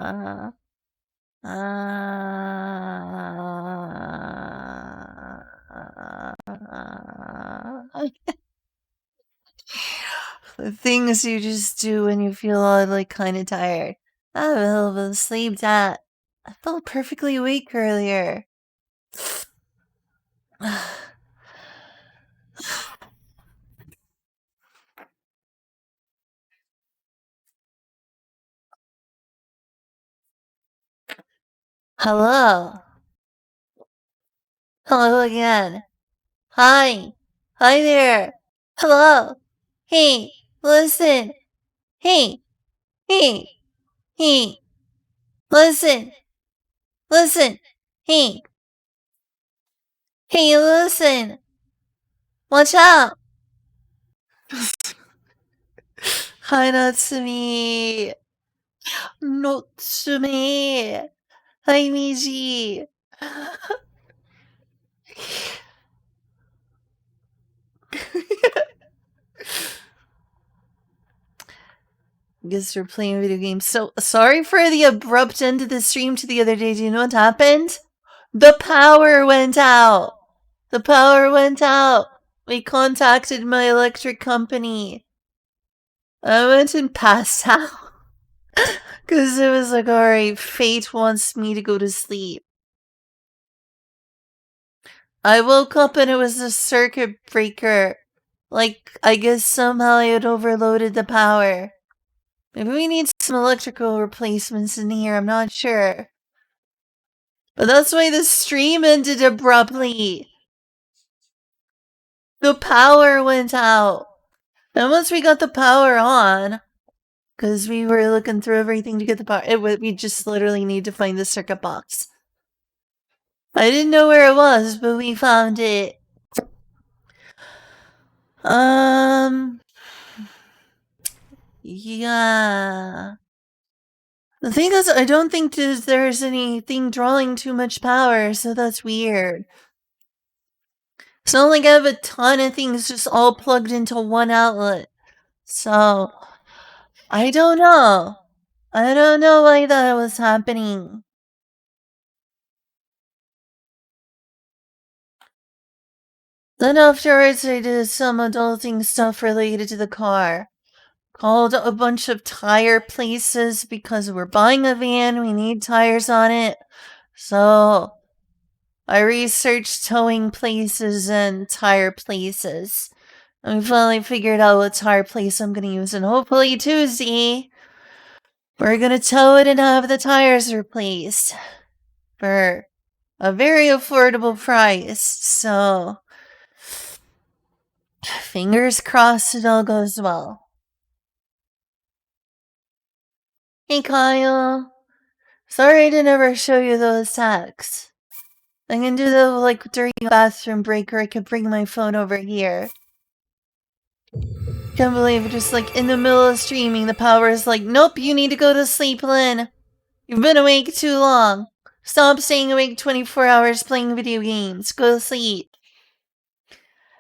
The things you just do when you feel like kind of tired. I have a hell of a sleep that I felt perfectly awake earlier. Hello. Hello again. Hi. Hi there. Hello. Hey, listen. Hey, hey, hey, listen. Listen. Hey, hey, listen. Watch out. Hi, Natsumi. Natsumi. Hi, Miji. Guess we're playing video games. So sorry for the abrupt end to the stream to the other day. Do you know what happened? The power went out. The power went out. We contacted my electric company. I went and passed out. Because it was like, alright, fate wants me to go to sleep. I woke up and it was a circuit breaker. Like, I guess somehow I had overloaded the power. Maybe we need some electrical replacements in here, I'm not sure. But that's why the stream ended abruptly. The power went out. And once we got the power on, because we were looking through everything to get the power, we just literally need to find the circuit box. I didn't know where it was, but we found it. Yeah. The thing is, I don't think there's anything drawing too much power, so that's weird. It's not like I have a ton of things just all plugged into one outlet. So, I don't know. I don't know why that was happening. Then afterwards, I did some adulting stuff related to the car. Called a bunch of tire places because we're buying a van, we need tires on it. So, I researched towing places and tire places. And we finally figured out what tire place I'm gonna use, and hopefully Tuesday, we're gonna tow it and have the tires replaced. For a very affordable price, so fingers crossed it all goes well. Hey Kyle, sorry I didn't ever show you those texts. I can do that like during a bathroom break, or I could bring my phone over here. Can't believe it, just like in the middle of streaming, the power is like, nope, you need to go to sleep, Lynn. You've been awake too long. Stop staying awake 24 hours playing video games. Go to sleep.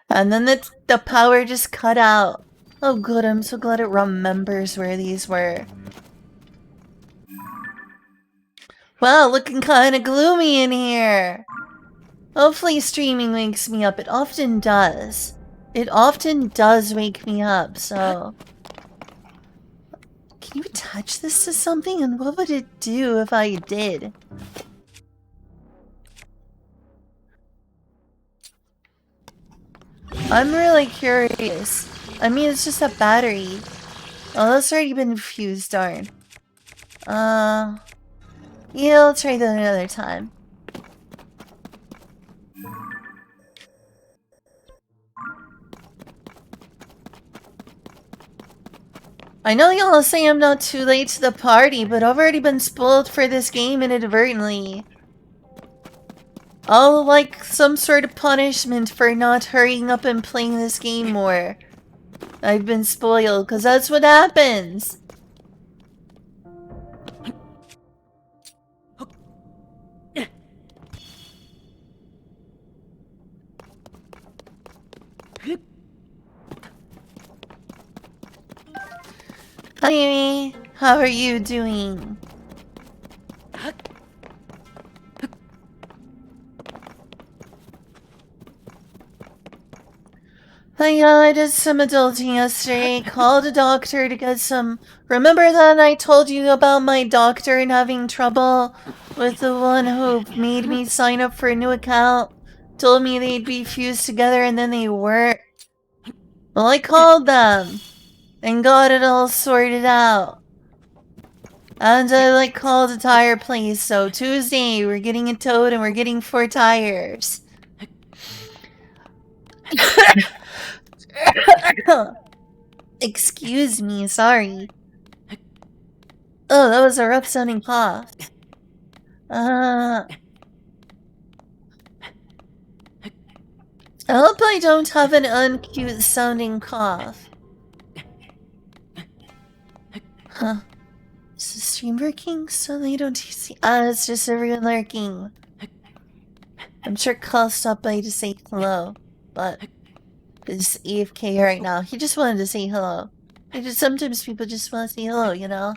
And then the power just cut out. Oh good, I'm so glad it remembers where these were. Wow, looking kinda gloomy in here. Hopefully streaming wakes me up. It often does. It often does wake me up, so... Can you attach this to something? And what would it do if I did? I'm really curious. I mean, it's just a battery. Oh, that's already been fused, darn. Yeah, I'll try that another time. I know y'all say I'm not too late to the party, but I've already been spoiled for this game inadvertently. I'll like some sort of punishment for not hurrying up and playing this game more. I've been spoiled, because that's what happens. Hi, Amy. How are you doing? Yeah, I did some adulting yesterday. Called a doctor to get some. Remember that I told you about my doctor and having trouble with the one who made me sign up for a new account? Told me they'd be fused together and then they weren't. Well, I called them and got it all sorted out. And I called a tire place, so Tuesday we're getting it towed and we're getting 4 tires. Excuse me, sorry. Oh, that was a rough sounding cough. I hope I don't have an uncute sounding cough. Huh. Is the stream working so they don't see? It's just everyone lurking. I'm sure Carl stopped by to say hello, but he's AFK right now. He just wanted to say hello. Sometimes people just want to say hello, you know?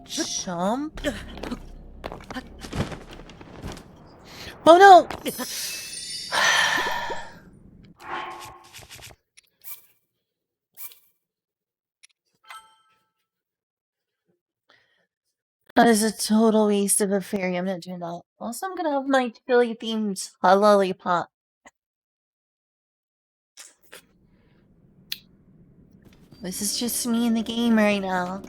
Jump? Oh no! That is a total waste of a fairy. I'm not doing that. Also, I'm gonna have my chili themed lollipop. This is just me in the game right now.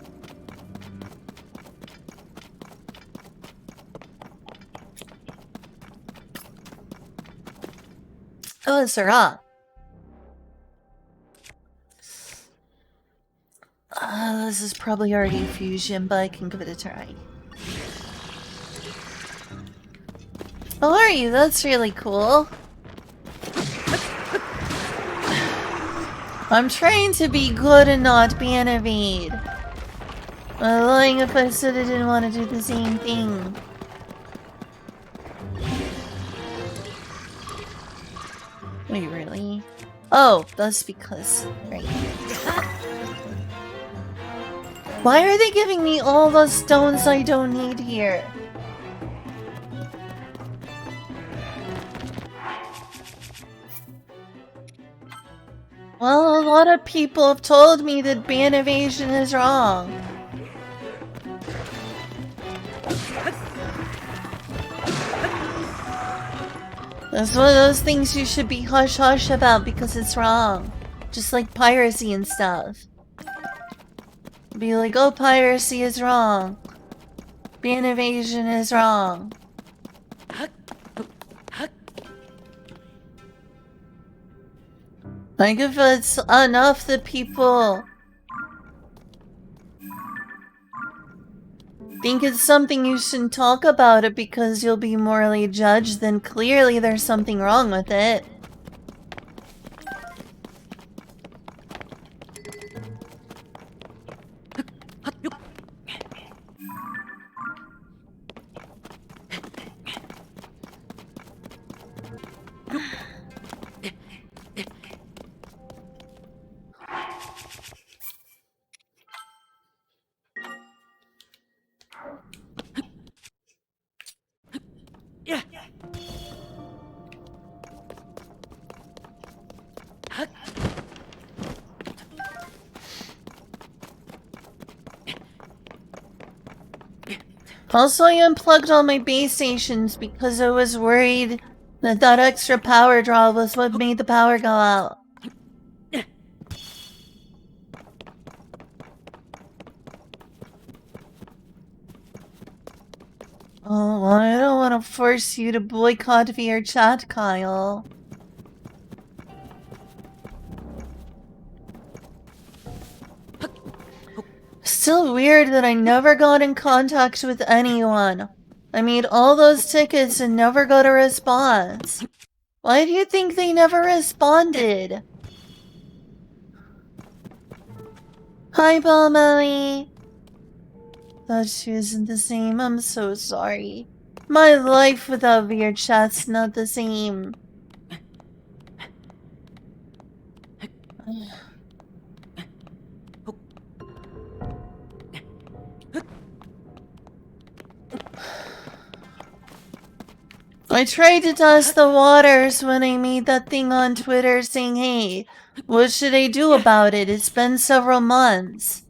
Oh, it's a rock. This is probably already fusion, but I can give it a try. How are you? That's really cool. I'm trying to be good and not ban evade. I'm lying if I said I didn't want to do the same thing. Wait, really? Oh, that's because... Right. Why are they giving me all the stones I don't need here? Well, a lot of people have told me that ban evasion is wrong. That's one of those things you should be hush-hush about because it's wrong. Just like piracy and stuff. Be like, oh, piracy is wrong. Ban evasion is wrong. Like, if it's enough that people think it's something you shouldn't talk about it because you'll be morally judged, then clearly there's something wrong with it. Also, I unplugged all my base stations because I was worried that that extra power draw was what made the power go out. Oh, well, I don't want to force you to boycott via chat, Kyle. Still weird that I never got in contact with anyone. I made all those tickets and never got a response. Why do you think they never responded? Hi, Melly. Thought she isn't the same. I'm so sorry. My life without VR chat's not the same. I tried to test the waters when I made that thing on Twitter saying, hey, what should I do about it? It's been several months.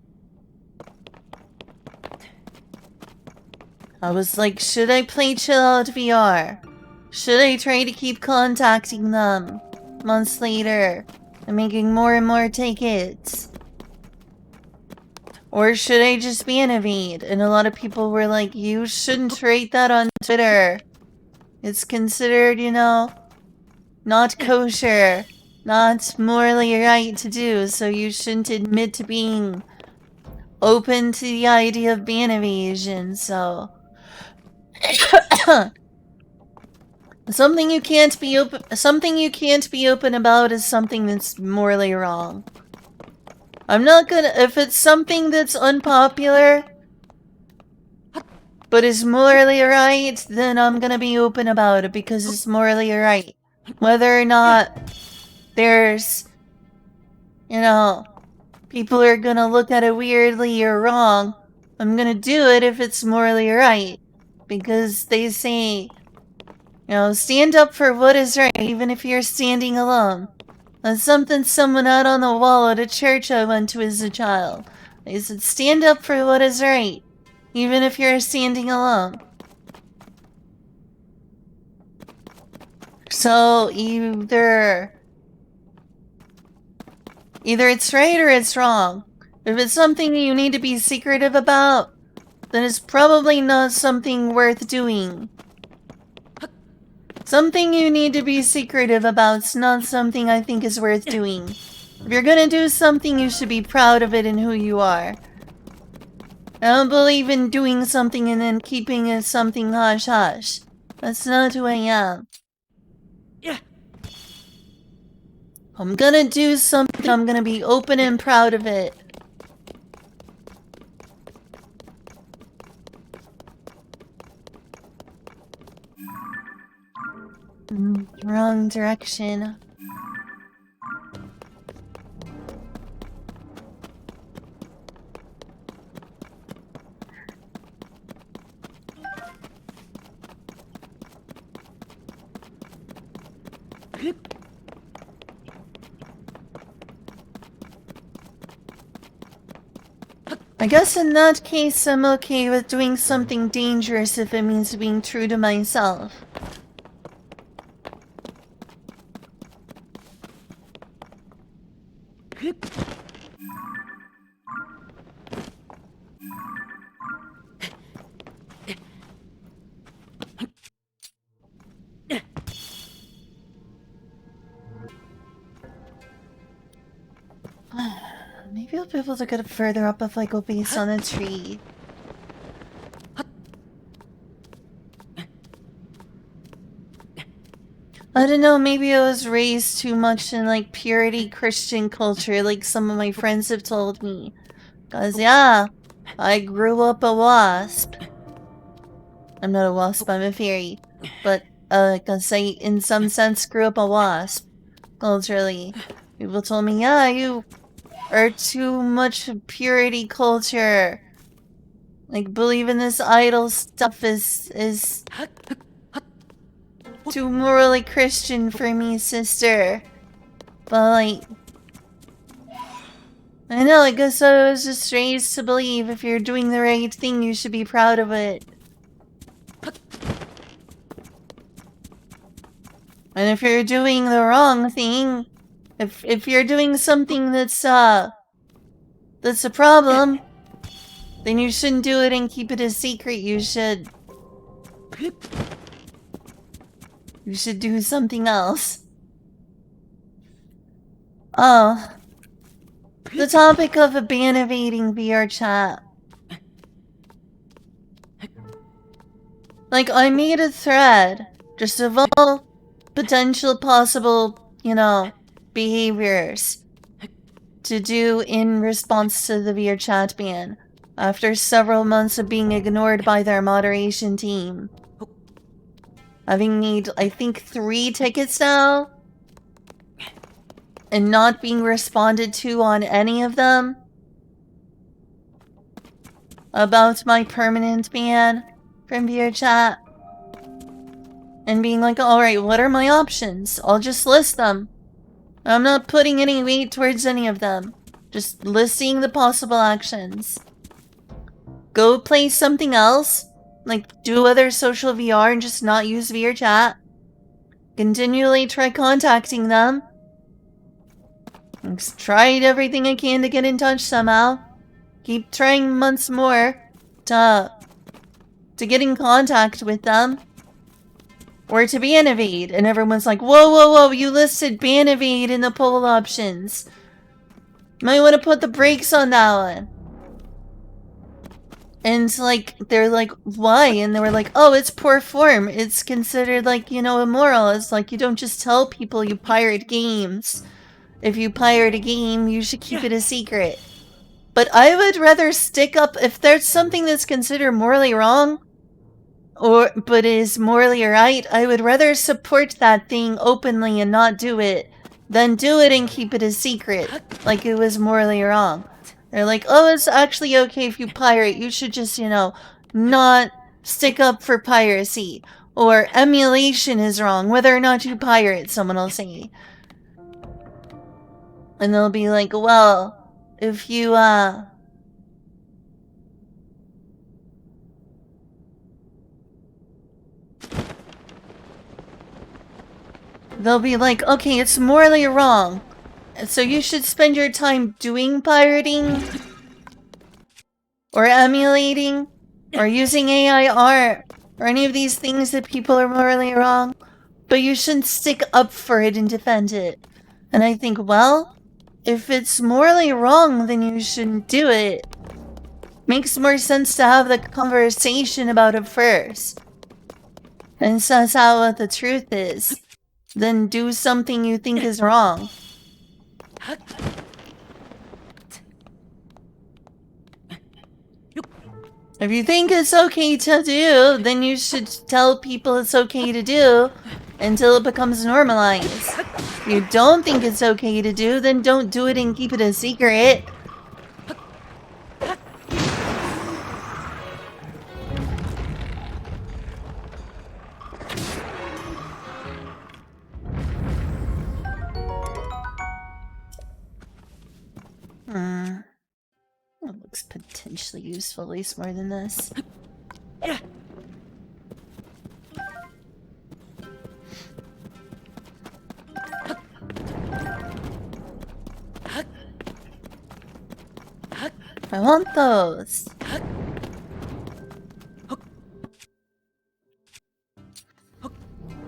I was like, should I play Chill Out VR? Should I try to keep contacting them months later and making more and more tickets? Or should I just ban evade? And a lot of people were like, you shouldn't rate that on Twitter. It's considered, you know, not kosher, not morally right to do, so you shouldn't admit to being open to the idea of ban evasion, so... Something you can't be open about is something that's morally wrong. I'm not gonna, if it's something that's unpopular, but is morally right, then I'm gonna be open about it because it's morally right. Whether or not there's, you know, people are gonna look at it weirdly or wrong, I'm gonna do it if it's morally right. Because they say, you know, stand up for what is right, even if you're standing alone. That's something someone out on the wall at a church I went to as a child. They said, stand up for what is right, even if you're standing alone. So either it's right or it's wrong. If it's something you need to be secretive about, then it's probably not something worth doing. Something you need to be secretive about's not something I think is worth doing. If you're gonna do something, you should be proud of it and who you are. I don't believe in doing something and then keeping it something hush-hush. That's not who I am. I'm gonna do something, I'm gonna be open and proud of it. Wrong direction. I guess in that case, I'm okay with doing something dangerous if it means being true to myself. Maybe I'll be able to get further up if I go based on a tree. I don't know, maybe I was raised too much in like purity Christian culture like some of my friends have told me. Cause yeah, I grew up a wasp. I'm not a wasp, I'm a fairy. But, cause I in some sense grew up a wasp. Culturally. People told me, yeah, you are too much purity culture. Like, believing this idol stuff is too morally Christian for me, sister. But, like, I know, I guess I was just raised to believe if you're doing the right thing, you should be proud of it. And if you're doing the wrong thing, if you're doing something that's a problem, then you shouldn't do it and keep it a secret. You should do something else. Oh. The topic of a ban evading VR chat. Like, I made a thread just of all potential possible, you know, behaviors to do in response to the VR chat ban after several months of being ignored by their moderation team. Having made, I think, 3 tickets now and not being responded to on any of them about my permanent ban from VR chat. and being like, alright, what are my options? I'll just list them. I'm not putting any weight towards any of them. Just listing the possible actions. Go play something else. Like, do other social VR and just not use VR chat. Continually try contacting them. Tried everything I can to get in touch somehow. Keep trying months more to get in contact with them. Or to Banivade. And everyone's like, whoa, whoa, whoa, you listed Banivade in the poll options. Might want to put the brakes on that one. And like, they're like, why? And they were like, oh, it's poor form. It's considered like, you know, immoral. It's like, you don't just tell people you pirate games. If you pirate a game, you should keep it a secret. But I would rather stick up, if there's something that's considered morally wrong, but is morally right, I would rather support that thing openly and not do it, than do it and keep it a secret, like it was morally wrong. They're like, oh, it's actually okay if you pirate, you should just, you know, not stick up for piracy. Or emulation is wrong, whether or not you pirate, someone will say. And they'll be like, well, if you, they'll be like, okay, it's morally wrong. So you should spend your time doing pirating, or emulating, or using AI art, or any of these things that people are morally wrong. But you shouldn't stick up for it and defend it. And I think, well, if it's morally wrong, then you shouldn't do it. Makes more sense to have the conversation about it first. And suss out what the truth is. Then do something you think is wrong. If you think it's okay to do, then you should tell people it's okay to do until it becomes normalized. If you don't think it's okay to do, then don't do it and keep it a secret. That looks potentially useful, at least more than this. I want those.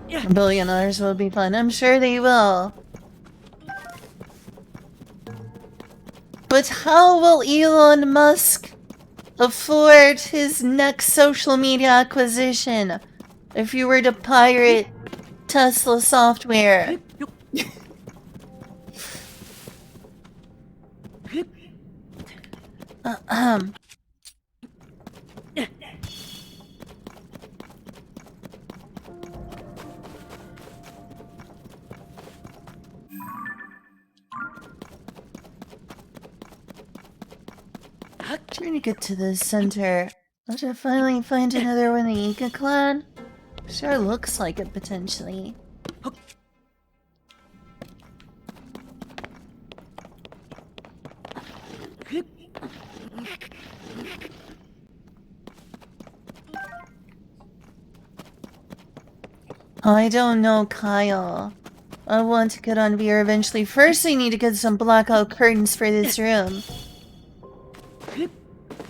$1 billion will be fun. I'm sure they will. But how will Elon Musk afford his next social media acquisition if you were to pirate Tesla software? Trying to get to the center. I'll just finally find another one in the Inca clan. Sure looks like it, potentially. I don't know, Kyle. I want to get on VR eventually. First, I need to get some blackout curtains for this room.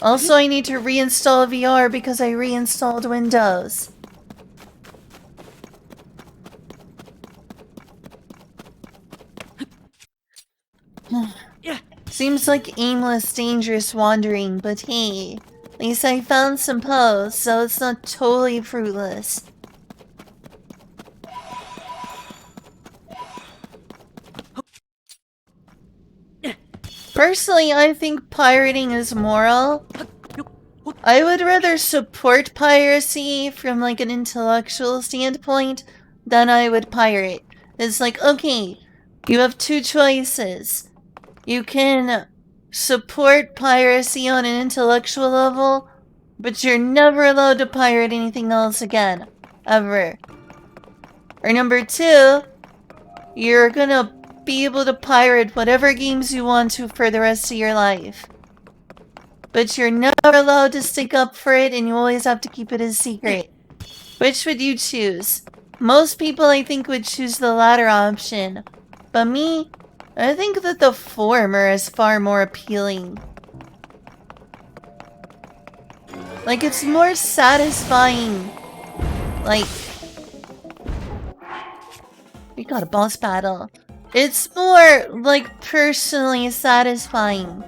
Also, I need to reinstall VR because I reinstalled Windows. Seems like aimless, dangerous wandering, but hey, at least I found some posts, so it's not totally fruitless. Personally, I think pirating is moral. I would rather support piracy from like an intellectual standpoint than I would pirate. It's like, okay, you have two choices. You can support piracy on an intellectual level, but you're never allowed to pirate anything else again. Ever. Or number 2, you're gonna be able to pirate whatever games you want to for the rest of your life. But you're never allowed to stick up for it, and you always have to keep it a secret. Which would you choose? Most people, I think, would choose the latter option. But me, I think that the former is far more appealing. Like, it's more satisfying. Like, we got a boss battle. It's more, like, personally satisfying.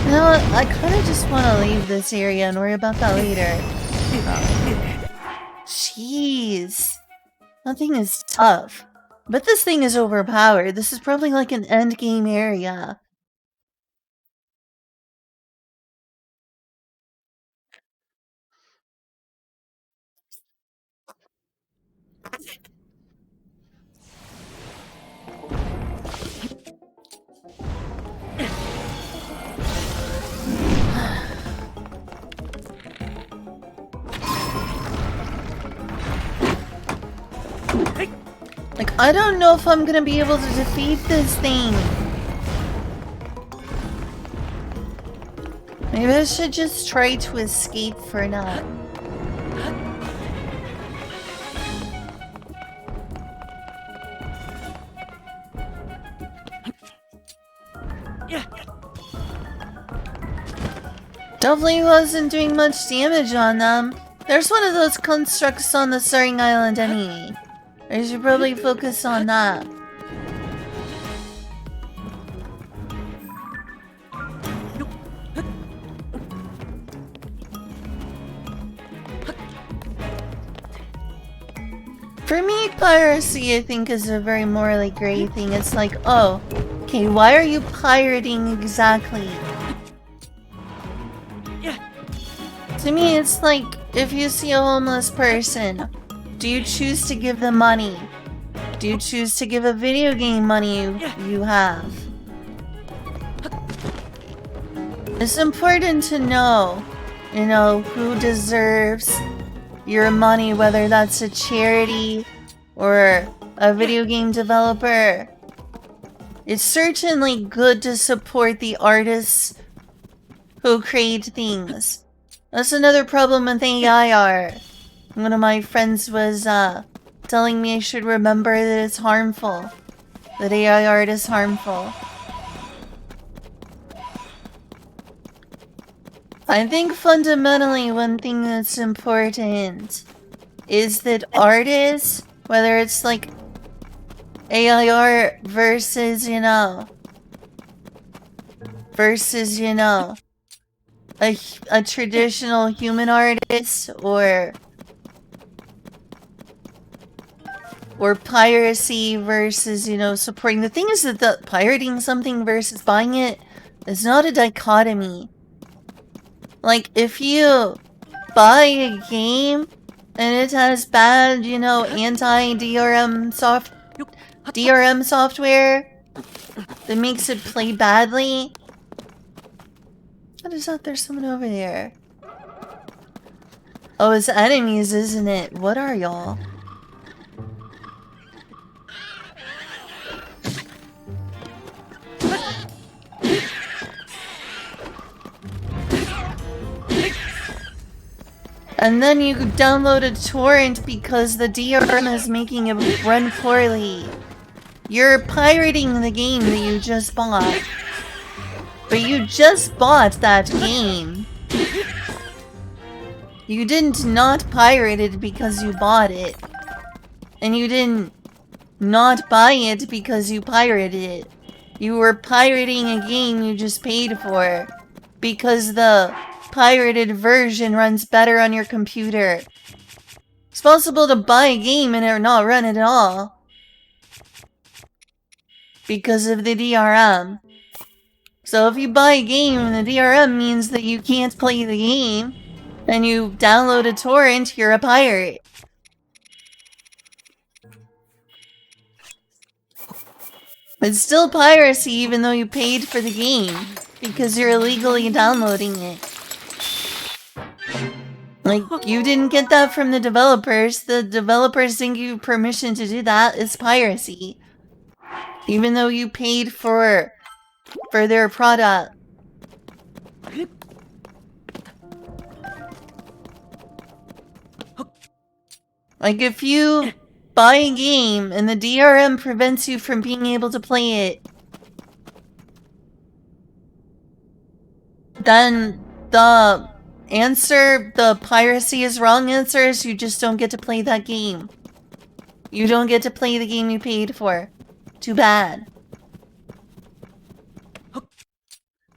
You know what? I kind of just want to leave this area and worry about that later. Jeez. That thing is tough. But this thing is overpowered. This is probably like an endgame area. Like, I don't know if I'm gonna be able to defeat this thing. Maybe I should just try to escape for now. Definitely wasn't doing much damage on them. There's one of those constructs on the starting island anyway. I should probably focus on that. For me, piracy, I think, is a very morally gray thing. It's like, oh, okay, why are you pirating exactly? To me, it's like, if you see a homeless person, do you choose to give them money? Do you choose to give a video game money you have? It's important to know, you know, who deserves your money, whether that's a charity or a video game developer. It's certainly good to support the artists who create things. That's another problem with AI art. One of my friends was telling me I should remember that it's harmful. That AI art is harmful. I think fundamentally one thing that's important is that artists, whether it's like AI art versus, you know, a traditional human artist or piracy versus, you know, supporting. The thing is that the pirating something versus buying it is not a dichotomy. Like, if you buy a game and it has bad, you know, anti-DRM software that makes it play badly. What is that? There's someone over there. Oh, it's enemies, isn't it? What are y'all? And then you download a torrent because the DRM is making it run poorly. You're pirating the game that you just bought. But you just bought that game. You didn't not pirate it because you bought it. And you didn't not buy it because you pirated it. You were pirating a game you just paid for because the pirated version runs better on your computer. It's possible to buy a game and it not run at all because of the DRM. So if you buy a game and the DRM means that you can't play the game, and you download a torrent, you're a pirate. It's still piracy even though you paid for the game, because you're illegally downloading it. Like, you didn't get that from the developers. The developers didn't give you permission to do that. It's piracy. Even though you paid for their product. Like, if you buy a game and the DRM prevents you from being able to play it, then the piracy is wrong answer is you just don't get to play that game. You don't get to play the game you paid for. Too bad.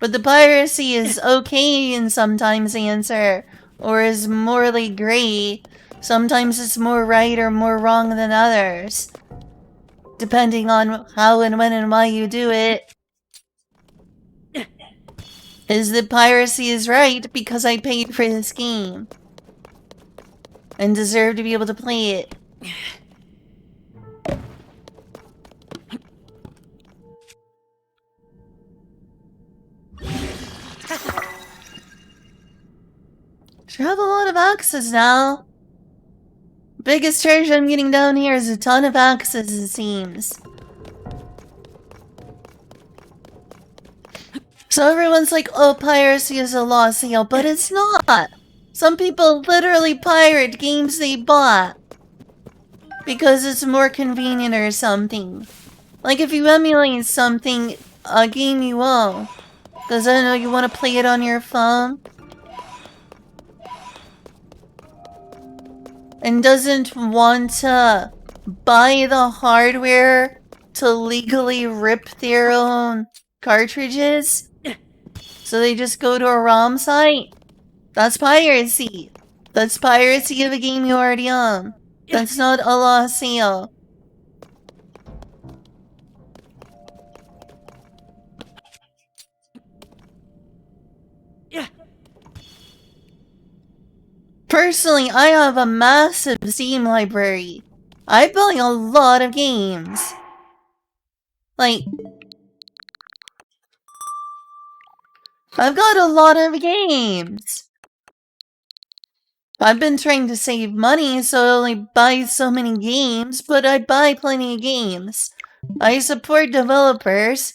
But the piracy is okay in sometimes answer, or is morally gray. Sometimes it's more right or more wrong than others. Depending on how and when and why you do it. Is that piracy is right because I paid for this game. And deserve to be able to play it. Sure have a lot of axes now. Biggest treasure I'm getting down here is a ton of axes, it seems. So everyone's like, oh, piracy is a lost sale, but it's not. Some people literally pirate games they bought. Because it's more convenient or something. Like if you emulate something, a game you own. Because I don't know, you want to play it on your phone. And doesn't want to buy the hardware to legally rip their own cartridges. So they just go to a ROM site. That's piracy. That's piracy of a game you already own. That's not a lost sale. Personally, I have a massive Steam library. I buy a lot of games. Like, I've got a lot of games. I've been trying to save money, so I only buy so many games, but I buy plenty of games. I support developers.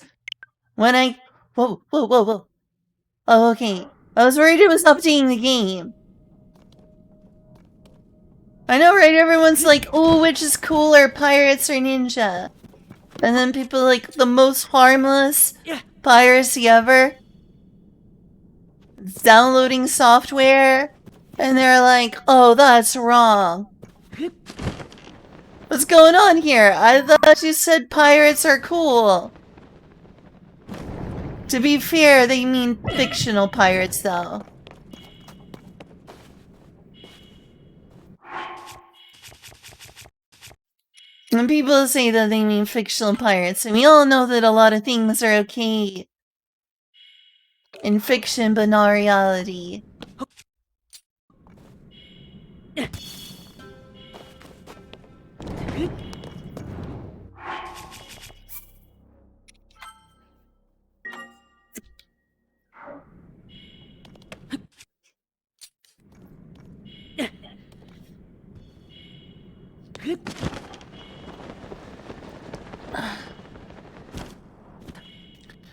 When I... Whoa. Oh, okay. I was worried it was updating the game. I know, right? Everyone's like, oh, which is cooler, pirates or ninja? And then people like, the most harmless piracy ever. Downloading software. And they're like, oh, that's wrong. What's going on here? I thought you said pirates are cool. To be fair, they mean fictional pirates, though. When people say that they mean fictional pirates, and we all know that a lot of things are okay in fiction, but not reality.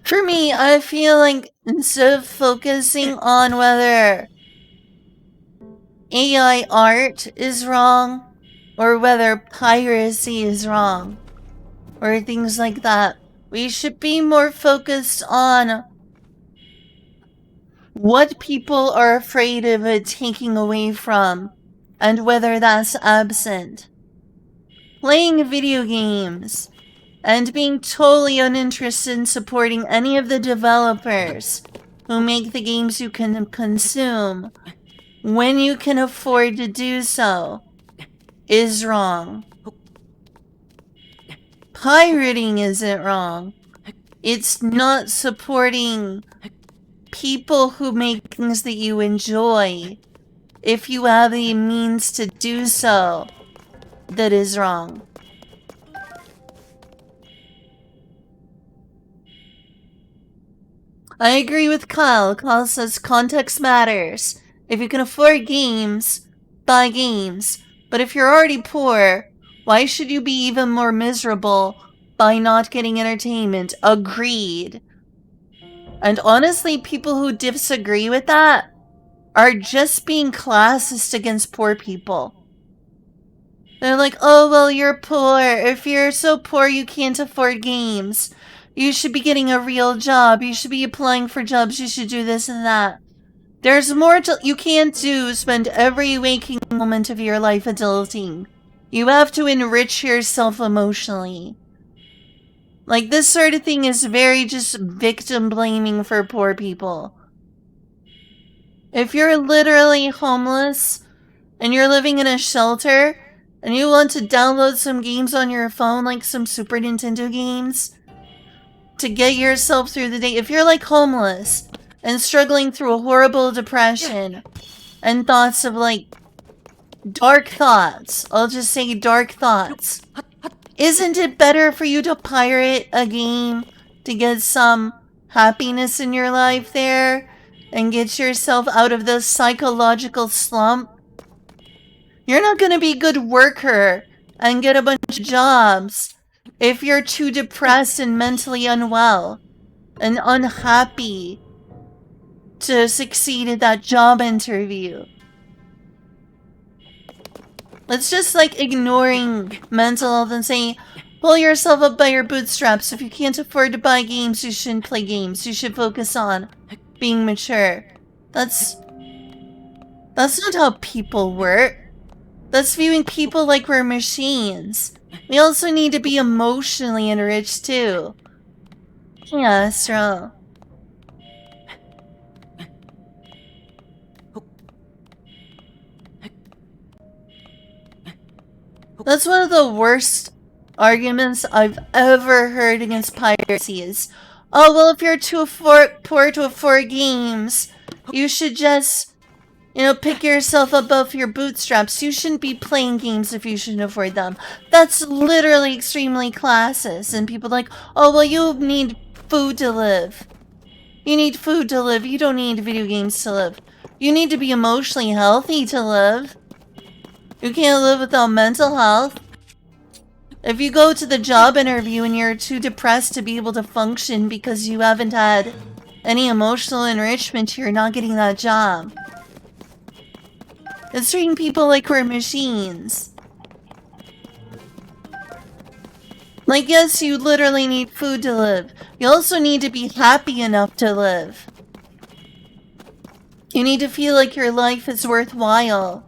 For me, I feel like instead of focusing on whether AI art is wrong, or whether piracy is wrong, or things like that, we should be more focused on what people are afraid of it taking away from, and whether that's absent. Playing video games and being totally uninterested in supporting any of the developers who make the games you can consume when you can afford to do so is wrong. Pirating isn't wrong. It's not supporting people who make things that you enjoy if you have the means to do so that is wrong. I agree with Kyle. Kyle says context matters. If you can afford games, buy games. But if you're already poor, why should you be even more miserable by not getting entertainment? Agreed. And honestly, people who disagree with that are just being classist against poor people. They're like, oh, well, you're poor. If you're so poor you can't afford games, you should be getting a real job. You should be applying for jobs. You should do this and that. There's more you can't do. Spend every waking moment of your life adulting. You have to enrich yourself emotionally. Like, this sort of thing is very just victim blaming for poor people. If you're literally homeless and you're living in a shelter and you want to download some games on your phone, like some Super Nintendo games, to get yourself through the day, if you're like homeless and struggling through a horrible depression and thoughts of like dark thoughts, I'll just say dark thoughts, isn't it better for you to pirate a game to get some happiness in your life there and get yourself out of this psychological slump? You're not going to be a good worker and get a bunch of jobs if you're too depressed and mentally unwell and unhappy to succeed at that job interview. It's just like ignoring mental health and saying, pull yourself up by your bootstraps. If you can't afford to buy games, you shouldn't play games. You should focus on being mature. That's not how people work. That's viewing people like we're machines. We also need to be emotionally enriched too. Yeah, that's wrong. That's one of the worst arguments I've ever heard against piracy is, oh, well, if you're too poor to afford games, you should just, pick yourself up off your bootstraps. You shouldn't be playing games if you shouldn't afford them. That's literally extremely classist. And people are like, oh, well, you need food to live. You need food to live. You don't need video games to live. You need to be emotionally healthy to live. You can't live without mental health. If you go to the job interview and you're too depressed to be able to function because you haven't had any emotional enrichment, you're not getting that job. It's treating people like we're machines. Like, yes, you literally need food to live. You also need to be happy enough to live. You need to feel like your life is worthwhile.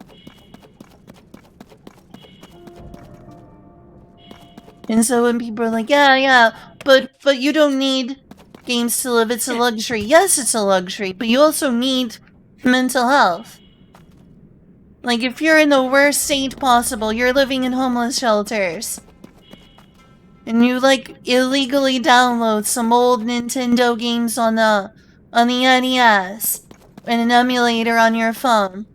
And so when people are like, yeah, but you don't need games to live, it's a luxury. Yes, it's a luxury, but you also need mental health. Like, if you're in the worst state possible, you're living in homeless shelters, and you, like, illegally download some old Nintendo games on the NES, and an emulator on your phone.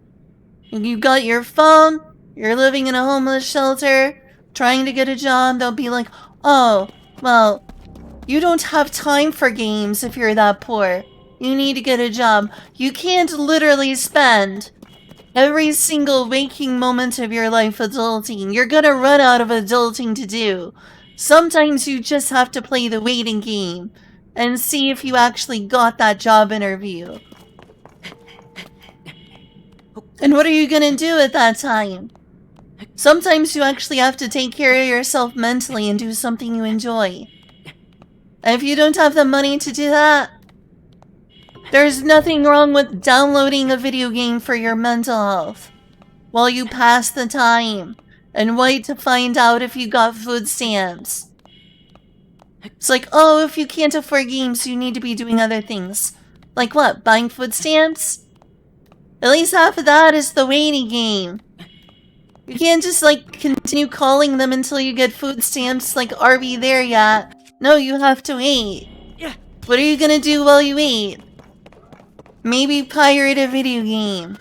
You got your phone, you're living in a homeless shelter, trying to get a job, they'll be like, oh, well, you don't have time for games if you're that poor. You need to get a job. You can't literally spend every single waking moment of your life adulting. You're gonna run out of adulting to do. Sometimes you just have to play the waiting game and see if you actually got that job interview. And what are you gonna do at that time? Sometimes you actually have to take care of yourself mentally and do something you enjoy. And if you don't have the money to do that, there's nothing wrong with downloading a video game for your mental health while you pass the time and wait to find out if you got food stamps. It's like, oh, if you can't afford games, you need to be doing other things. Like what? Buying food stamps? At least half of that is the waiting game. You can't just, like, continue calling them until you get food stamps, like, are we there yet? No, you have to wait. What are you gonna do while you wait? Maybe pirate a video game.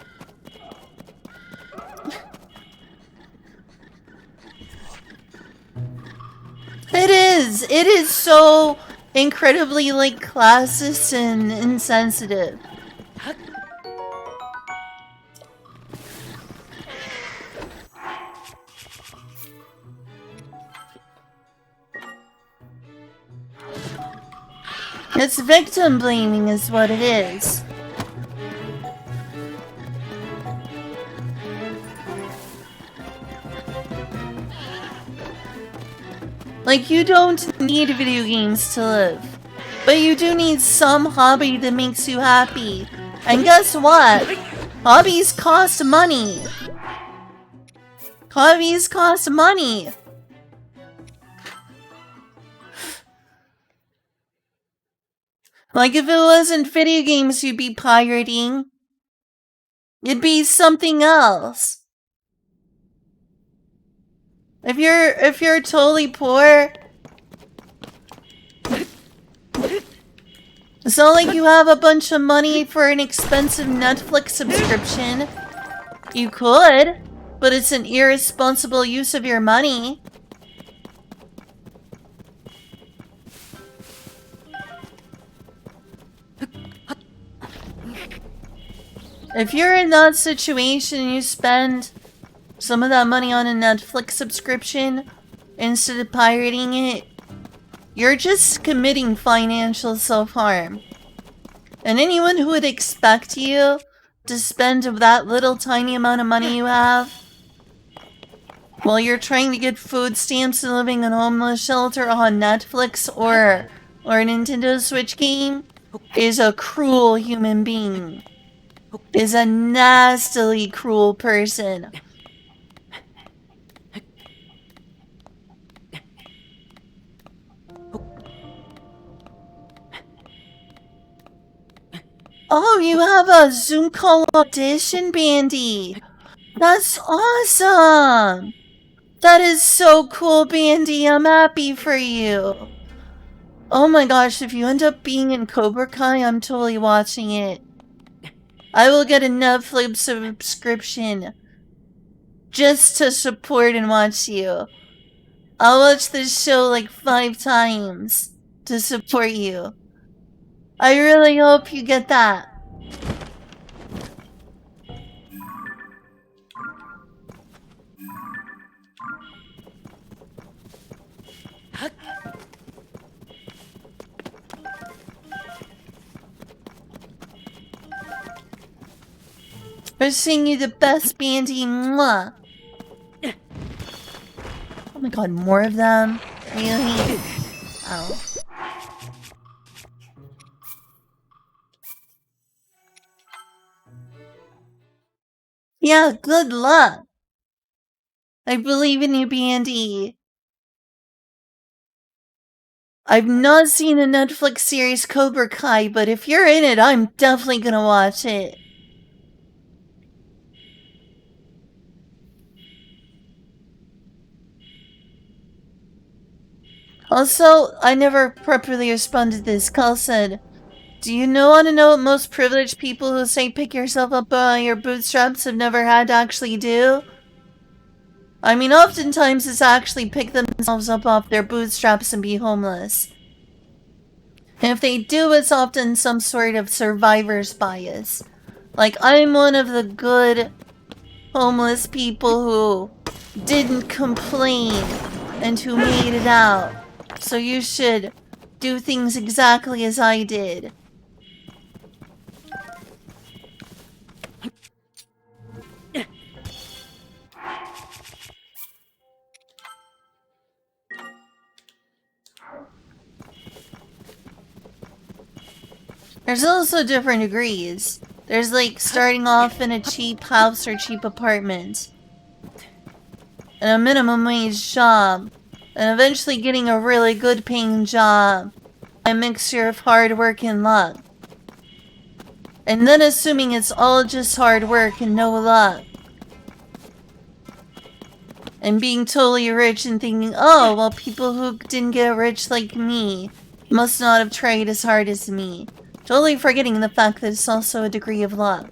It is so incredibly, like, classist and insensitive. It's victim blaming is what it is. Like, you don't need video games to live. But you do need some hobby that makes you happy. And guess what? Hobbies cost money. Hobbies cost money. Like, if it wasn't video games you'd be pirating, it'd be something else. If you're totally poor, it's not like you have a bunch of money for an expensive Netflix subscription. You could, but it's an irresponsible use of your money. If you're in that situation and you spend some of that money on a Netflix subscription instead of pirating it, you're just committing financial self-harm. And anyone who would expect you to spend that little tiny amount of money you have while you're trying to get food stamps and living in a homeless shelter on Netflix or a Nintendo Switch game is a cruel human being. Is a nastily cruel person. Oh, you have a Zoom call audition, Bandy. That's awesome. That is so cool, Bandy. I'm happy for you. Oh my gosh, if you end up being in Cobra Kai, I'm totally watching it. I will get a Netflix subscription just to support and watch you. I'll watch this show like 5 times to support you. I really hope you get that. Wishing you the best, Bandy. Mwah. Oh my god, more of them? Really? Oh. Yeah, good luck. I believe in you, Bandy. I've not seen the Netflix series Cobra Kai, but if you're in it, I'm definitely gonna watch it. Also, I never properly responded to this. Call said, do you want to know what most privileged people who say pick yourself up by your bootstraps have never had to actually do? I mean, oftentimes it's actually pick themselves up off their bootstraps and be homeless. And if they do, it's often some sort of survivor's bias. Like, I'm one of the good homeless people who didn't complain and who made it out. So you should do things exactly as I did. There's also different degrees. There's like starting off in a cheap house or cheap apartment, and a minimum wage job, and eventually getting a really good paying job, a mixture of hard work and luck. And then assuming it's all just hard work and no luck. And being totally rich and thinking, oh, well, people who didn't get rich like me must not have tried as hard as me. Totally forgetting the fact that it's also a degree of luck.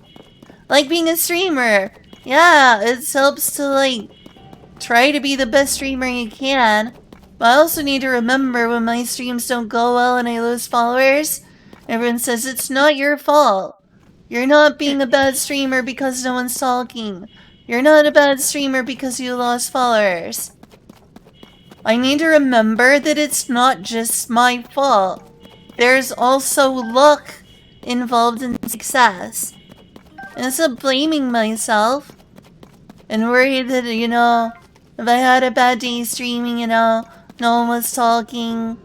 Like being a streamer. Yeah, it helps to, like, try to be the best streamer you can. But I also need to remember when my streams don't go well and I lose followers, everyone says it's not your fault. You're not being a bad streamer because no one's talking. You're not a bad streamer because you lost followers. I need to remember that it's not just my fault. There's also luck involved in success. And instead of blaming myself and worried that, if I had a bad day streaming, no one was talking,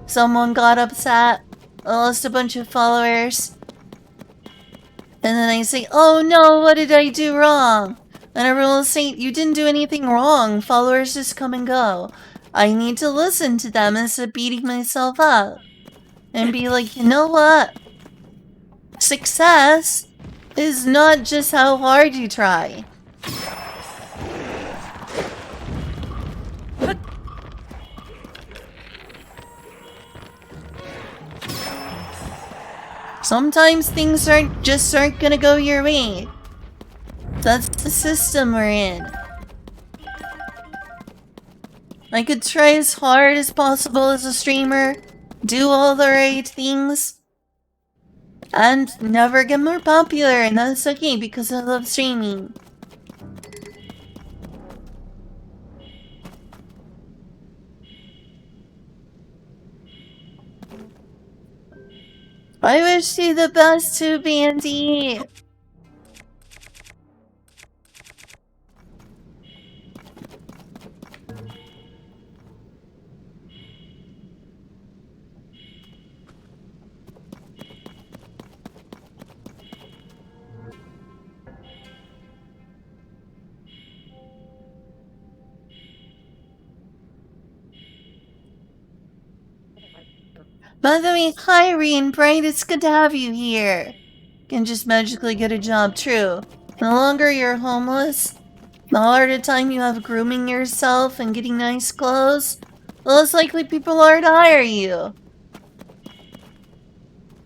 someone got upset, I lost a bunch of followers, and then I say, oh no, what did I do wrong? And everyone will say, you didn't do anything wrong, followers just come and go. I need to listen to them instead of beating myself up. And be like, you know what? Success is not just how hard you try. Sometimes things aren't gonna go your way. That's the system we're in. I could try as hard as possible as a streamer, do all the right things, and never get more popular, and that's okay because I love streaming. I wish you the best too, Bandy. By the way, hi Reen, Bright, it's good to have you here. Can just magically get a job, true. The longer you're homeless, the harder time you have grooming yourself and getting nice clothes, the less likely people are to hire you.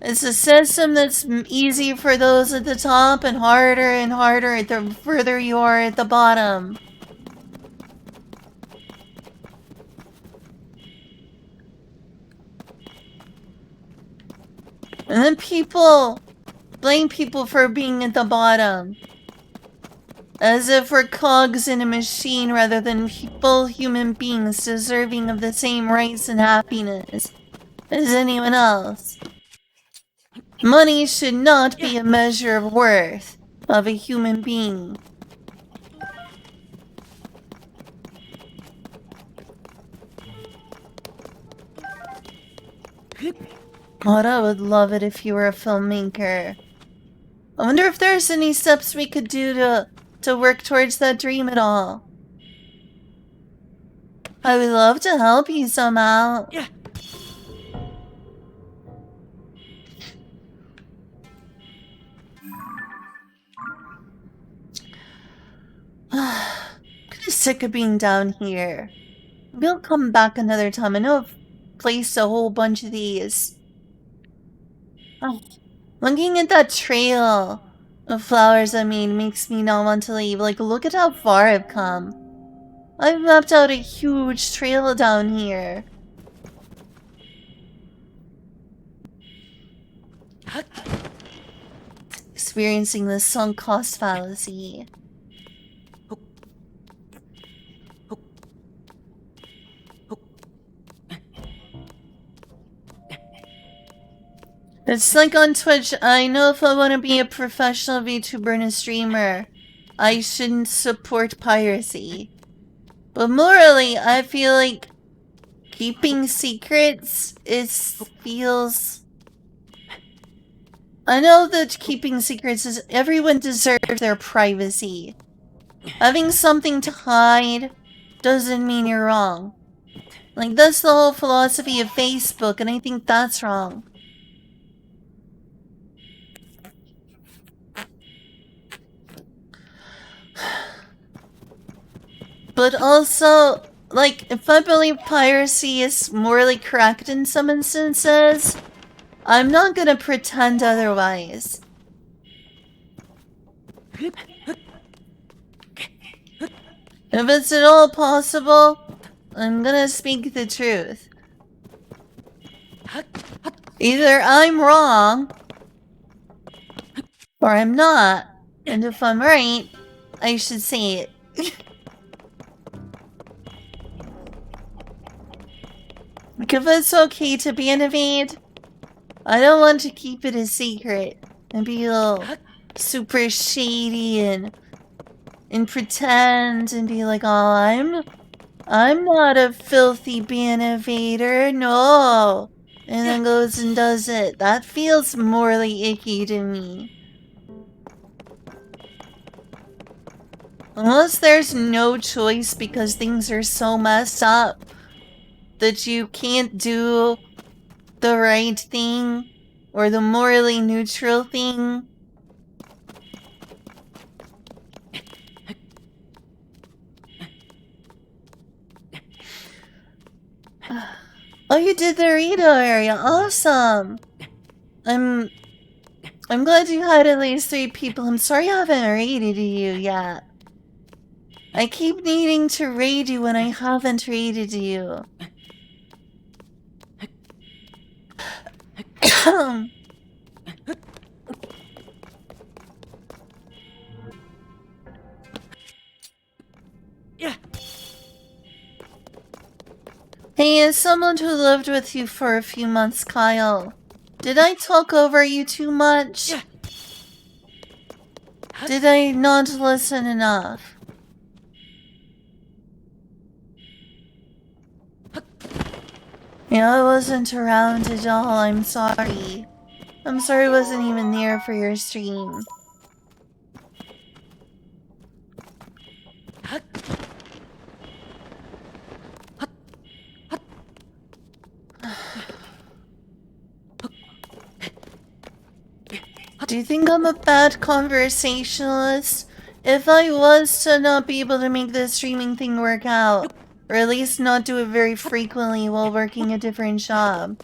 It's a system that's easy for those at the top and harder the further you are at the bottom. And then people blame people for being at the bottom. As if we're cogs in a machine rather than full human beings deserving of the same rights and happiness as anyone else. Money should not be a measure of worth of a human being. God, I would love it if you were a filmmaker. I wonder if there's any steps we could do to work towards that dream at all. I would love to help you somehow. Yeah. I'm kind of sick of being down here. We'll come back another time. I know I've placed a whole bunch of these. Oh, looking at that trail of flowers I made makes me not want to leave. Like, look at how far I've come. I've mapped out a huge trail down here. Experiencing the sunk cost fallacy. It's like on Twitch, I know if I want to be a professional VTuber and a streamer, I shouldn't support piracy. But morally, I feel like keeping secrets feels... I know that keeping secrets is... Everyone deserves their privacy. Having something to hide doesn't mean you're wrong. Like, that's the whole philosophy of Facebook, and I think that's wrong. But also, like, if I believe piracy is morally correct in some instances, I'm not gonna pretend otherwise. If it's at all possible, I'm gonna speak the truth. Either I'm wrong, or I'm not. And if I'm right, I should say it. If it's okay to be innovative, I don't want to keep it a secret and be all super shady and pretend and be like, oh, I'm not a filthy innovator, no. And then goes and does it. That feels morally icky to me. Unless there's no choice because things are so messed up that you can't do the right thing or the morally neutral thing. Oh, you did the Rito area. Awesome. I'm glad you had at least 3 people. I'm sorry I haven't raided you yet. I keep needing to raid you when I haven't raided you. Hey, as someone who lived with you for a few months, Kyle, did I talk over you too much? Did I not listen enough? Yeah, I wasn't around at all, I'm sorry. I'm sorry I wasn't even there for your stream. Do you think I'm a bad conversationalist? If I was to not be able to make this streaming thing work out, or at least not do it very frequently while working a different job,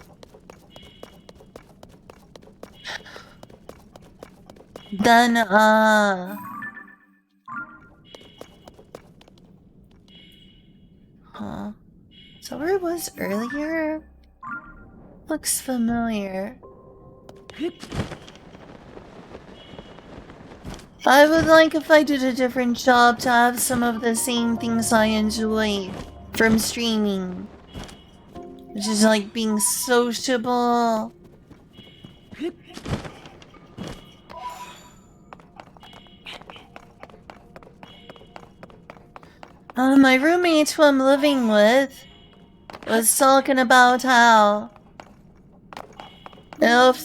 then, huh. So where it was earlier? Looks familiar. I would like if I did a different job to have some of the same things I enjoy from streaming. Which is like being sociable. My roommate who I'm living with was talking about how, you know, if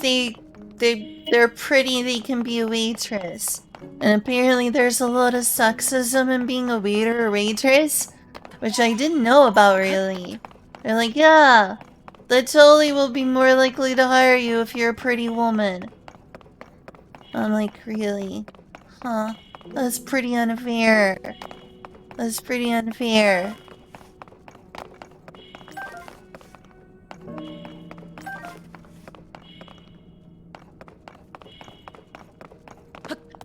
they're pretty, they can be a waitress. And apparently there's a lot of sexism in being a waiter or waitress, which I didn't know about really. They're like, yeah, that totally will be more likely to hire you if you're a pretty woman. I'm like, really? Huh. That's pretty unfair. That's pretty unfair.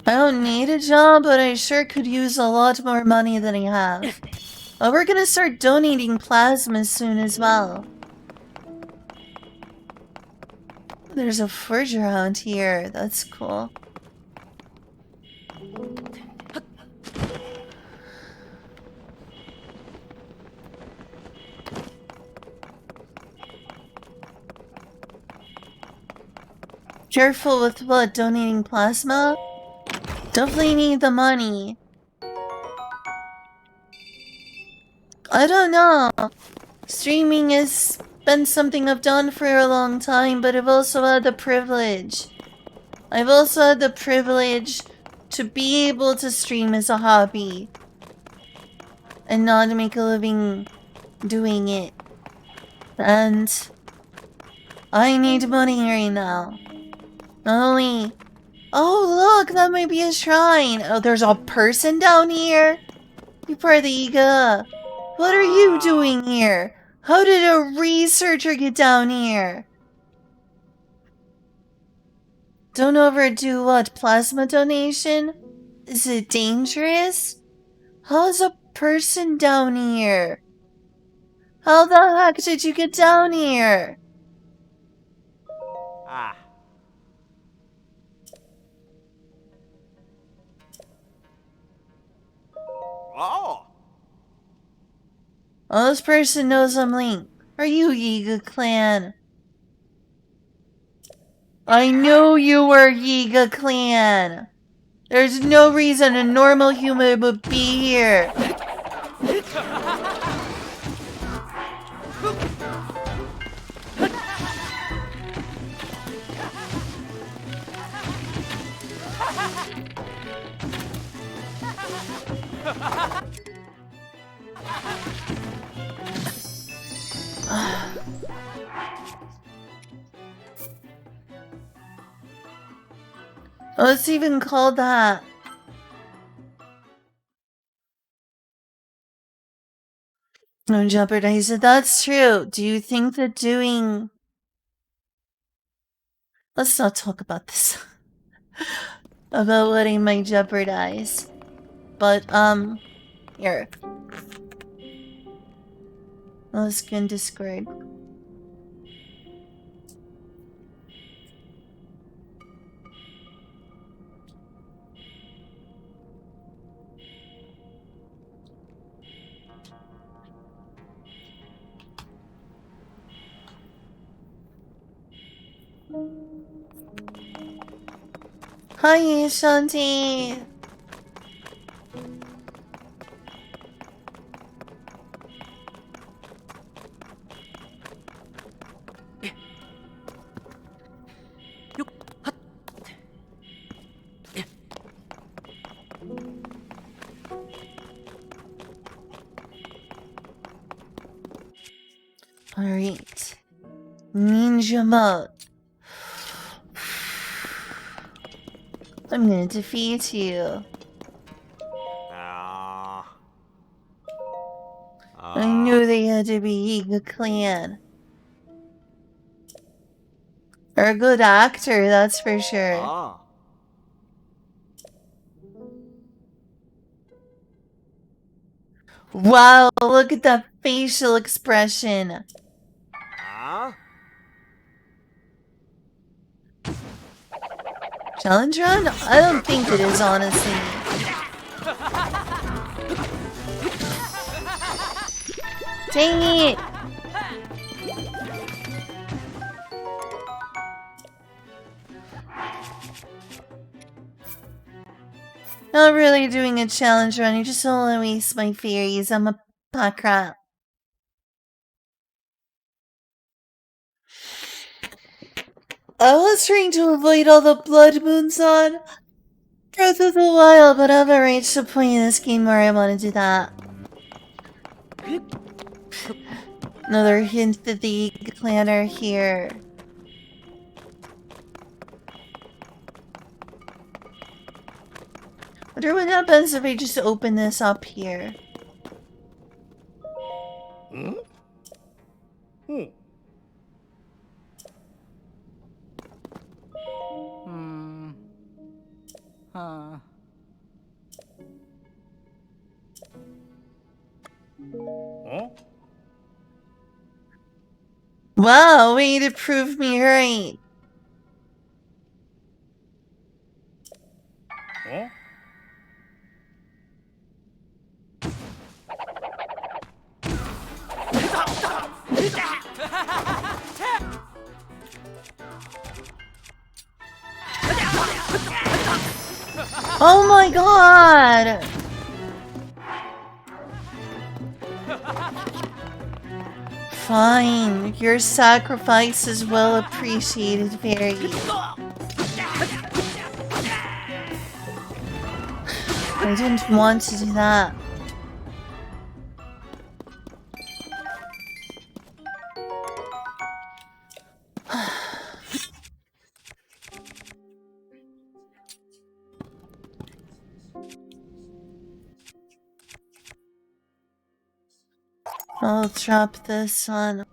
I don't need a job, but I sure could use a lot more money than I have. Oh, we're gonna start donating plasma soon as well. There's a forge around here. That's cool. Careful with what? Donating plasma? Definitely need the money. I don't know. Streaming has been something I've done for a long time, but I've also had the privilege. I've also had the privilege to be able to stream as a hobby. And not make a living doing it. And I need money right now. Not only... Oh, look, that might be a shrine. Oh, there's a person down here? You Parliga. What are you doing here? How did a researcher get down here? Don't overdo what? Plasma donation? Is it dangerous? How is a person down here? How the heck did you get down here? Ah. Oh. Oh, this person knows I'm Link. Are you Yiga Clan? I knew you were Yiga Clan. There's no reason a normal human would be here. Oh, it's even called that. No, jeopardize it. That's true. Do you think that doing... Let's not talk about this. About what I might jeopardize. But, here. Let's go in Discord. Hi, Shanti. Alright. Ninja mode. I'm gonna defeat you. I knew they had to be Yiga Clan. Or a good actor, that's for sure. Wow, look at that facial expression. Challenge run? I don't think it is, honestly. Dang it! Not really doing a challenge run, you just don't want to waste my fairies. I'm a pack rat. I was trying to avoid all the blood moons on Breath of the Wild, but I haven't reached a point in this game where I want to do that. Another hint that the clan are here. Wonder what happens if I just open this up here. Wow, way to prove me right. Oh my god! Fine, your sacrifice is well appreciated, Fairy. I didn't want to do that. I'll drop this on.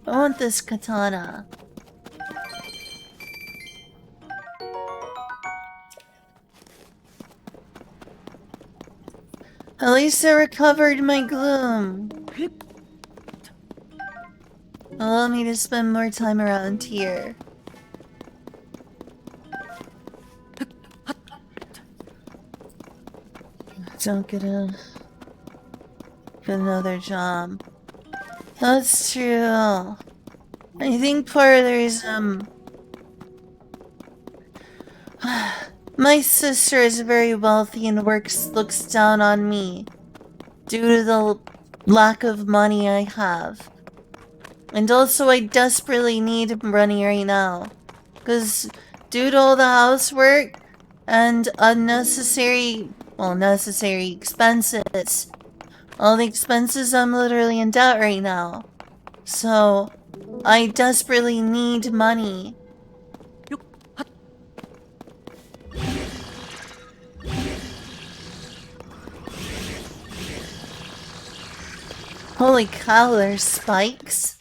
I want this katana. At least I recovered my gloom. Allow me to spend more time around here. Don't get another job. That's true. I think part of the reason, my sister is very wealthy and looks down on me due to the lack of money I have. And also I desperately need money right now. Because due to all the housework and necessary expenses, all the expenses, I'm literally in debt right now. So, I desperately need money. Holy cow, there's spikes.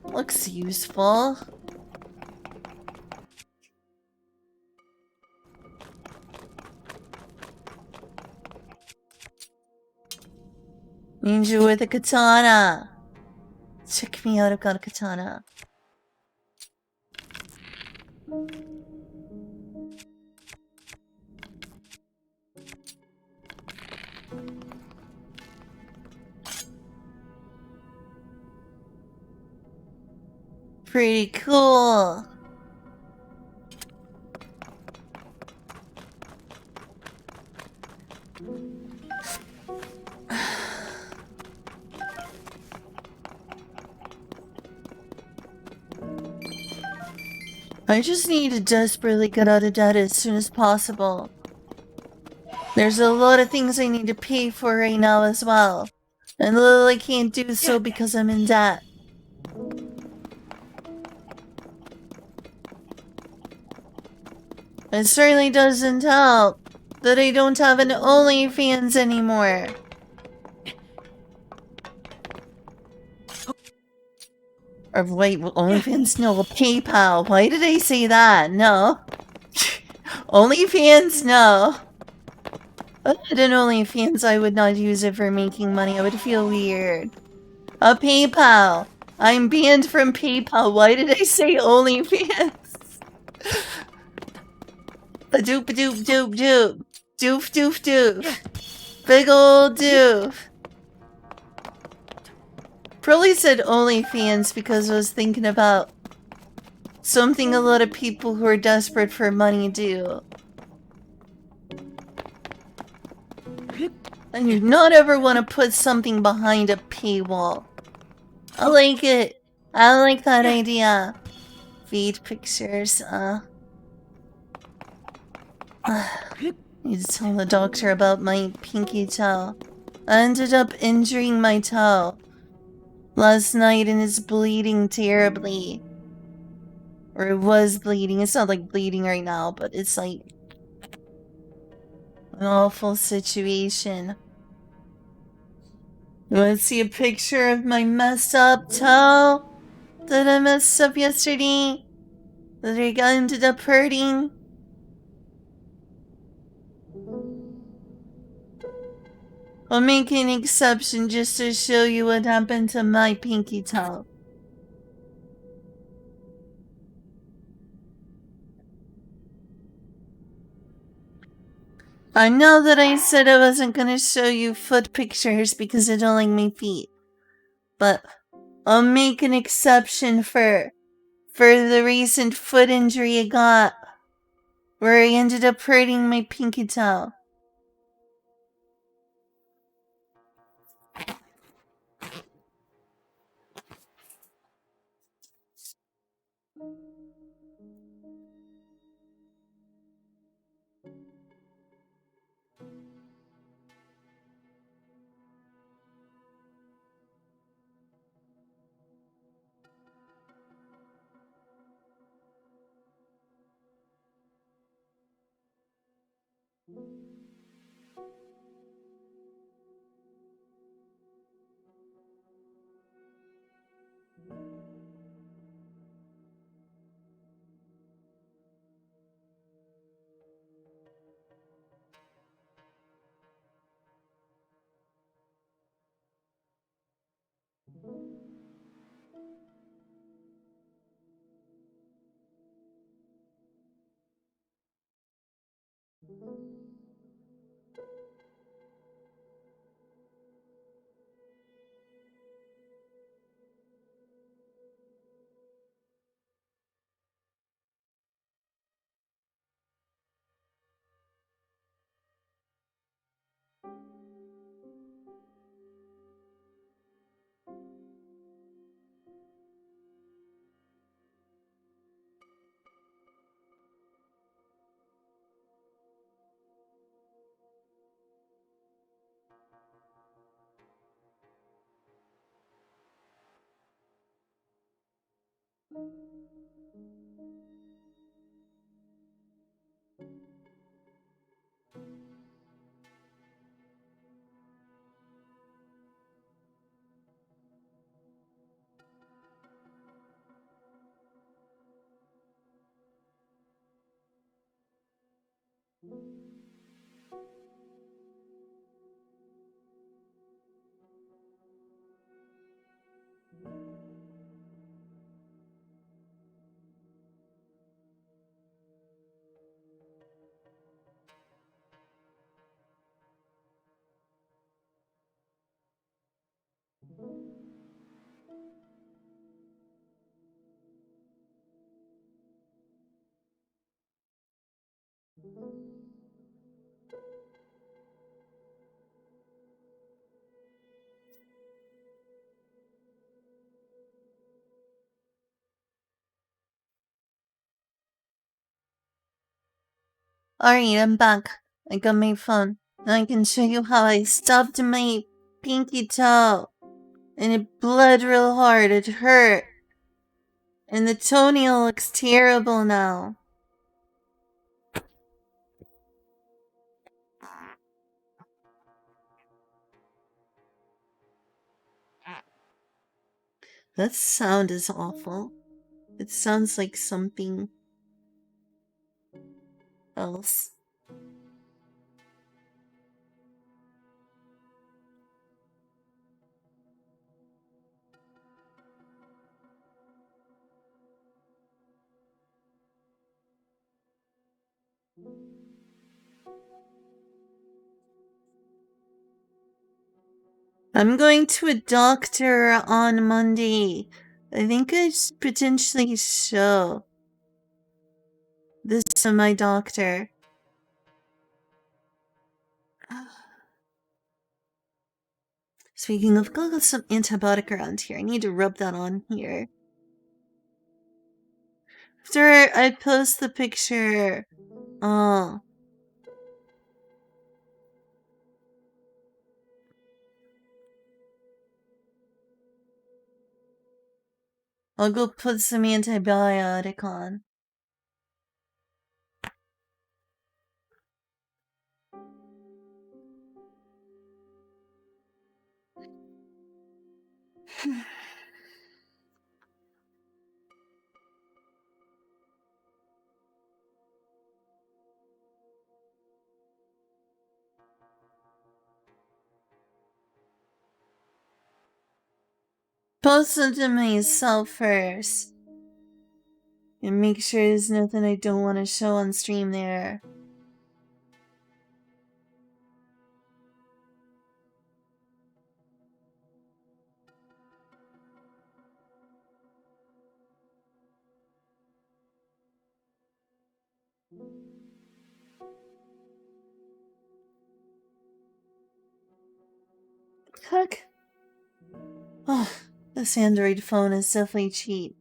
Looks useful. Ninja with a katana. Check me out, I've got a katana. Pretty cool. I just need to desperately get out of debt as soon as possible. There's a lot of things I need to pay for right now as well. And I can't do so because I'm in debt. It certainly doesn't help that I don't have an OnlyFans anymore. Or wait, OnlyFans? No, PayPal. Why did I say that? No. OnlyFans? No. If I had an OnlyFans, I would not use it for making money. I would feel weird. PayPal. I'm banned from PayPal. Why did I say OnlyFans? Ba-doop, ba-doop, doop, doop. Doof, doof, doof. Big ol' doof. Probably said OnlyFans because I was thinking about something a lot of people who are desperate for money do. And you not ever want to put something behind a paywall. I like it. I like that idea. Feed pictures, need to tell the doctor about my pinky toe. I ended up injuring my toe last night and it's bleeding terribly. Or it was bleeding. It's not like bleeding right now, but it's like an awful situation. You want to see a picture of my messed up toe that I messed up yesterday? That I ended up hurting? I'll make an exception just to show you what happened to my pinky toe. I know that I said I wasn't gonna show you foot pictures because I don't like my feet. But I'll make an exception for the recent foot injury I got, where I ended up hurting my pinky toe. Alright, I'm back. I got my phone. Now I can show you how I stubbed my pinky toe. And it bled real hard. It hurt. And the toenail looks terrible now. That sound is awful. It sounds like something else. I'm going to a doctor on Monday. I think I should potentially show this to my doctor. Speaking of, got some antibiotic around here. I need to rub that on here. After I post the picture. Oh. I'll go put some antibiotic on. Post them to myself first. And make sure there's nothing I don't want to show on stream there. Heck. Oh, this Android phone is definitely cheap.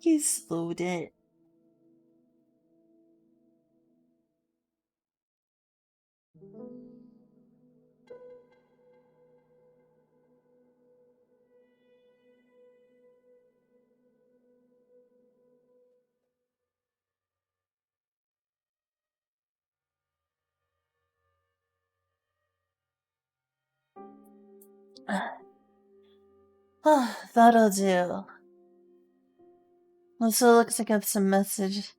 He slowed it. Oh, that'll do. Also, looks like I have some message.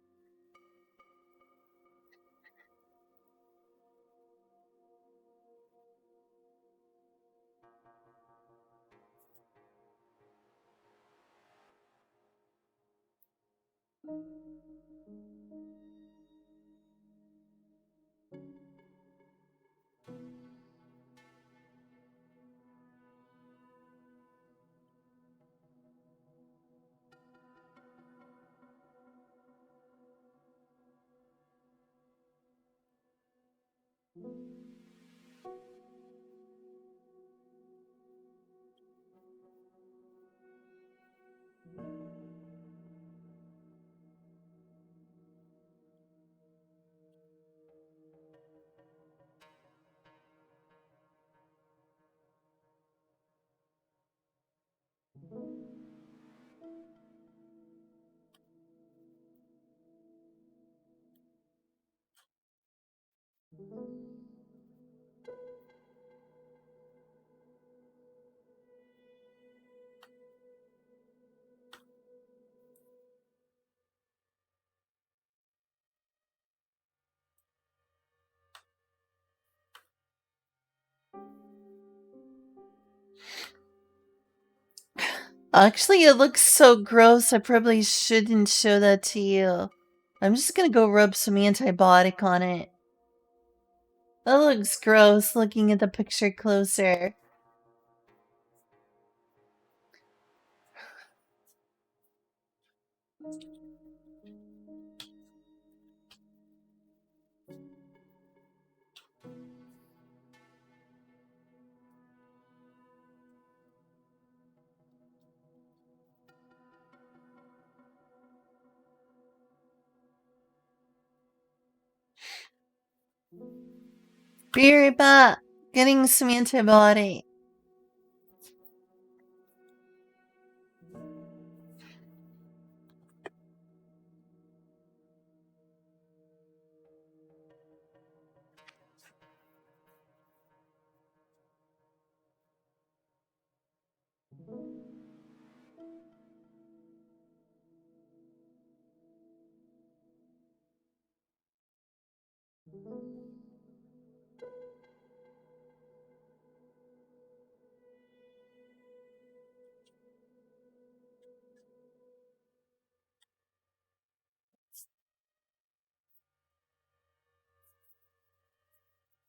Actually, it looks so gross, I probably shouldn't show that to you. I'm just gonna go rub some antibiotic on it. That looks gross looking at the picture closer. Be right back. Getting some antibiotic.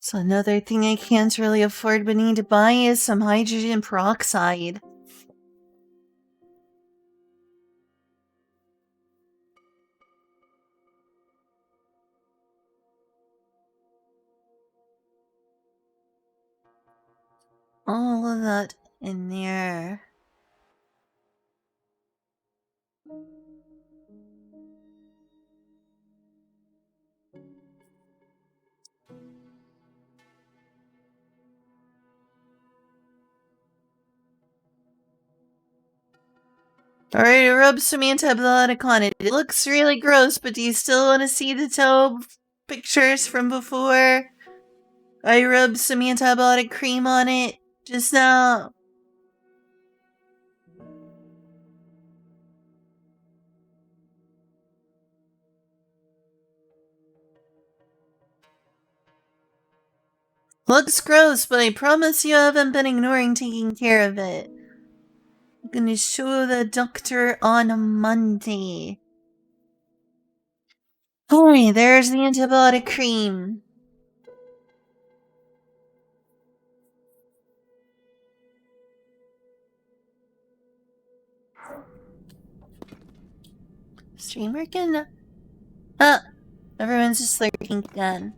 So another thing I can't really afford but need to buy is some hydrogen peroxide. All of that in there. Alright, rub some antibiotic on it. It looks really gross, but do you still want to see the toe pictures from before? I rubbed some antibiotic cream on it just now. Looks gross, but I promise you I haven't been ignoring taking care of it. I'm gonna show the doctor on Monday. Alright, there's the antibiotic cream. Stream working? Everyone's just lurking again.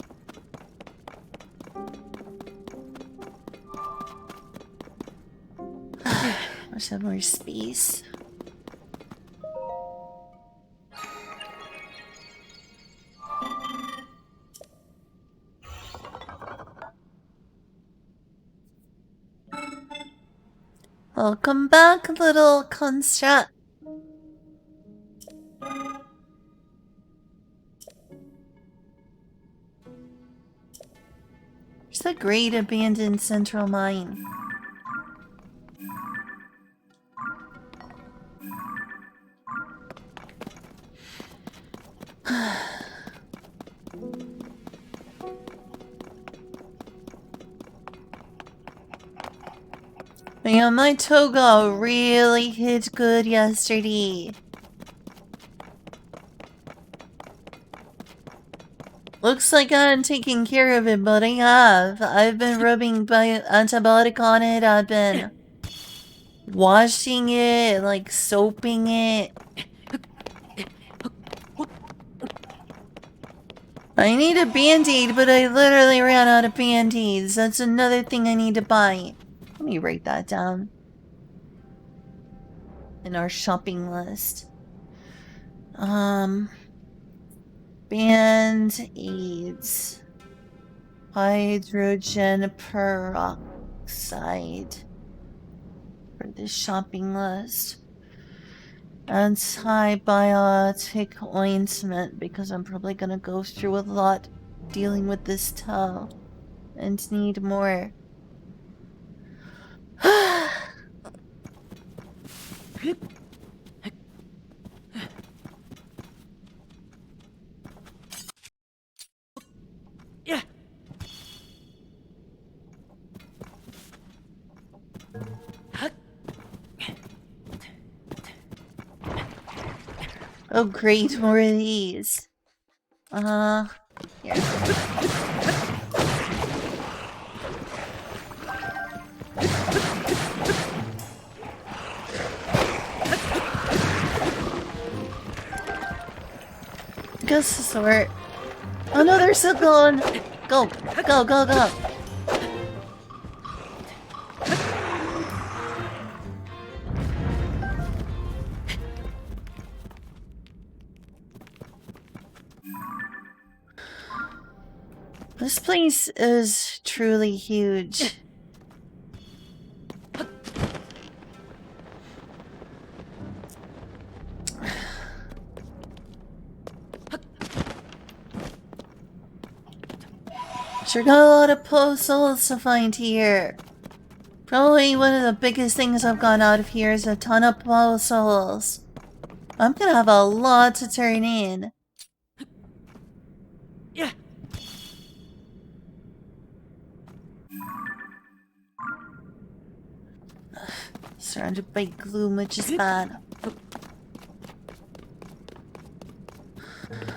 Let's have more space. Welcome back, little construct. There's a great abandoned central mine. Man, my toga really hit good yesterday. Looks like I'm taking care of it, but I have. I've been rubbing antibiotic on it. I've been washing it, like soaping it. I need a band-aid, but I literally ran out of band-aids. That's another thing I need to buy. Let me write that down in our shopping list. Band-aids. Hydrogen peroxide for the shopping list. Antibiotic ointment because I'm probably gonna go through a lot dealing with this toe and need more. Oh great, more of these. Here. Guess the sort. Oh no, they're still going! Go! Go, go, go! This place is truly huge. Sure got a lot of puzzles to find here. Probably one of the biggest things I've gotten out of here is a ton of puzzles. I'm gonna have a lot to turn in. Surrounded by gloom, which is bad.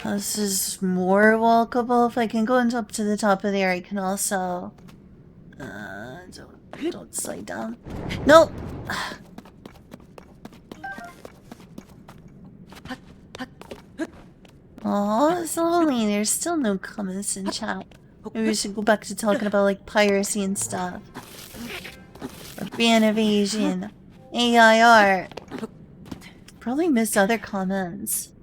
This is more walkable. If I can go up to the top of there, I can also... don't slide down. Nope! Aw, it's lonely. There's still no comments in chat. Maybe we should go back to talking about, like, piracy and stuff. Or ban evasion. AI art. Probably missed other comments.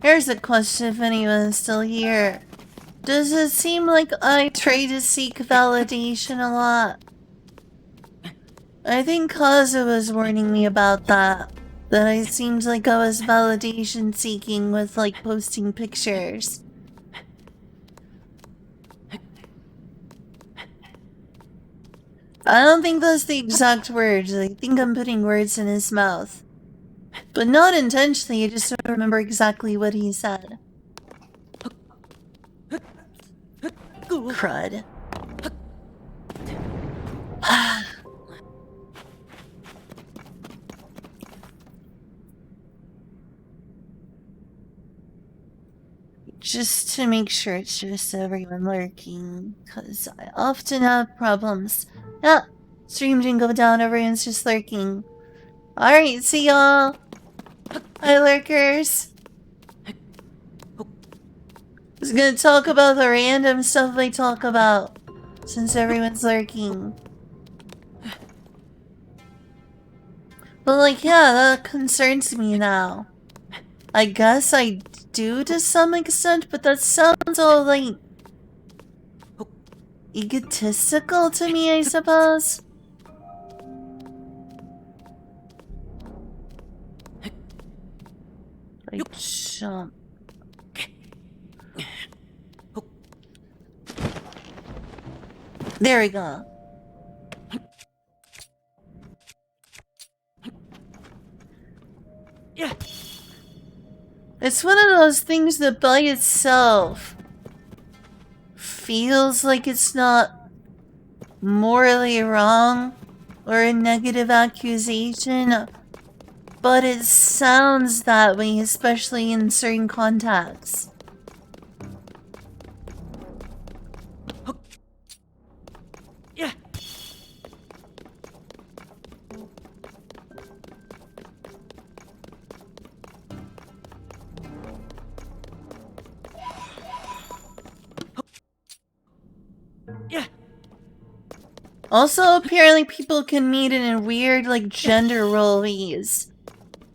Here's a question if anyone's still here. Does it seem like I try to seek validation a lot? I think Kaza was warning me about that. That I seemed like I was validation seeking with like posting pictures. I don't think that's the exact words. I think I'm putting words in his mouth. But not intentionally, I just don't remember exactly what he said. Crud. Just to make sure it's just everyone lurking, because I often have problems. Yeah, stream didn't go down, everyone's just lurking. Alright, see y'all! Hi lurkers! I was gonna talk about the random stuff I talk about, since everyone's lurking. But like, yeah, that concerns me now. I guess I do to some extent, but that sounds all like egotistical to me, I suppose. I jump. There we go. It's one of those things that by itself feels like it's not morally wrong or a negative accusation, but it sounds that way, especially in certain contexts. Also, apparently people can meet in weird, like, gender role ways.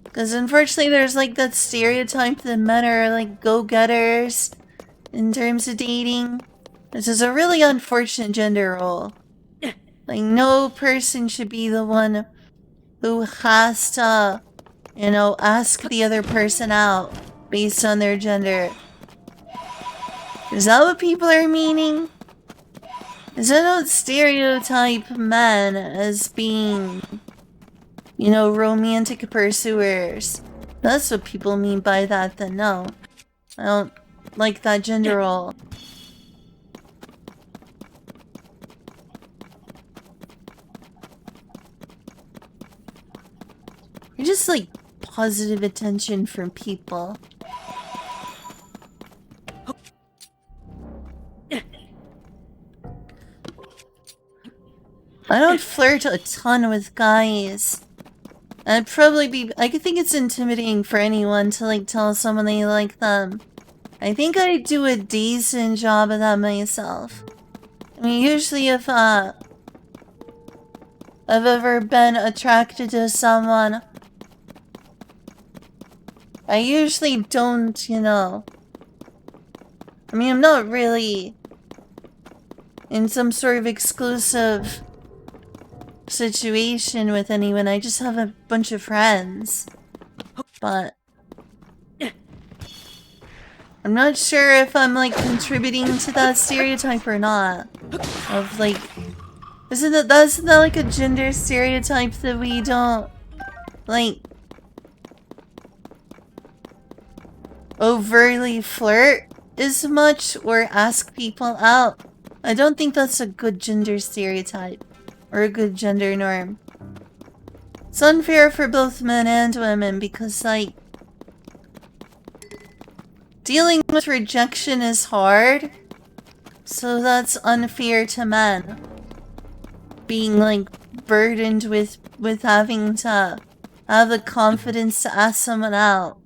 Because unfortunately there's, like, that stereotype that men are, like, go-getters in terms of dating. Which is a really unfortunate gender role. Like, no person should be the one who has to, you know, ask the other person out based on their gender. Is that what people are meaning? Is that not stereotype men as being, you know, romantic pursuers? That's what people mean by that, then no. I don't like that gender role. You're just like positive attention from people. I don't flirt a ton with guys. I could think it's intimidating for anyone to like tell someone they like them. I think I do a decent job of that myself. I mean, usually if I've ever been attracted to someone, I usually don't, you know. I mean, I'm not really in some sort of exclusive situation with anyone. I just have a bunch of friends. But I'm not sure if I'm like contributing to that stereotype or not. Of like, isn't that like a gender stereotype that we don't like overtly flirt as much or ask people out? I don't think that's a good gender stereotype or a good gender norm. It's unfair for both men and women because, like, dealing with rejection is hard, so that's unfair to men. Being, like, burdened with having to have the confidence to ask someone out.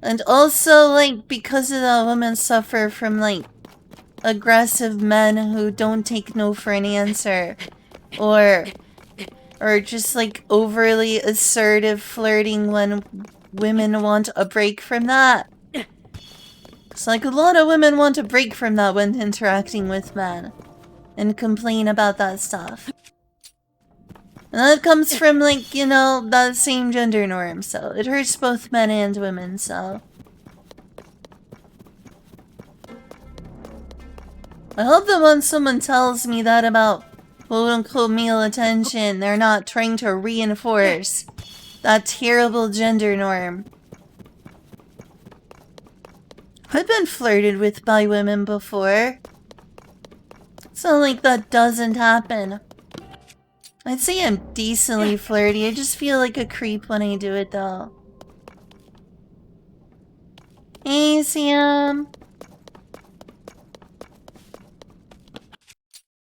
And also, like, because of that, women suffer from, like, aggressive men who don't take no for an answer. Or just, like, overly assertive flirting when women want a break from that. It's like a lot of women want a break from that when interacting with men. And complain about that stuff. And that comes from, like, you know, that same gender norm, so it hurts both men and women, so. I hope that when someone tells me that about quote-unquote male attention, they're not trying to reinforce that terrible gender norm. I've been flirted with by women before. It's not like that doesn't happen. I'd say I'm decently flirty. I just feel like a creep when I do it, though. Hey, Sam.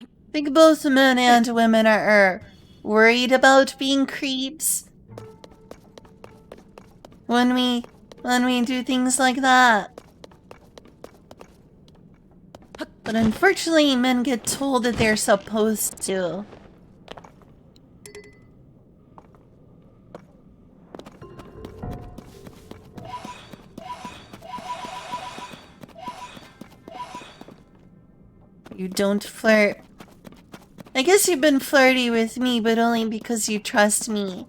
I think both men and women are worried about being creeps when we do things like that. But unfortunately, men get told that they're supposed to. You don't flirt. I guess you've been flirty with me, but only because you trust me.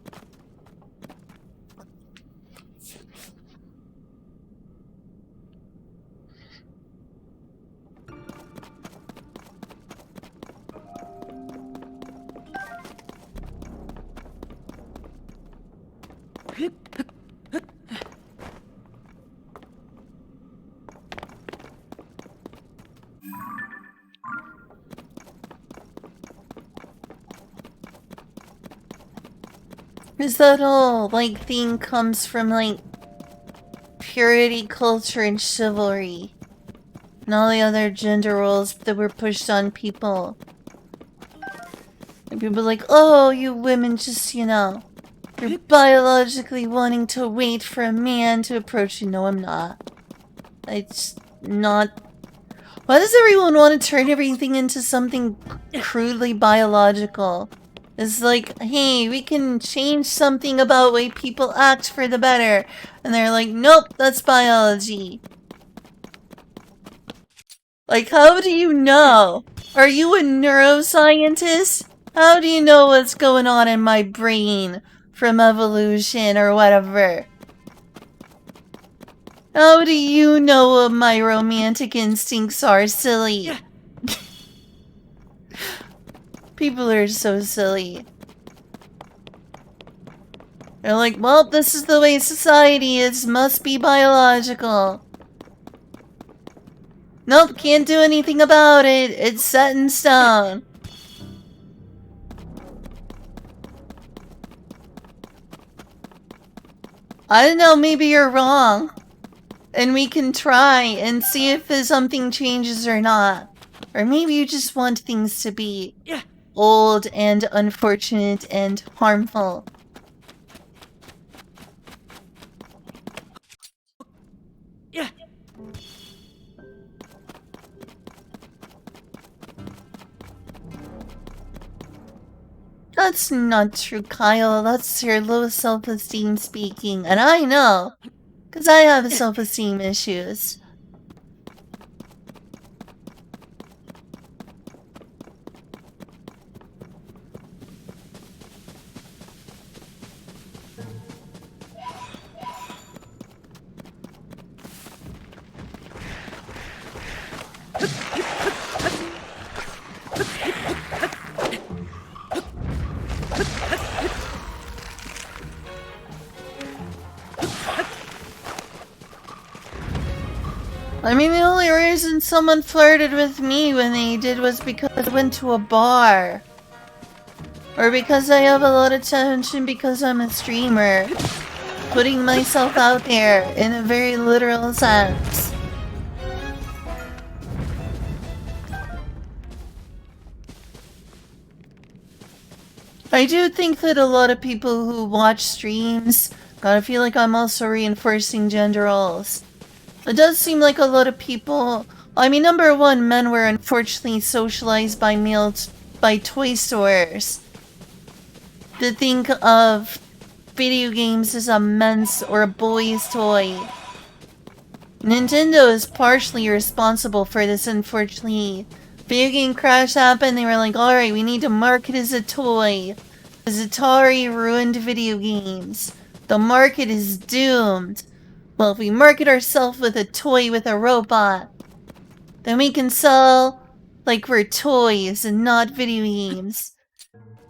Is that whole, like, thing comes from, like, purity culture and chivalry. And all the other gender roles that were pushed on people. And people are like, oh, you women just, you know, you're biologically wanting to wait for a man to approach you. No, I'm not. It's not. Why does everyone want to turn everything into something crudely biological? It's like, hey, we can change something about the way people act for the better. And they're like, nope, that's biology. Like, how do you know? Are you a neuroscientist? How do you know what's going on in my brain from evolution or whatever? How do you know what my romantic instincts are, silly? People are so silly. They're like, well, this is the way society is, must be biological. Nope, can't do anything about it. It's set in stone. I don't know, maybe you're wrong. And we can try and see if something changes or not. Or maybe you just want things to be old and unfortunate and harmful. That's not true, Kyle. That's your low self-esteem speaking. And I know, because I have self-esteem issues. I mean, the only reason someone flirted with me when they did was because I went to a bar. Or because I have a lot of attention because I'm a streamer. Putting myself out there in a very literal sense. I do think that a lot of people who watch streams gotta feel like I'm also reinforcing gender roles. It does seem like a lot of people... I mean, number one, men were unfortunately socialized by by toy stores. To think of video games as a men's or a boy's toy. Nintendo is partially responsible for this, unfortunately. Video game crash happened, they were like, alright, we need to market as a toy. Because Atari ruined video games. The market is doomed. Well, if we market ourselves with a toy with a robot, then we can sell like we're toys and not video games.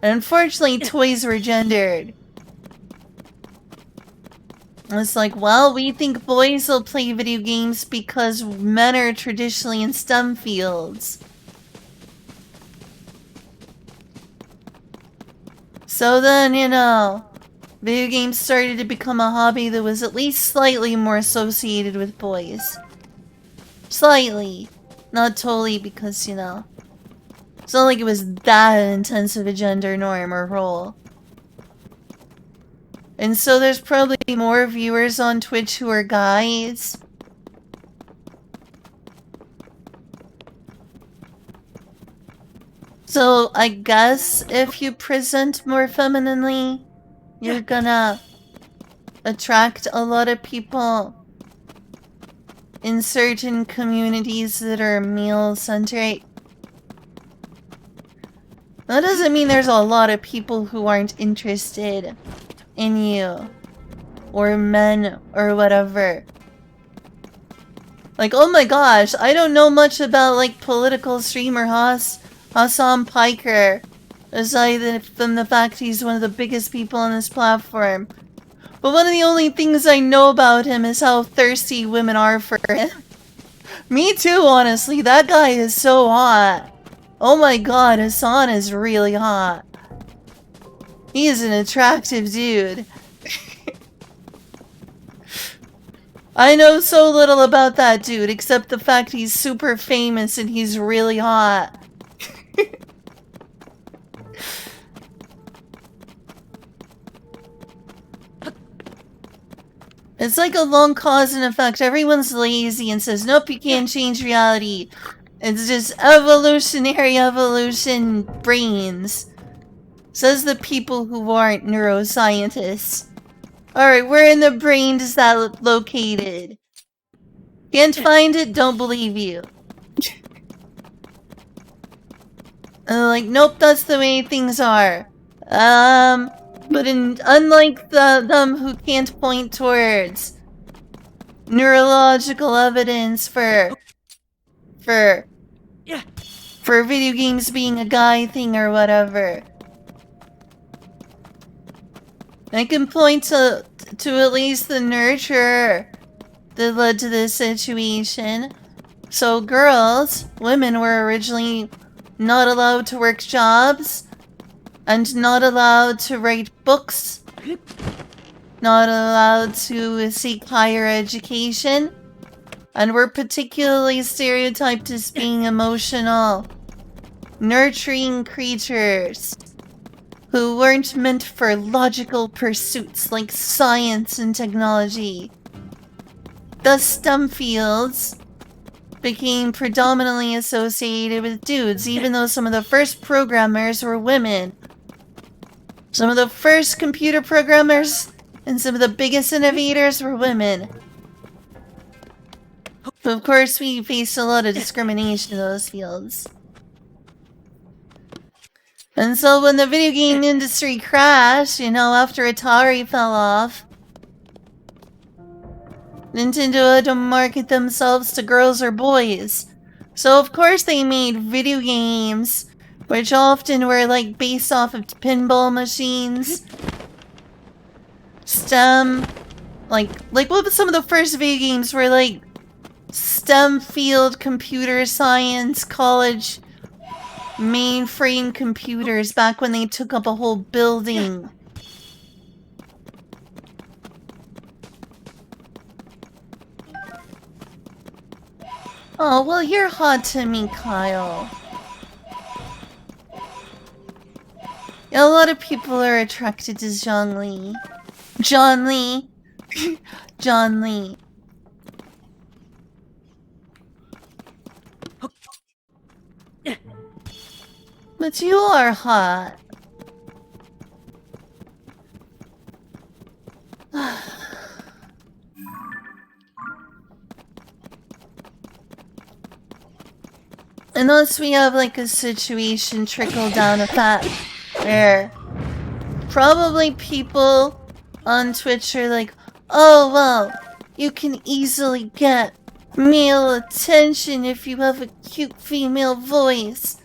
And unfortunately, toys were gendered. It's like, well, we think boys will play video games because men are traditionally in STEM fields. So then, you know, video games started to become a hobby that was at least slightly more associated with boys. Slightly. Not totally because, you know, it's not like it was that intense of a gender norm or role. And so there's probably more viewers on Twitch who are guys. So I guess if you present more femininely, you're gonna attract a lot of people in certain communities that are male-centric. That doesn't mean there's a lot of people who aren't interested in you. Or men, or whatever. Like, oh my gosh, I don't know much about, like, political streamer Hassan Piker. Aside from the fact he's one of the biggest people on this platform. But one of the only things I know about him is how thirsty women are for him. Me too, honestly. That guy is so hot. Oh my god, Hassan is really hot. He is an attractive dude. I know so little about that dude, except the fact he's super famous and he's really hot. It's like a long cause and effect. Everyone's lazy and says, nope, you can't change reality. It's just evolutionary evolution brains. Says the people who aren't neuroscientists. Alright, where in the brain is that located? Can't find it? Don't believe you. Like, nope, that's the way things are. But unlike them who can't point towards neurological evidence for video games being a guy thing or whatever, I can point to at least the nurture that led to this situation. So women were originally not allowed to work jobs, and not allowed to write books, not allowed to seek higher education, and were particularly stereotyped as being emotional, nurturing creatures who weren't meant for logical pursuits like science and technology. The STEM fields became predominantly associated with dudes, even though some of the first programmers were women. Some of the first computer programmers and some of the biggest innovators were women. But of course, we faced a lot of discrimination in those fields. And so when the video game industry crashed, after Atari fell off, Nintendo had to market themselves to girls or boys. So of course they made video games, which often were like based off of pinball machines. STEM, like what some of the first video games were like STEM field computer science college mainframe computers back when they took up a whole building. Oh, well, you're hot to me, Kyle. Yeah, a lot of people are attracted to John Lee. John Lee. John Lee. But you are hot. Unless we have like a situation trickle down effect where probably people on Twitch are like, oh well, you can easily get male attention if you have a cute female voice.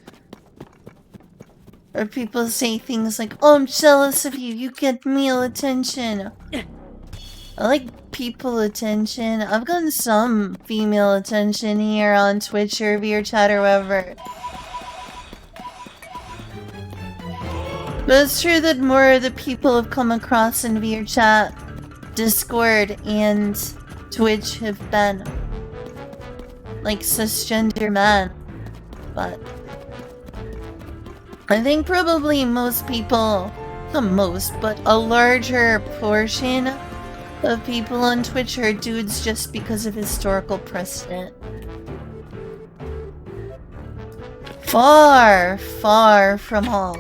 Or people say things like, oh, I'm jealous of you, you get male attention. I like people attention. I've gotten some female attention here on Twitch or VRChat or whatever. But it's true that more of the people I've come across in VRChat, Discord, and Twitch have been like cisgender men. But I think probably most people, not most, but a larger portion of people on Twitch are dudes just because of historical precedent. Far, far from all.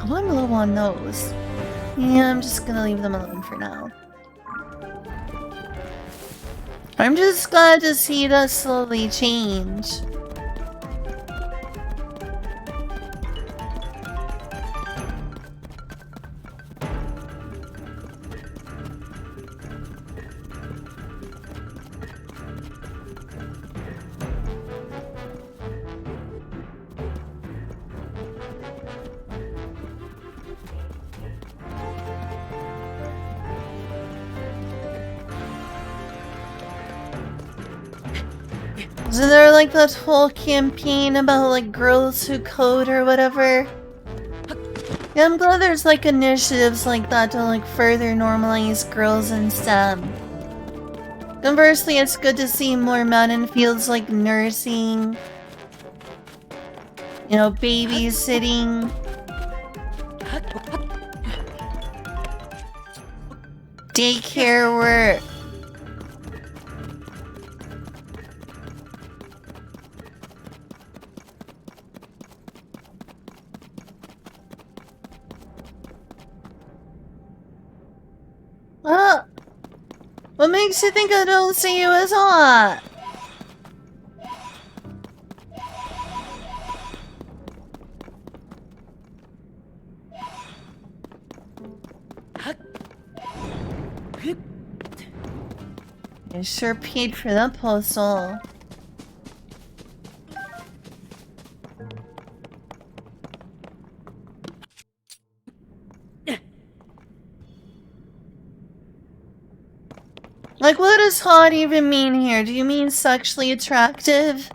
Oh, I'm low on those. Yeah, I'm just gonna leave them alone for now. I'm just glad to see that slowly change. Isn't there like that whole campaign about like girls who code or whatever? Yeah, I'm glad there's like initiatives like that to like further normalize girls in STEM. Conversely, it's good to see more men in fields like nursing, babysitting, daycare work. What makes you think I don't see you as hot? You sure paid for that puzzle. Like, what does hot even mean here? Do you mean sexually attractive?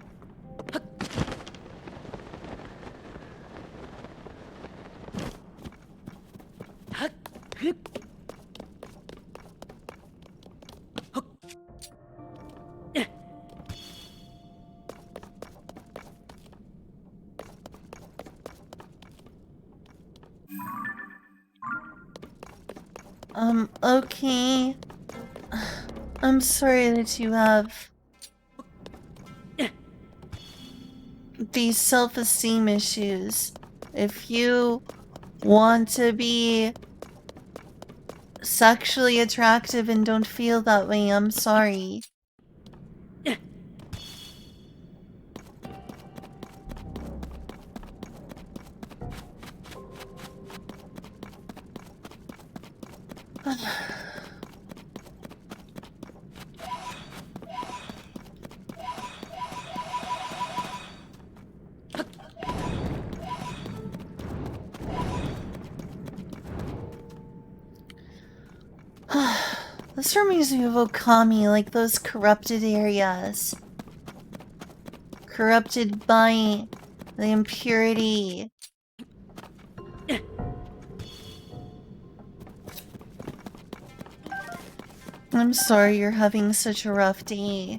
Okay. I'm sorry that you have these self-esteem issues. If you want to be sexually attractive and don't feel that way, I'm sorry. This reminds me of Okami, like those corrupted areas. Corrupted by the impurity. I'm sorry you're having such a rough day.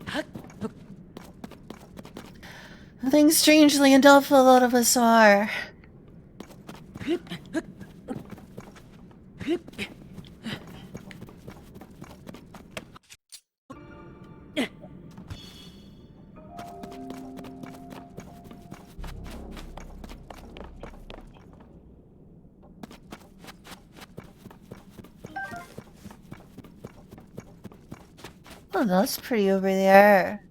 I think strangely enough a lot of us are. Oh, that's pretty over there.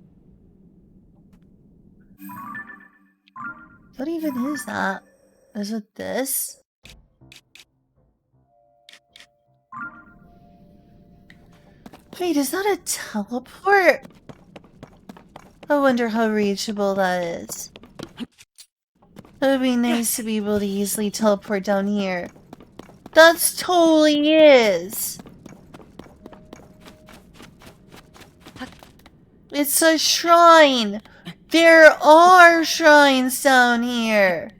What even is that? Is it this? Wait, is that a teleport? I wonder how reachable that is. It would be nice to be able to easily teleport down here. That's totally is! It's a shrine! There are shrines down here!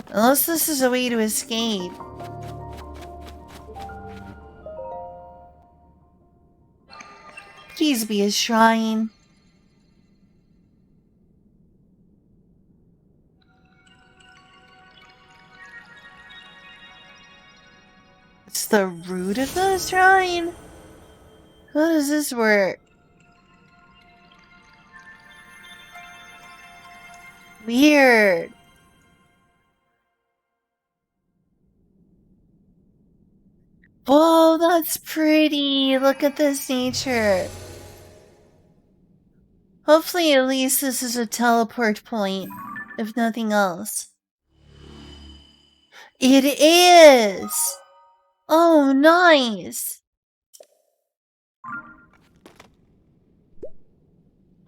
Unless this is a way to escape. Please be a shrine. It's the root of the shrine? How does this work? Weird. Oh, that's pretty. Look at this nature. Hopefully at least this is a teleport point, if nothing else. It is! Oh, nice!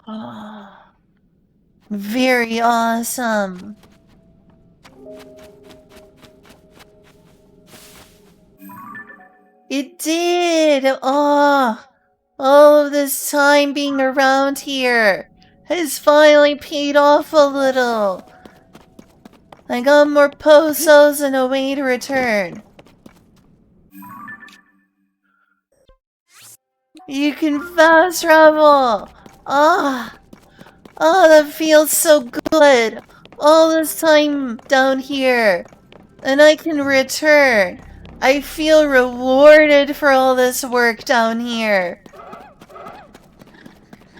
Oh, very awesome. It did! Oh, all of this time being around here has finally paid off a little. I got more pozos and a way to return. You can fast travel! Ah! Oh, that feels so good! All this time down here. And I can return. I feel rewarded for all this work down here.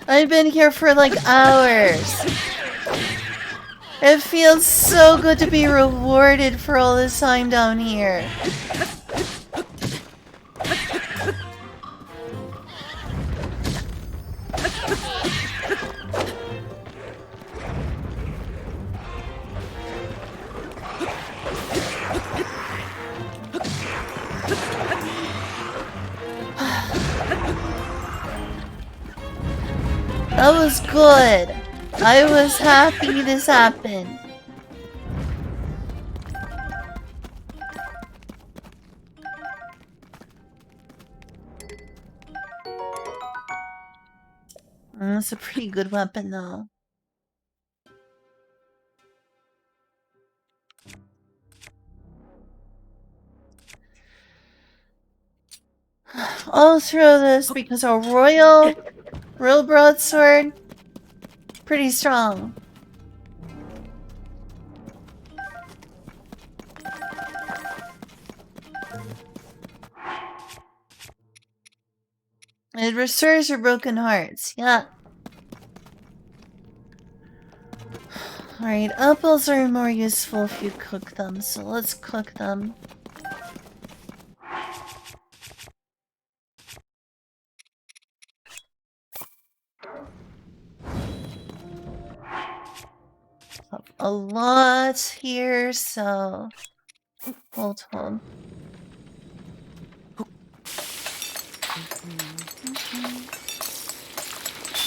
I've been here for like hours. It feels so good to be rewarded for all this time down here. That was good. I was happy this happened. That's a pretty good weapon, though. I'll throw this because a royal broadsword, pretty strong. It restores your broken hearts. Yeah. Alright, apples are more useful if you cook them, so let's cook them. Have a lot here, so hold on.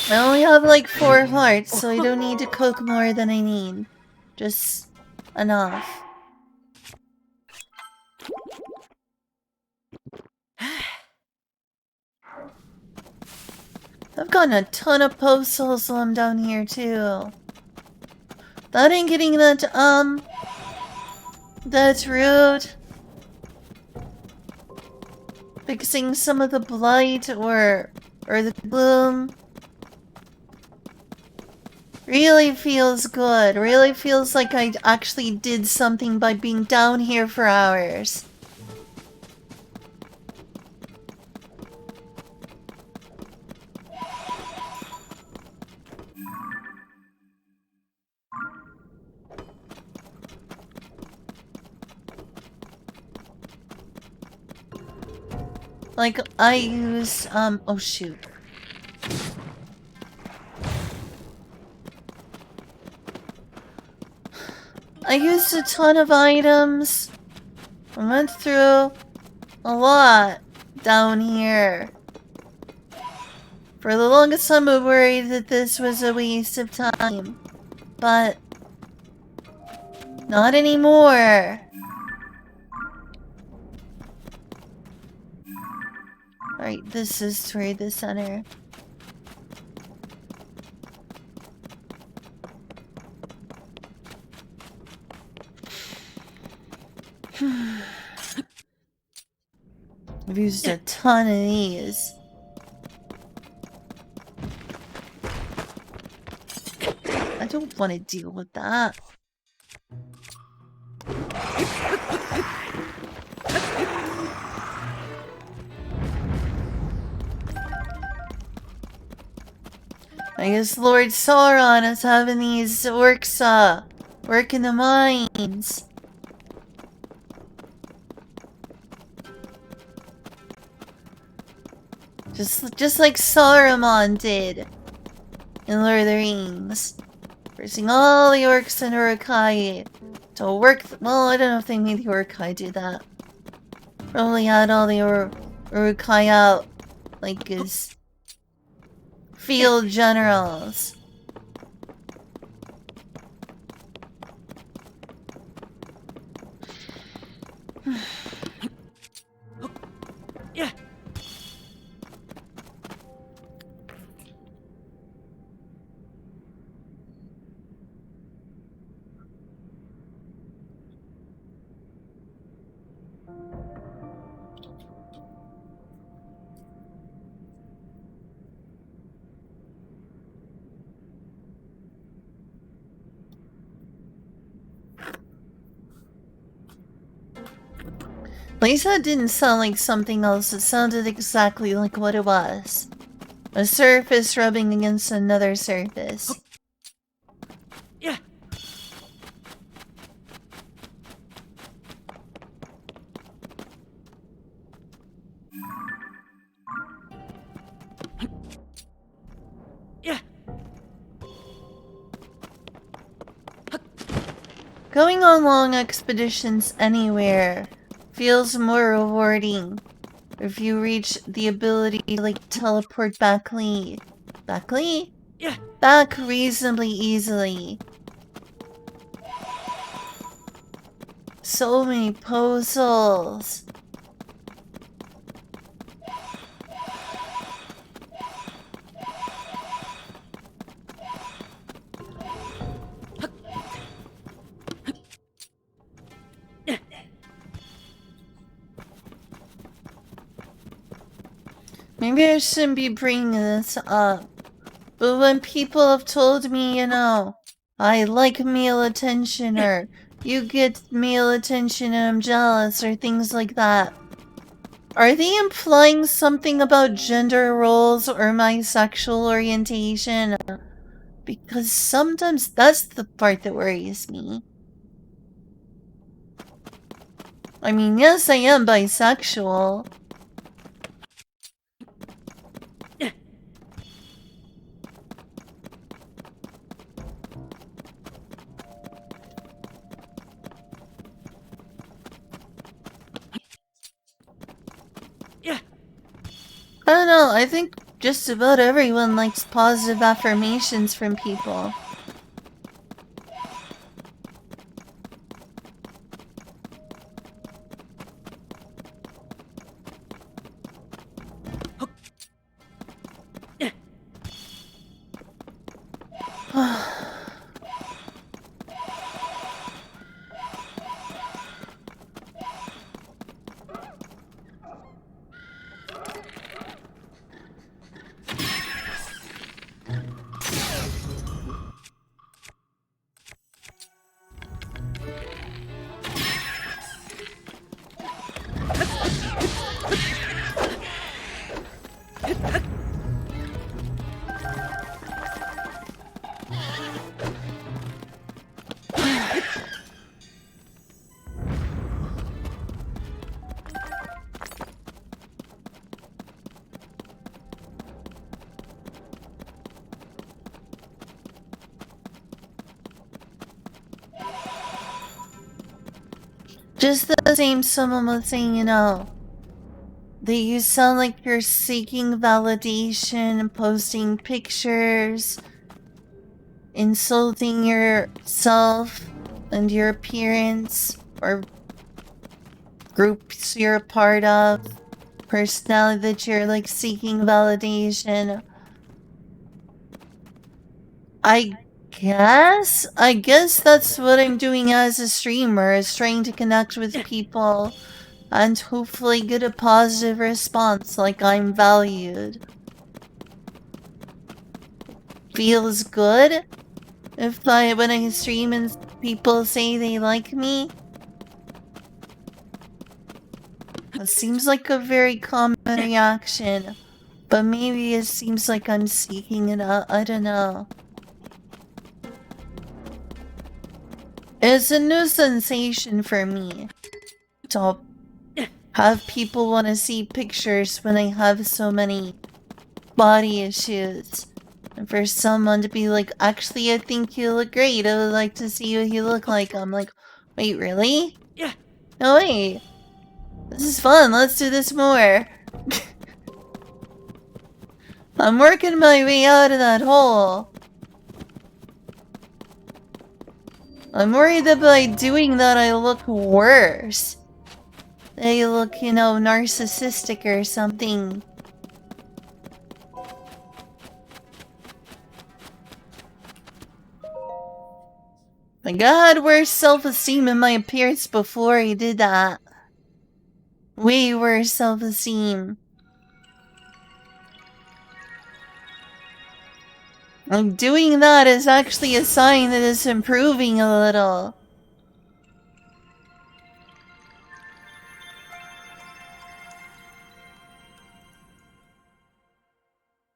I only have like 4 hearts, so I don't need to cook more than I need. Just enough. I've gotten a ton of postals while I'm down here too. That ain't getting that, that's rude. Fixing some of the blight or the gloom. Really feels good. Really feels like I actually did something by being down here for hours. Like, I use, oh shoot. I used a ton of items. I went through a lot down here. For the longest time I worried that this was a waste of time. But not anymore. Alright, this is toward the center. I've used a ton of these. I don't want to deal with that. I guess Lord Sauron is having these orcs, work in the mines. Just like Saruman did in Lord of the Rings. Forcing all the orcs and Uruk-hai to work. Well, I don't know if they made the Uruk-hai do that. Probably had all the Uruk-hai out like his field generals. Yeah. At least that didn't sound like something else. It sounded exactly like what it was. A surface rubbing against another surface. Yeah. Going on long expeditions anywhere feels more rewarding if you reach the ability to, like, teleport Yeah. back reasonably easily. So many puzzles. Maybe I shouldn't be bringing this up, but when people have told me, I like male attention, or you get male attention and I'm jealous, or things like that, are they implying something about gender roles or my sexual orientation? Because sometimes that's the part that worries me. I mean, yes, I am bisexual. Yeah. I don't know, I think just about everyone likes positive affirmations from people. Just the same someone was saying, that you sound like you're seeking validation, posting pictures, insulting yourself and your appearance, or groups you're a part of, personality that you're, like, seeking validation. I guess that's what I'm doing as a streamer, is trying to connect with people and hopefully get a positive response, like I'm valued. Feels good when I stream and people say they like me. It seems like a very common reaction, but maybe it seems like I'm seeking it out. I don't know. It's a new sensation for me to have people want to see pictures when I have so many body issues. And for someone to be like, actually, I think you look great. I would like to see what you look like. I'm like, wait, really? Yeah. No, wait. This is fun. Let's do this more. I'm working my way out of that hole. I'm worried that by doing that I look worse. They look, narcissistic or something. Like, I had worse self-esteem in my appearance before I did that. Way worse self-esteem. And doing that is actually a sign that it's improving a little.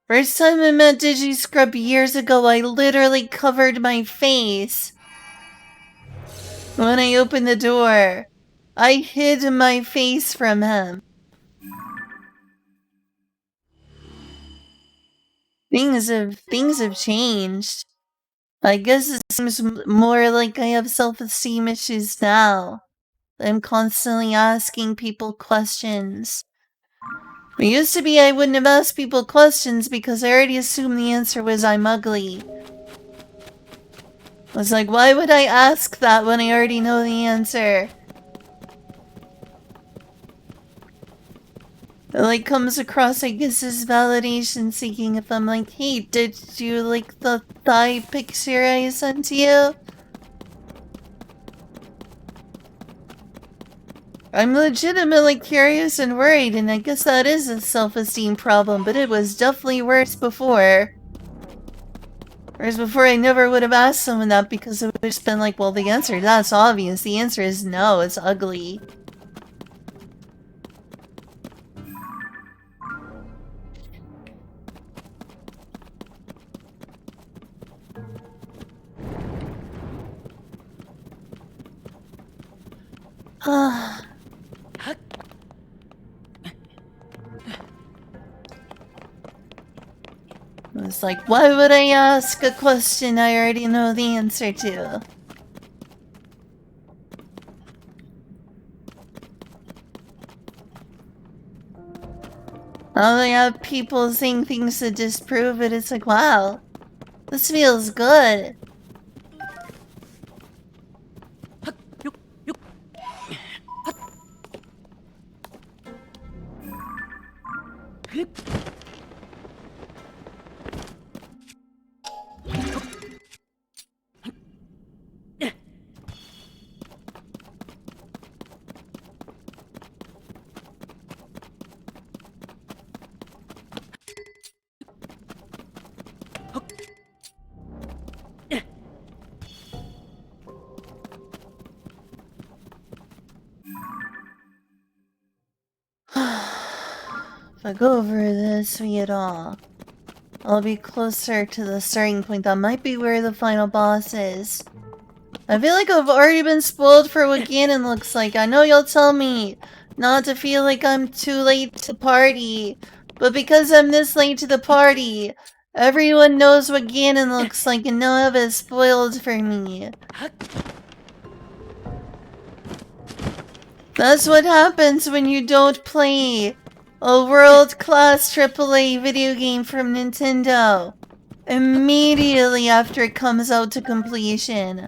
First time I met DigiScrub years ago, I literally covered my face. When I opened the door, I hid my face from him. Things have changed. I guess it seems more like I have self-esteem issues now. I'm constantly asking people questions. It used to be I wouldn't have asked people questions because I already assumed the answer was I'm ugly. I was like, why would I ask that when I already know the answer? It like comes across, I guess, as validation seeking if I'm like, hey, did you like the thigh picture I sent you? I'm legitimately curious and worried, and I guess that is a self-esteem problem, but it was definitely worse before. Whereas before I never would have asked someone that because it would have just been like, well, the answer, that's obvious. The answer is no, it's ugly. It's like, why would I ask a question I already know the answer to? Oh, they have people saying things to disprove it. It's like, wow, this feels good. If I go over this at all, I'll be closer to the starting point. That might be where the final boss is. I feel like I've already been spoiled for what Ganon looks like. I know you'll tell me not to feel like I'm too late to party, but because I'm this late to the party, everyone knows what Ganon looks like and none of it is spoiled for me. That's what happens when you don't play a world-class AAA video game from Nintendo immediately after it comes out to completion.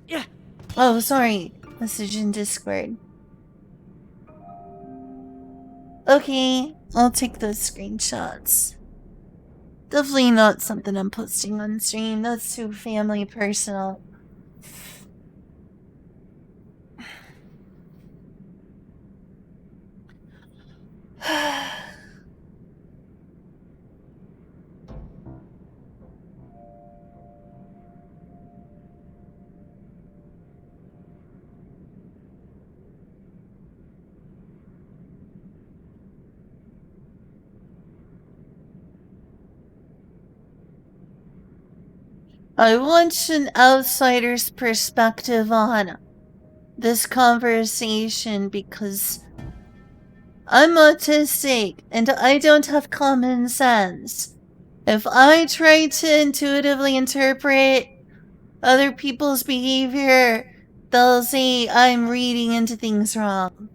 Yeah. Oh, sorry. Message in Discord. Okay, I'll take those screenshots. Definitely not something I'm posting on stream. That's too family personal. I want an outsider's perspective on this conversation because I'm autistic and I don't have common sense. If I try to intuitively interpret other people's behavior, they'll say I'm reading into things wrong.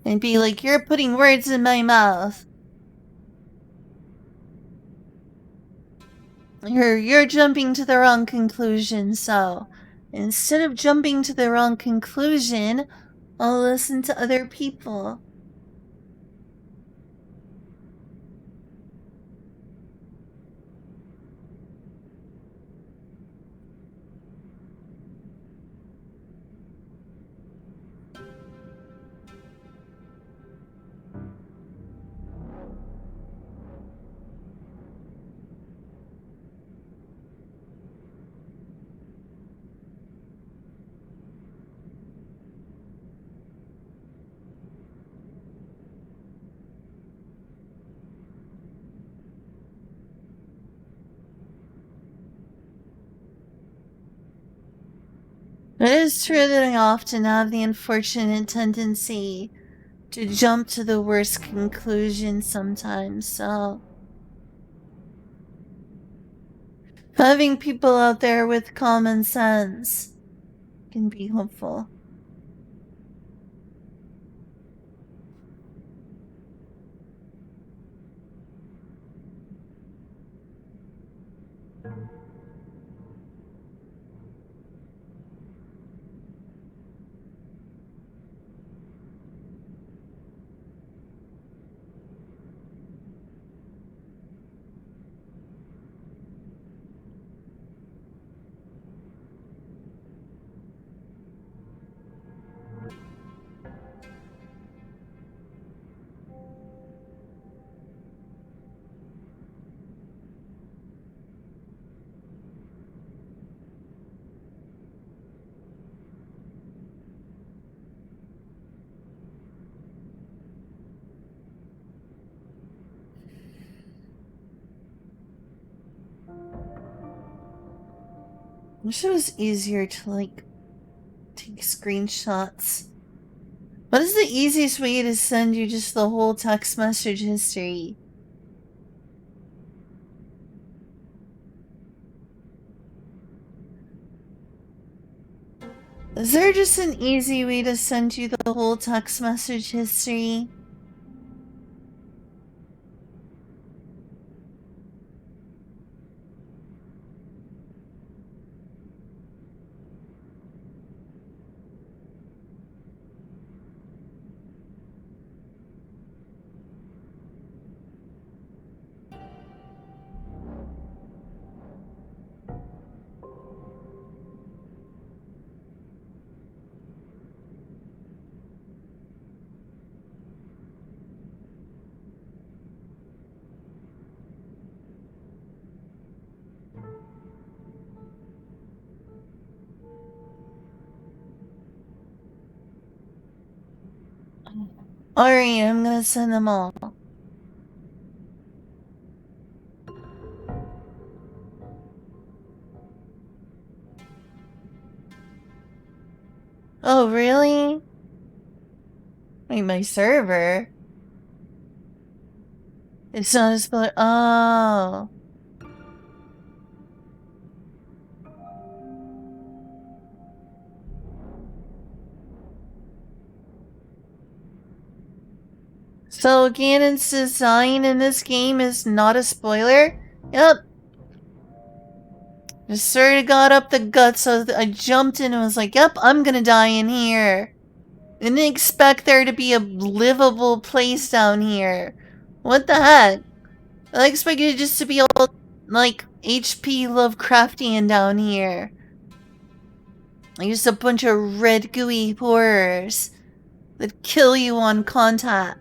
And be like, you're putting words in my mouth. You're jumping to the wrong conclusion, so instead of jumping to the wrong conclusion, I'll listen to other people. It is true that I often have the unfortunate tendency to jump to the worst conclusion sometimes, so having people out there with common sense can be helpful. Wish it was easier to, like, take screenshots. What is the easiest way to send you just the whole text message history? Is there just an easy way to send you the whole text message history? Alright, I'm gonna send them all. Oh, really? Wait, my server? It's not a spoiler. Oh. So Ganon's design in this game is not a spoiler? Yep. Just sort of got up the guts, so I jumped in and was like, yep, I'm gonna die in here. Didn't expect there to be a livable place down here. What the heck? I expected it just to be all, like, HP Lovecraftian down here. Just a bunch of red gooey horrors that kill you on contact.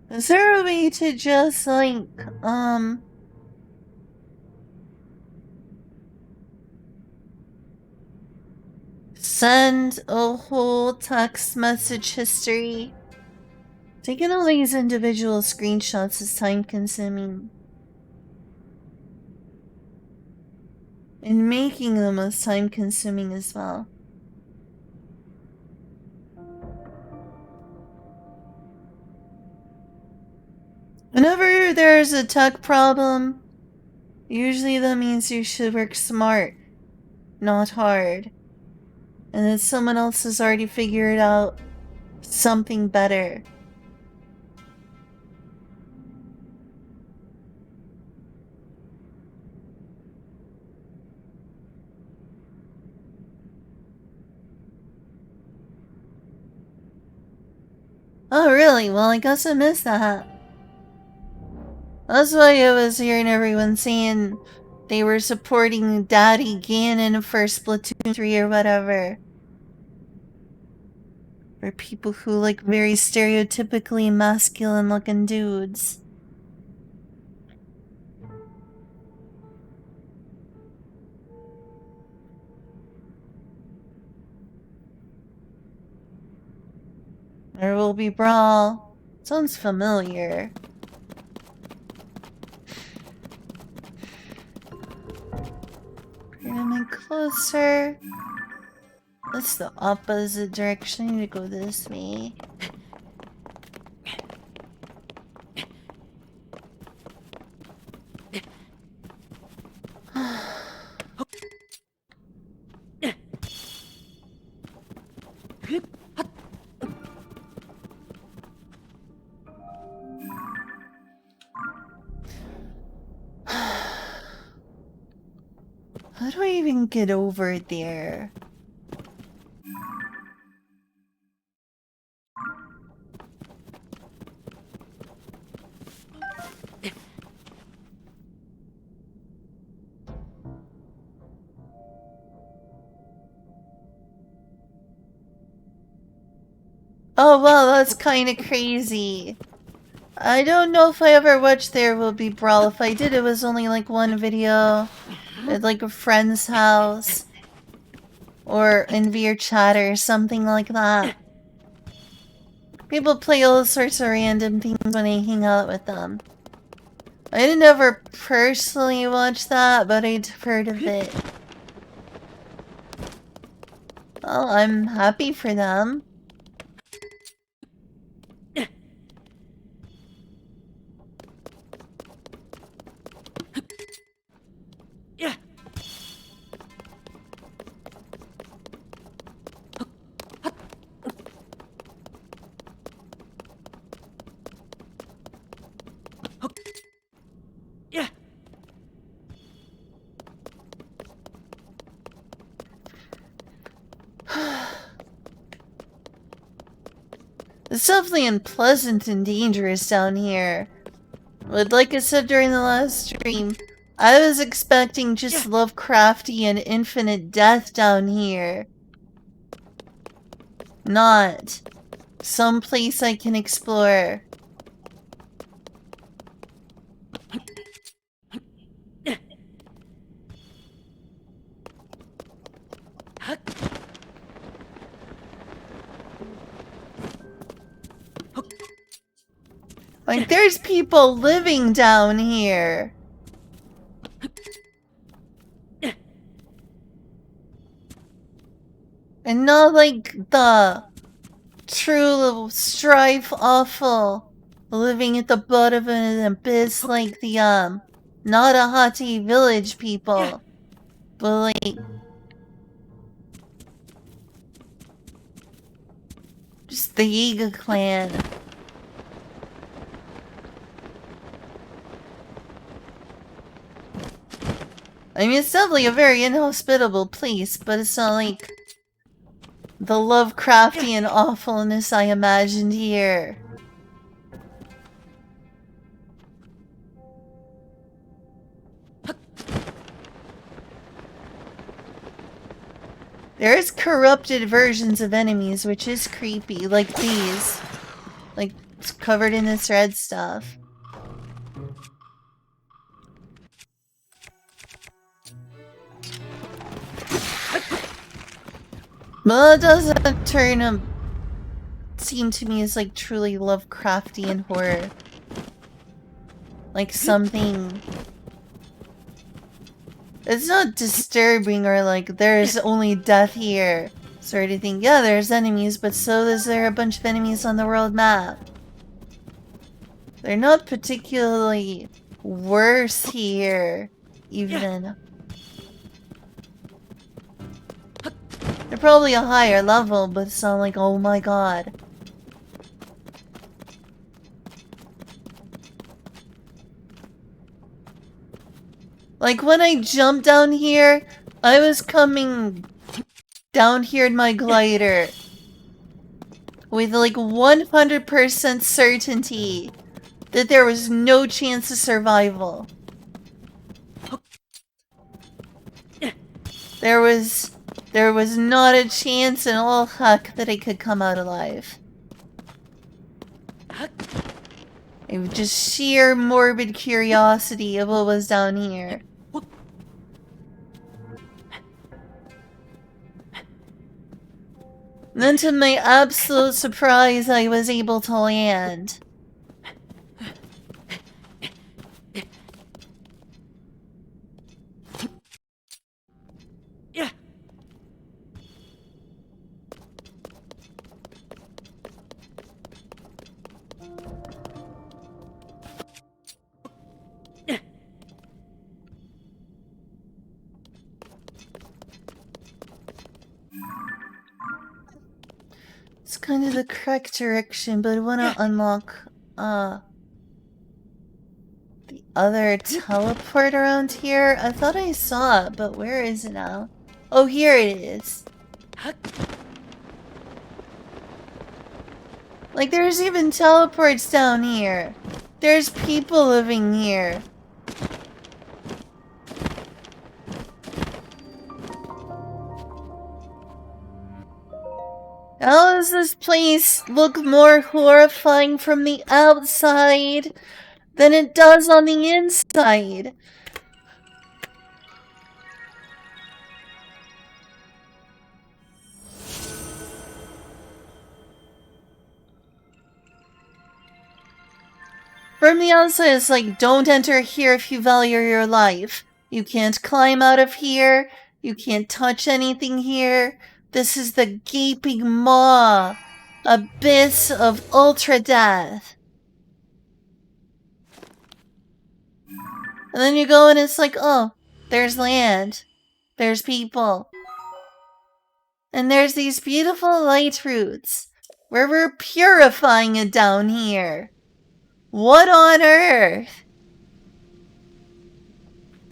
Is there a way to just, like, send a whole text message history? Taking all these individual screenshots is time consuming. And making them is time consuming as well. Whenever there's a tech problem, usually that means you should work smart, not hard. And that someone else has already figured out something better. Oh, really? Well, I guess I missed that. That's why I was hearing everyone saying they were supporting Daddy Ganon for Splatoon 3 or whatever. For people who like very stereotypically masculine looking dudes. There will be brawl. Sounds familiar. Getting closer. That's the opposite direction. I need to go this way. How do I even get over there? Oh wow, that's kind of crazy. I don't know if I ever watched There Will Be Brawl. If I did, it was only like one video at like a friend's house. Or in VR chat or something like that. People play all sorts of random things when I hang out with them. I didn't ever personally watch that, but I'd heard of it. Well, I'm happy for them. It's definitely unpleasant and dangerous down here. But like I said during the last stream, I was expecting just Lovecrafty and infinite death down here. Not some place I can explore. Like, there's people living down here. And not like the true strife awful living at the bottom of an abyss like the Narahati village people. But like just the Yiga clan. I mean, it's definitely a very inhospitable place, but it's not like the Lovecraftian awfulness I imagined here. There's corrupted versions of enemies, which is creepy, like these. Like, it's covered in this red stuff. Well, it doesn't seem to me as like truly Lovecraftian horror. Like something... It's not disturbing or like there's only death here sort of thing. Yeah, there's enemies, but so is there a bunch of enemies on the world map. They're not particularly worse here, even. They're probably a higher level, but it's not like, oh my god. Like, when I jumped down here, I was coming down here in my glider with like 100% certainty that there was no chance of survival. There was not a chance in all heck that I could come out alive. It was just sheer morbid curiosity of what was down here. And then to my absolute surprise, I was able to land. Yeah. It's kind of the correct direction, but I want to unlock, the other teleport around here. I thought I saw it, but where is it now? Oh, here it is. Like, there's even teleports down here. There's people living here. How does this place look more horrifying from the outside than it does on the inside? From the outside, it's like, don't enter here if you value your life. You can't climb out of here. You can't touch anything here. This is the gaping maw. Abyss of ultra death. And then you go and it's like, oh, there's land. There's people. And there's these beautiful light roots where we're purifying it down here. What on earth?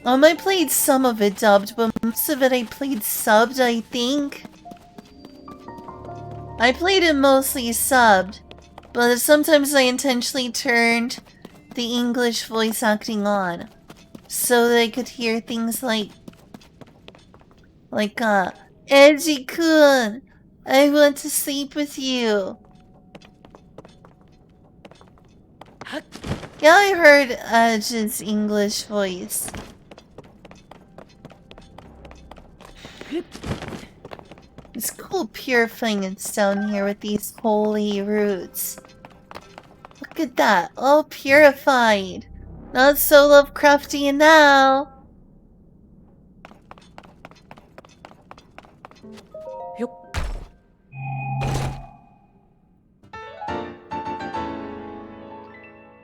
I played some of it dubbed, but most of it I played subbed, I think. I played it mostly subbed, but sometimes I intentionally turned the English voice acting on so that I could hear things like, Edgy-kun, I want to sleep with you. Yeah, I heard Edge's English voice. It's cool purifying it's down here with these holy roots. Look at that, all purified. Not so Lovecraftian now.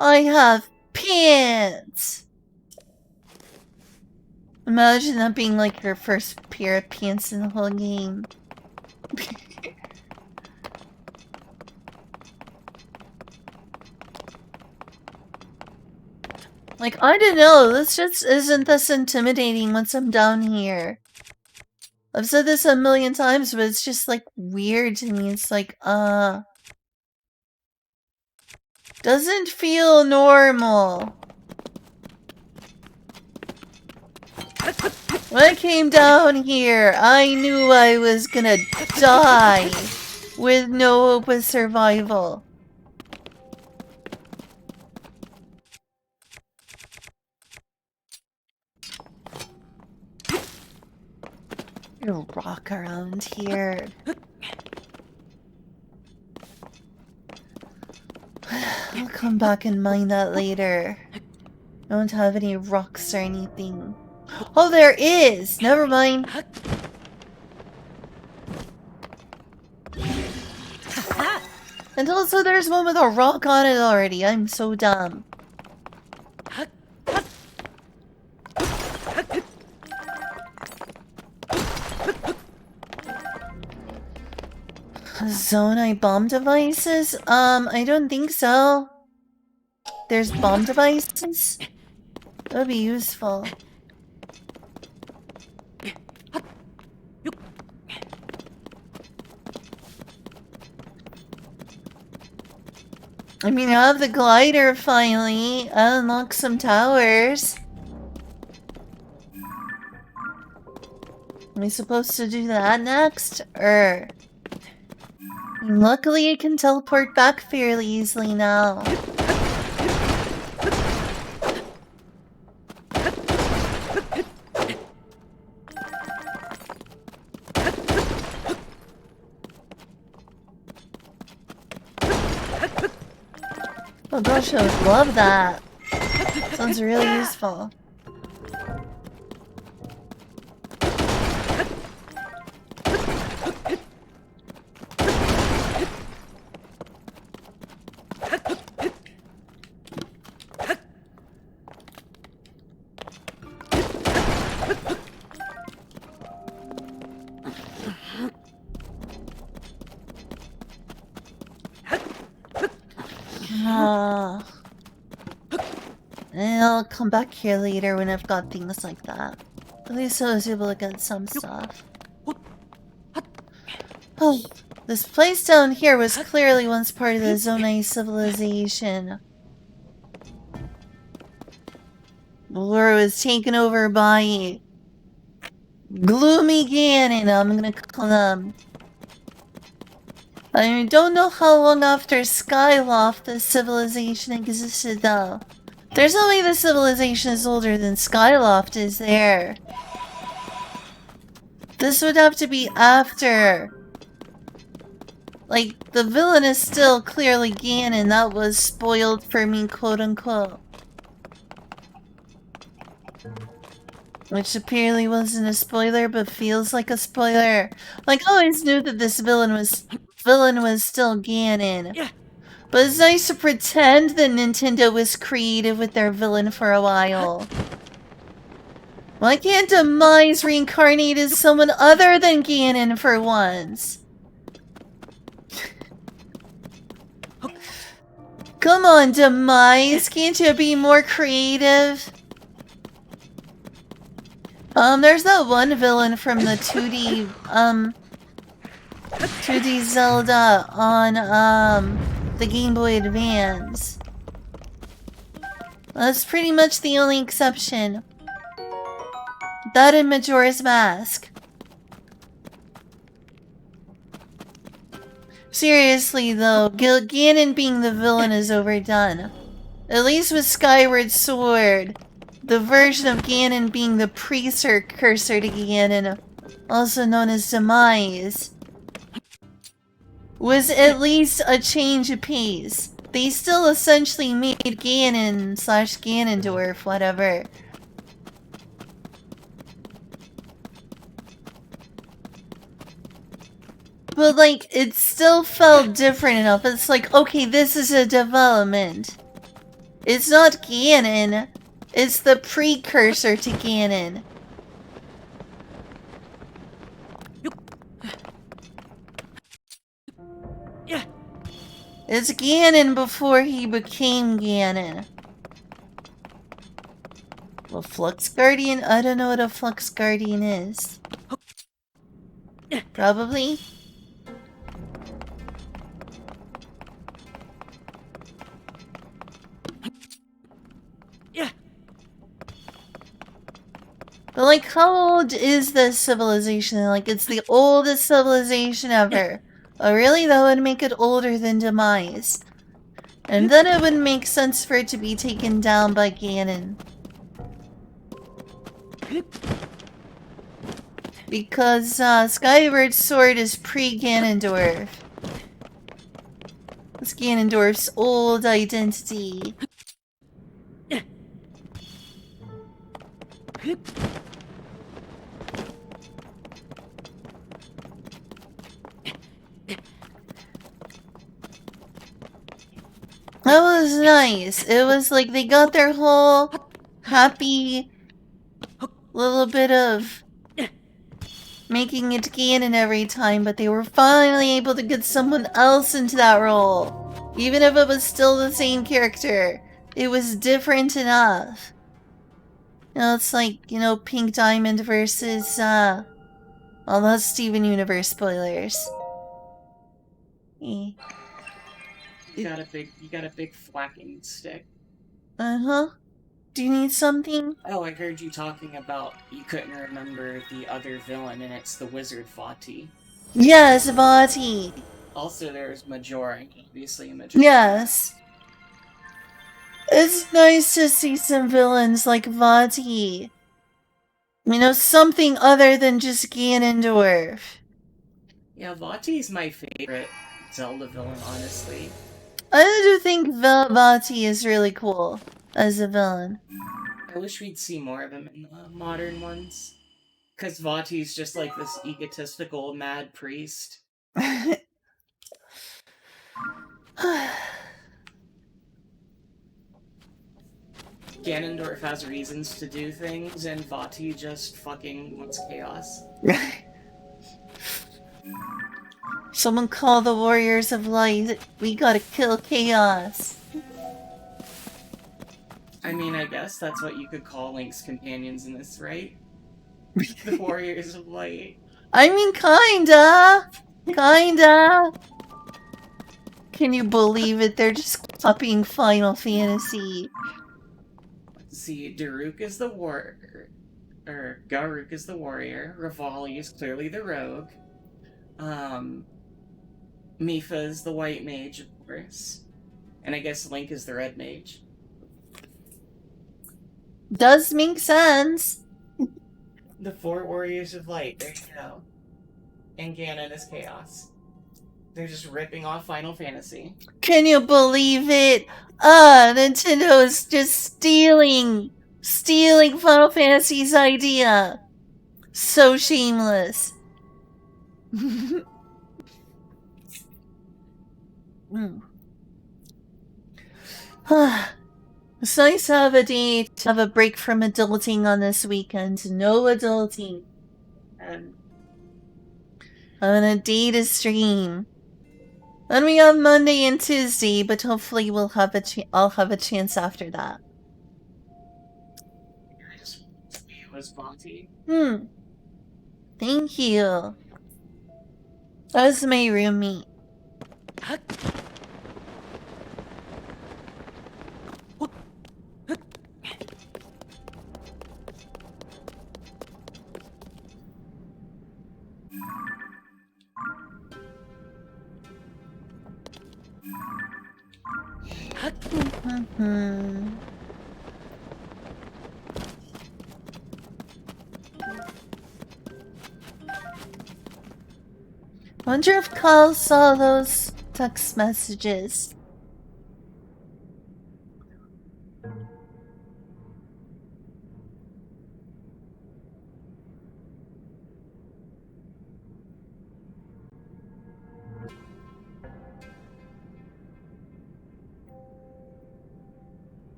I have pants! Imagine that being like your first pair of pants in the whole game. Like, I don't know, this just isn't this intimidating once I'm down here. I've said this a million times, but it's just like weird to me. It's like, doesn't feel normal. When I came down here, I knew I was gonna die with no hope of survival. There's a rock around here. I'll come back and mine that later. I don't have any rocks or anything. Oh, there is! Never mind. And also there's one with a rock on it already. I'm so dumb. Zonai bomb devices? I don't think so. There's bomb devices? That would be useful. I mean, I have the glider finally. I unlocked some towers. Am I supposed to do that next? Luckily I can teleport back fairly easily now. Oh gosh, I would love that. Sounds really useful. I'll come back here later when I've got things like that. At least I was able to get some stuff. Oh, this place down here was clearly once part of the Zonai civilization. Or it was taken over by Gloomy Ganon, I'm gonna call them. I don't know how long after Skyloft the civilization existed though. There's no way the civilization is older than Skyloft is there. This would have to be after. Like, the villain is still clearly Ganon, that was spoiled for me, quote unquote. Which apparently wasn't a spoiler, but feels like a spoiler. Like, I always knew that this villain was still Ganon. Yeah. But it's nice to pretend that Nintendo was creative with their villain for a while. Why can't Demise reincarnate as someone other than Ganon for once? Come on, Demise, can't you be more creative? There's that one villain from the 2D Zelda on, the Game Boy Advance. That's pretty much the only exception. That and Majora's Mask. Seriously though, Ganon being the villain is overdone. At least with Skyward Sword, the version of Ganon being the precursor to Ganon, also known as Demise, was at least a change of pace. They still essentially made Ganon / Ganondorf, whatever. But like, it still felt different enough. It's like, okay, this is a development. It's not Ganon. It's the precursor to Ganon. Yeah. It's Ganon before he became Ganon. Well, Flux Guardian? I don't know what a Flux Guardian is. Probably. Yeah. But like, how old is this civilization? Like, it's the oldest civilization ever. Oh, really? That would make it older than Demise. And then it would make sense for it to be taken down by Ganon. Because, Skyward Sword is pre-Ganondorf. It's Ganondorf's old identity. That was nice. It was like they got their whole happy little bit of making it Ganon every time, but they were finally able to get someone else into that role. Even if it was still the same character, it was different enough. You know, it's like, you know, Pink Diamond versus, well, that's Steven Universe spoilers. You got a big thwacking stick. Uh-huh. Do you need something? Oh, I heard you talking about you couldn't remember the other villain, and it's the wizard Vati. Yes, Vati. Also, there's Majora, obviously Majora. Yes. It's nice to see some villains like Vati. You know, something other than just Ganondorf. Yeah, Vati's my favorite Zelda villain, honestly. I do think Vati is really cool as a villain. I wish we'd see more of him in the modern ones. Because Vati's just like this egotistical mad priest. Ganondorf has reasons to do things, and Vati just fucking wants chaos. Someone call the Warriors of Light. We gotta kill chaos. I mean, I guess that's what you could call Link's companions in this, right? The Warriors of Light. I mean, kinda. Kinda. Can you believe it? They're just copying Final Fantasy. Let's see, Daruk is the warrior. Garuk is the warrior. Rivali is clearly the rogue. Mipha is the white mage, of course. And I guess Link is the red mage. Does make sense. The 4 Warriors of Light, there you go. And Ganon is Chaos. They're just ripping off Final Fantasy. Can you believe it? Nintendo is just stealing Final Fantasy's idea. So shameless. It's nice to have a day to have a break from adulting on this weekend. No adulting. And Having a day to stream. Then we have Monday and Tuesday, but hopefully we'll have I'll have a chance after that. I just it was Bonty. Thank you. That was my roommate. Wonder if Kyle saw those text messages.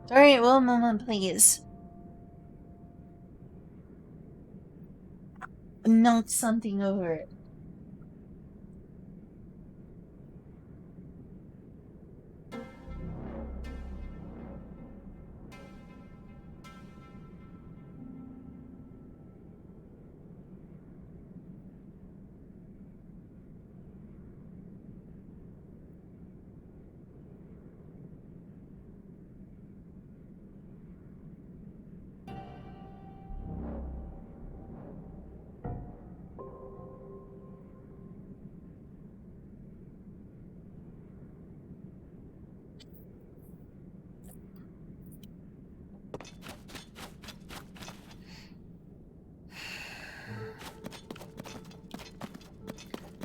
Alright, one moment, please. Note something over it.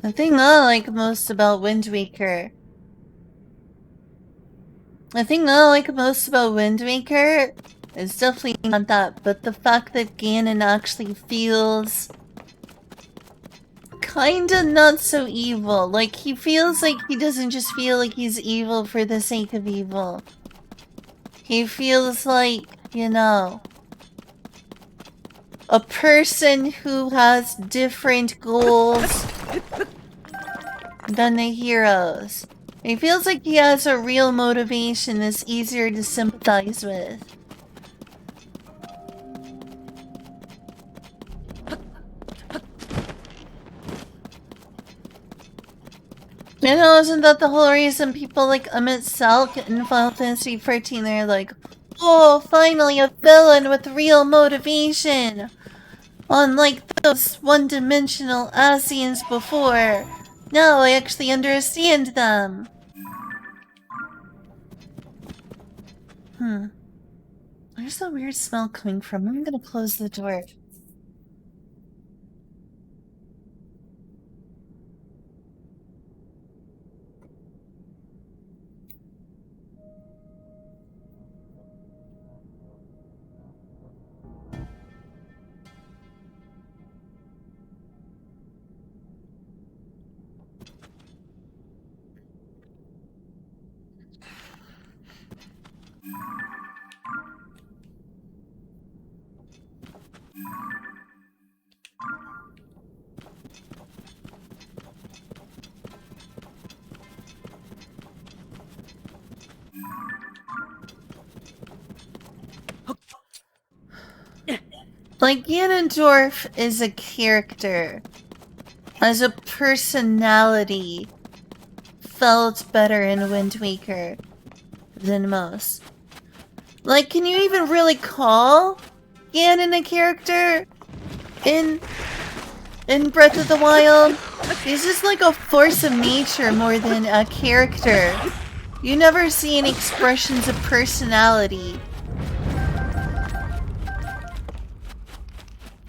The thing I like most about Wind Waker. The thing I like most about Wind Waker is definitely not that, but the fact that Ganon actually feels kinda not so evil. Like, he feels like he doesn't just feel like he's evil for the sake of evil. He feels like, you know, a person who has different goals than the heroes. He feels like he has a real motivation that's easier to sympathize with. You know, isn't that the whole reason people like Emmett Salk in Final Fantasy XIV? They're like, oh, finally a villain with real motivation! Unlike those one-dimensional Asians before. Now I actually understand them. Where's the weird smell coming from? I'm gonna close the door. Like, Ganondorf is a character, has a personality, felt better in Wind Waker than most. Like, can you even really call Ganon a character in Breath of the Wild? He's just like a force of nature more than a character. You never see any expressions of personality.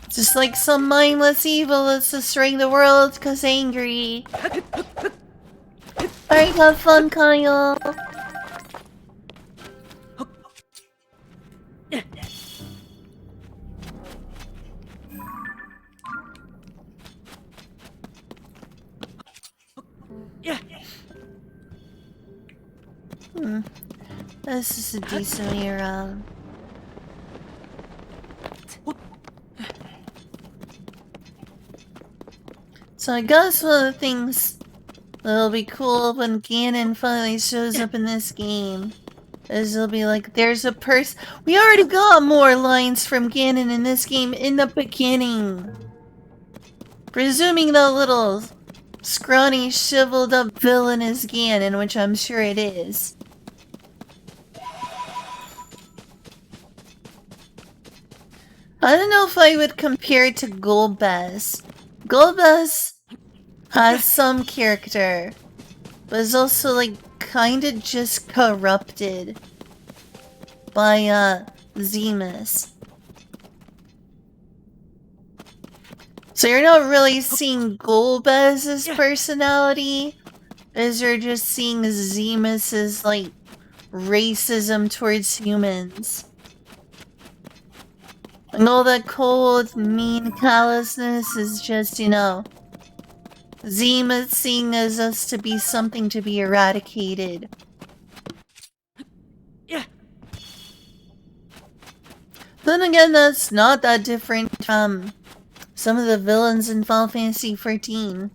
Just like some mindless evil that's destroying the world because angry. Alright, have fun, Kyle. Yeah. This is a decent way around. So I guess one of the things that'll be cool when Ganon finally shows up in this game is it'll be like, there's a person. We already got more lines from Ganon in this game in the beginning. Presuming the little scrawny, shriveled up villain is Ganon, which I'm sure it is. I don't know if I would compare it to Golbez. Golbez has some character, but is also like kinda just corrupted by Zemus. So you're not really seeing Golbez's personality, as you're just seeing Zemus's like racism towards humans. And all that cold, mean callousness is just, you know, Zemus seeing as us to be something to be eradicated. Yeah. Then again, that's not that different from some of the villains in Final Fantasy XIV.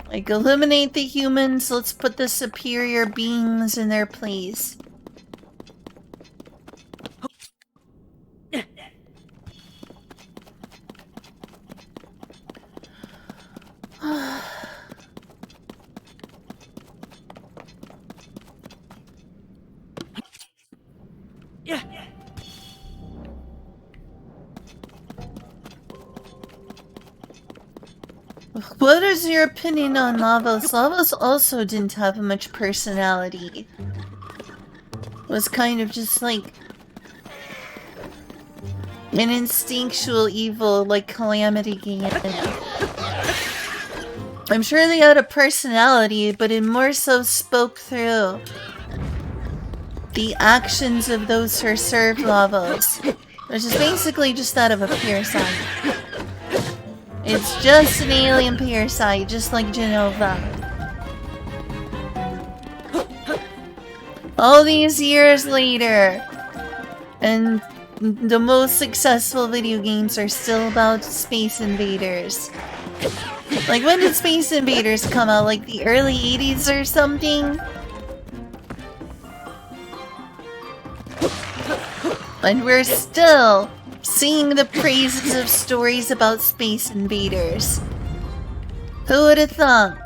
Like, eliminate the humans, let's put the superior beings in their place. Yeah. What is your opinion on Lavos? Lavos also didn't have much personality. Was kind of just like an instinctual evil like Calamity Ganon. I'm sure they had a personality, but it more so spoke through the actions of those who served Lavos, which is basically just that of a parasite. It's just an alien parasite, just like Genova. All these years later, and the most successful video games are still about Space Invaders. Like, when did Space Invaders come out? Like the early 80s or something? And we're still seeing the praises of stories about Space Invaders. Who would have thought?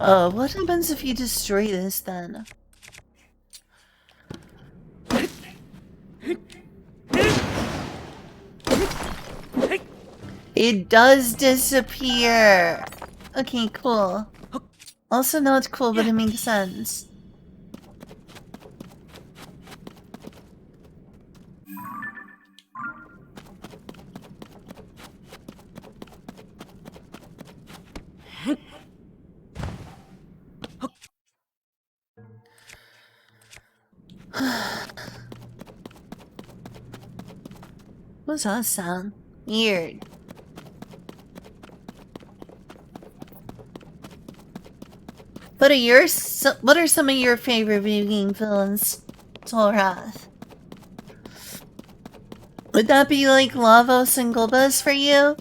Oh, what happens if you destroy this then? It does disappear. Okay, cool. Also not cool, but it makes sense. What's that sound? Weird. What are some of your favorite video game villains, Tolrath? Would that be like Lavos and Golbez for you?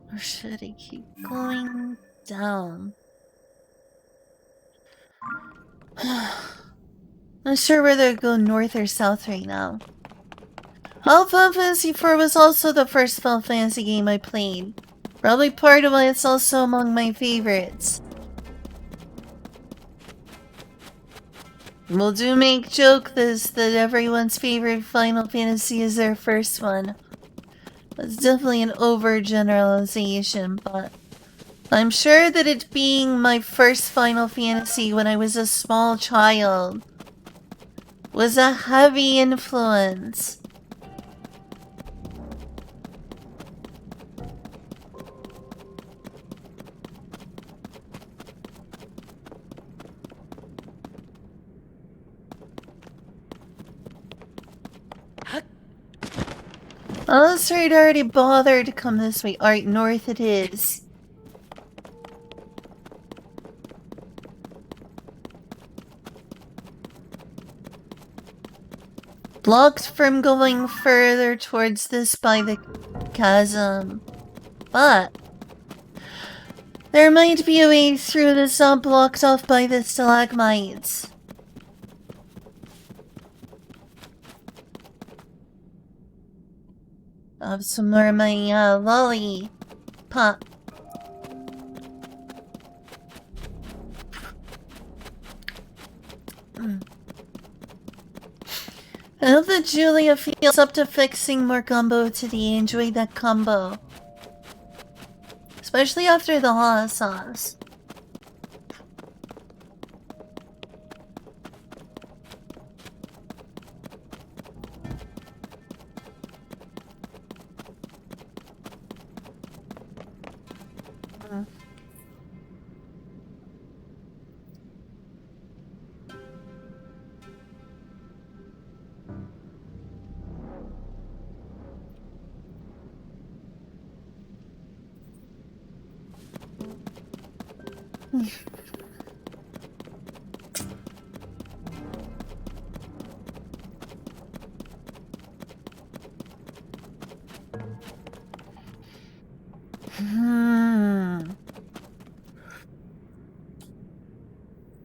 Or should I keep going down? Not sure whether to go north or south right now. Oh, Final Fantasy IV was also the first Final Fantasy game I played. Probably part of why it's also among my favorites. We'll do make joke this that everyone's favorite Final Fantasy is their first one. That's definitely an overgeneralization, but I'm sure that it being my first Final Fantasy when I was a small child was a heavy influence. Oh, that's right, I already bothered to come this way. Alright, north it is. Blocked from going further towards this by the chasm. But there might be a way through this not blocked off by the stalagmites. I'll have some more of my lolly pop. I hope that Julia feels up to fixing more combo today. I enjoyed that combo. Especially after the hot sauce.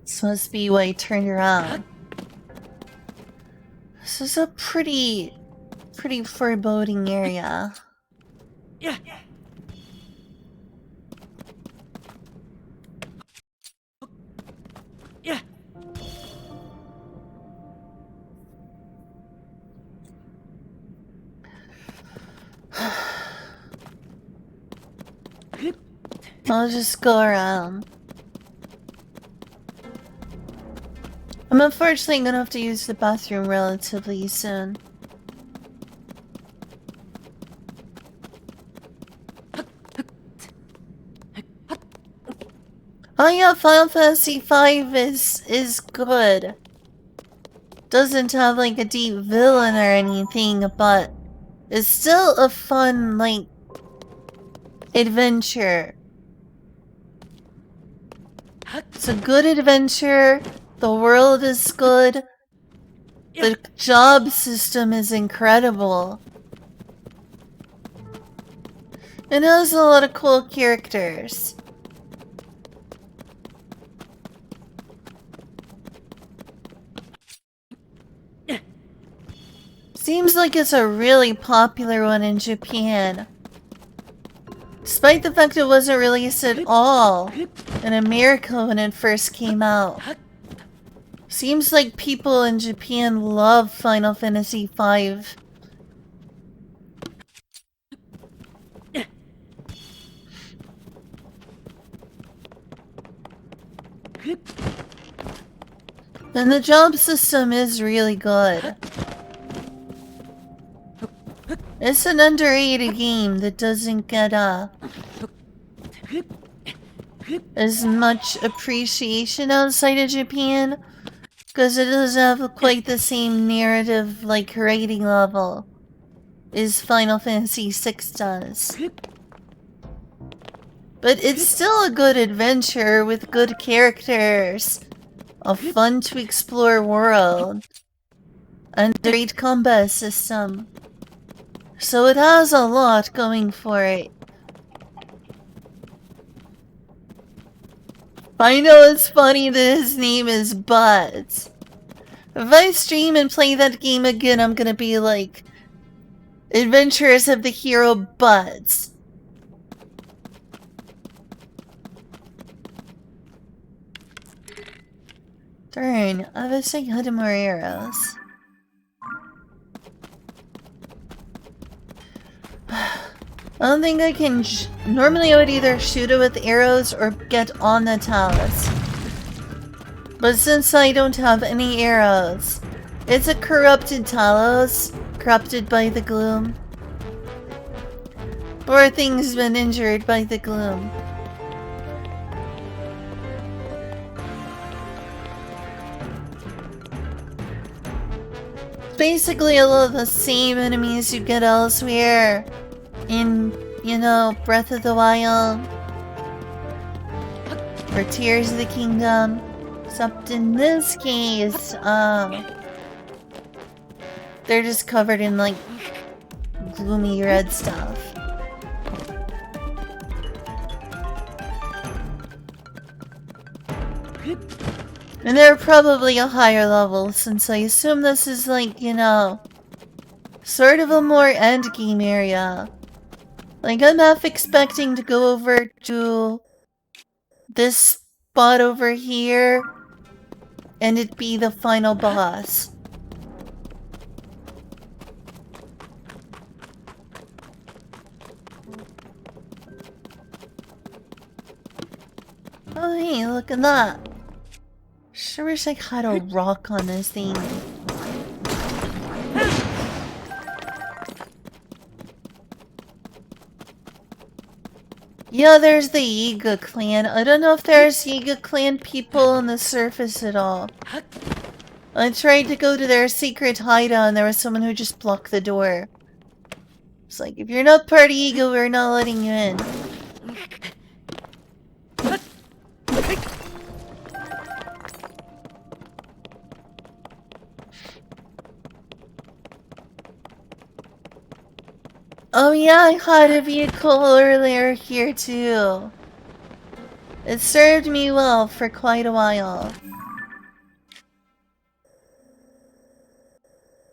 This must be why I turned around. This is a pretty foreboding area. Yeah. Yeah. I'll just go around. I'm unfortunately gonna have to use the bathroom relatively soon. Oh yeah, Final Fantasy V is good. Doesn't have like a deep villain or anything, but it's still a fun, like, adventure. It's a good adventure. The world is good. The job system is incredible. It has a lot of cool characters. Seems like it's a really popular one in Japan. Despite the fact it wasn't released at all in America when it first came out. Seems like people in Japan love Final Fantasy V. And the job system is really good. It's an underrated game that doesn't get as much appreciation outside of Japan because it doesn't have quite the same narrative like rating level as Final Fantasy VI does. But it's still a good adventure with good characters, a fun to explore world, and a great combat system. So it has a lot going for it. I know it's funny that his name is Buzz. If I stream and play that game again, I'm gonna be like, Adventures of the Hero Buzz. Darn, I wish I had more arrows. I don't think I can. Normally, I would either shoot it with arrows or get on the talus. But since I don't have any arrows, it's a corrupted talus, corrupted by the gloom. Poor thing's been injured by the gloom. Basically, a lot of the same enemies you get elsewhere. In, you know, Breath of the Wild, or Tears of the Kingdom, except in this case, they're just covered in, like, gloomy red stuff. And they're probably a higher level, since I assume this is, like, you know, sort of a more endgame area. Like, I'm half expecting to go over to this spot over here and it be the final boss. Oh hey, look at that. Sure wish I had a rock on this thing. Yeah, there's the Yiga clan. I don't know if there's Yiga clan people on the surface at all. I tried to go to their secret hideout and there was someone who just blocked the door. It's like, if you're not part of Yiga, we're not letting you in. Oh yeah, I had a vehicle earlier here too. It served me well for quite a while.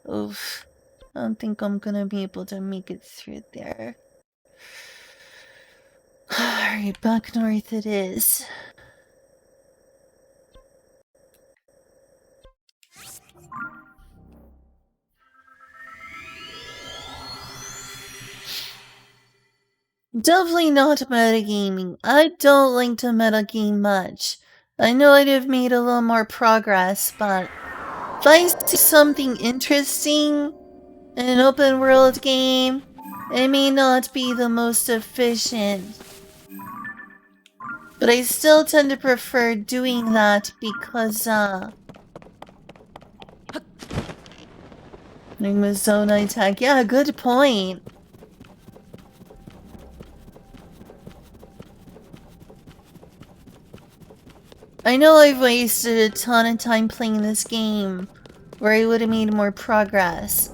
Oof. I don't think I'm gonna be able to make it through there. Alright, back north it is. Definitely not metagaming. I don't like to metagame much. I know I'd have made a little more progress, but if I see something interesting in an open world game, it may not be the most efficient. But I still tend to prefer doing that because, doing with zone attack. Yeah, good point. I know I've wasted a ton of time playing this game, where I would have made more progress.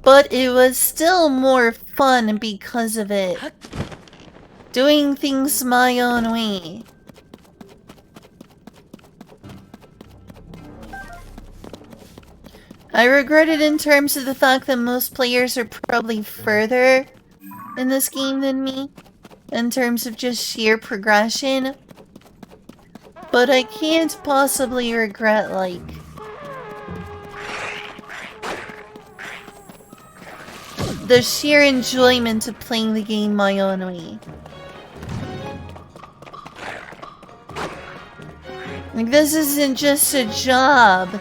But it was still more fun because of it. Doing things my own way. I regret it in terms of the fact that most players are probably further in this game than me, in terms of just sheer progression. But I can't possibly regret, like, the sheer enjoyment of playing the game my own way. Like, this isn't just a job,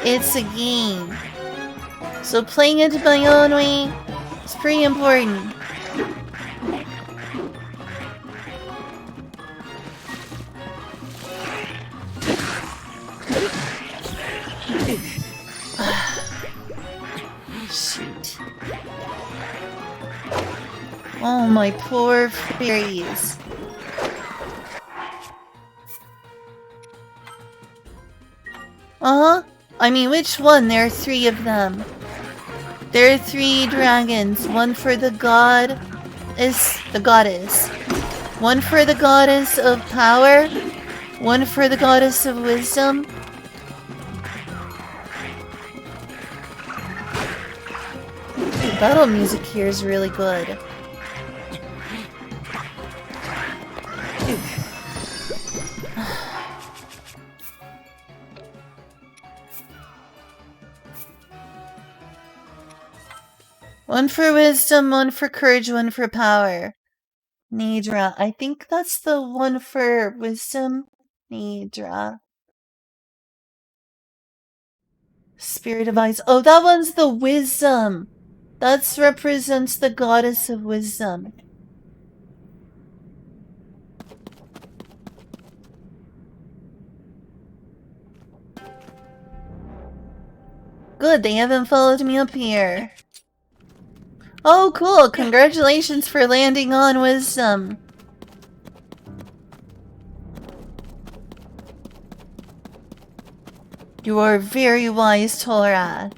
it's a game. So playing it my own way is pretty important. Shoot. Oh, my poor fairies. Uh-huh. I mean, which one? There are 3 of them. There are 3 dragons. One for the goddess. One for the goddess of power. One for the goddess of wisdom. The battle music here is really good. One for wisdom, one for courage, one for power. Nidra. I think that's the one for wisdom. Nidra. Spirit of Eyes. Oh, that one's the wisdom. That represents the goddess of wisdom. Good, they haven't followed me up here. Oh, cool. Congratulations for landing on wisdom. You are very wise, Torah.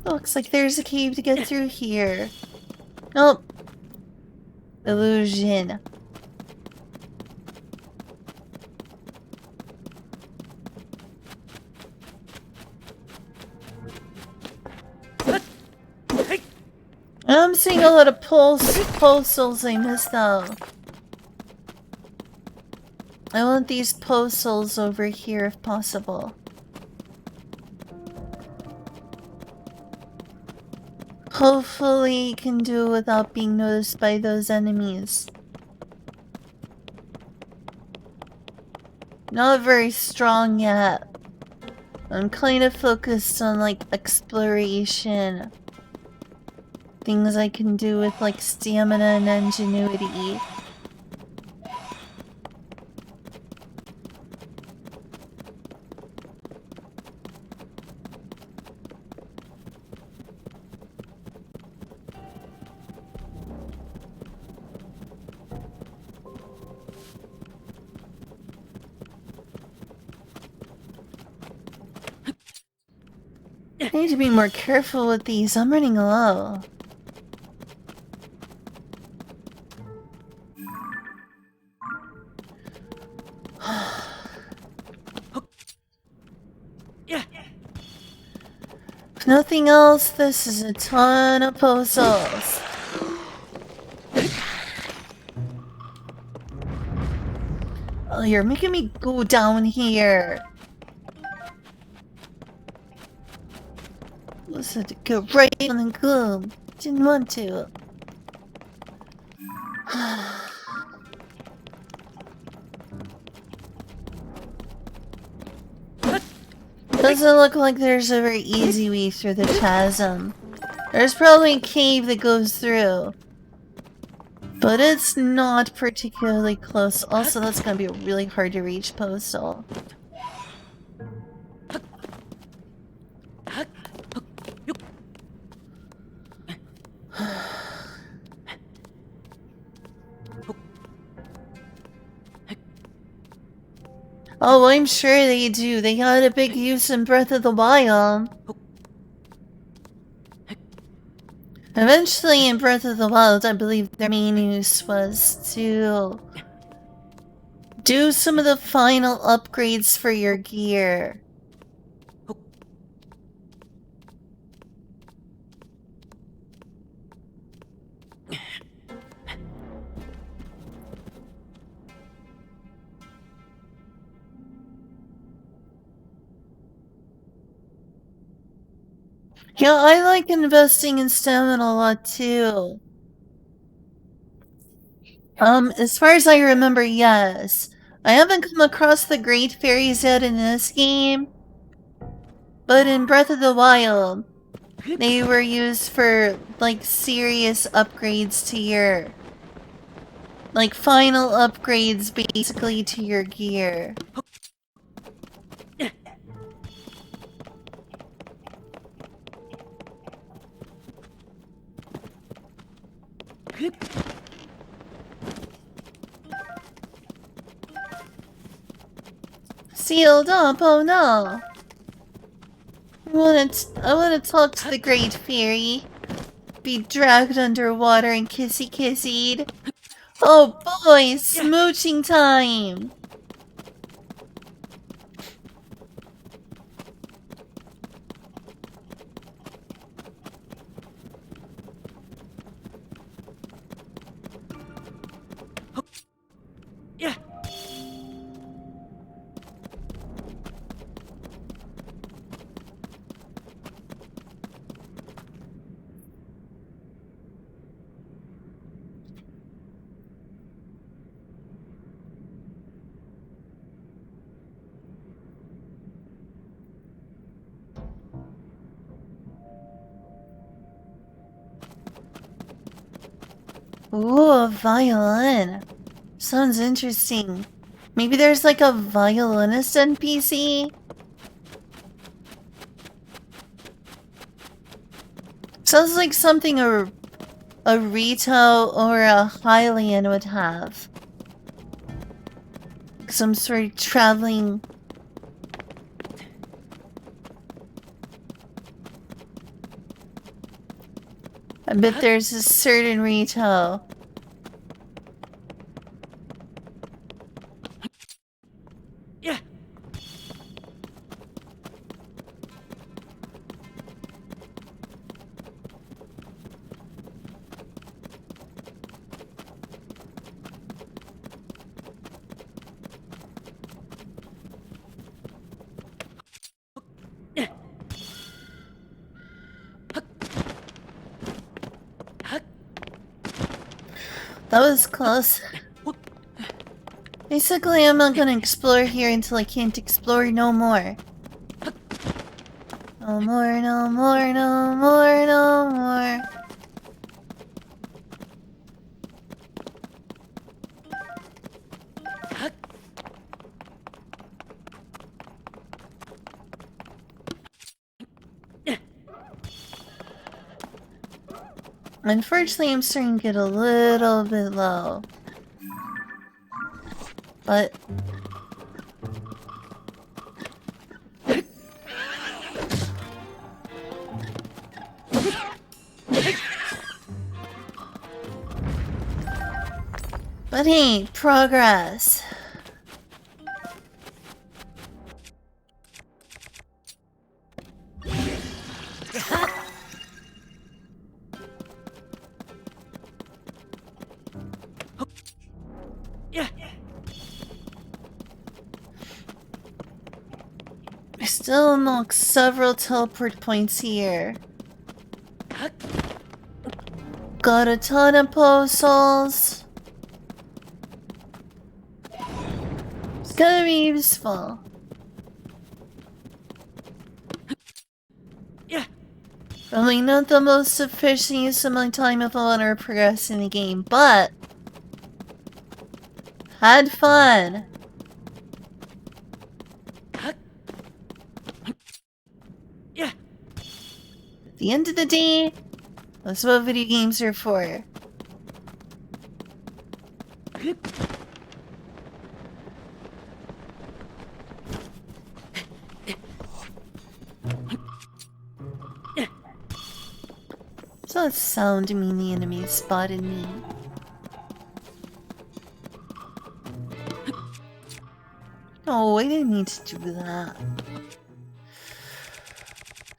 Looks like there's a cave to get through here. Nope. Illusion. I'm seeing a lot of postals I missed out. I want these postals over here if possible. Hopefully can do it without being noticed by those enemies. Not very strong yet. I'm kind of focused on like exploration. Things I can do with like stamina and ingenuity. I need to be more careful with these. I'm running low. If nothing else, this is a ton of puzzles. Oh, you're making me go down here. Listen, to go right on the globe. Didn't want to. Doesn't look like there's a very easy way through the chasm. There's probably a cave that goes through. But it's not particularly close. Also, that's gonna be a really hard to reach postal. Oh, I'm sure they do. They had a big use in Breath of the Wild. Eventually, in Breath of the Wild, I believe their main use was to Do some of the final upgrades for your gear. Yeah, I like investing in stamina a lot too. As far as I remember, yes. I haven't come across the Great Fairies yet in this game, but in Breath of the Wild, they were used for, like, serious upgrades to your... Like, final upgrades, basically, to your gear. Sealed up, oh no! I wanna talk to the Great Fairy. Be dragged underwater and kissy-kissied. Oh boy, smooching time! Yeah. Ooh, a violin. Sounds interesting. Maybe there's like a violinist NPC? Sounds like something a Rito or a Hylian would have. Some sort of traveling... I bet there's a certain Rito. Yeah. That was close. Basically, I'm not gonna explore here until I can't explore no more. No more, no more, no more, no more. Unfortunately, I'm starting to get a little bit low. But... But hey, progress. Yeah. I still unlock several teleport points here. Got a ton of postals. It's gonna be useful. Yeah. Probably not the most efficient use of my time if I want to progress in the game, but... had fun. Yeah. At the end of the day, that's what video games are for. Does that sound mean the enemy spotted me? No, I didn't need to do that.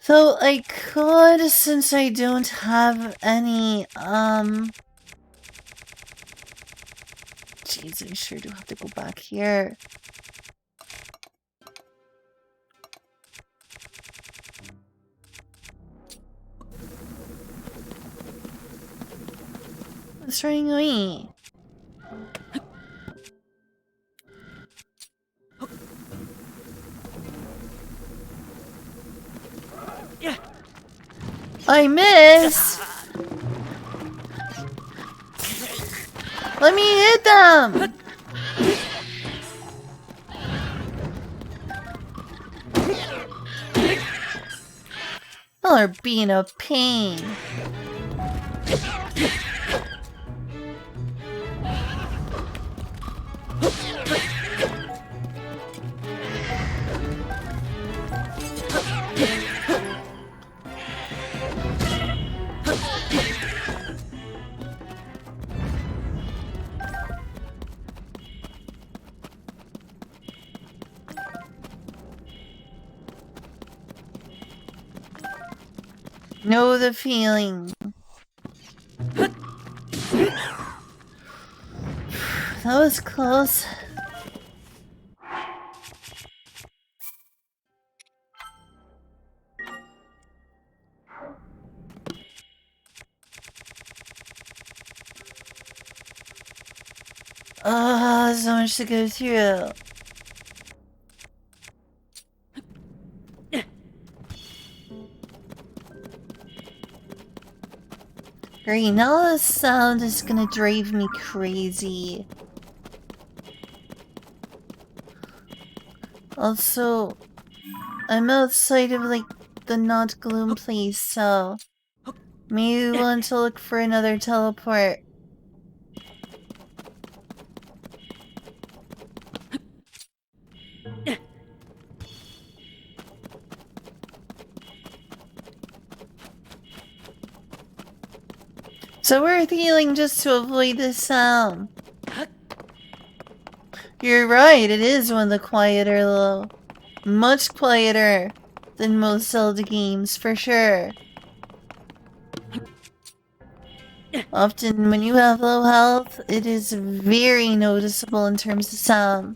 Though I could, since I don't have any, Jeez, I sure do have to go back here. What's wrong with me? Yeah. I missed! Let me hit them! Y'all are being a pain. Know the feeling. That was close. So much to go through. Great, now the sound is gonna drive me crazy. Also, I'm outside of, like, the not gloom place, so maybe we want to look for another teleport. So we're healing just to avoid the sound. You're right, it is one of the quieter though. Much quieter than most Zelda games, for sure. Often when you have low health, it is very noticeable in terms of sound.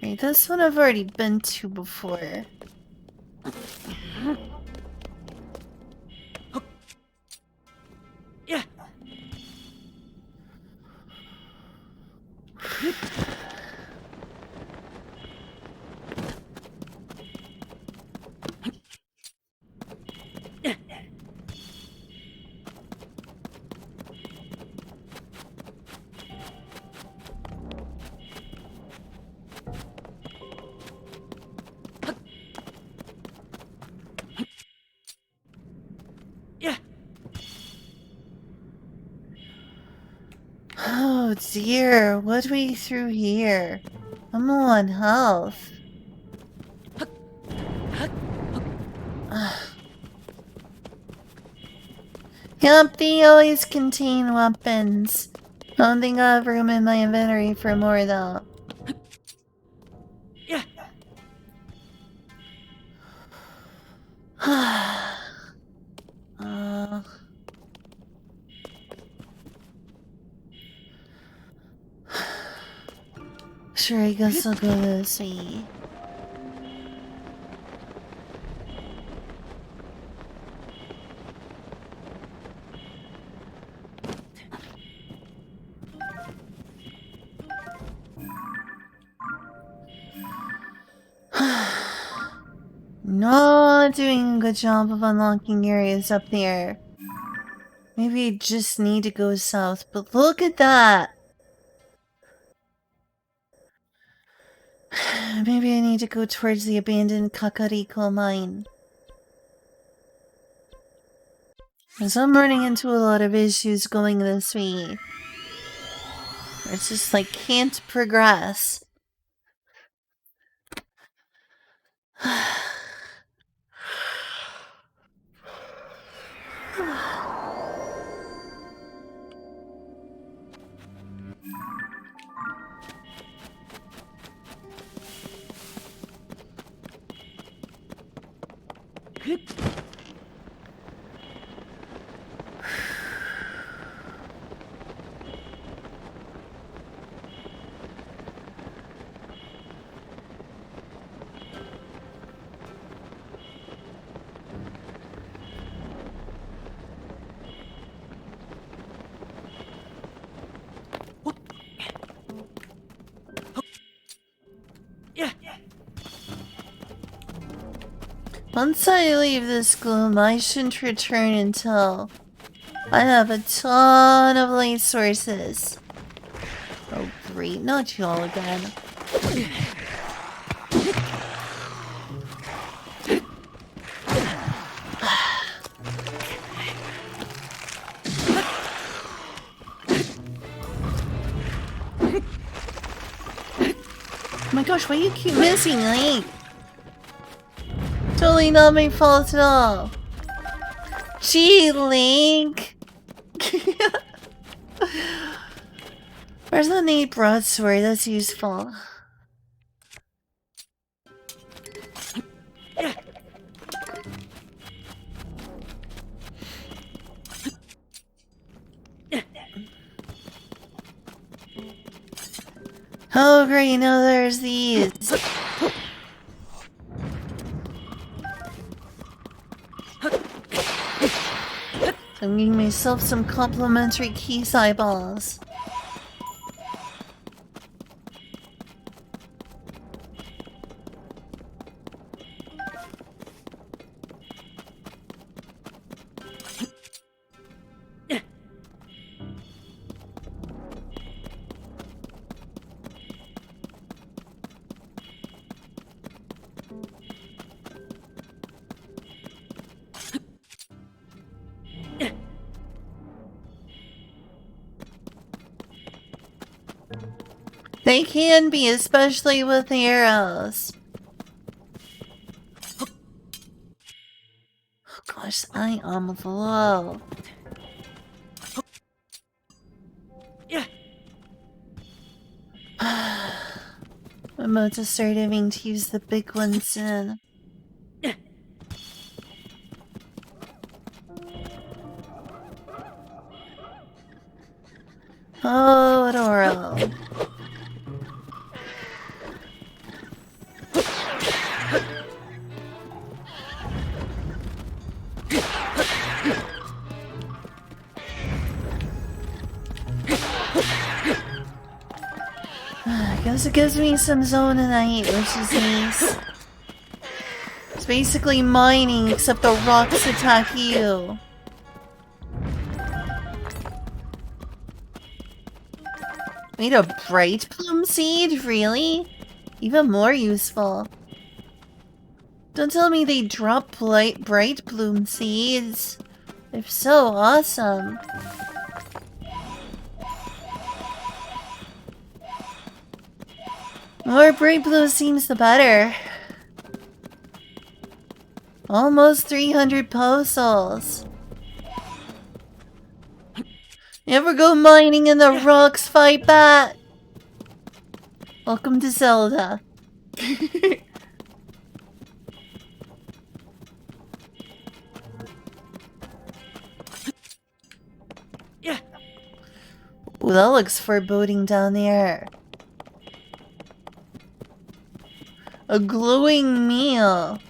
Right, this one I've already been to before. Yeah. Oh dear, what do we through here? I'm low on health. Yep, they always contain weapons. Don't think I have room in my inventory for more though. Yeah. Sure, I guess I'll go this way. Not doing a good job of unlocking areas up there. Maybe I just need to go south, but look at that! Maybe I need to go towards the abandoned Kakariko mine. Because I'm running into a lot of issues going this way. It's just like can't progress. Yeah. Once I leave this gloom, I shouldn't return until I have a ton of light sources. Oh great, not y'all again. Oh my gosh, why you keep missing, Link? Totally not my fault at all. Gee, Link! Where's the neat broadsword? That's useful. Oh great, now there's these. I'm getting myself some complimentary keys eyeballs. They can be, especially with arrows. Oh gosh, I am low. I'm about to start having to use the big one soon. Oh, Adoro. I guess it gives me some zonanite, which is nice. It's basically mining, except the rocks attack you. Made a bright plum seed? Really? Even more useful. Don't tell me they drop bright bloom seeds. They're so awesome. More bright blue seems the better. Almost 300 postals. Never go mining in the rocks, fight back! Welcome to Zelda. Yeah. Ooh, that looks foreboding down there. A glowing meal.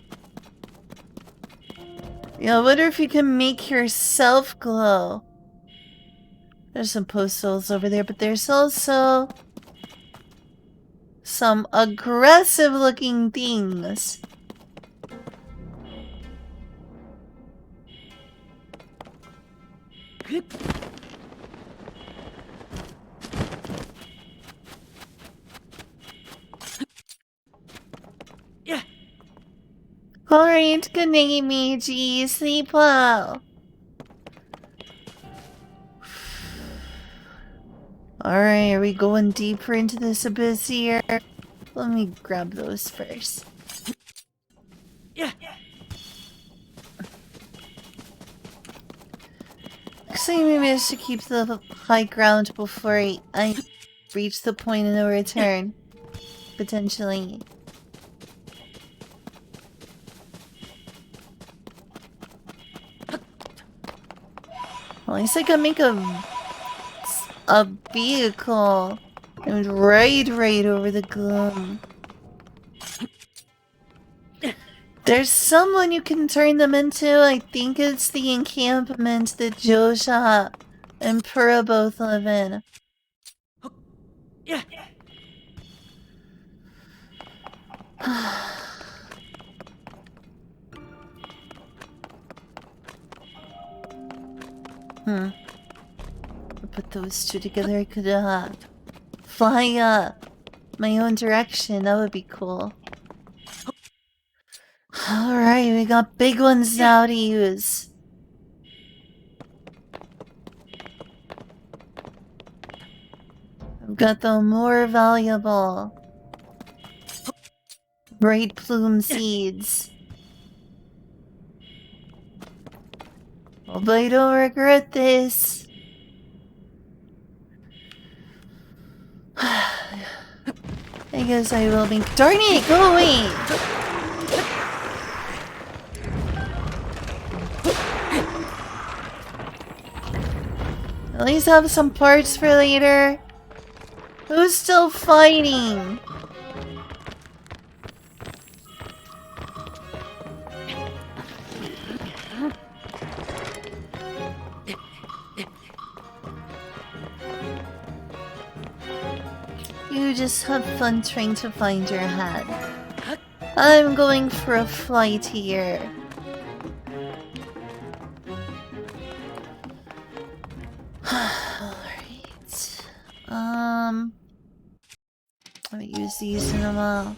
Yeah, I wonder if you can make yourself glow. There's some postals over there, but there's also some aggressive looking things. Alright, good night, Meiji. Sleep well. Alright, are we going deeper into this abyss here? Let me grab those first. Yeah. Actually, maybe I should keep the high ground before I reach the point of no return. Potentially. Well, at least I can make a vehicle and ride right over the gloom. There's someone you can turn them into. I think it's the encampment that Josha and Pura both live in. Yeah. Put those two together, I could fly my own direction. That would be cool. Alright, we got big ones now to use. I've got the more valuable bright plume seeds. Hope I don't regret this. I guess I will be. Darn it! Go away! At least have some parts for later. Who's still fighting? You just have fun trying to find your hat. I'm going for a flight here. Alright. Let me use these in a while.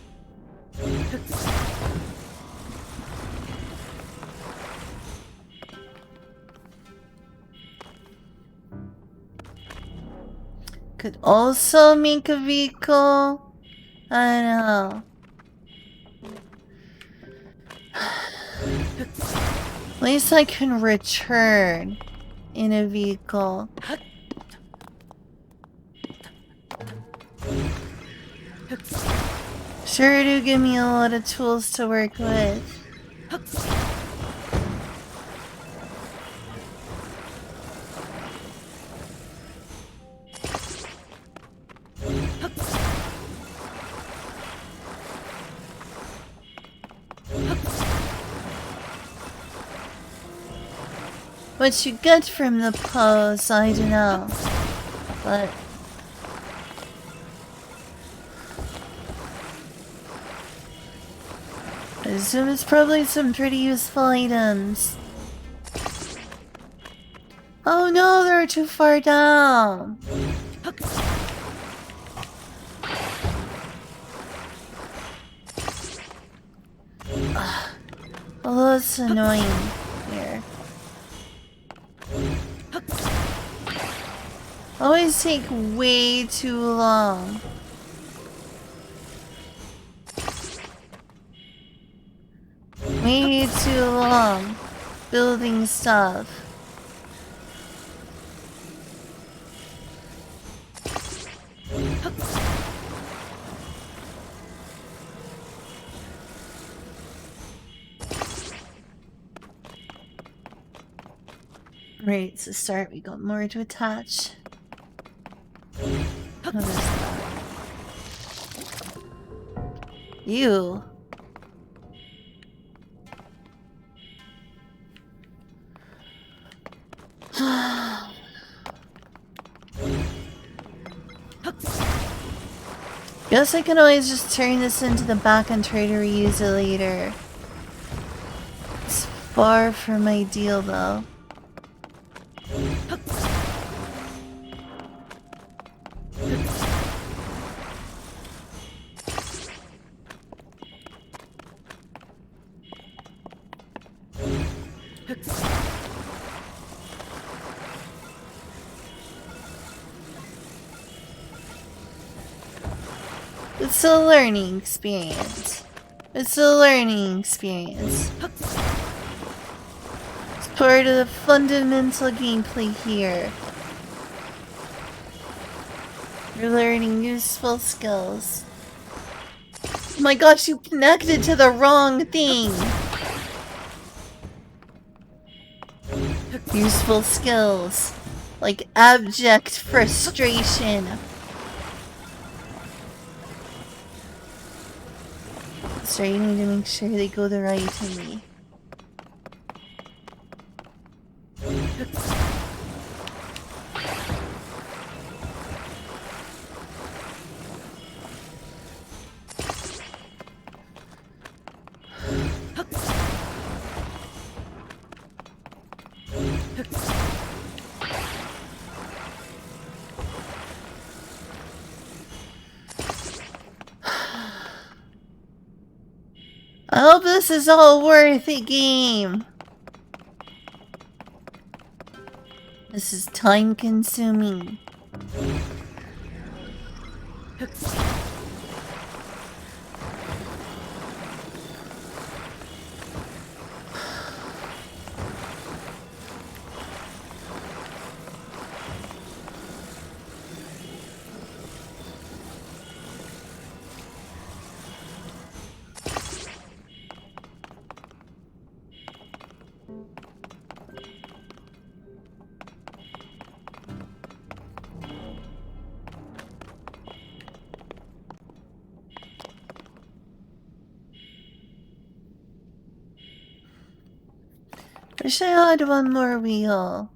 Could also make a vehicle. I know. At least I can return in a vehicle. Sure do give me a lot of tools to work with. What you get from the pose, I don't know. But I assume it's probably some pretty useful items. Oh no, they're too far down. Oh, that's annoying here. Always take way too long. Way too long building stuff. Right, it's a start. We got more to attach. What is that? Ew. Guess I can always just turn this into the back and try to reuse it later. It's far from ideal though. It's a learning experience. It's a learning experience. It's part of the fundamental gameplay here. You're learning useful skills. Oh my gosh, you connected to the wrong thing! Useful skills. Like abject frustration. So you need to make sure they go the right way. I hope this is all worth it, game. This is time consuming. Wish I had one more wheel.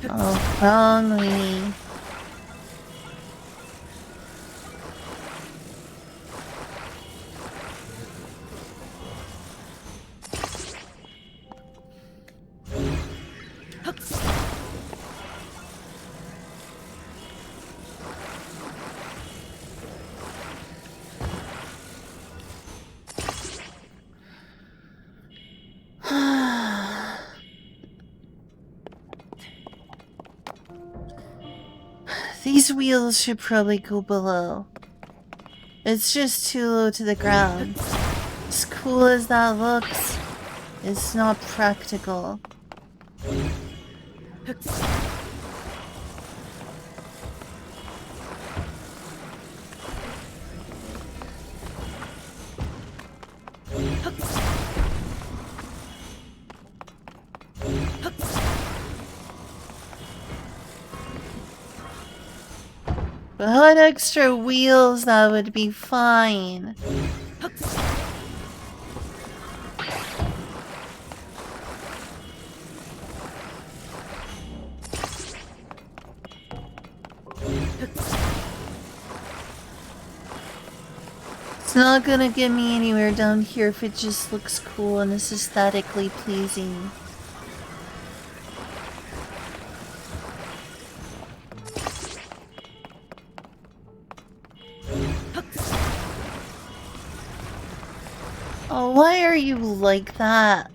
Oh, wrongly. These wheels should probably go below. It's just too low to the ground. As cool as that looks, it's not practical. But had extra wheels, that would be fine. It's not gonna get me anywhere down here if it just looks cool and is aesthetically pleasing. Oh, why are you like that?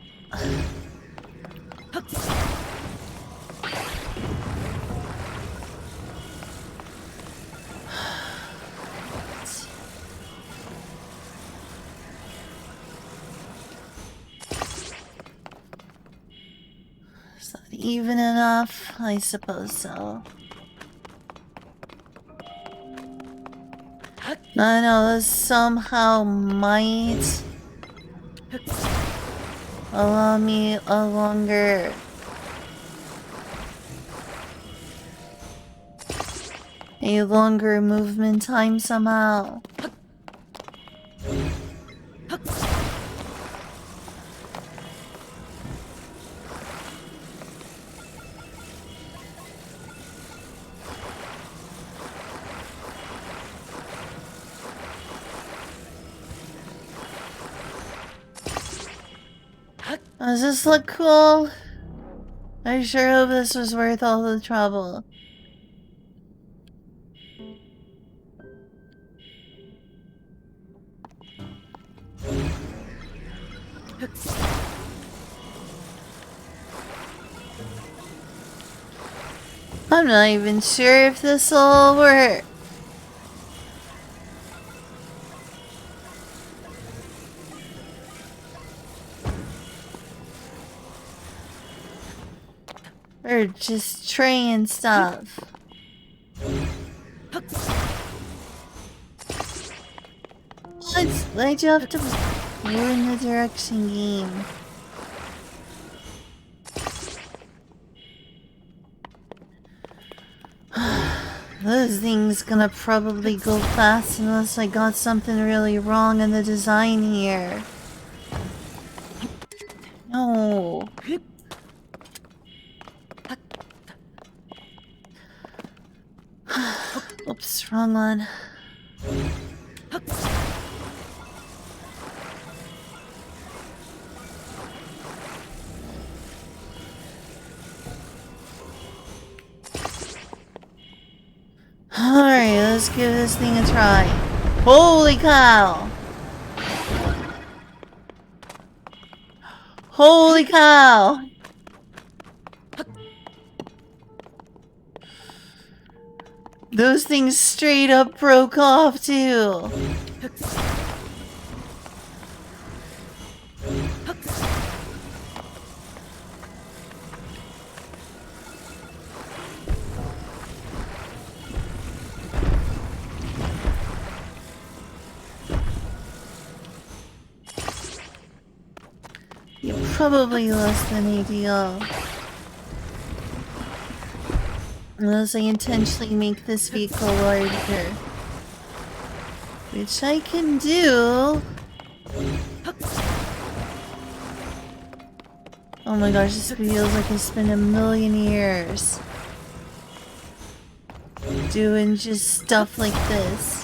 Is that even enough? I suppose so. I know this somehow might allow me a longer movement time somehow. Does this look cool? I sure hope this was worth all the trouble. I'm not even sure if this will work. Or just trying stuff. What? Why'd you have to ruin the direction game? This thing's gonna probably go fast unless I got something really wrong in the design here. No. Oops, wrong one. Alright, let's give this thing a try. Holy cow! Holy cow! Those things straight up broke off too. Probably less than ideal. Unless I intentionally make this vehicle larger. Which I can do. Oh my gosh, this feels like I spent a million years doing just stuff like this.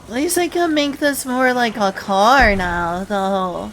At least I can make this more like a car now, though.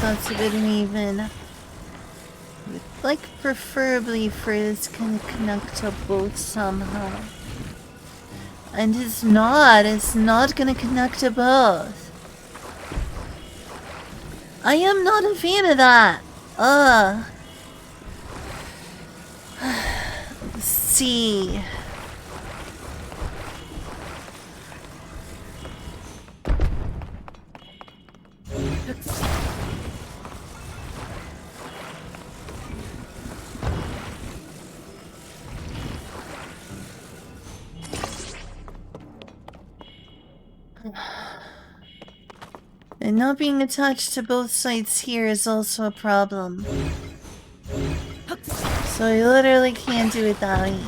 That's a bit uneven. Would like preferably for this can connect to both somehow. And it's not gonna connect to both. I am not a fan of that. Let's see. And not being attached to both sides here is also a problem. So I literally can't do it that way.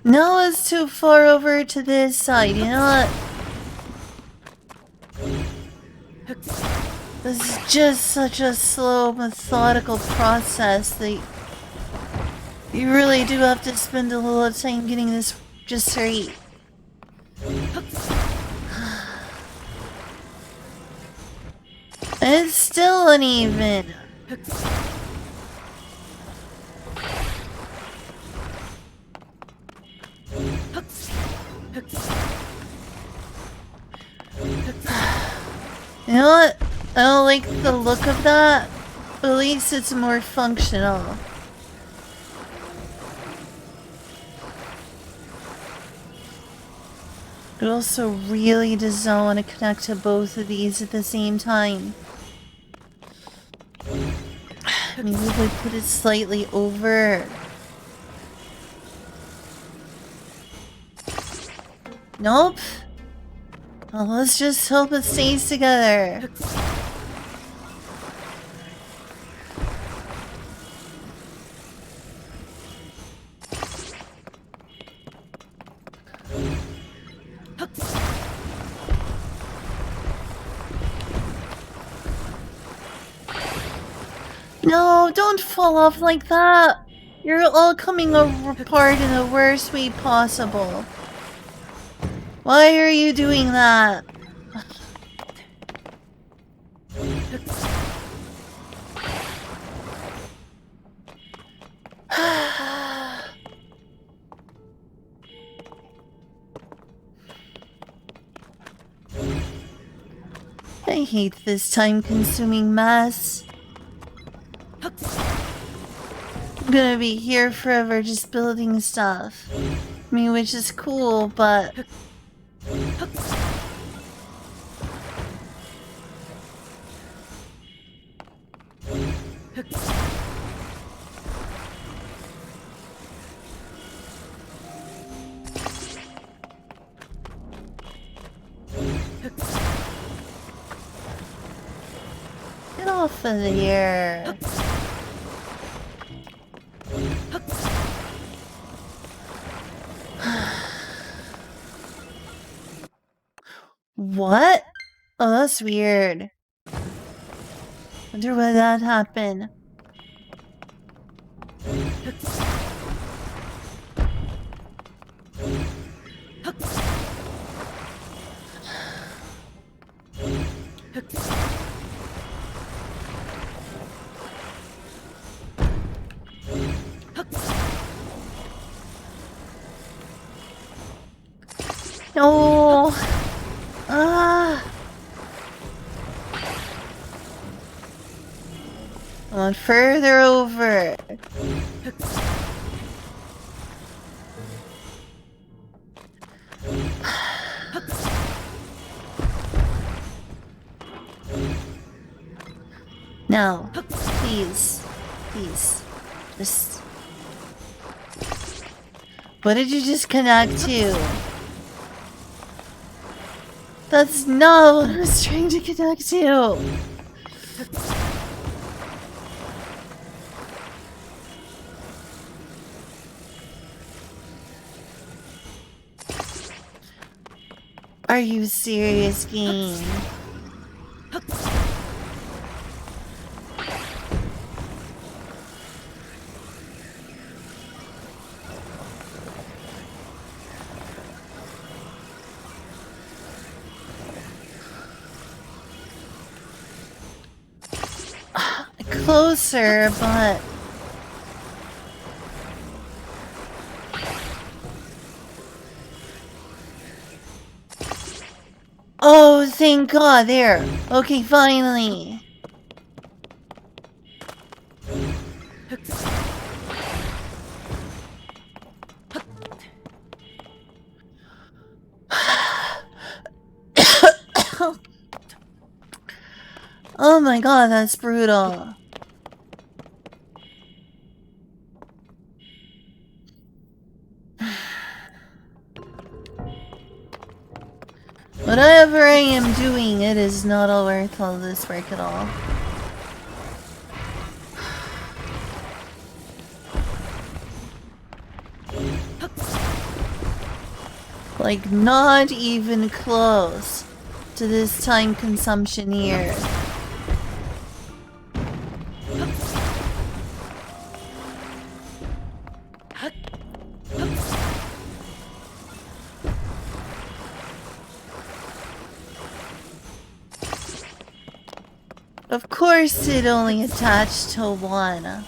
No, it's too far over to this side, you know what? This is just such a slow, methodical process that you really do have to spend a little time getting this just right. And it's still uneven. You know what? I don't like the look of that, but at least it's more functional. It also really does not want to connect to both of these at the same time. Maybe if I put it slightly over. Nope. Well, let's just hope it stays together. No, don't fall off like that. You're all coming apart in the worst way possible. Why are you doing that? I hate this time-consuming mess. I'm gonna be here forever just building stuff. I mean, which is cool, but... Get off of here. What? Oh, that's weird. Wonder why that happened. No. Ah. Come on, further over. No, please, please, just. What did you just connect to? That's not what I was trying to connect to. Are you serious, game? Closer, but... Oh, thank God, there. Okay, finally. Oh my God, that's brutal. Whatever I am doing, it is not all worth all this work at all. Like, not even close to this time consumption here. Of course it only attached to one.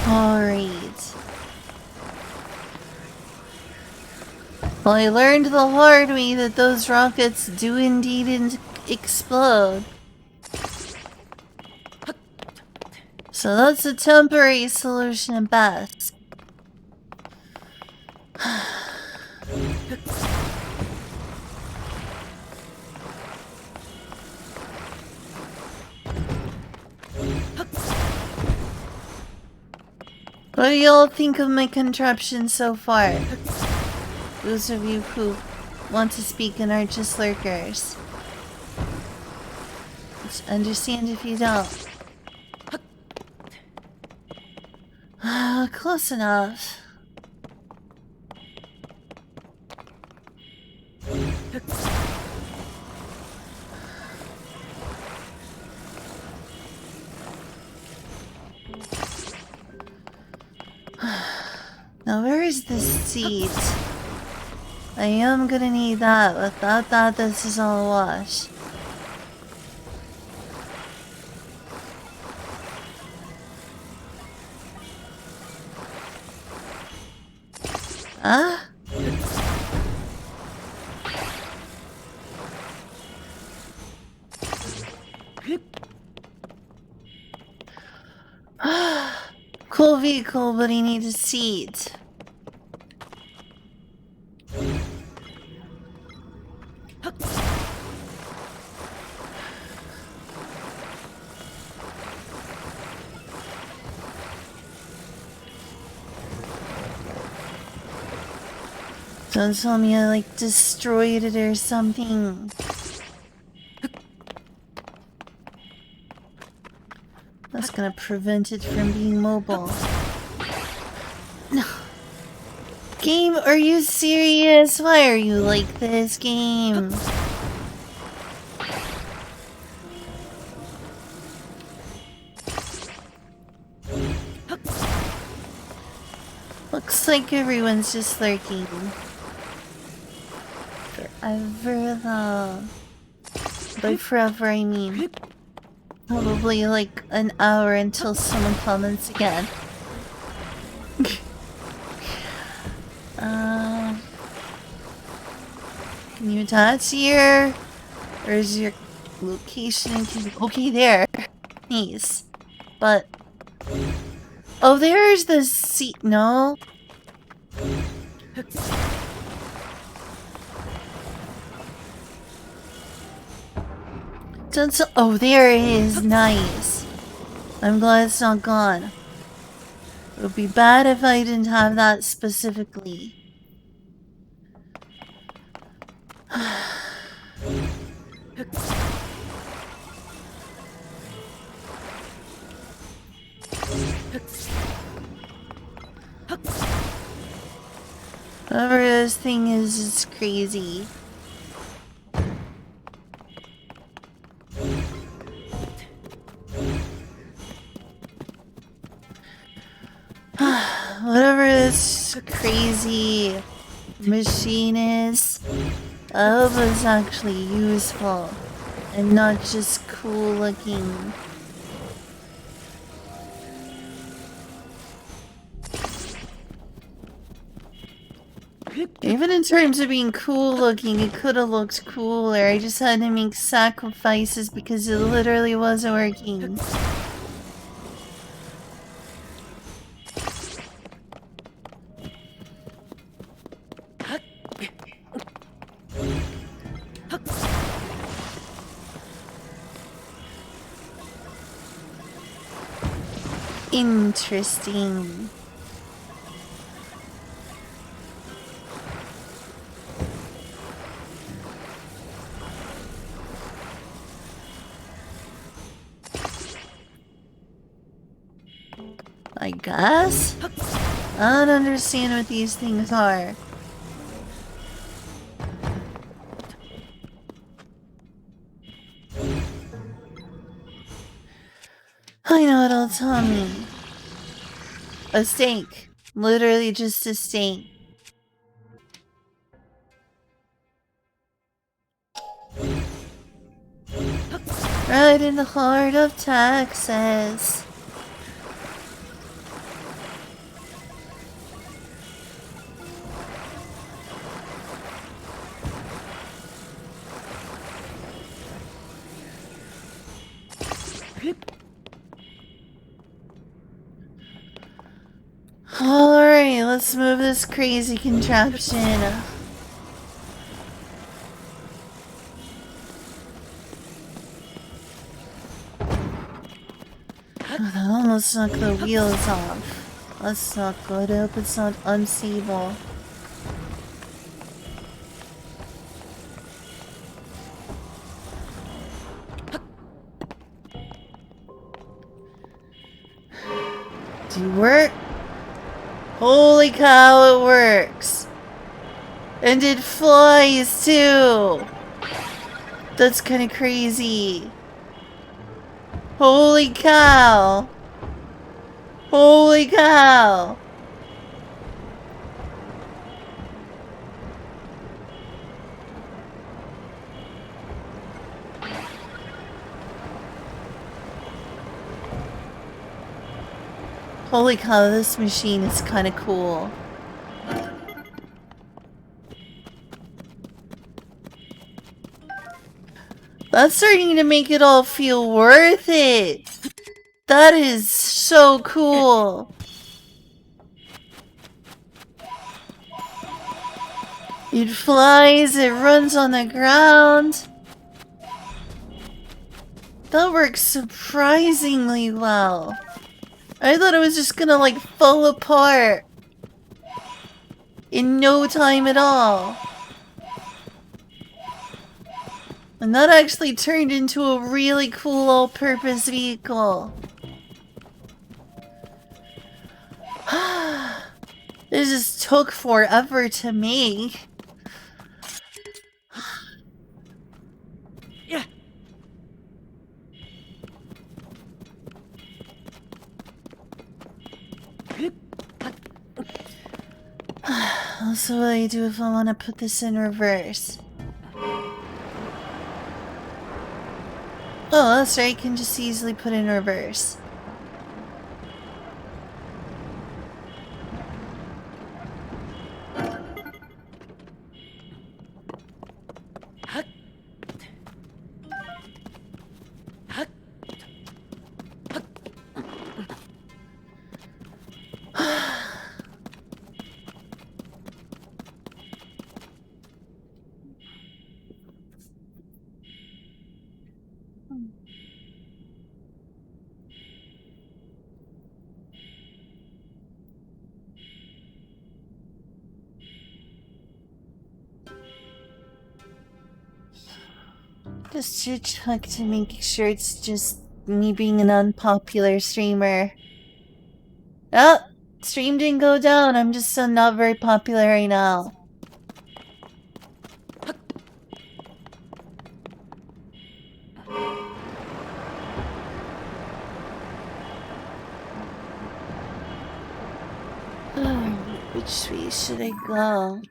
Alright. Well, I learned the hard way that those rockets do indeed explode. So that's a temporary solution at best. What do y'all think of my contraption so far? Those of you who want to speak and aren't just lurkers. Just understand if you don't. Close enough. Now where is the seat? I am gonna need that. Without that, this is all a wash. Huh? Cool vehicle, but he needs a seat. Don't tell me I like destroyed it or something. That's gonna prevent it from being mobile. No. Game, are you serious? Why are you like this, game? Looks like everyone's just lurking. Forever though. By forever I mean probably like an hour until someone comments again. Can you attach here? Or is your location okay there? Nice. But oh, there's the seat. No. Oh, there it is. Nice. I'm glad it's not gone. It would be bad if I didn't have that specifically. Whatever this thing is, it's crazy. Whatever this crazy machine is, I hope it's actually useful and not just cool looking. Even in terms of being cool looking, it could have looked cooler. I just had to make sacrifices because it literally wasn't working. Interesting. I guess? I don't understand what these things are. I know what it'll tell me. A steak. Literally just a steak. Right in the heart of Texas. Alright, let's move this crazy contraption. Oh, that almost knocked the wheels off. That's not good. I hope it's not unseeable. Do you work? Holy cow, it works! And it flies too! That's kinda crazy. Holy cow! Holy cow! Holy cow, this machine is kinda cool. That's starting to make it all feel worth it! That is so cool! It flies, it runs on the ground. That works surprisingly well. I thought it was just gonna like fall apart in no time at all. And that actually turned into a really cool all-purpose vehicle. It just took forever to make. Yeah. So what do I do if I want to put this in reverse? Oh, that's right, I can just easily put in reverse. Just to check to make sure it's just me being an unpopular streamer. Oh, stream didn't go down. I'm just not very popular right now. Which way should I go?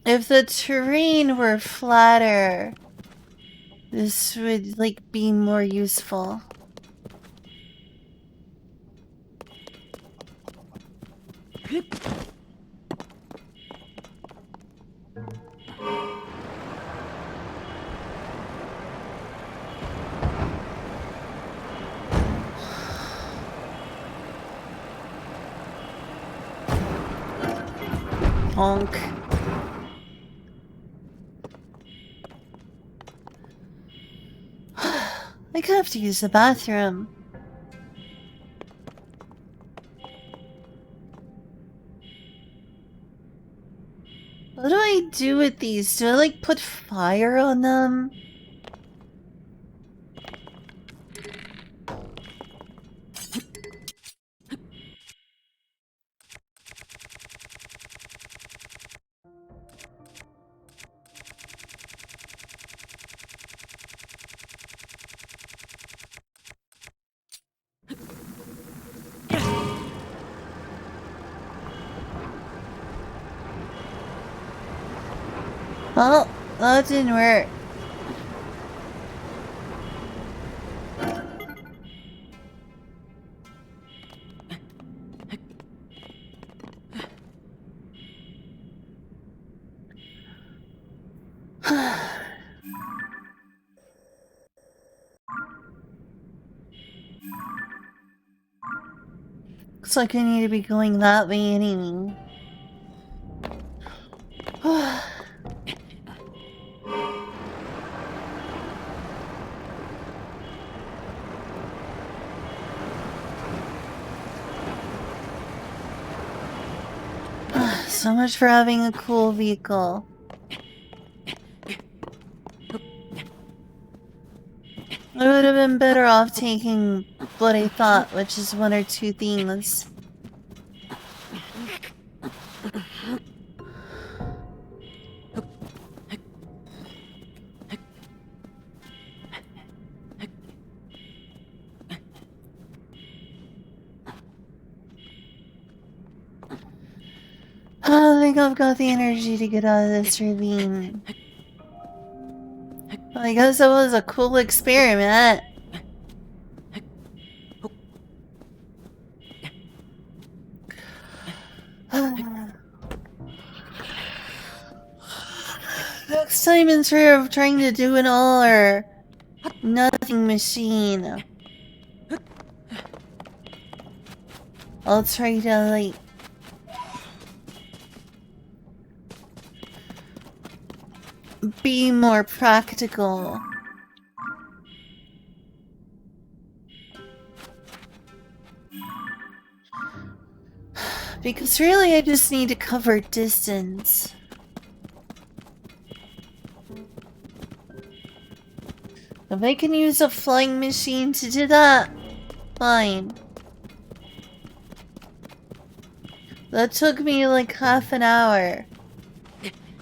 If the terrain were flatter, this would, like, be more useful. Honk. I could have to use the bathroom. What do I do with these? Do I, like, put fire on them? Well, that didn't work. Looks like I need to be going that way anyway. So much for having a cool vehicle. I would have been better off taking what I thought, which is one or two things. I don't think I've got the energy to get out of this ravine. I guess it was a cool experiment. Next time, instead of trying to do an all or nothing machine, I'll try to, like, be more practical. Because really, I just need to cover distance. If I can use a flying machine to do that, fine. That took me like half an hour.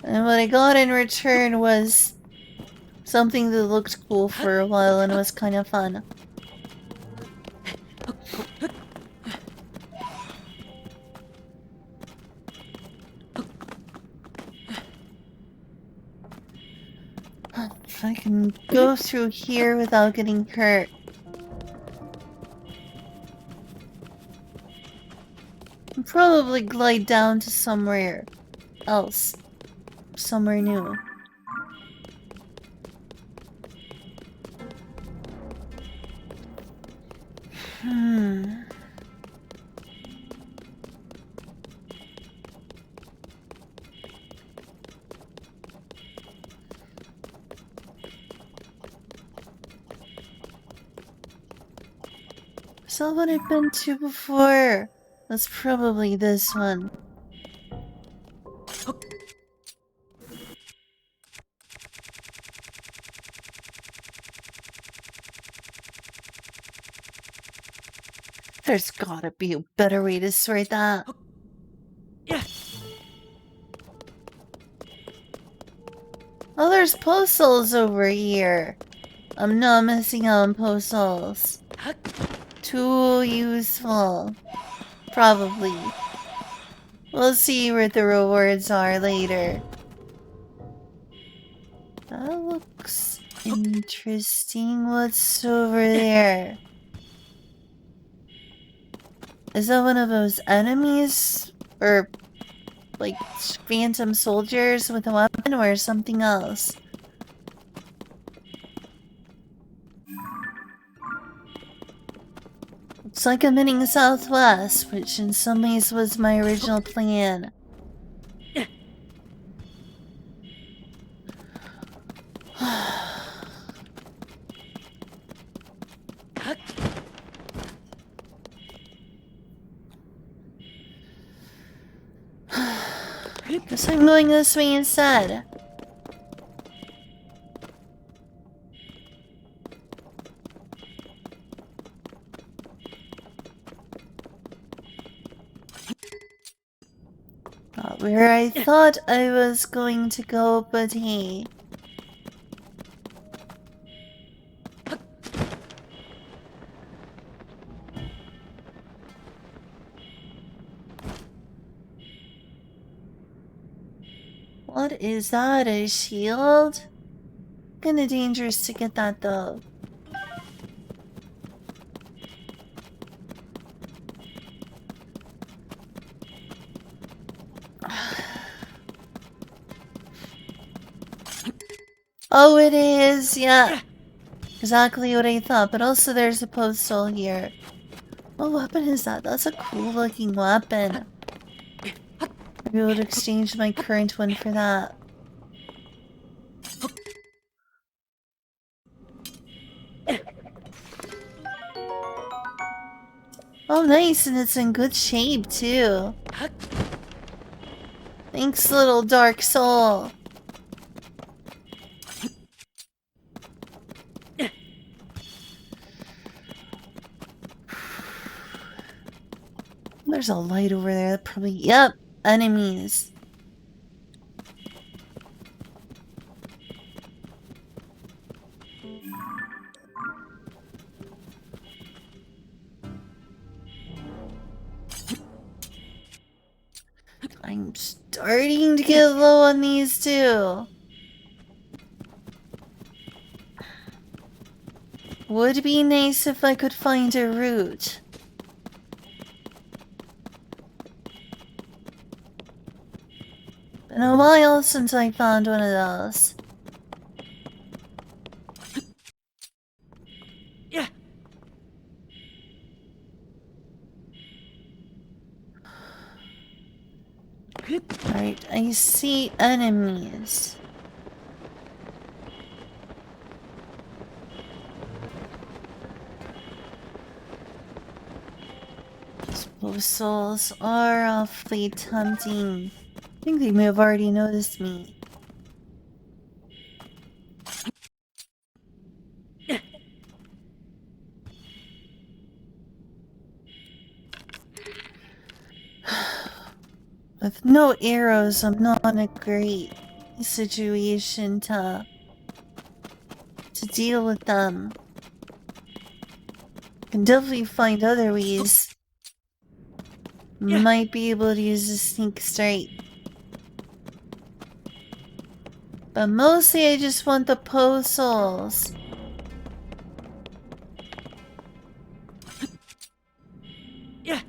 And what I got in return was something that looked cool for a while and was kind of fun. If I can go through here without getting hurt. I'll probably glide down to somewhere else. Somewhere new. Is that what I've been to before? That's probably this one. There's gotta be a better way to sort that. Oh, there's postals over here. I'm not missing out on postals. Too useful. Probably. We'll see where the rewards are later. That looks interesting. What's over there? Is that one of those enemies? Or, like, phantom soldiers with a weapon or something else? Looks like I'm heading southwest, which in some ways was my original plan. Guess I'm going this way instead. Not where I thought I was going to go, but hey. What Is that a shield? Kinda dangerous to get that though. Oh, it is, yeah. Exactly what I thought, but also there's a postal here. What weapon is that? That's a cool looking weapon. Maybe I would exchange my current one for that. Oh, nice, and it's in good shape, too. Thanks, little dark soul. There's a light over there that probably... Yep, enemies. I'm starting to get low on these too. Would be nice if I could find a route. Been a while since I found one of those. Yeah. Alright, I see enemies. Those souls are awfully tempting. I think they may have already noticed me. With no arrows, I'm not in a great situation to deal with them. Can definitely find other ways. Might be able to use a sneak strike. But mostly I just want the postals. Yeah.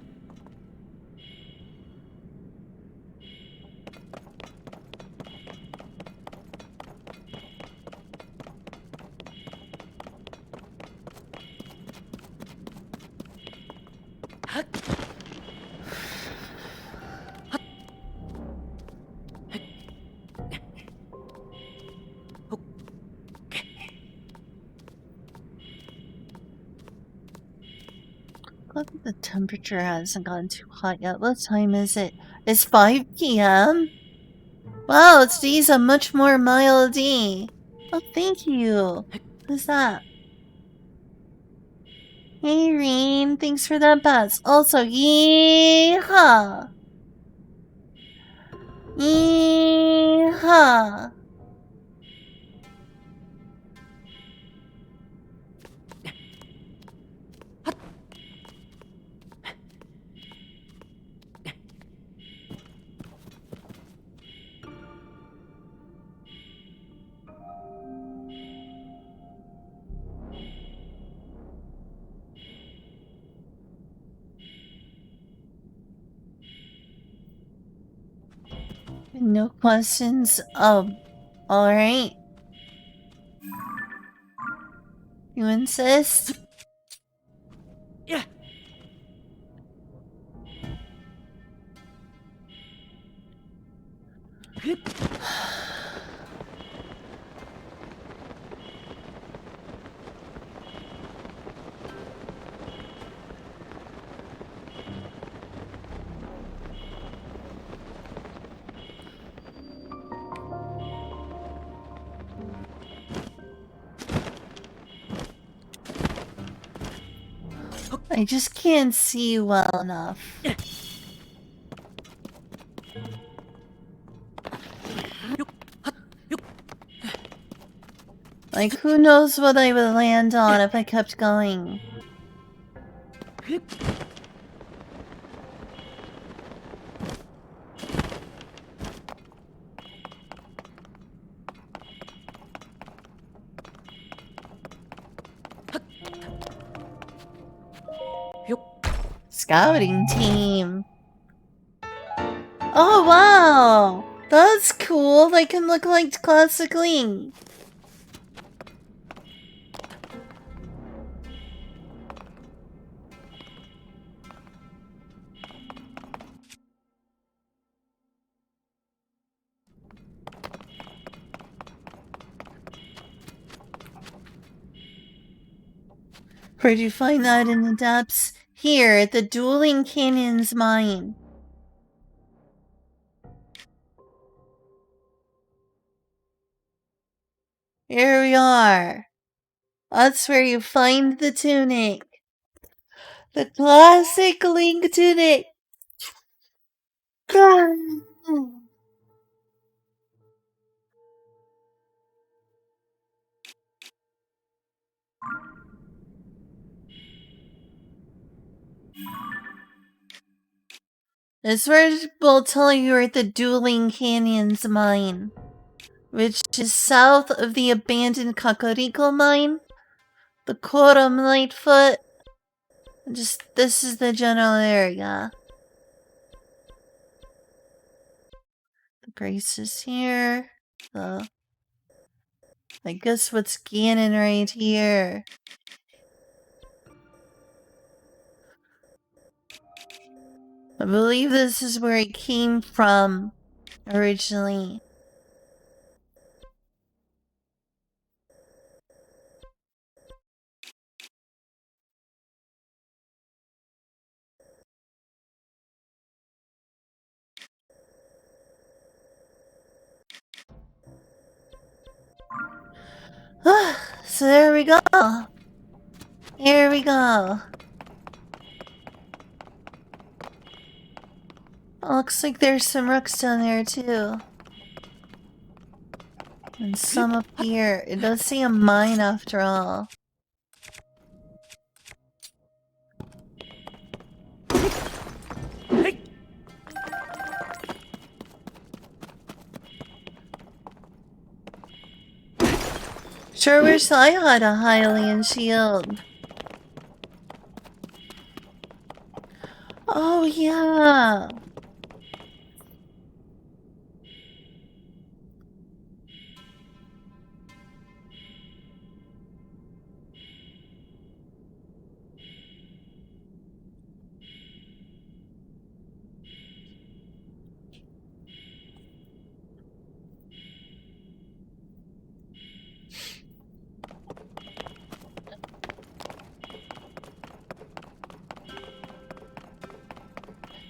Glad that the temperature hasn't gotten too hot yet. What time is it? It's 5 p.m.? Wow, today's a much more mild day. Oh, thank you. Who's that? Hey, Reen. Thanks for that buzz. Also, yeehaw! Yeehaw! No questions? Alright. You insist? Yeah. I just can't see well enough. Like, who knows what I would land on if I kept going. Scouting team. Oh, wow! That's cool. They can look like classic Link. Where'd you find that in the depths? Here, at the Dueling Canyons mine. Here we are. That's where you find the tunic. The classic Link tunic. This word will tell you you're at the Dueling Canyons mine, which is south of the abandoned Kakariko mine, the Koram Lightfoot. This is the general area. The Grace is here. I guess what's Ganon right here. I believe this is where it came from originally. So there we go. Here we go. Looks like there's some rooks down there too. And some up here. It does say a mine after all. Sure wish I had a Hylian shield. Oh yeah.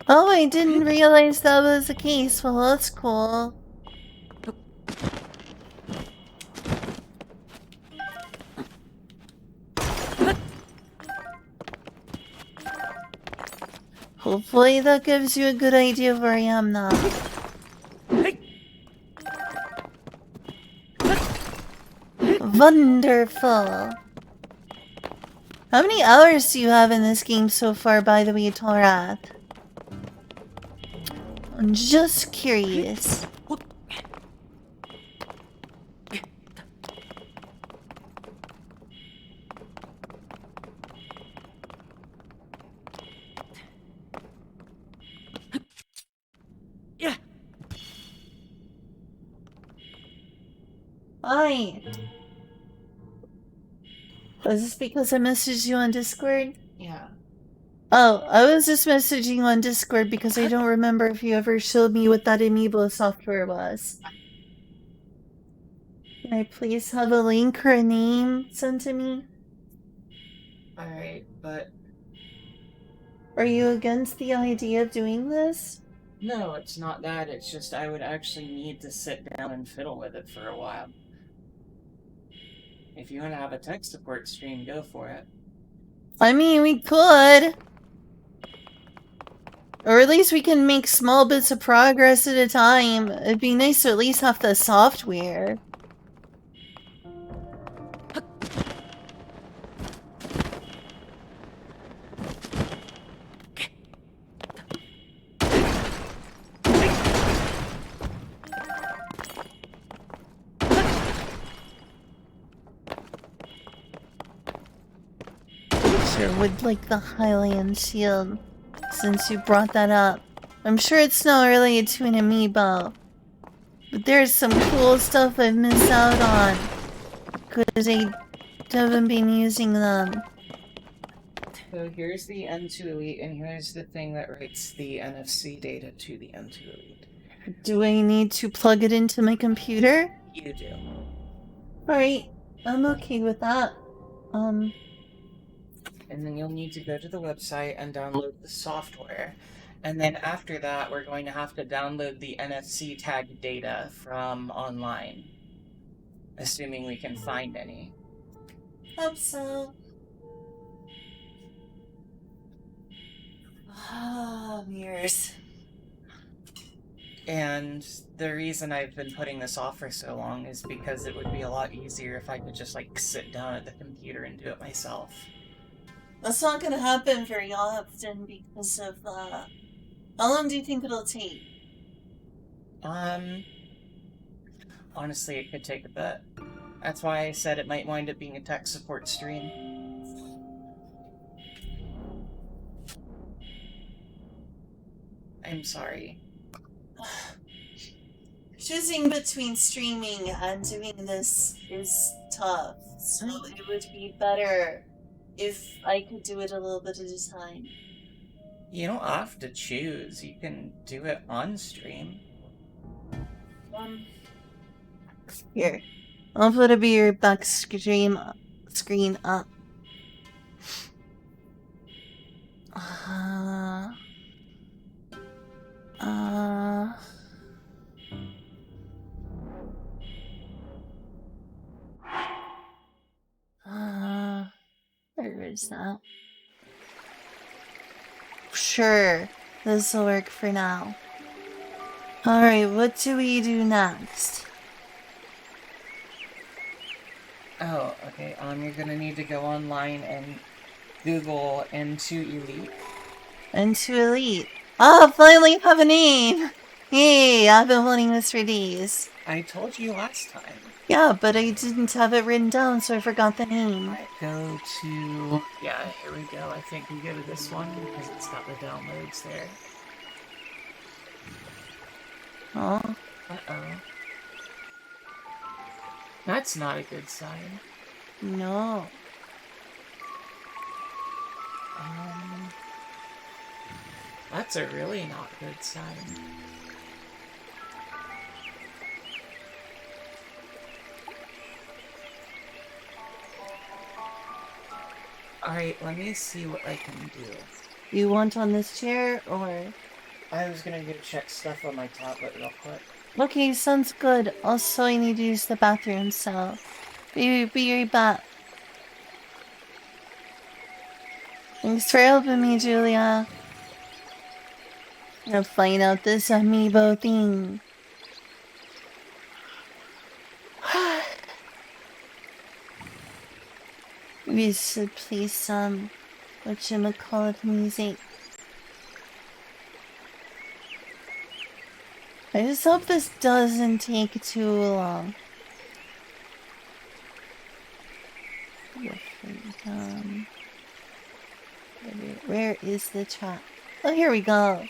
Oh, I didn't realize that was the case. Well, that's cool. Hopefully that gives you a good idea of where I am now. Wonderful. How many hours do you have in this game so far, by the way, Torath? I'm just curious. Yeah. Hi. Was this because I messaged you on Discord? Yeah. Oh, I was just messaging you on Discord because I don't remember if you ever showed me what that Amiibo software was. Can I please have a link or a name sent to me? Alright, but Are you against the idea of doing this? no, it's not that. It's just I would actually need to sit down and fiddle with it for a while. If you want to have a tech support stream, go for it. I mean, we could. Or at least we can make small bits of progress at a time. It'd be nice to at least have the software. Sure would like the Hylian shield. since you brought that up. I'm sure it's not related to an amiibo, but there's some cool stuff I've missed out on because I haven't been using them. So here's the N2 Elite, and here's the thing that writes the NFC data to the N2 Elite. Do I need to plug it into my computer? You do. Alright, I'm okay with that. And then you'll need to go to the website and download the software. And then after that, we're going to have to download the NFC tag data from online. Assuming we can find any. Hope so. Ah, mirrors. And the reason I've been putting this off for so long is because it would be a lot easier if I could just, like, sit down at the computer and do it myself. That's not gonna happen very often because of that. How long do you think it'll take? Honestly, it could take a bit. That's why I said it might wind up being a tech support stream. I'm sorry. Choosing between streaming and doing this is tough, so it would be better if I could do it a little bit at a time. You don't have to choose. You can do it on stream. Here. I'll put a beer back screen up. Where is that? Sure, this'll work for now. Alright, what do we do next? Oh, okay. You're gonna need to go online and Google N2 Elite. N2 Elite. Ah, finally have a name! Yay, I've been wanting this for days. I told you last time. Yeah, but I didn't have it written down, so I forgot the name. Alright, go to... Yeah, here we go. I think we go to this one because it's got the downloads there. Oh. Uh-oh. That's not a good sign. No. That's a really not good sign. Alright, let me see what I can do. You want on this chair, or...? I was gonna go check stuff on my tablet real quick. Okay, sounds good. Also, I need to use the bathroom, so... Be right back. Thanks for helping me, Julia. I'm gonna find out this amiibo thing. We should play some whatchamacallit music. I just hope this doesn't take too long. Where is the chat? Oh, here we go.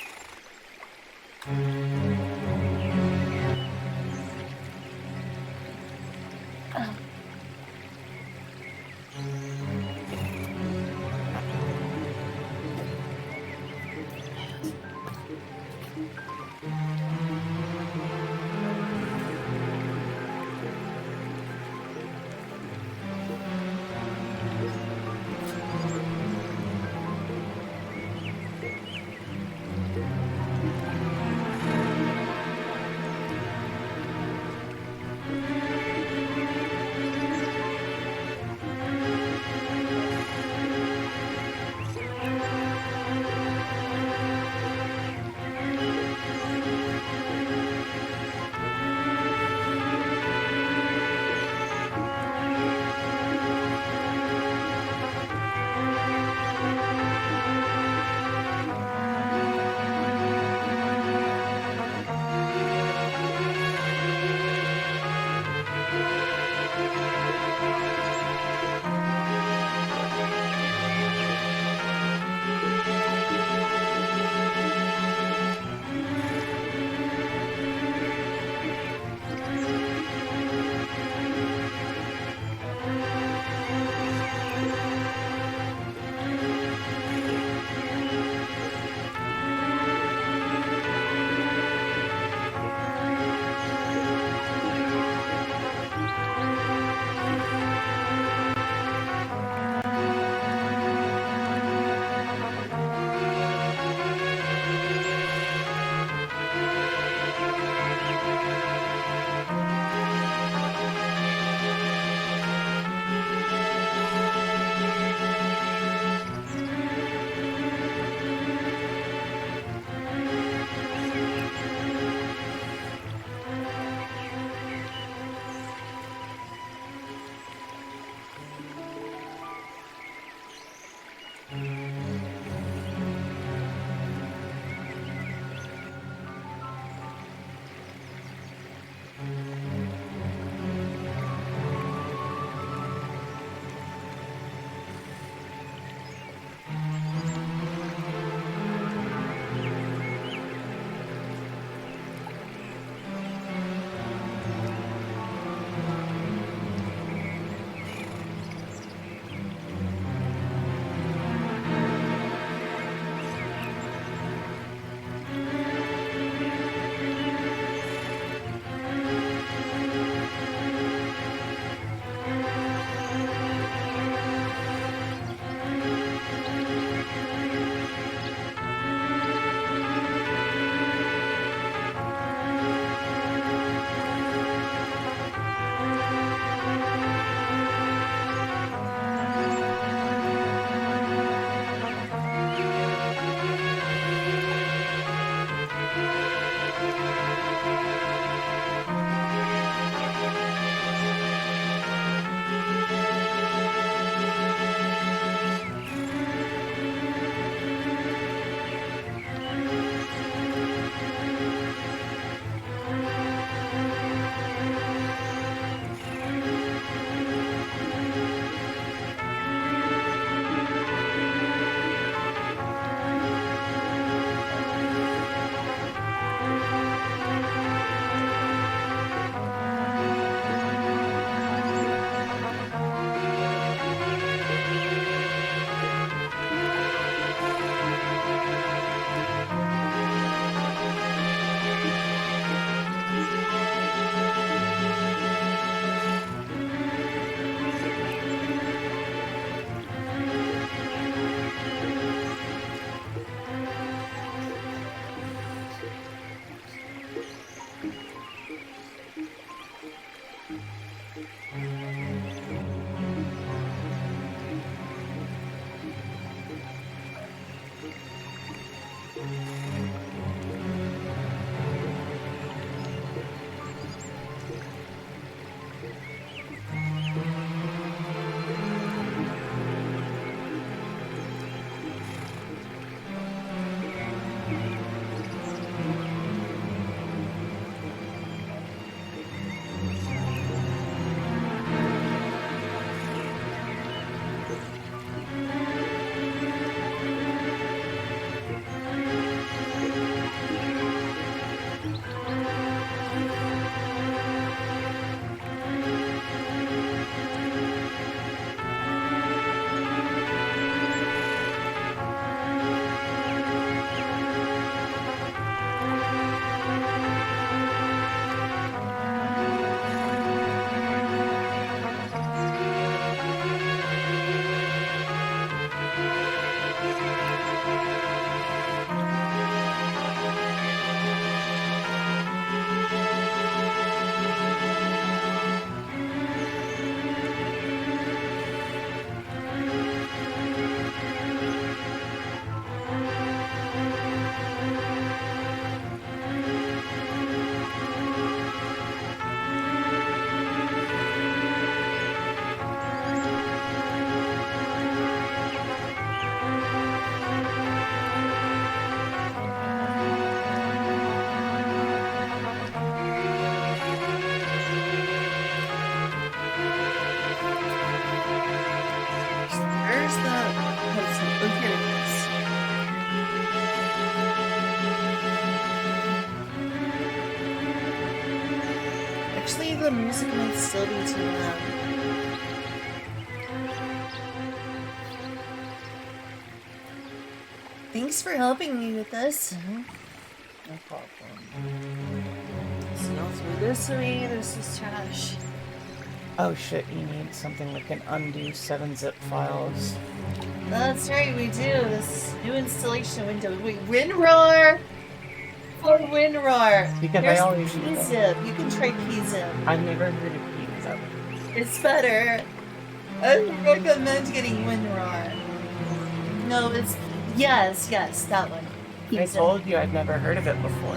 the music might still be too loud. Thanks for helping me with this. No problem. So I'll throw this away. This is trash. Oh shit, you need something that can undo 7-zip files. That's right, we do. This new installation window. Wait, WinRAR! For WinRAR! Because Here's I always PZip. You can try PZip. I've never heard of PZip. It's better. I recommend getting WinRAR. No, it's... Yes, that one. I told you I'd never heard of it before.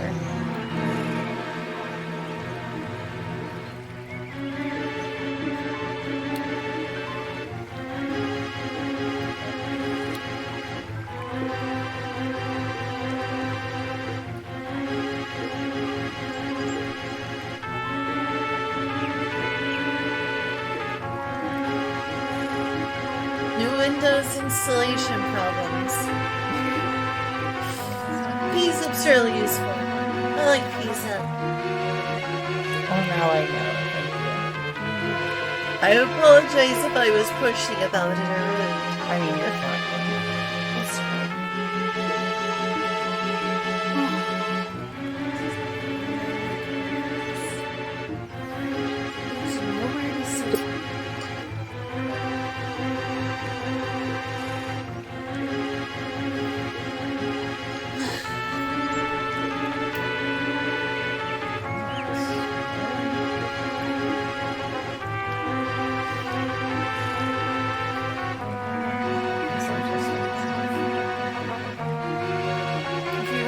New Windows installation problems. PZip's really useful. I like PZip. Oh, now I know. I apologize if I was pushy about it or rude. I mean, you're fine. It's fine. There's nowhere to sit.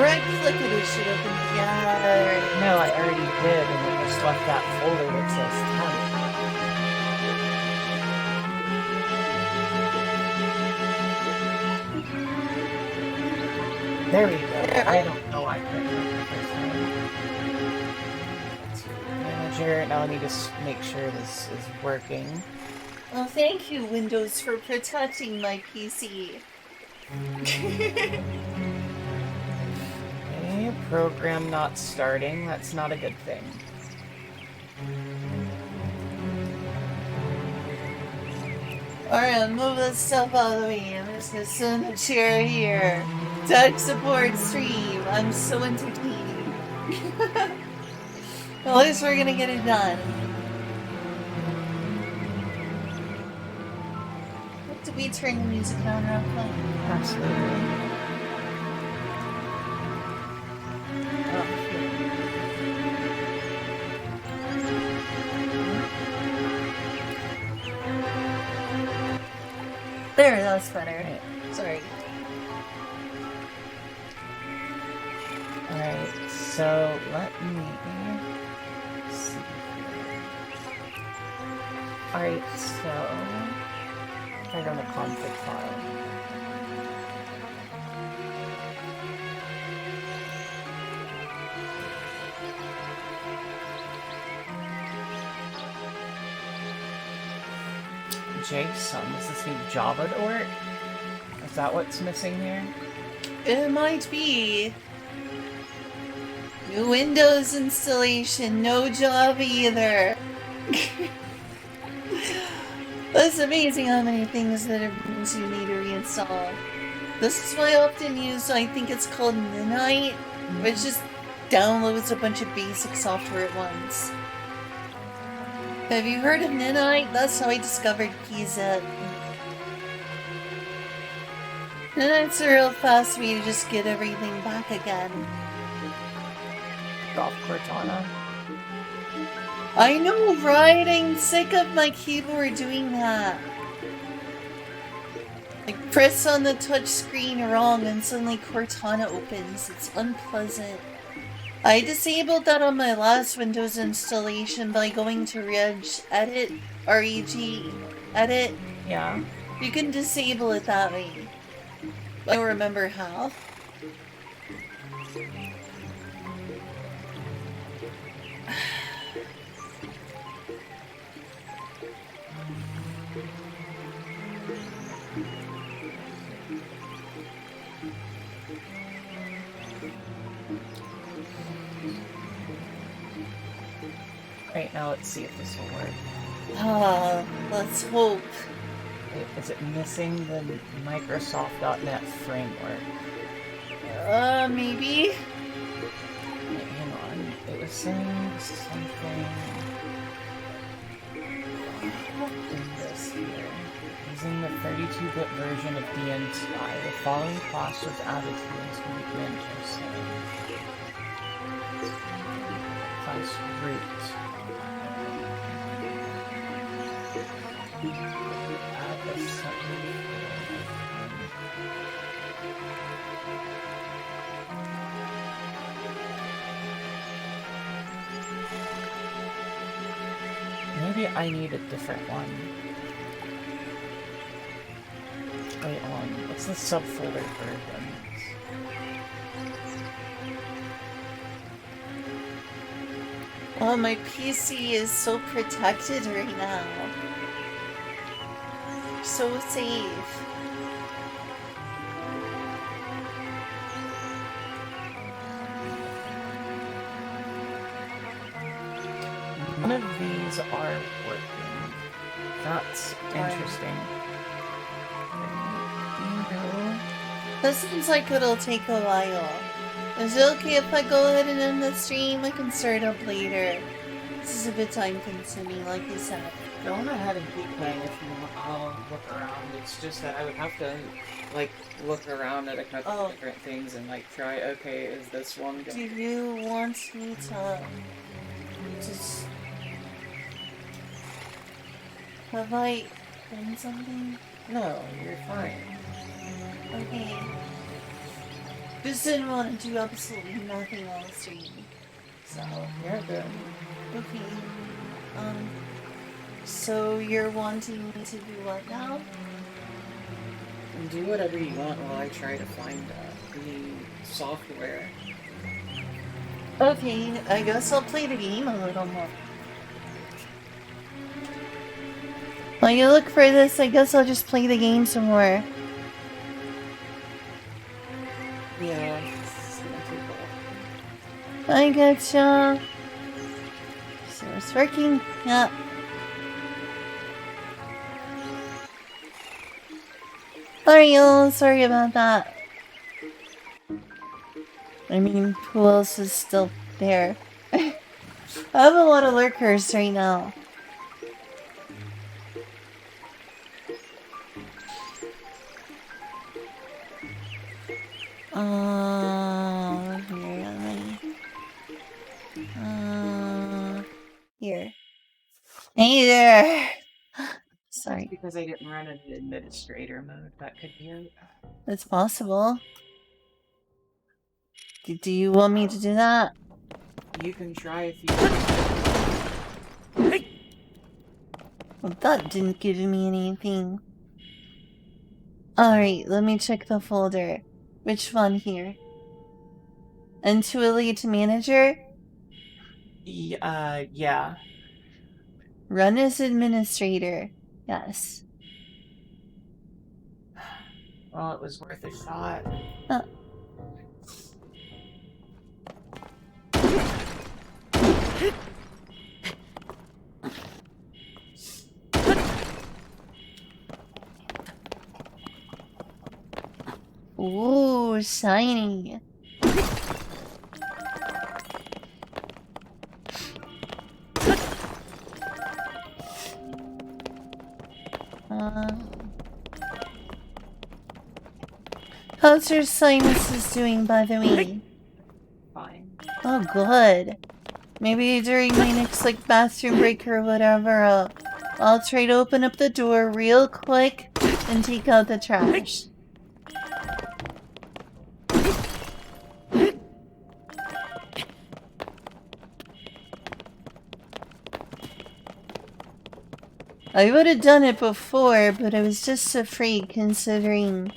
Right-click it, it should open. Yeah, alright. No, I already did, and it just left that folder that says temp. There we go. I don't know why I couldn't make it the first time. Manager, now I need to make sure this is working. Well, thank you, Windows, for protecting my PC. Okay, program not starting. That's not a good thing. Alright, I'll move this stuff out of the way. I'm just gonna sit in the chair here. Tech support stream. I'm so entertaining. At least we're gonna get it done. Did we turn the music down real quick? Absolutely. There, that's better. Right. Sorry. Alright, so let me see here. Alright, so right on the config file. JSON, does this need Java to work? Is that what's missing here? It might be. New Windows installation, no Java either. That's amazing how many things that you need to reinstall. This is why I often use, I think it's called Ninite, which just downloads a bunch of basic software at once. Have you heard of Ninite? That's how I discovered PZip. Ninite's a real fast way to just get everything back again. Off Cortana. I know, right? I'm sick of my keyboard doing that. Like, press on the touch screen wrong and suddenly Cortana opens. It's unpleasant. I disabled that on my last Windows installation by going to Edit, R-E-G, Edit. Yeah. You can disable it that way. I don't remember how. Alright, now let's see if this will work. Let's hope. Wait, is it missing the Microsoft.NET framework? Maybe? Wait, hang on. It was saying something in this here. Using the 32-bit version of DNTI, the following class was added to the instrument class root. Add the separate. Maybe I need a different one. Wait, what's the subfolder versions? Oh, my PC is so protected right now. So safe. None of these are working. That's interesting. This seems like it'll take a while. Is it okay if I go ahead and end the stream? I can start up later. This is a bit time consuming, like you said. Go on ahead and keep playing if you want. I'll look around. It's just that I would have to, like, look around at a couple of different things and, like, try, okay, is this one good? Do you want me to just... Have I done something? No, you're fine. Okay. Just didn't want to do absolutely nothing on the stream. So, You're good. okay. So you're wanting me to do what now? Do whatever you want while I try to find the software. Okay, I guess I'll play the game a little more. While you look for this, I guess I'll just play the game some more. Yeah. I getcha. So it's working. Yeah. Sorry, y'all. Sorry about that. I mean, who else is still there? I have a lot of lurkers right now. Here, here. Hey there! Sorry. That's because I didn't run in administrator mode. That could be it. That's possible. Do you want me to do that? You can try if you want. Well, that didn't give me anything. Alright, let me check the folder. Which one here? Into Elite Manager? Yeah. Run as administrator. Yes. Well, it was worth a shot. Ooh, shiny. How's your sinuses doing, by the way? Fine. Oh, good. Maybe during my next, like, bathroom break or whatever, I'll try to open up the door real quick and take out the trash. I would have done it before, but I was just afraid considering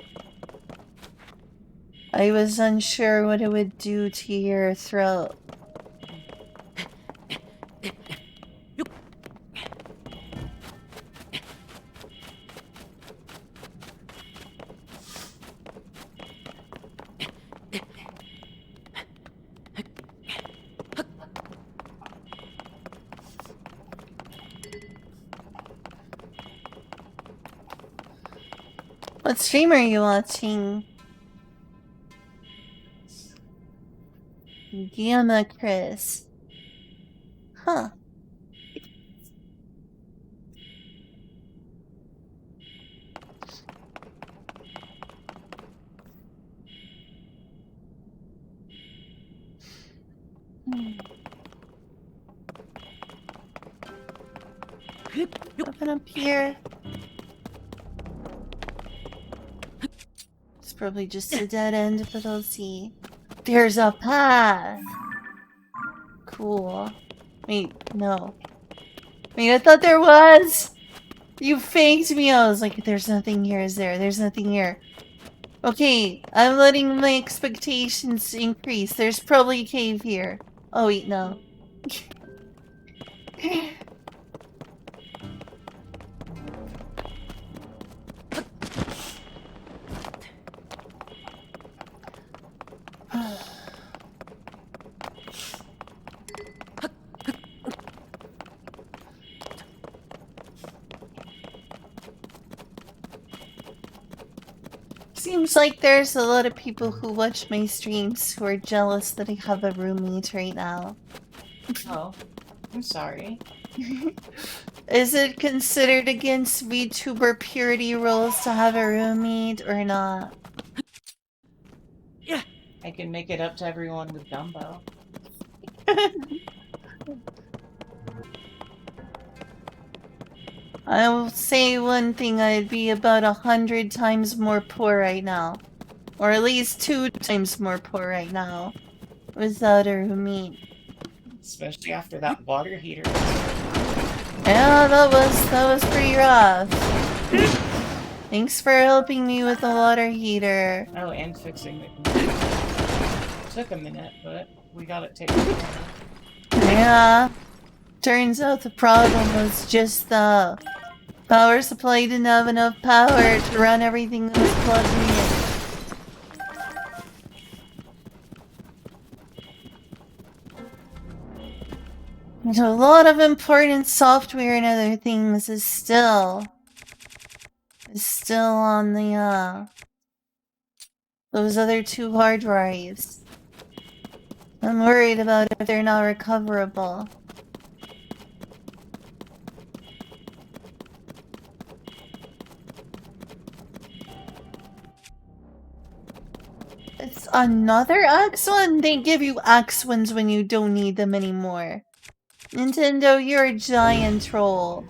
I was unsure what it would do to your throat. What stream are you watching? Gamma Chris. Huh. Open up here. It's probably just a dead end, but I'll see. There's a path! Cool. Wait, no. Wait, I thought there was! You faked me! I was like, there's nothing here, is there? There's nothing here. Okay, I'm letting my expectations increase. There's probably a cave here. Oh wait, no. Seems like there's a lot of people who watch my streams who are jealous that I have a roommate right now. Oh, I'm sorry. Is it considered against VTuber purity rules to have a roommate or not? Yeah. I can make it up to everyone with Dumbo. I will say one thing, I'd be about 100 times more poor right now. Or at least 2 times more poor right now. Without a roommate. Especially after that water heater. Yeah, that was pretty rough. Thanks for helping me with the water heater. Oh, and fixing the computer. Took a minute, but we got it taken care of. Yeah. Turns out the problem was just the power supply didn't have enough power to run everything that was plugged in. There's a lot of important software and other things is still on the those other 2 hard drives. I'm worried about if they're not recoverable. It's another X1? They give you X1s when you don't need them anymore. Nintendo, you're a giant troll.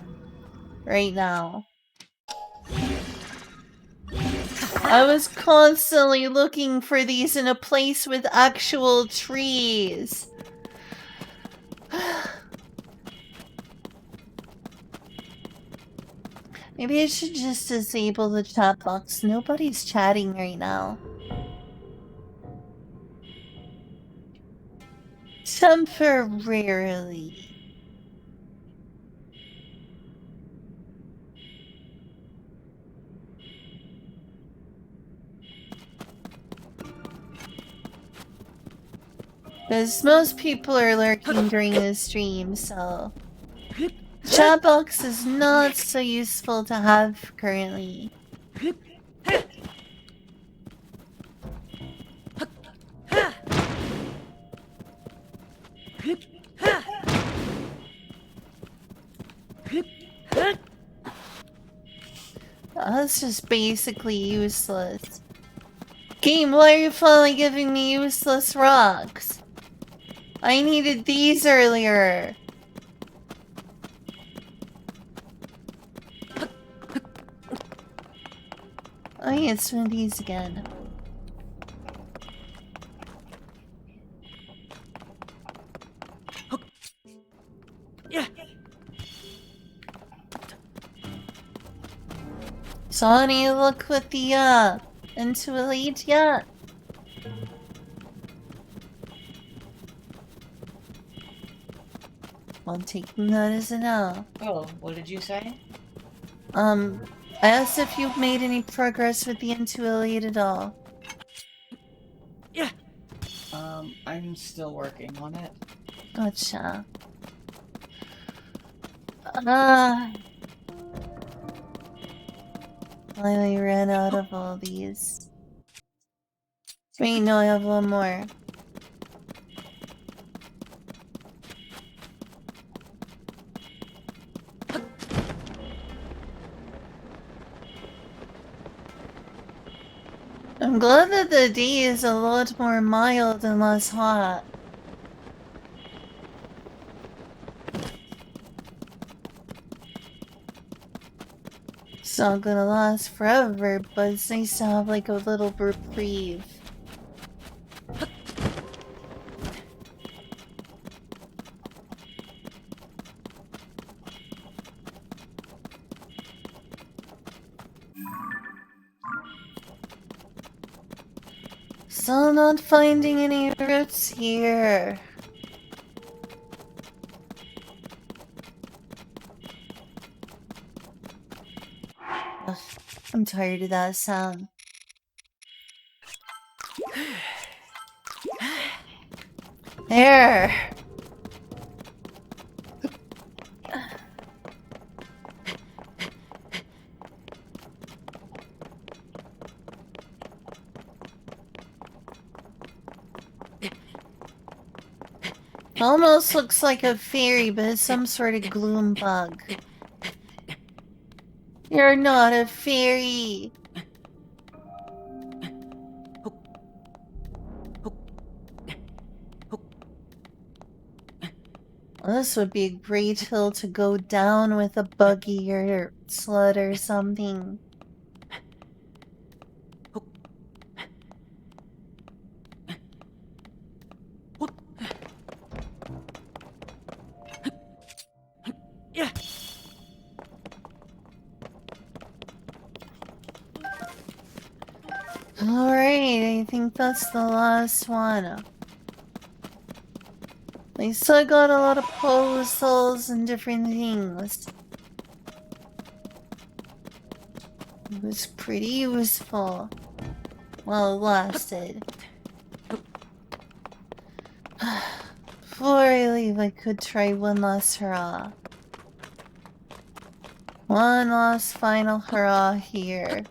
Right now. I was constantly looking for these in a place with actual trees. Maybe I should just disable the chat box. Nobody's chatting right now. Temporarily. Because most people are lurking during the stream, so... Chat box is not so useful to have currently. That's just basically useless. Game, why are you finally giving me useless rocks? I needed these earlier. I need some of these again. Yeah. Saw any luck with the into Elite yet? I'm taking that as a no. Oh, what did you say? I asked if you've made any progress with the Into Elite at all. Yeah. I'm still working on it. Gotcha. Finally ran out of all these. Wait, no, I have one more. I'm glad that the day is a lot more mild and less hot. It's not gonna last forever, but it's nice to have like a little reprieve. Still not finding any roots here. Ugh, I'm tired of that sound. There! Almost looks like a fairy, but it's some sort of gloom bug. You're not a fairy! Well, this would be a great hill to go down with a buggy or sled or something. Yeah. Alright, I think that's the last one. At least I got a lot of puzzles and different things. It was pretty useful. Well, it lasted. Before I leave, I could try one last hurrah. One last final hurrah here.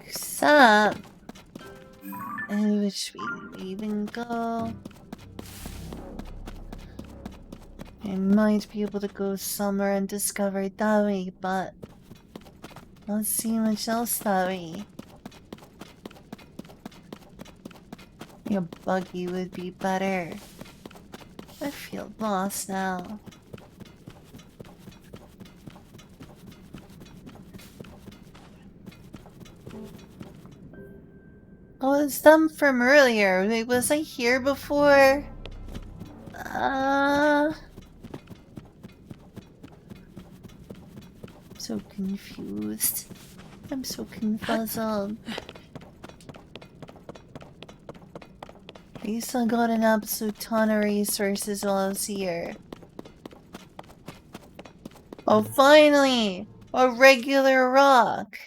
Except, which way do we even go? I might be able to go somewhere undiscovered that way, but not see much else that way. I think a buggy would be better. I feel lost now. Oh, it's them from earlier. Wait, was I here before? I'm so confused. I'm so confuzzled. At least I got an absolute ton of resources while I was here. Oh, finally! A regular rock!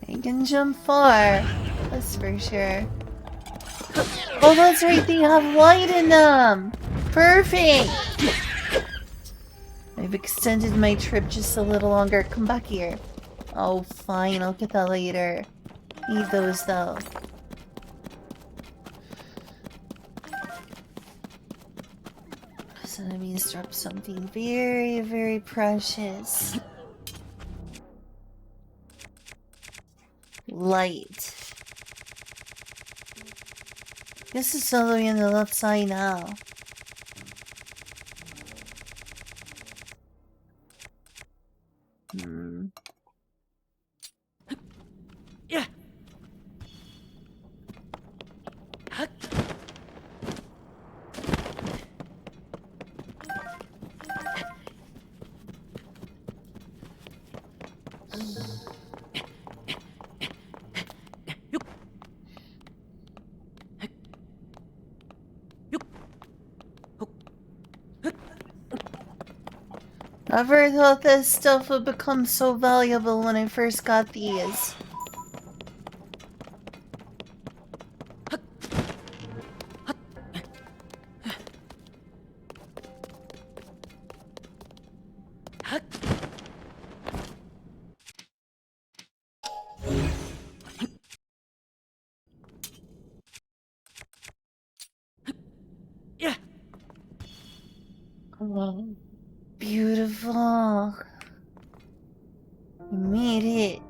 I can jump far, that's for sure. Oh, that's right, they have light in them! Perfect! I've extended my trip just a little longer. Come back here. Oh, fine, I'll get that later. Need those, though. So that means drop something very, very precious. Light. Guess it's all the way on the left side now. Yeah. Never thought this stuff would become so valuable when I first got these. Yeah. Oh, beautiful. We made it.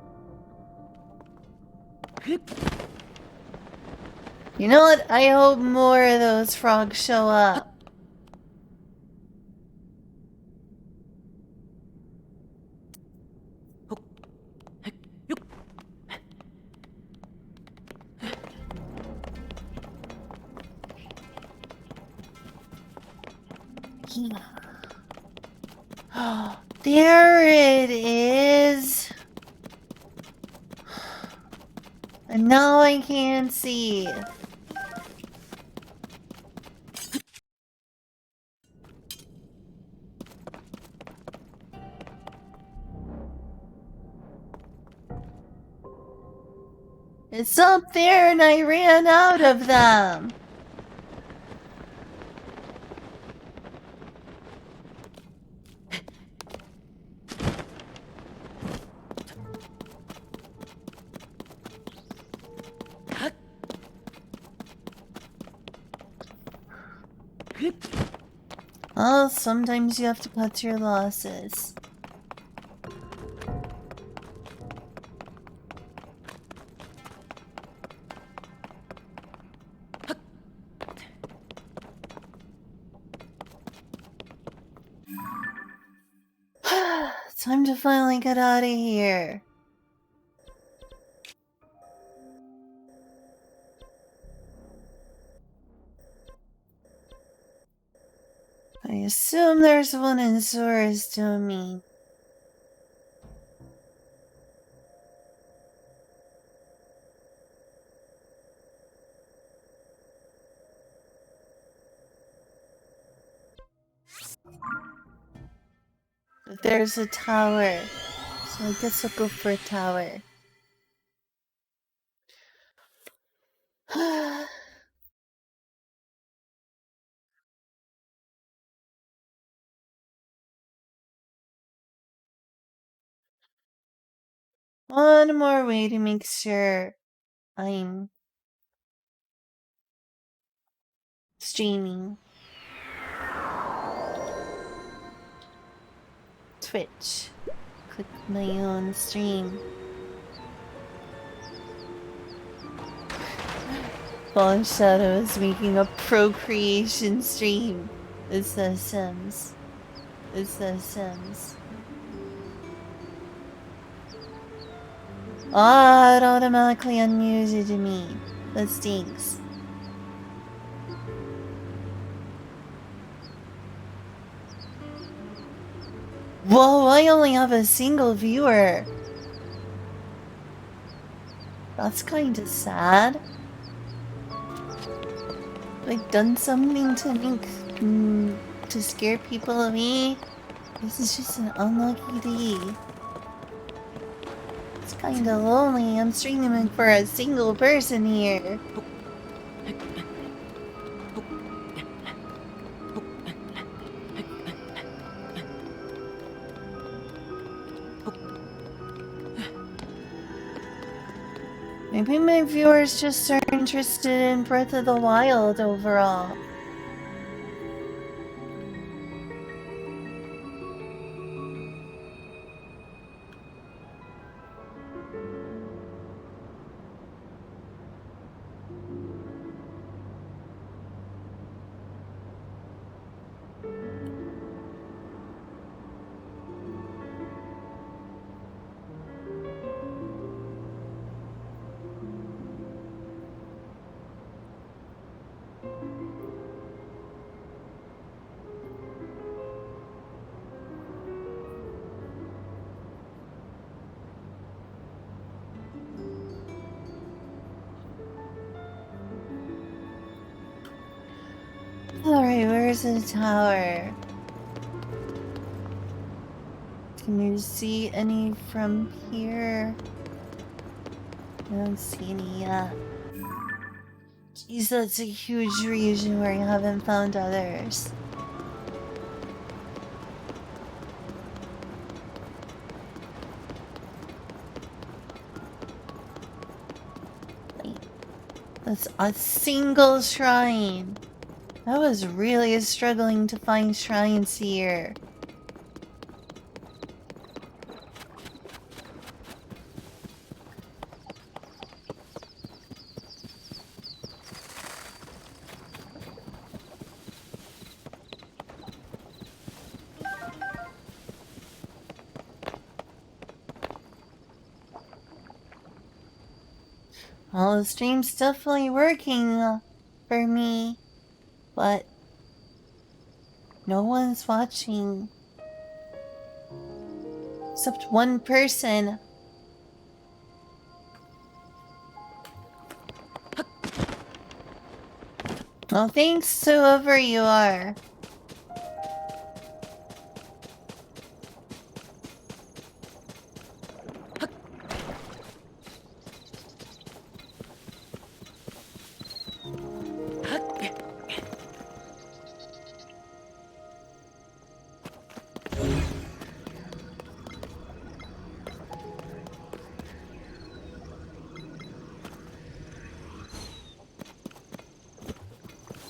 You know what? I hope more of those frogs show up. Oh, there it is. And now I can't see. It's up there and I ran out of them. Well, sometimes you have to cut your losses. Time to finally get out of here. I assume there's one in Sora's domain. But there's a tower, so I guess I'll go for a tower. One more way to make sure I'm streaming. Twitch. Click my own stream. Fallen Shadow is making a procreation stream. It's The Sims. It's The Sims. Ah, it automatically unmuted me. That stinks. Whoa, I only have a single viewer. That's kinda sad. Have I done something to make to scare people away? This is just an unlucky day. It's kinda lonely. I'm streaming for a single person here. Maybe my viewers just are interested in Breath of the Wild overall. Alright, where's the tower? Can you see any from here? I don't see any yet. Jeez, that's a huge region where I haven't found others. That's a single shrine. I was really struggling to find shrines here. Well, the stream's definitely working for me, but no one's watching. Except one person. Well, thanks to whoever you are.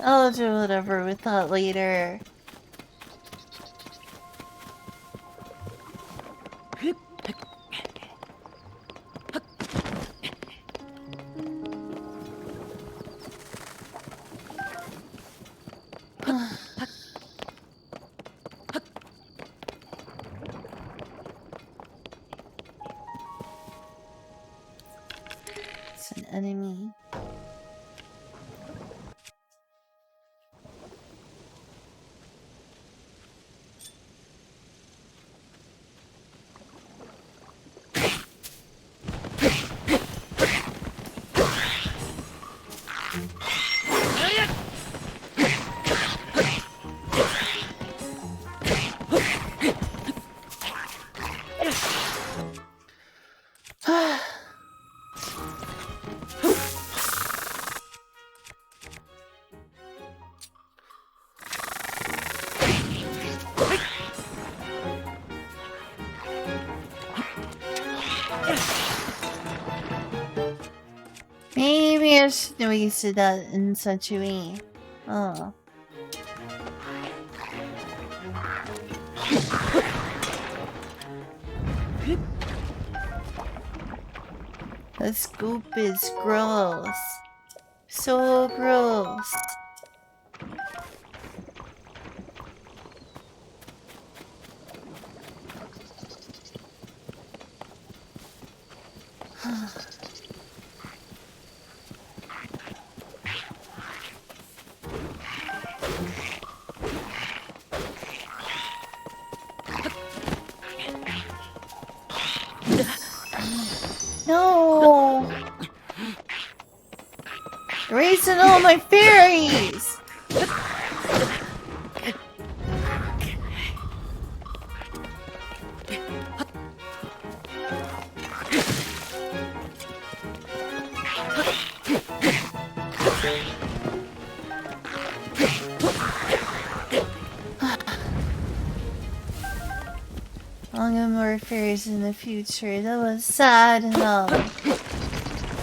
I'll do whatever with that later. It's an enemy. Maybe I shouldn't have wasted that in such a way. Oh. The scoop is gross. So gross. No! Erasing all my fairies! I'll get more fairies in the future. That was sad enough.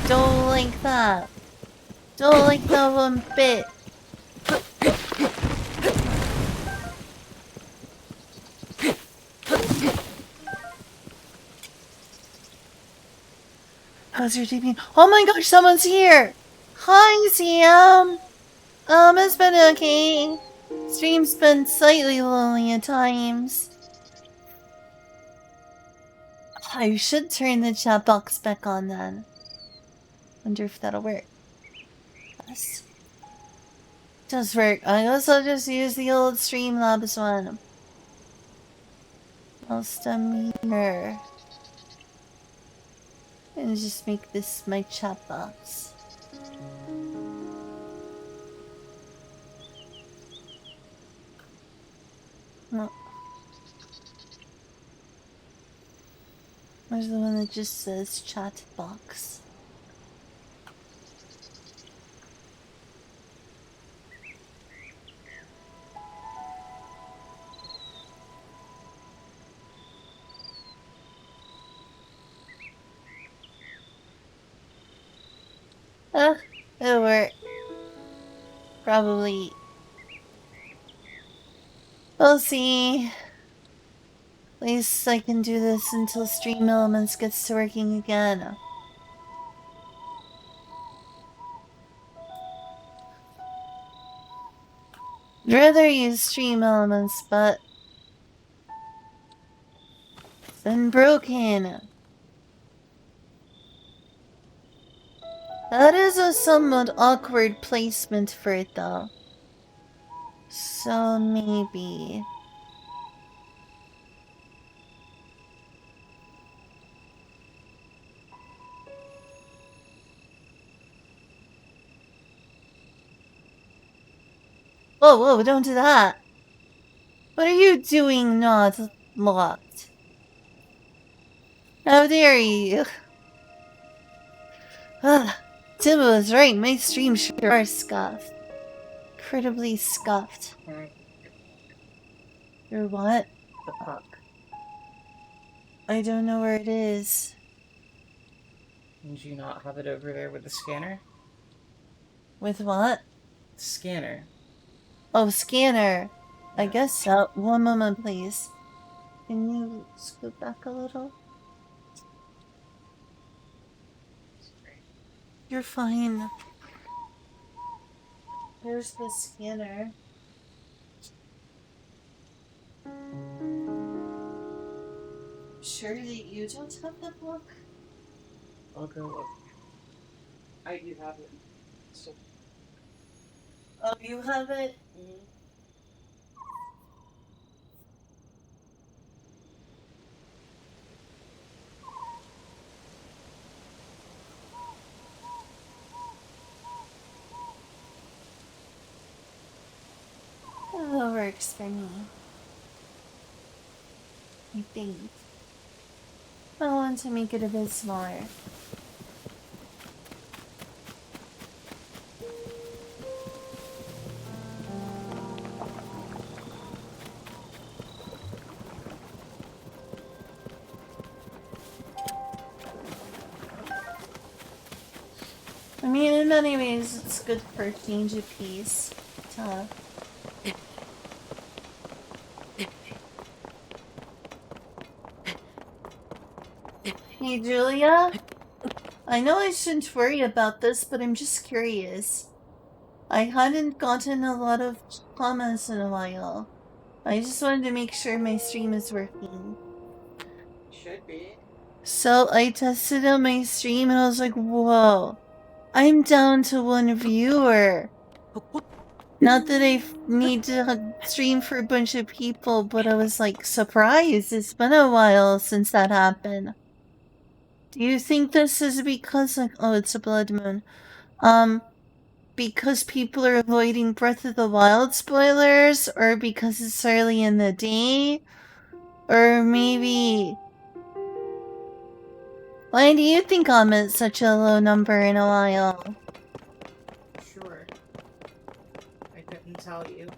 Don't like that. Don't like that one bit. How's your day been? Oh my gosh, someone's here! Hi, Sam! It's been okay. Stream's been slightly lonely at times. I should turn the chat box back on then. Wonder if that'll work. Yes. Does work. I guess I'll just use the old Streamlabs one. Whilst I'm here. And just make this my chat box. Where's the one that just says chat box? It'll work. Probably. We'll see. At least I can do this until Stream Elements gets to working again. I'd rather use Stream Elements, but it's been broken. That is a somewhat awkward placement for it, though. So maybe. Whoa, whoa, don't do that. What are you doing not locked? How dare you? Tim was right, my streams sure are scuffed. Incredibly scuffed. Your what? The puck. I don't know where it is. Did you not have it over there with the scanner? With what? Scanner. Oh, scanner. I guess so. One moment, please. Can you scoot back a little? You're fine. Here's the scanner. Sure that you don't have the book? I'll go look. I do have it. So. Oh, you have it? That works for me. I think. I want to make it a bit smaller. I mean, in many ways, it's good for a change of pace. Hey, Julia? I know I shouldn't worry about this, but I'm just curious. I hadn't gotten a lot of comments in a while. I just wanted to make sure my stream is working. Should be. So I tested out my stream and I was like, whoa, I'm down to 1 viewer. Not that I need to stream for a bunch of people, but I was like surprised. It's been a while since that happened. Do you think this is because oh, it's a blood moon. Because people are avoiding Breath of the Wild spoilers, or because it's early in the day? Or maybe... Why do you think I'm at such a low number in a while? Sure. I couldn't tell you.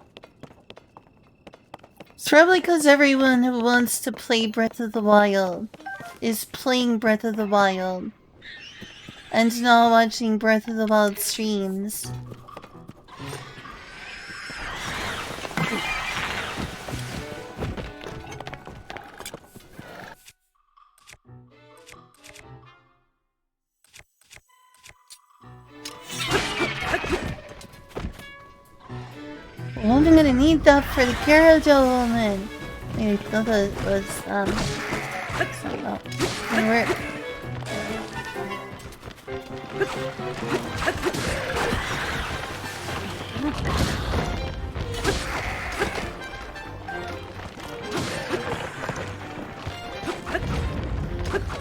It's probably because everyone who wants to play Breath of the Wild is playing Breath of the Wild and not watching Breath of the Wild streams. Well, I'm gonna need that for the Gyarados woman. I thought it was, gonna work.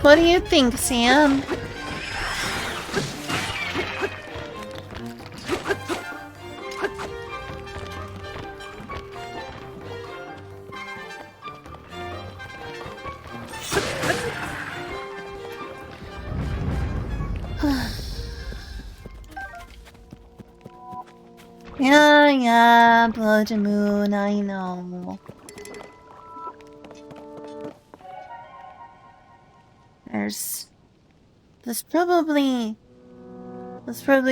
What do you think, Sam? Yeah, Blood Moon, I know. That's probably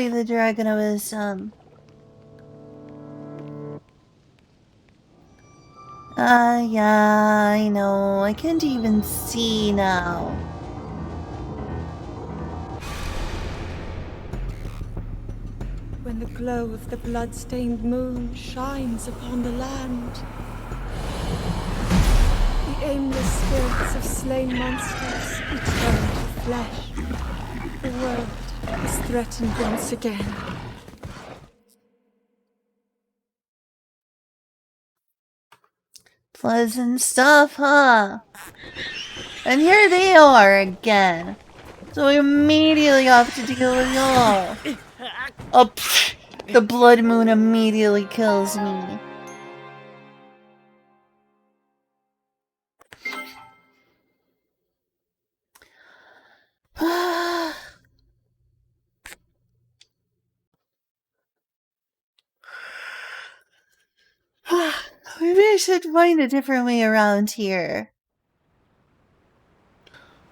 the dragon I was, yeah, I know. I can't even see now. When the glow of the blood-stained moon shines upon the land, the aimless spirits of slain monsters return to flesh. The world is threatened once again. Pleasant stuff, huh? And here they are again. So we immediately have to deal with y'all. Oh, pfft, the blood moon immediately kills me. Maybe I should find a different way around here.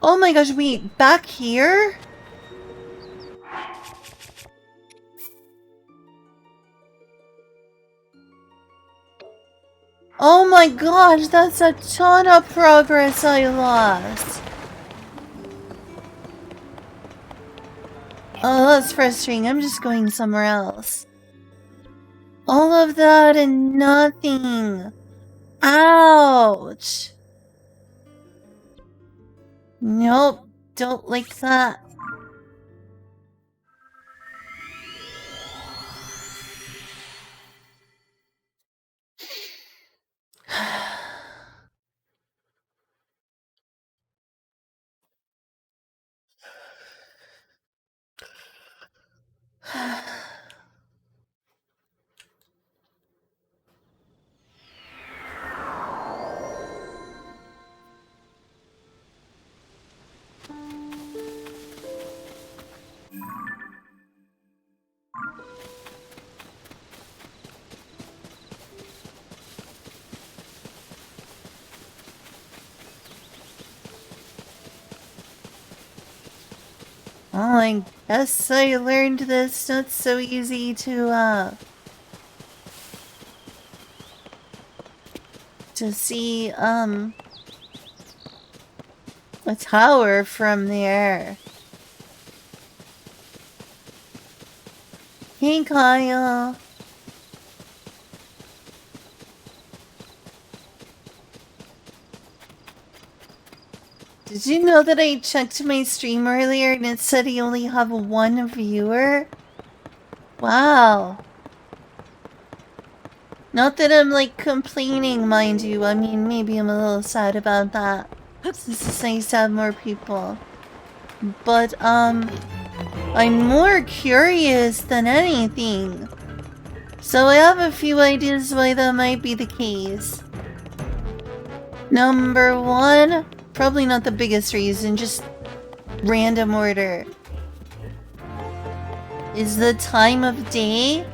Oh my gosh, wait, back here? Oh my gosh, that's a ton of progress I lost. Oh, that's frustrating. I'm just going somewhere else. All of that and nothing. Ouch. Nope, don't like that. Well, I guess I learned this not so easy to see, a tower from there. Hey, Kyle. Did you know that I checked my stream earlier and it said you only have one viewer? Wow. Not that I'm, like, complaining, mind you. I mean, maybe I'm a little sad about that. Since it's nice to have more people. But, I'm more curious than anything. So I have a few ideas why that might be the case. Number one, probably not the biggest reason, just random order. Is the time of day.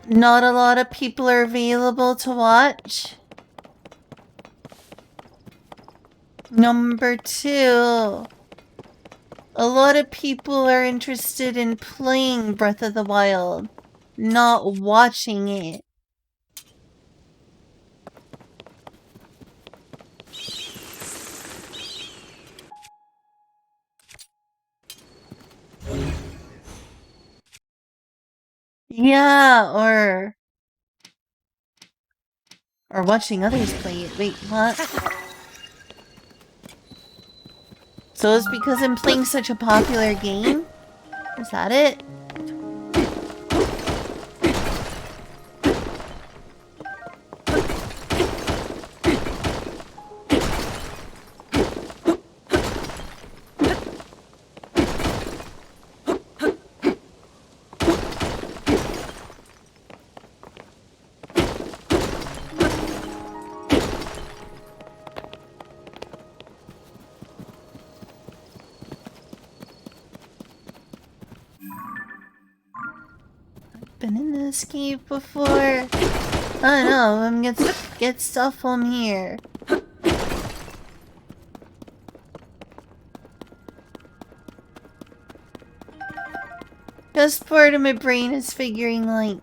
Not a lot of people are available to watch. Number two, a lot of people are interested in playing Breath of the Wild, not watching it. Yeah, or watching others play it. Wait, what? So it's because I'm playing such a popular game? Is that it? been in this cave before? I don't know. Let me get stuff from here. Just part of my brain is figuring like.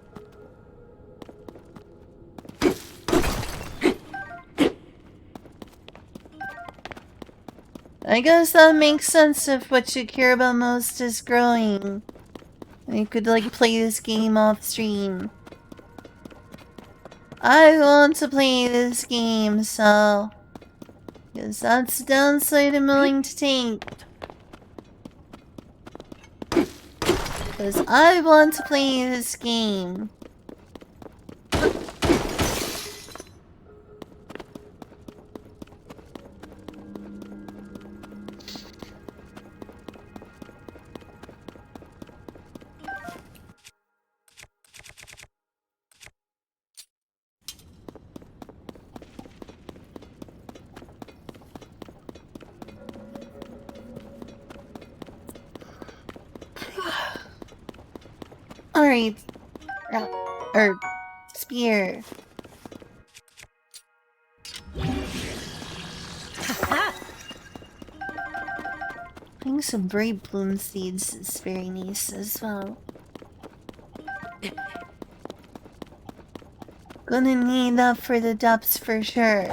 I guess that makes sense if what you care about most is growing. You could like play this game off stream. I want to play this game, so... Because that's the downside I'm willing to take. Because I want to play this game. Alright. Spear. I think some bright bloom seeds is very nice as well. Gonna need that for the depths for sure.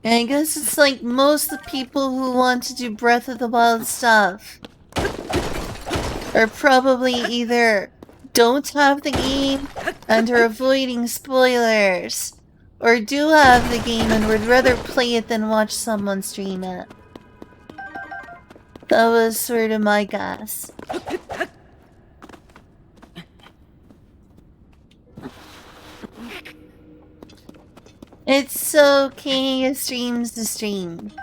I guess it's like most of the people who want to do Breath of the Wild stuff are probably either don't have the game and are avoiding spoilers, or do have the game and would rather play it than watch someone stream it. That was sort of my guess. It's okay, a stream's the stream.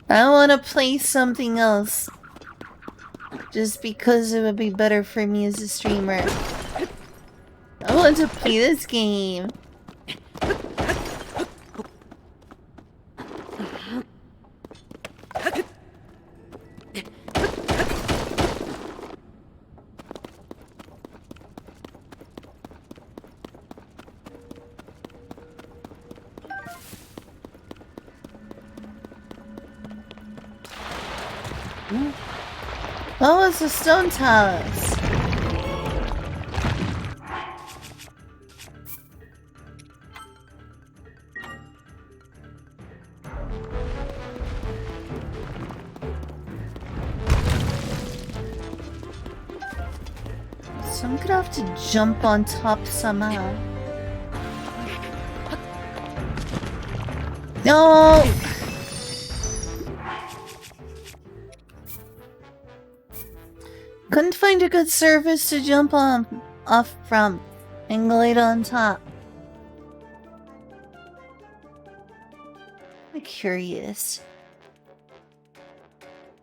I wanna play something else. Just because it would be better for me as a streamer. I want to play this game. Oh, it's a stone talus. So I'm gonna have to jump on top somehow. No! Couldn't find a good surface to jump off from and glide on top. I'm curious.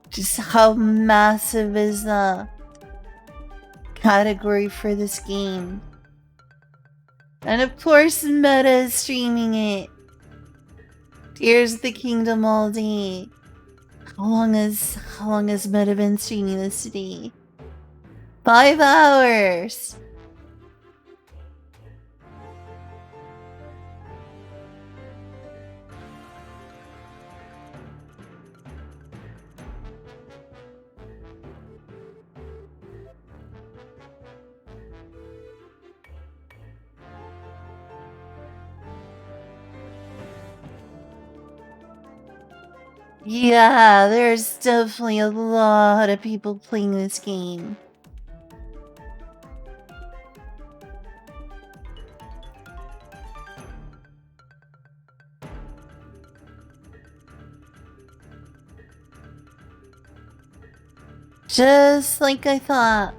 Just how massive is the category for this game? And of course Meta is streaming it. Tears of the Kingdom all day. How long has Meta been streaming this today? 5 hours! Yeah, there's definitely a lot of people playing this game. Just like I thought.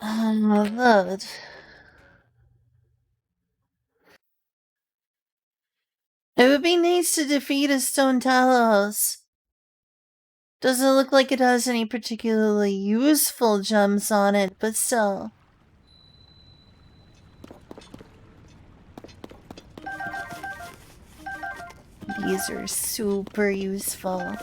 Load. It would be nice to defeat a stone Talos. Doesn't look like it has any particularly useful gems on it, but still. These are super useful.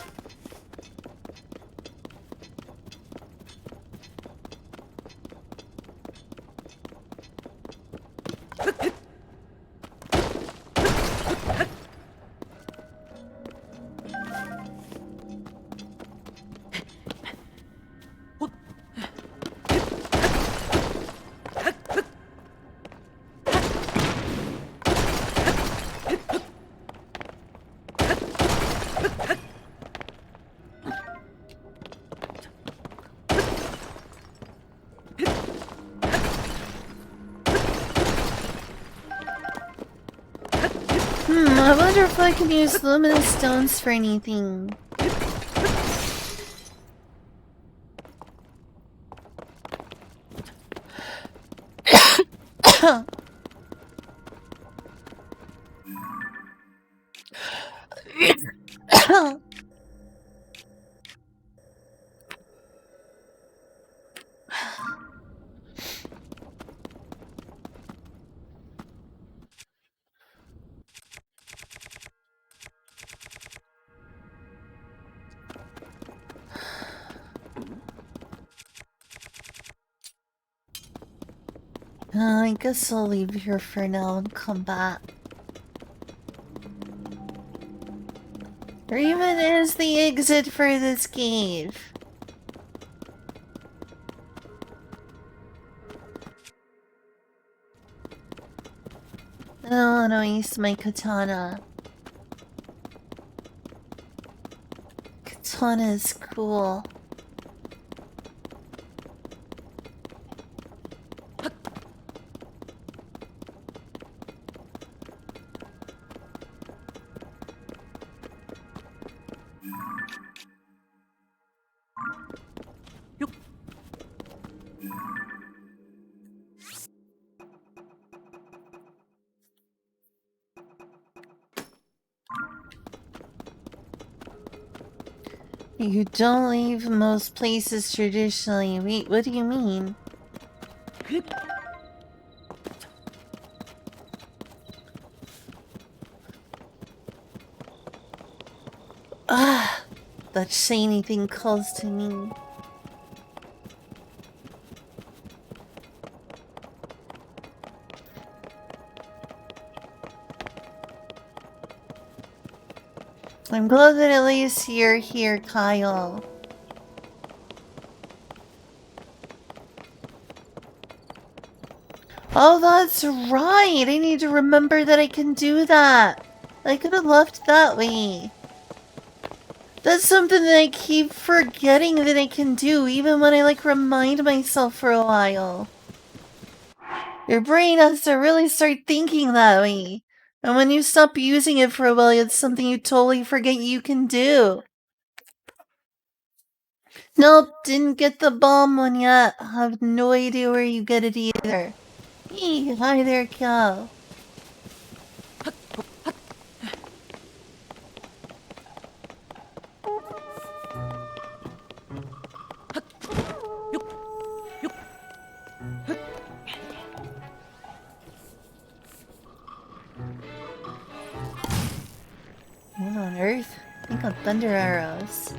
I wonder if I can use luminous stones for anything. I guess I'll leave here for now and come back. Or even is the exit for this cave. I don't want to waste my katana. Katana is cool. You don't leave most places traditionally. Wait, what do you mean? Ah, that shiny thing calls to me. I'm glad that at least you're here, Kyle. Oh, that's right! I need to remember that I can do that! I could have left that way. That's something that I keep forgetting that I can do, even when I, remind myself for a while. Your brain has to really start thinking that way. And when you stop using it for a while, it's something you totally forget you can do. Nope, didn't get the bomb one yet. I have no idea where you get it either. Hey, hi there, Cal. What on earth? I think on thunder arrows.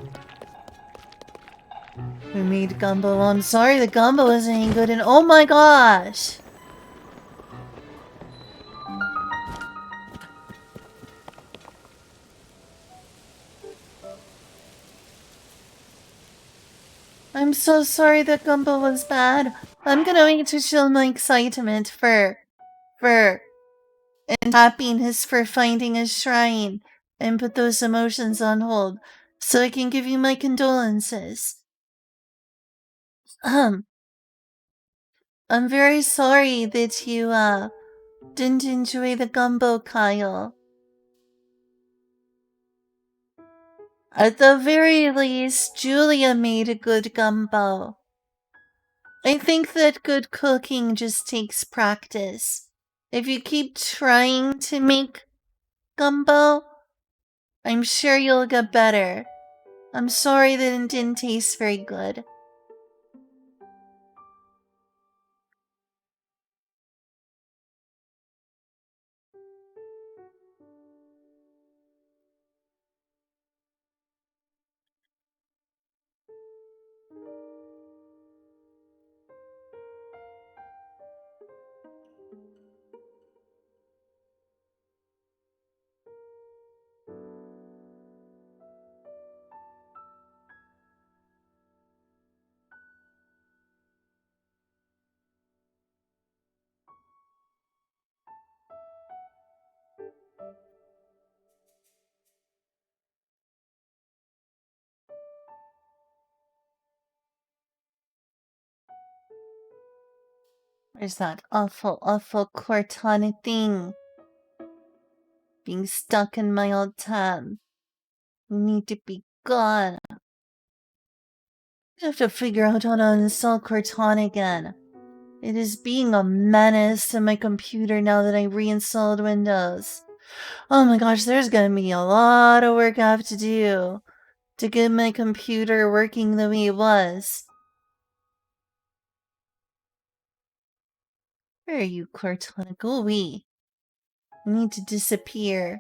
We made gumbo. I'm sorry the gumbo isn't any good and oh my gosh! I'm so sorry that gumbo was bad. I'm gonna wait to show my excitement for and happiness for finding a shrine and put those emotions on hold so I can give you my condolences. I'm very sorry that you didn't enjoy the gumbo, Kyle. At the very least, Julia made a good gumbo. I think that good cooking just takes practice. If you keep trying to make gumbo, I'm sure you'll get better. I'm sorry that it didn't taste very good. Where's that awful Cortana thing? Being stuck in my old tab. We need to be gone. I have to figure out how to uninstall Cortana again. It is being a menace to my computer now that I reinstalled Windows. Oh my gosh, there's gonna be a lot of work I have to do to get my computer working the way it was. Where are you, Cortana? Go away. You need to disappear.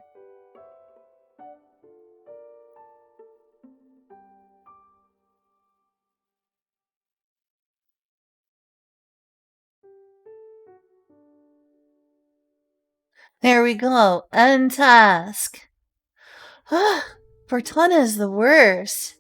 There we go. End task. Cortana is the worst.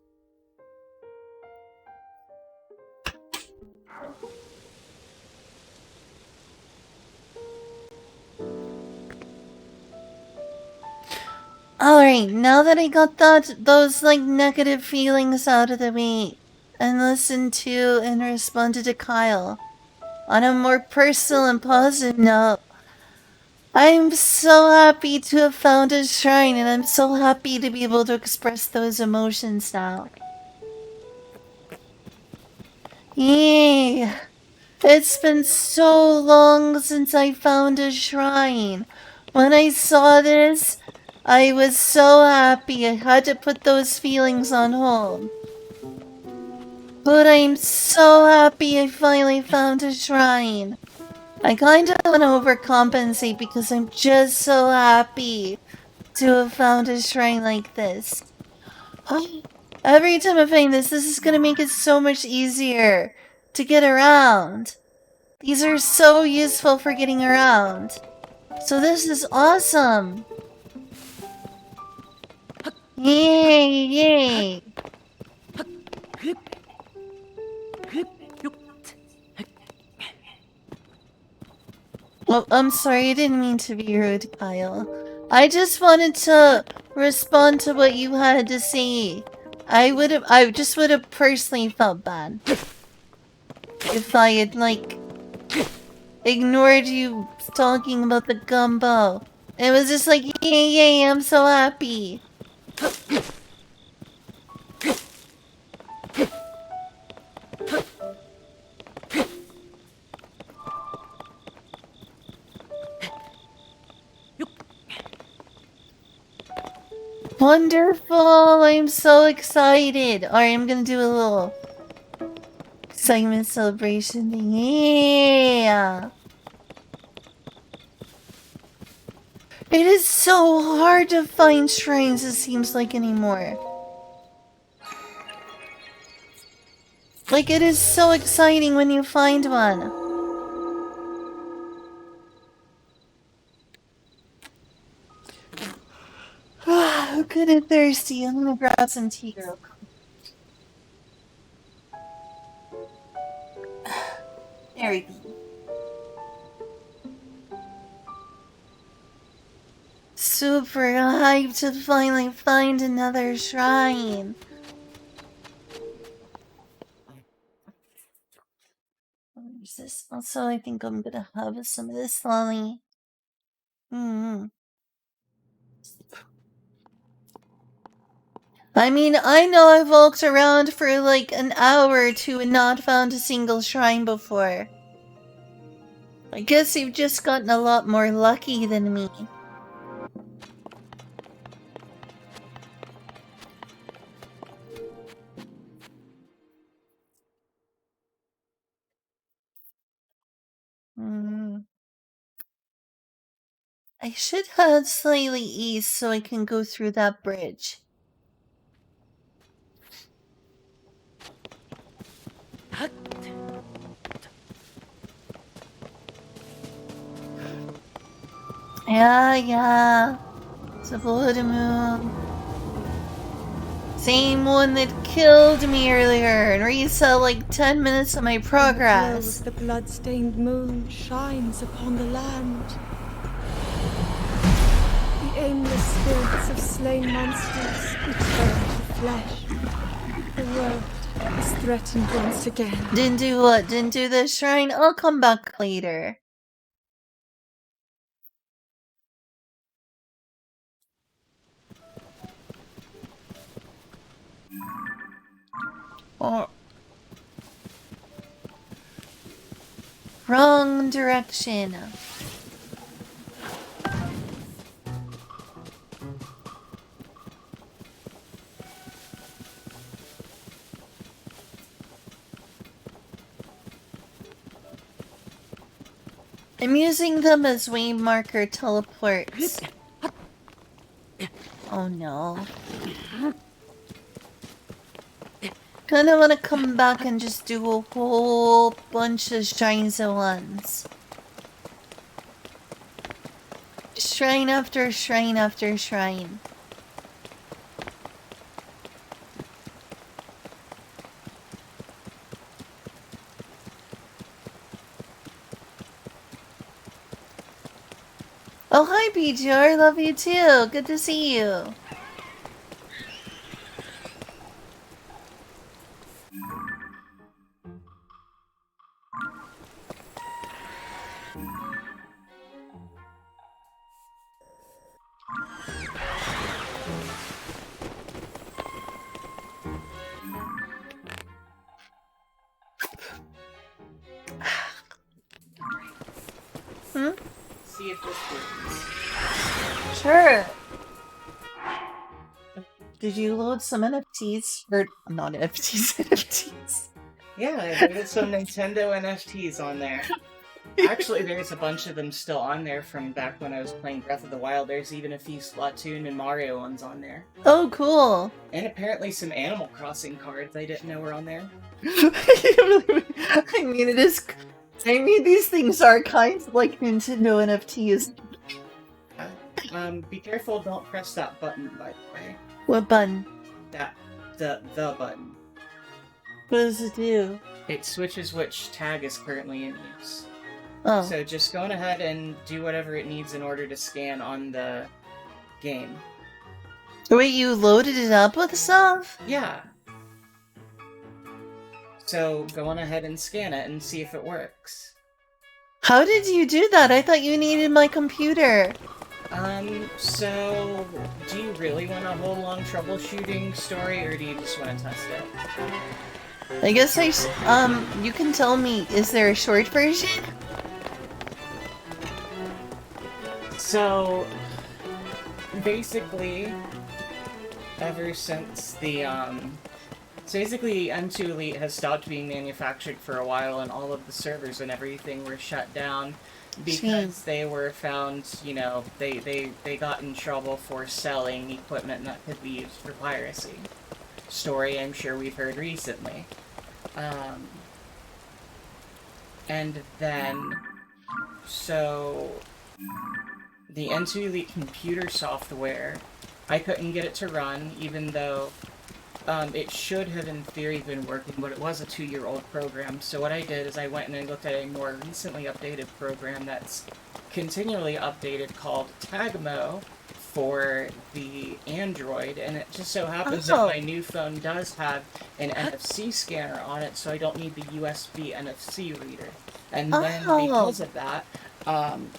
Alright, now that I got those like negative feelings out of the way and listened to and responded to Kyle, on a more personal and positive note, I'm so happy to have found a shrine and I'm so happy to be able to express those emotions now. Yay! It's been so long since I found a shrine. When I saw this, I was so happy. I had to put those feelings on hold. But I'm so happy I finally found a shrine. I kinda wanna overcompensate because I'm just so happy to have found a shrine like this. Every time I find this is gonna make it so much easier to get around. These are so useful for getting around. So this is awesome. Yay, yay. Oh, I'm sorry, I didn't mean to be rude, Kyle. I just wanted to respond to what you had to say. I just would have personally felt bad if I had, like, ignored you talking about the gumbo. It was just like, yay, yay, I'm so happy. Wonderful! I'm so excited. Alright, I'm gonna do a little excitement celebration thing. Yeah! It is so hard to find shrines, it seems like, anymore. Like, it is so exciting when you find one. I'm good and thirsty. I'm gonna grab some tea real quick. There we go. Super hyped to finally find another shrine. Where's this? Also, I think I'm gonna have some of this lolly. I mean, I know I've walked around for like an hour or two and not found a single shrine before. I guess you've just gotten a lot more lucky than me. I should head slightly east so I can go through that bridge. Yeah. It's a blood moon. Same one that killed me earlier and reset like 10 minutes of my progress. The glow of the blood-stained moon shines upon the land. The aimless spirits of slain monsters return to flesh. The world is threatened once again. Didn't do what? Didn't do the shrine? I'll come back later. Oh. Wrong direction. I'm using them as waymarker teleports. Oh no. Kinda wanna come back and just do a whole bunch of shrines at once. Shrine after shrine after shrine. Oh, hi, BGR. Love you too. Good to see you. See if this works. Sure. Did you load some NFTs? Or not NFTs, NFTs. Yeah, there's some Nintendo NFTs on there. Actually, there's a bunch of them still on there from back when I was playing Breath of the Wild. There's even a few Splatoon and Mario ones on there. Oh, cool. And apparently some Animal Crossing cards I didn't know were on there. I mean, it is... I mean, these things are kind of like Nintendo NFTs. Be careful, don't press that button, by the way. What button? The button. What does it do? It switches which tag is currently in use. Oh. So just go ahead and do whatever it needs in order to scan on the game. Wait, you loaded it up with stuff? Yeah. So go on ahead and scan it and see if it works. How did you do that? I thought you needed my computer. So do you really want a whole long troubleshooting story, or do you just want to test it? I guess you can tell me, is there a short version? So, basically, ever since the, so basically M2 Elite has stopped being manufactured for a while, and all of the servers and everything were shut down because they were found, you know, they got in trouble for selling equipment that could be used for piracy. Story I'm sure we've heard recently. And then, so, the M2 Elite computer software, I couldn't get it to run, even though it should have in theory been working, but it was a 2-year-old program. So what I did is I went and I looked at a more recently updated program that's continually updated called Tagmo for the Android, and it just so happens that my new phone does have an NFC scanner on it, so I don't need the USB NFC reader. And then because of that,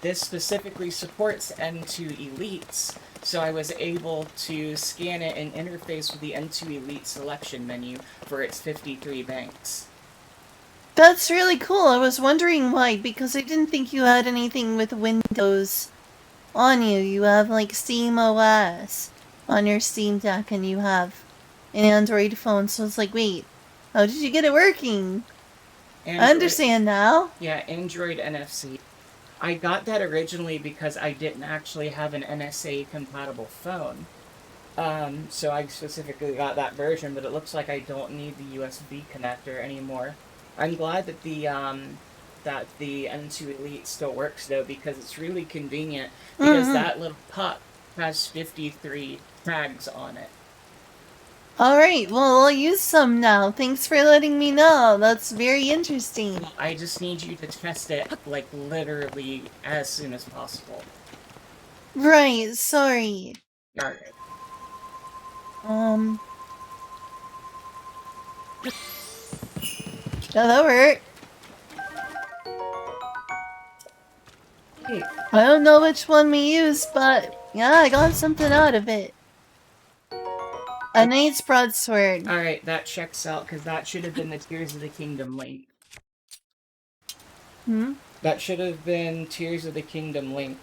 This specifically supports N2 Elites, so I was able to scan it and interface with the N2 Elite selection menu for its 53 banks. That's really cool. I was wondering why, because I didn't think you had anything with Windows on you. You have like Steam OS on your Steam Deck and you have an Android phone, so it's like, wait, how did you get it working? I understand now. Yeah, Android NFC. I got that originally because I didn't actually have an NSA compatible phone. So I specifically got that version, but it looks like I don't need the USB connector anymore. I'm glad that the N2 Elite still works though, because it's really convenient, because that little pup has 53 tags on it. Alright, well, I'll use some now. Thanks for letting me know. That's very interesting. Well, I just need you to test it, like, literally as soon as possible. Right, sorry. Alright. Yeah, that worked. Hey. I don't know which one we used, but yeah, I got something out of it. A knight's broadsword. Alright, that checks out, because that should have been the Tears of the Kingdom link. That should have been Tears of the Kingdom link.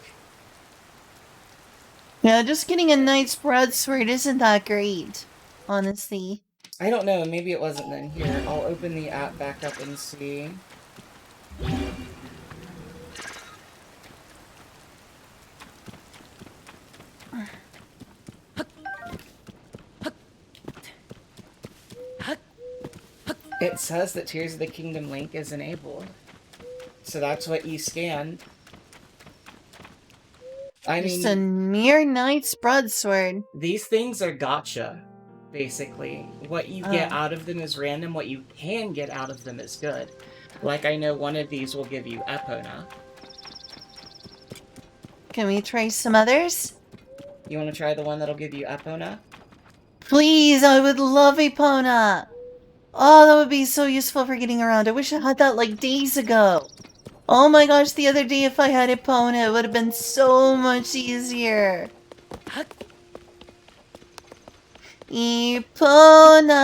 Yeah, just getting a knight's broadsword isn't that great, honestly. I don't know, maybe it wasn't then. Here, I'll open the app back up and see. It says that Tears of the Kingdom link is enabled. So that's what you scanned. I mean, just a mere knight's broadsword. These things are gotcha, basically. What you get out of them is random, what you can get out of them is good. Like, I know one of these will give you Epona. Can we try some others? You want to try the one that'll give you Epona? Please, I would love Epona! Oh, that would be so useful for getting around. I wish I had that like days ago. Oh my gosh, the other day if I had Epona, it would have been so much easier. Epona,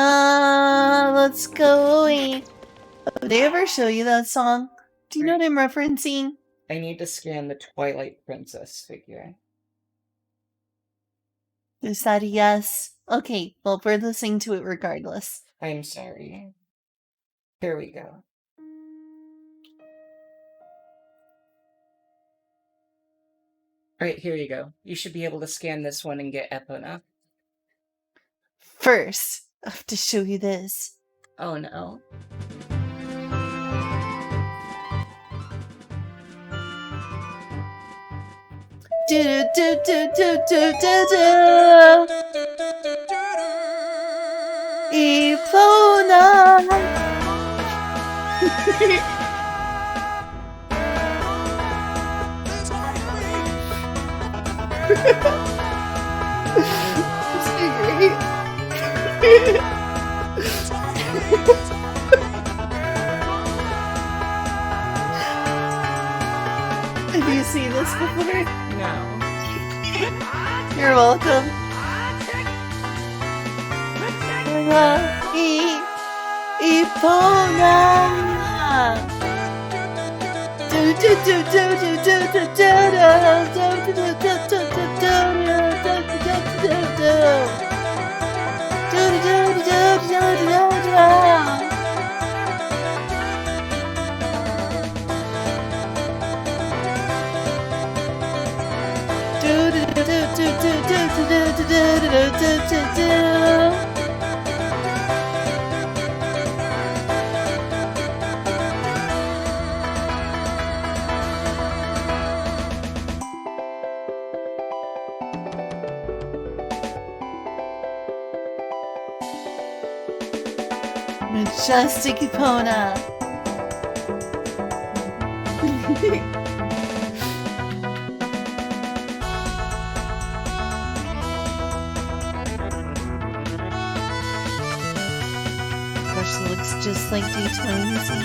let's go away. Did I ever show you that song? Do you know what I'm referencing? I need to scan the Twilight Princess figure. Is that a yes? Okay, well, we're listening to it regardless. I'm sorry. Here we go. Alright, here you go. You should be able to scan this one and get Epona. First, I have to show you this. Oh no. Do do do do do do do do. Epona. Have you seen this before? No. You're welcome. Epona. Do do do do do do do do do do do do Majestic Epona. Gosh, it looks just like D20Z.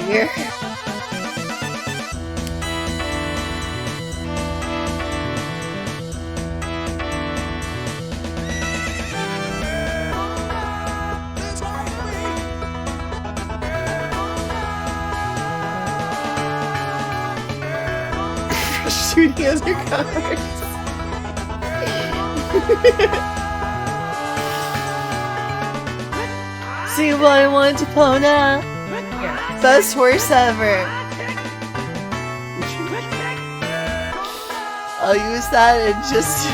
here. Shooting other cars. See what I want to Pona? Yeah. Best horse ever. I'll use that and just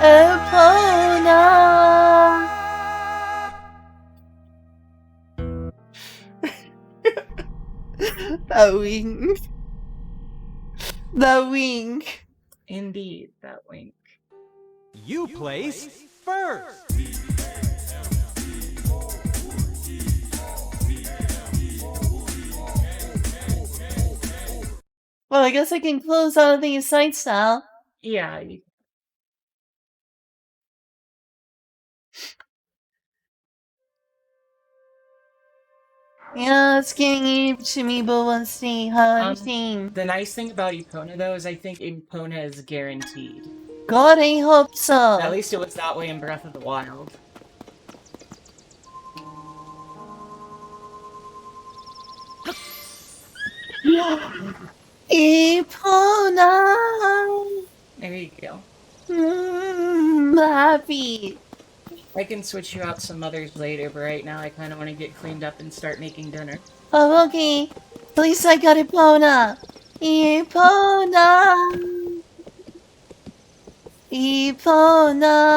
Epona. That wink. That wink. Indeed, that wink. You place first. Well, I guess I can close all of these sites now. Yeah. Yeah, it's getting to me, but let's see how I'm seeing. The nice thing about Epona, though, is I think Epona is guaranteed. God, I hope so. At least it was that way in Breath of the Wild. Epona. There you go. Happy. I can switch you out some others later, but right now I kind of want to get cleaned up and start making dinner. Oh, okay. At least I got Epona. Epona. Epona.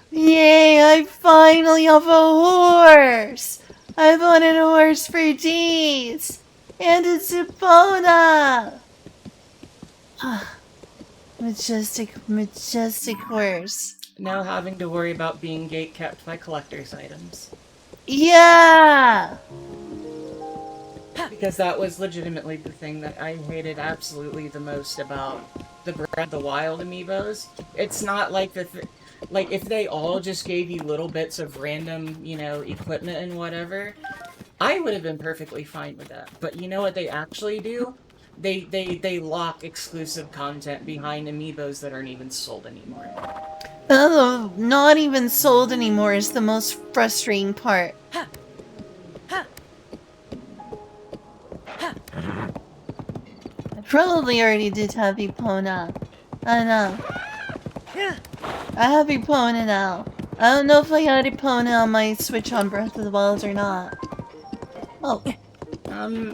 Yay, I finally have a horse. I've wanted a horse for days. And it's Epona. Majestic horse. Now having to worry about being gate kept by collector's items. Yeah! Because that was legitimately the thing that I hated absolutely the most about the Breath of the Wild amiibos. It's not like like, if they all just gave you little bits of random, you know, equipment and whatever, I would have been perfectly fine with that. But you know what they actually do? They lock exclusive content behind amiibos that aren't even sold anymore. Oh, not even sold anymore is the most frustrating part. I probably already did have Epona. I know. I have Epona now. I don't know if I had Epona on my Switch on Breath of the Wild or not. Oh.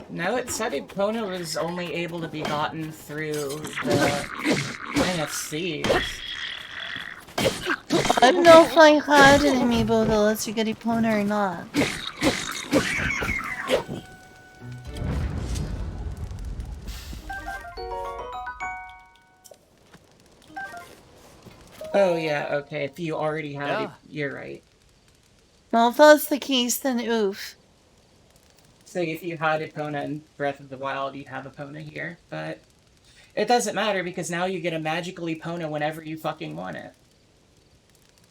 No, it said Epona was only able to be gotten through the NFCs. I don't know if I had an amiibo that lets you get Epona or not. Oh yeah, okay, if you already had it, you're right. Well, if that's the case, then oof. So if you had Epona in Breath of the Wild, you'd have Epona here, but it doesn't matter because now you get a magical Epona whenever you fucking want it.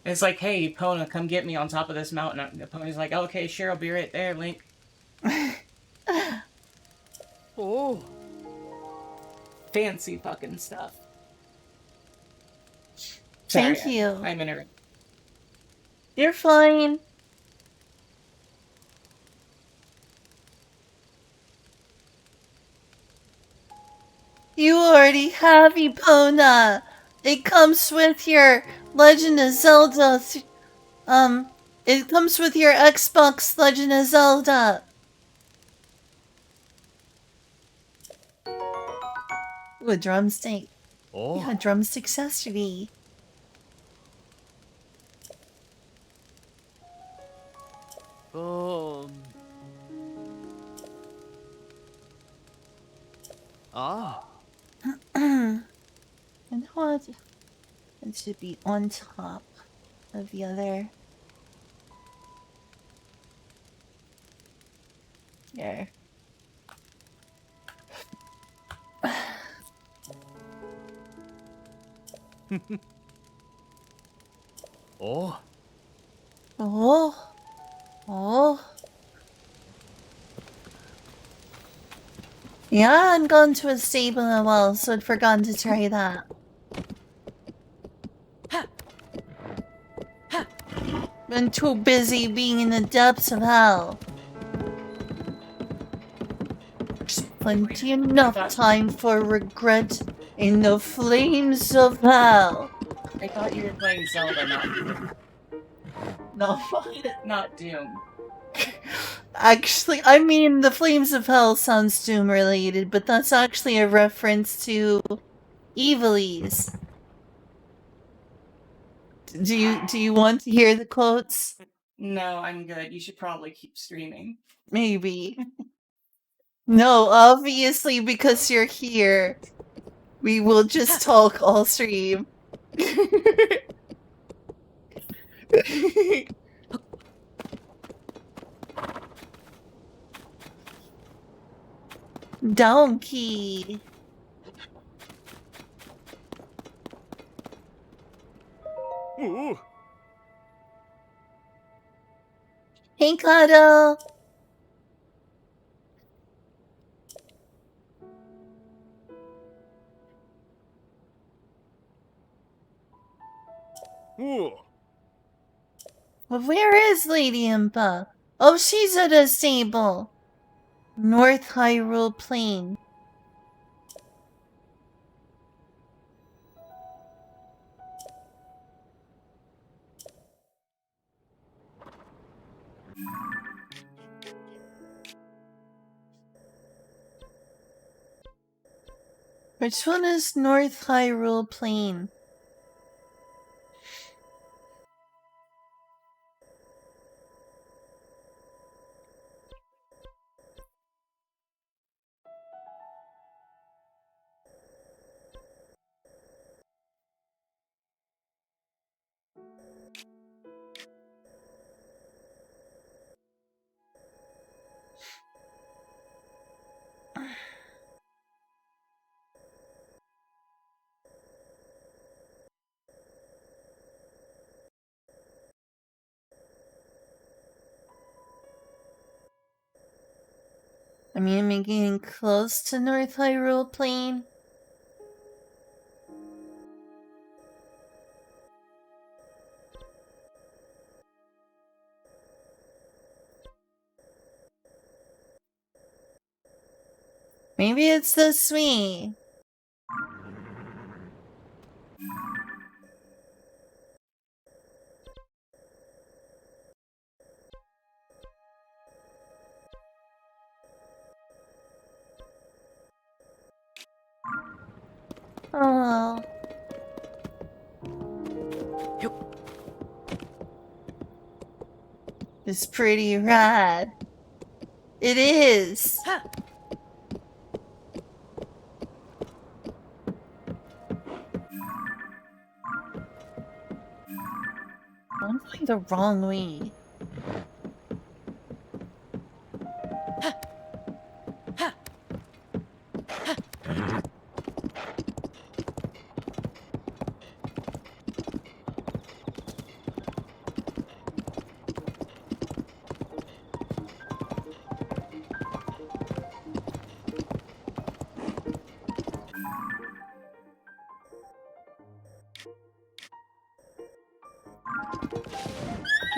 It's like, hey, Epona, come get me on top of this mountain. And Epona's like, okay, sure, I'll be right there, Link. Oh. Fancy fucking stuff. Sorry, Thank you. I'm in a... You're fine. You already have Epona. It comes with your Legend of Zelda. It comes with your Xbox Legend of Zelda. Ooh, a drumstick. Oh. Yeah, drumstick accessory. Ah. And what? It should be on top of the other. There. Oh. Oh. Oh. Yeah, I hadn't gone to a stable in a while, so I'd forgotten to try that. Been too busy being in the depths of hell. There's plenty enough time for regret in the flames of hell. I thought you were playing Zelda, not Doom. No. Not Doom. Actually, I mean, the flames of hell sounds Doom related, but that's actually a reference to Evilise. Do you want to hear the quotes? No, I'm good. You should probably keep streaming. Maybe. No, obviously, because you're here, we will just talk all stream. Donkey. Ooh. Hey, Cuddle. Ooh. Well, where is Lady Impa? Oh, she's at a stable. North Hyrule Plain. Which one is North Hyrule Plain? I mean, I'm getting close to North Hyrule Plain. Maybe it's this way. Oh. It's pretty rad. It is. I'm going the wrong way.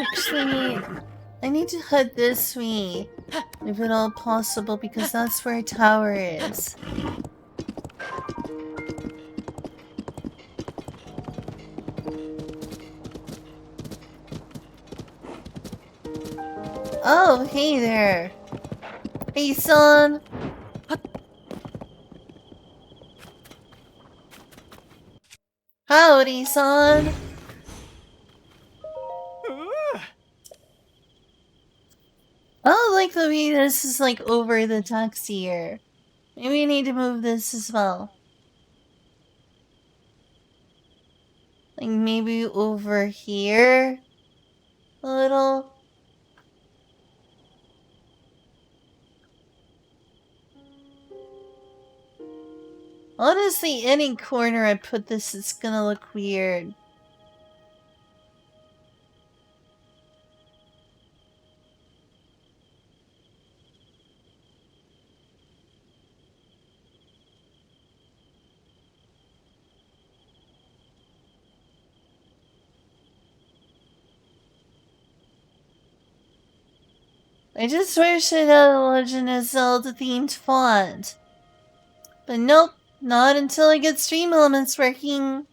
Actually, I need to head this way, if at all possible, because that's where a tower is. Oh, hey there. Hey, son. Howdy, son. Oh, like the way this is like over the taxi here. Maybe we need to move this as well. Like maybe over here a little. Honestly, any corner I put this, it's gonna look weird. I just wish it had a Legend of Zelda themed font. But nope, not until I get Stream Elements working.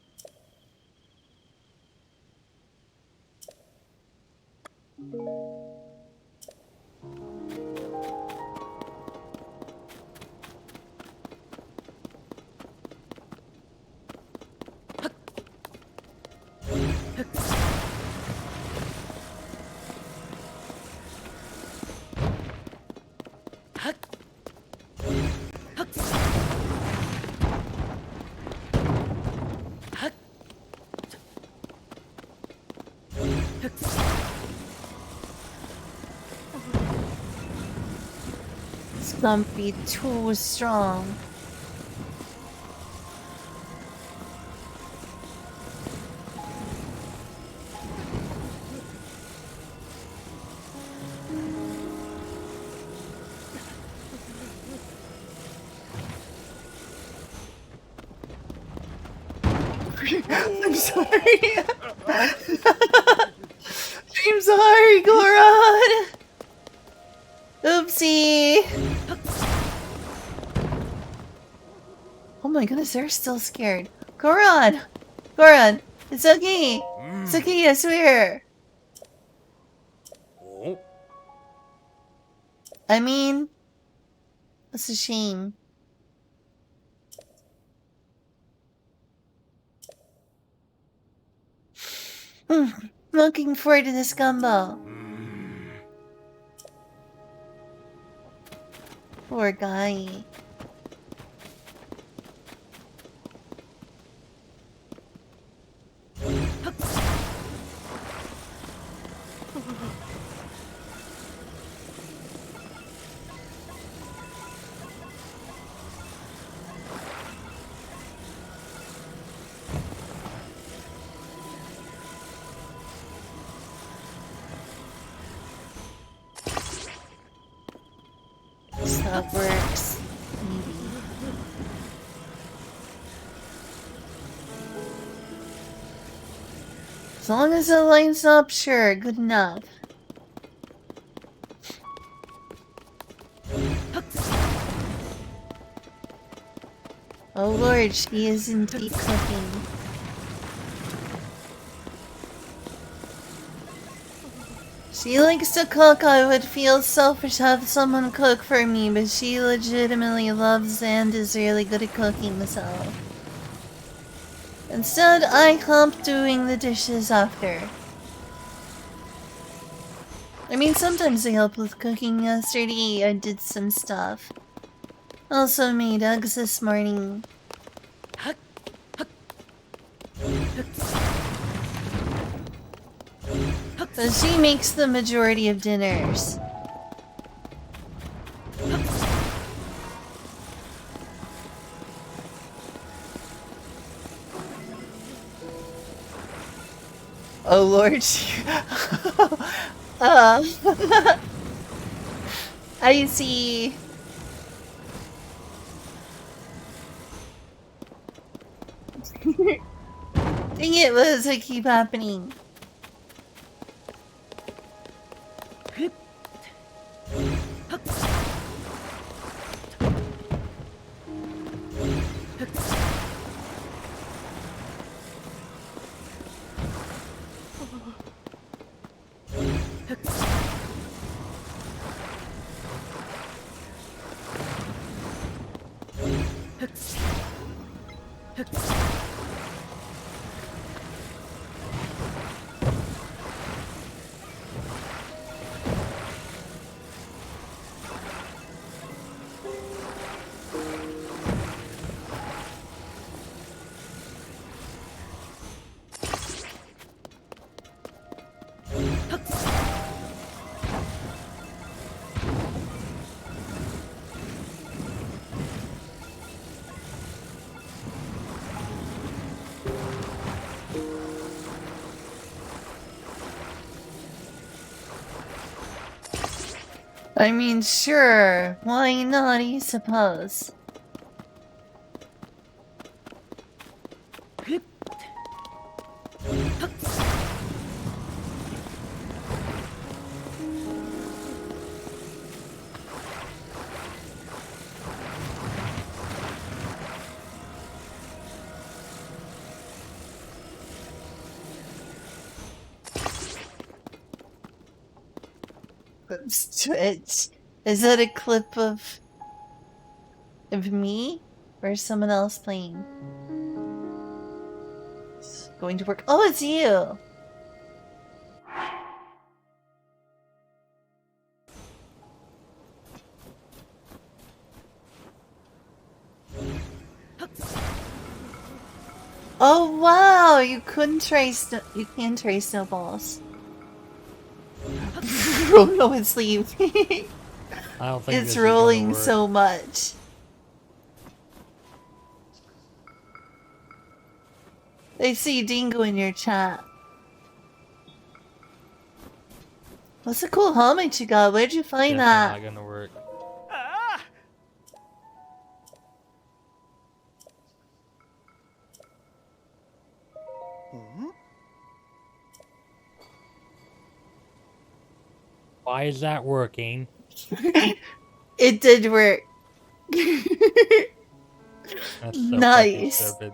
It's gonna be too strong. I'm sorry. I'm sorry, Goron. Oopsie. Oh my goodness, they're still scared. Goron! Goron! It's okay! It's okay, I swear! Oh. I mean... That's a shame. Looking forward to this gumbo. Poor guy. That works. Maybe. As long as it lines up, sure, good enough. Oh lord, she is indeed cooking. She likes to cook. I would feel selfish to have someone cook for me, but she legitimately loves and is really good at cooking herself. Instead, I help doing the dishes after. I mean, sometimes I help with cooking. Yesterday, I did some stuff. Also made eggs this morning. But she makes the majority of dinners. Oh lord, I see. Dang it, what does it keep happening? I mean, sure. Why not, I suppose? Twitch. Is that a clip of me? Or someone else playing? It's going to work. Oh, it's you! Oh wow! You couldn't trace. You can trace snowballs. Oh no, it's leaving. I don't think It's this is gonna rolling work. so much. They see Dingo in your chat. What's a cool helmet you got? Where'd you find Definitely that? not gonna work. Why is that working? It did work. That's so fucking Nice. stupid.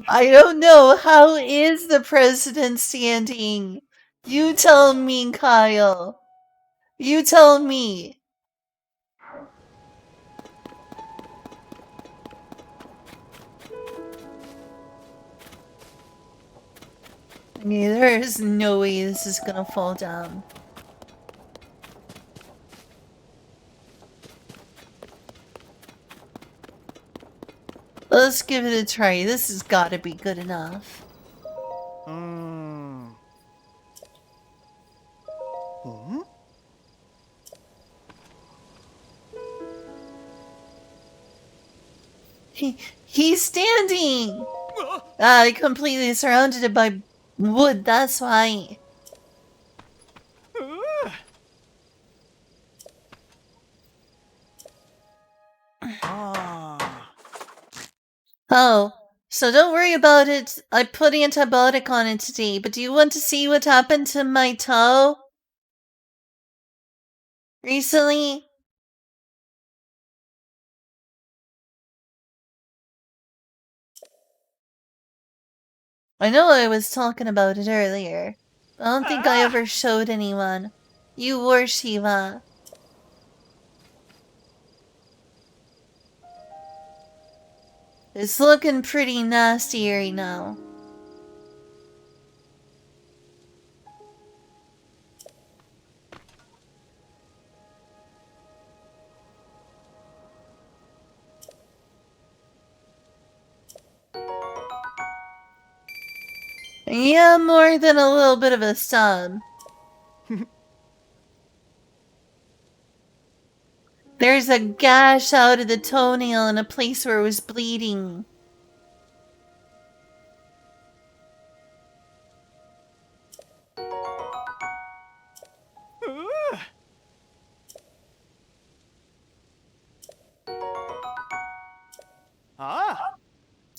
I don't know. How is the president standing? You tell me, Kyle. You tell me. I mean, there is no way this is gonna fall down. Let's give it a try. This has gotta be good enough. He's standing! I completely surrounded it by wood, that's why. Oh, so don't worry about it. I put antibiotic on it today, but do you want to see what happened to my toe? Recently? I know I was talking about it earlier. I don't think I ever showed anyone. You or Shiva. It's looking pretty nasty right now. Yeah, more than a little bit of a stub. There's a gash out of the toenail in a place where it was bleeding.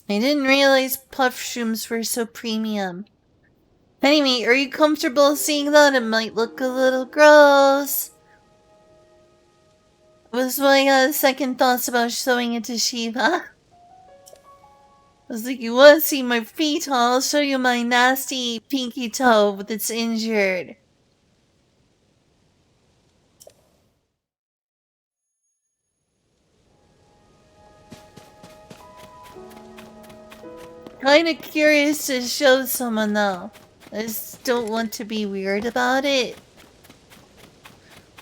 I didn't realize puff shrooms were so premium. Anyway, are you comfortable seeing that? It might look a little gross. Was my second thoughts about showing it to Shiva. I was like, you want to see my feet? I'll show you my nasty pinky toe that's injured. Kinda curious to show someone though. I just don't want to be weird about it.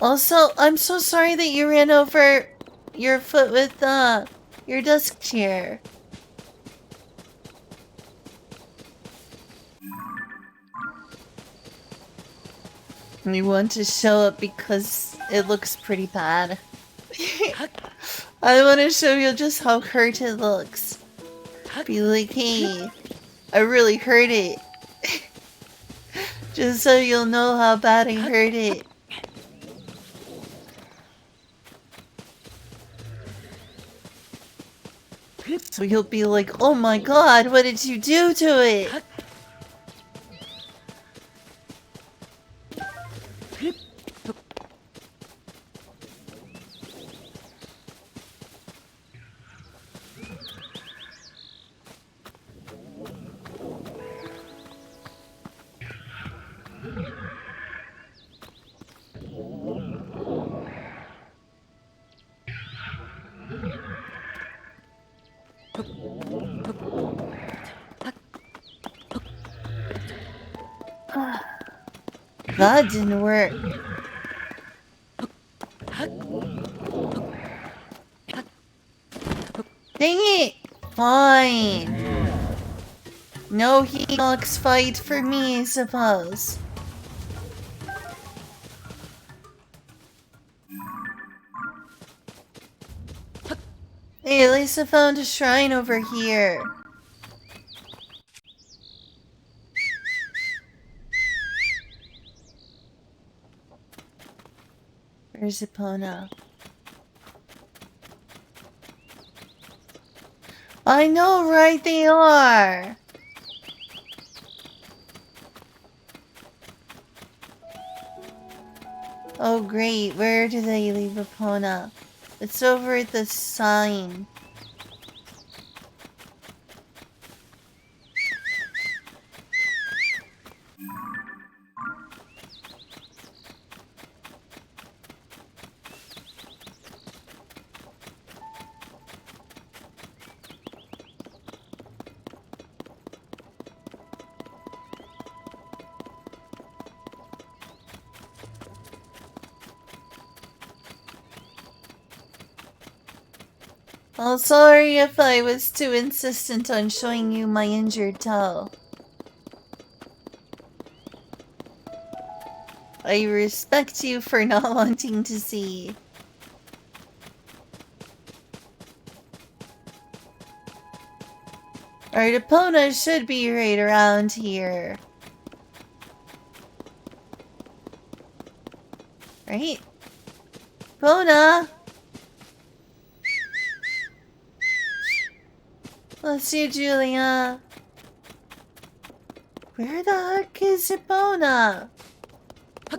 Also, I'm so sorry that you ran over your foot with your desk chair. We want to show it because it looks pretty bad. I want to show you just how hurt it looks. Be like, hey, I really hurt it. Just so you'll know how bad I hurt it. So you'll be like, oh my god, what did you do to it? That didn't work. Dang it! Fine. No Hinox fight for me, I suppose. Hey, at least I found a shrine over here. Where's Epona? I know, right? They are! Oh great, where do they leave Epona? It's over at the sign. Well, sorry if I was too insistent on showing you my injured toe. I respect you for not wanting to see. Our Epona should be right around here. Right? Epona! Bless you, Julia. Where the heck is Epona?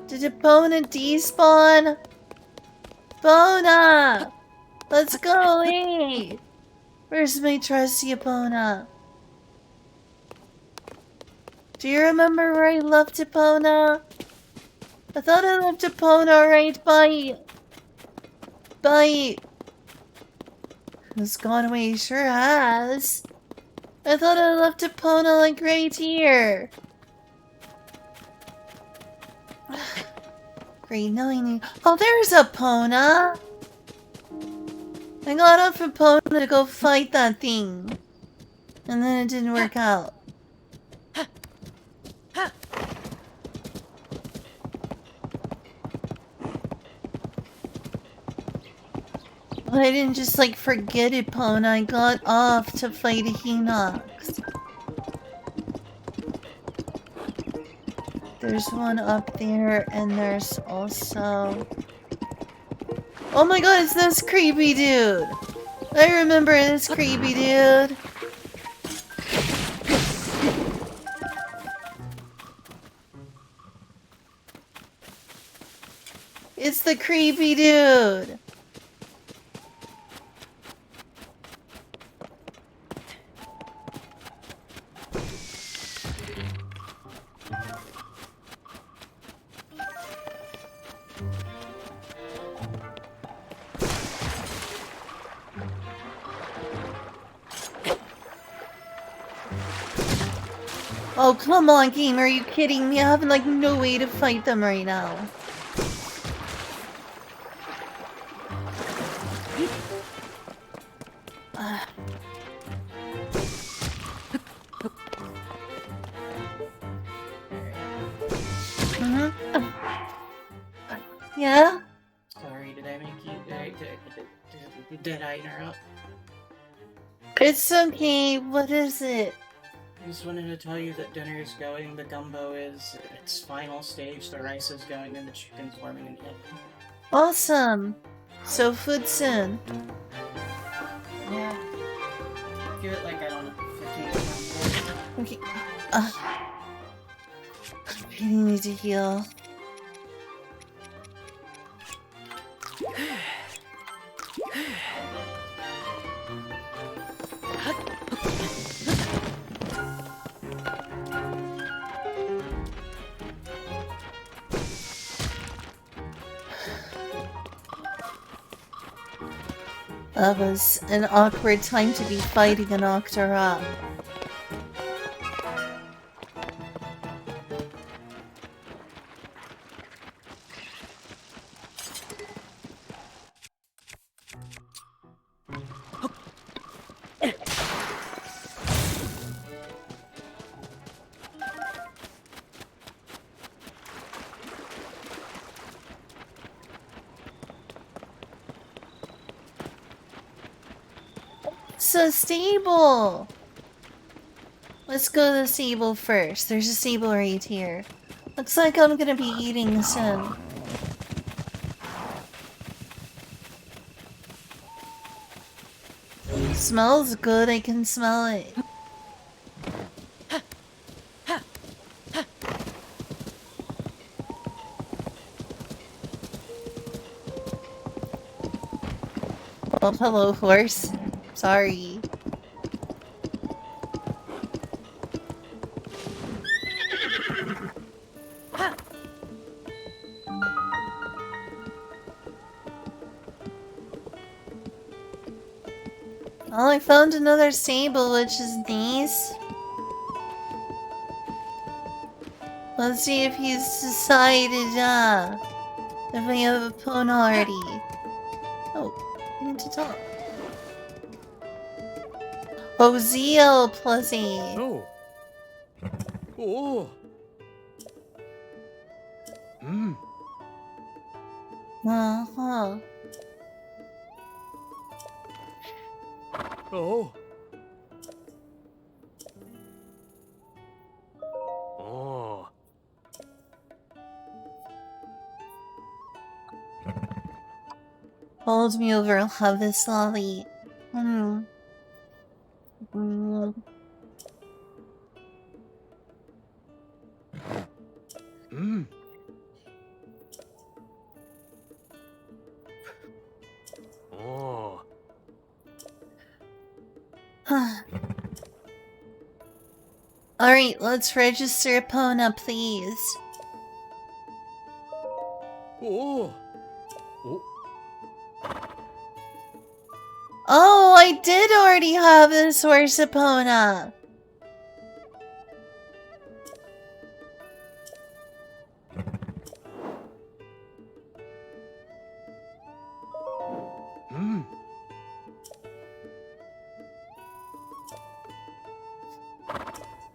Did Epona despawn? Epona! Let's go away! Where's my trusty Epona? Do you remember where I left Epona? I thought I left Epona right by... It's gone away, sure has. I thought I left Epona like right here. Great, now I need... Oh, there's Epona! I got off Epona to go fight that thing. And then it didn't work out. But I didn't just like forget Epona, I got off to fight a Hinox. There's one up there, and there's also... Oh my god, it's this creepy dude! I remember this creepy dude! It's the creepy dude! Oh, come on, game, are you kidding me? I have, like, no way to fight them right now. Yeah? Sorry, did I make you... Did I interrupt? It's okay, what is it? I just wanted to tell you that dinner is going, the gumbo is its final stage, the rice is going, and the chicken's warming in the oven. Awesome. So food soon. Yeah. Give it like, I don't know, 15 minutes. Okay. I really need to heal. That was an awkward time to be fighting an Octorok. So stable. Let's go to the stable first. There's a stable right here. Looks like I'm gonna be eating soon. Smells good, I can smell it. Oh, hello, horse. Sorry. Oh, I found another stable, which is nice. Let's see if he's decided, if I have a pwn already. Oh, I need to talk. Oh, Zeal plus 8. Oh. Oh. Hmm. Uh-huh. Oh. Oh. Hold me over, I'll have this lolly. Mm. Mm. Hmm. Oh. Alright, let's register Epona, please. Oh. Oh. Oh, I did already have this horse Epona. Hmm.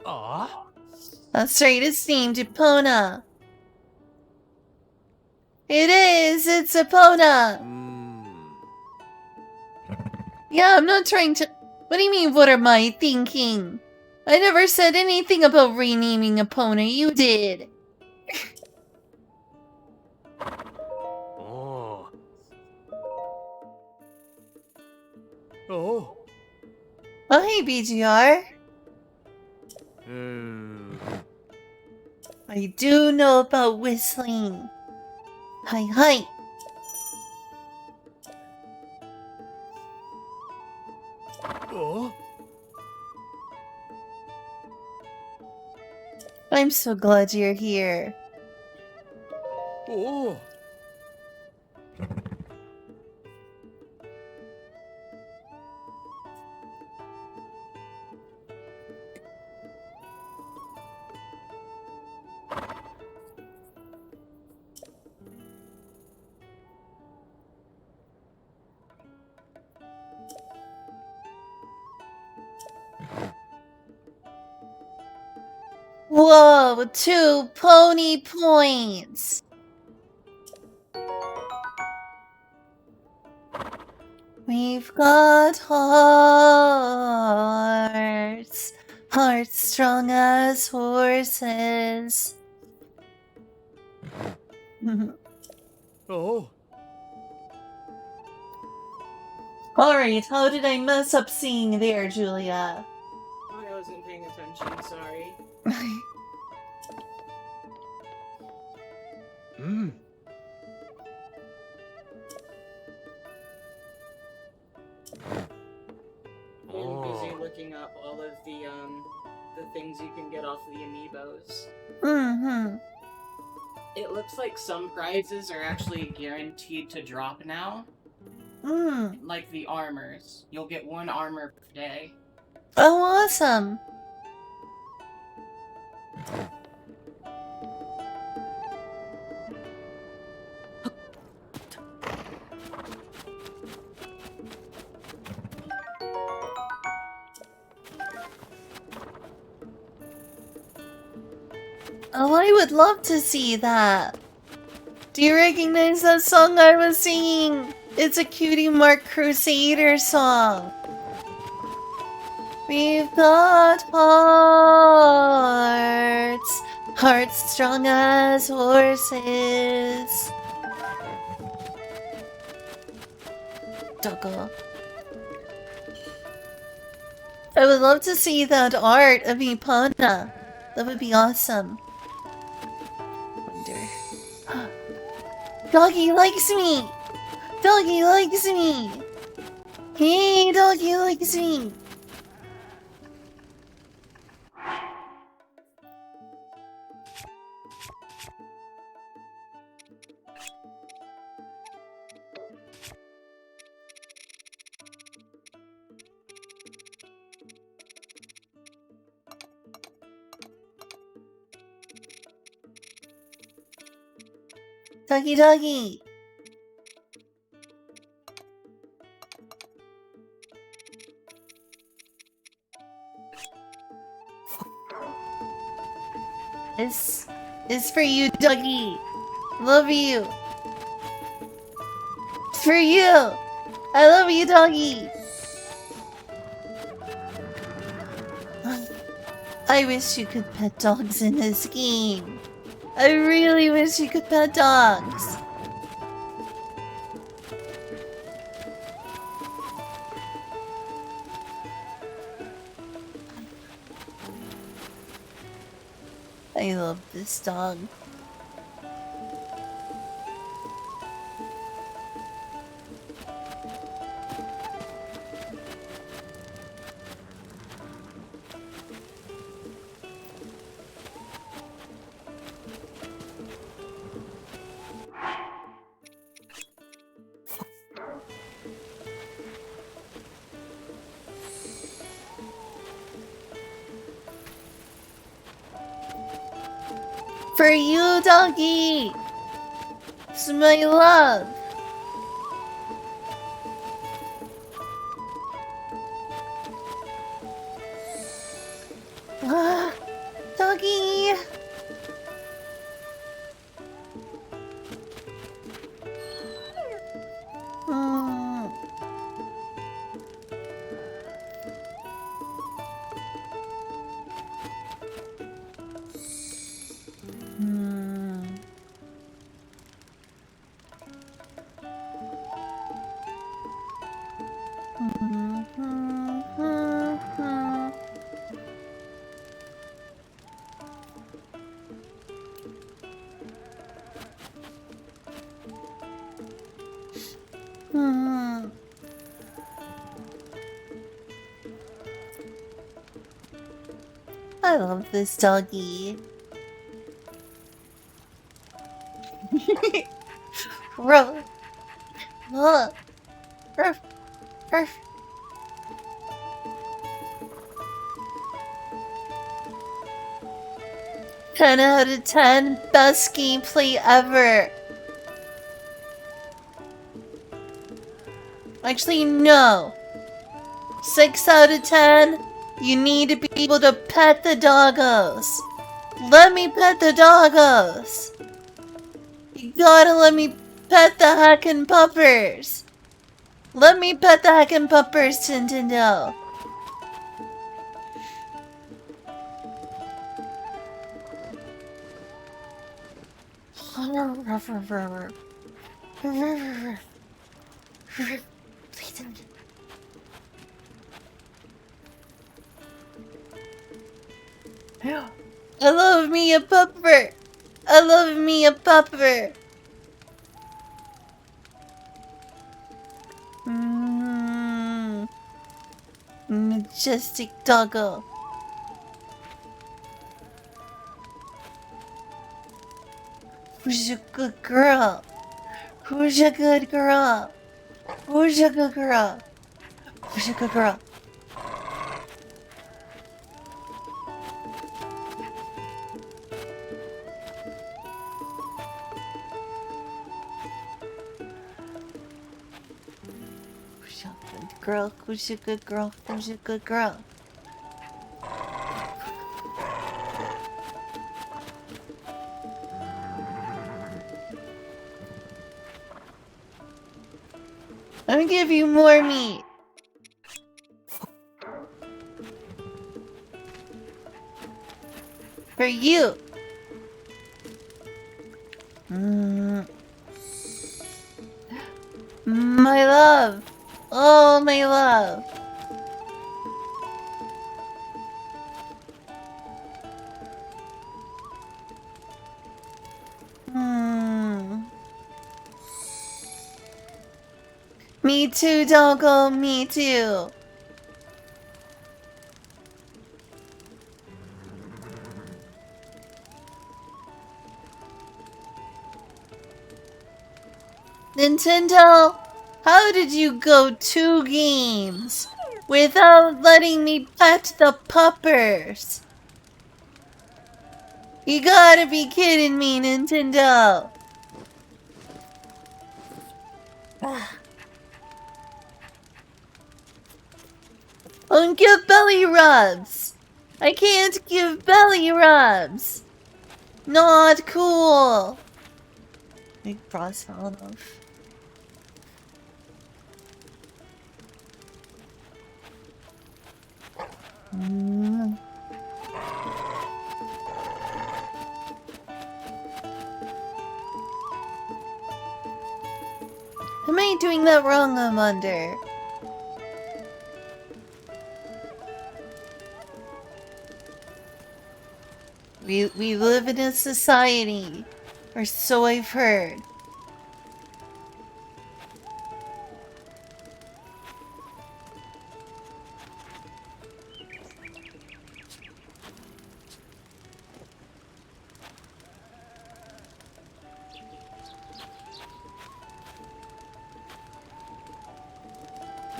Ah. That's right, it's named Epona. It is, it's Epona. Hmm. Yeah, I'm not trying to... What do you mean, what am I thinking? I never said anything about renaming Epona, you did. Oh. Oh. Oh, hey, BGR. Hmm. I do know about whistling. Hi, hi. Oh. I'm so glad you're here. Oh. Whoa, 2 pony points. We've got hearts Hearts strong as horses. Oh. Alright, how did I mess up seeing there, Julia? I wasn't paying attention, sorry. Hmm. I'm busy Oh. looking up all of the things you can get off the amiibos. Mm-hmm. It looks like some prizes are actually guaranteed to drop now. Mm. Like the armors. You'll get 1 armor per day. Oh, awesome. Oh, I would love to see that. Do you recognize that song I was singing? It's a Cutie Mark Crusader song. We've got hearts, hearts strong as horses. Doggo. I would love to see that art of Epona. That would be awesome. Wonder. Doggy likes me! Doggy likes me! Hey, Doggy likes me! Doggy, doggy! This is for you, doggy. Love you. It's for you. I love you, doggy. I wish you could pet dogs in this game. I really wish you could pet dogs. I love this dog. For you, doggy! It's my love! Ah, doggy! Mm. Mm. Hmm. I love this doggy. Ruff. Ruff. Ruff. Ruff. 10 out of 10, best gameplay ever. Actually, no. 6 out of 10, you need to be able to pet the doggos. Let me pet the doggos. You gotta let me pet the heckin' puppers. Let me pet the heckin' puppers, Nintendo. I love me a pupper. I love me a pupper. Majestic doggo. Who's a good girl? Who's a good girl? Who's a good girl? Who's a good girl? Who's a good girl? Who's a good girl? Who's a good girl? I'm gonna give you more meat. For you. My love. Oh, my love. Me too, doggo. Me too. Nintendo, how did you go 2 games without letting me pet the puppers? You gotta be kidding me, Nintendo. Don't give belly rubs. I can't give belly rubs. Not cool. Big bras fell off. Am I doing that wrong, I wonder? We live in a society, or so I've heard.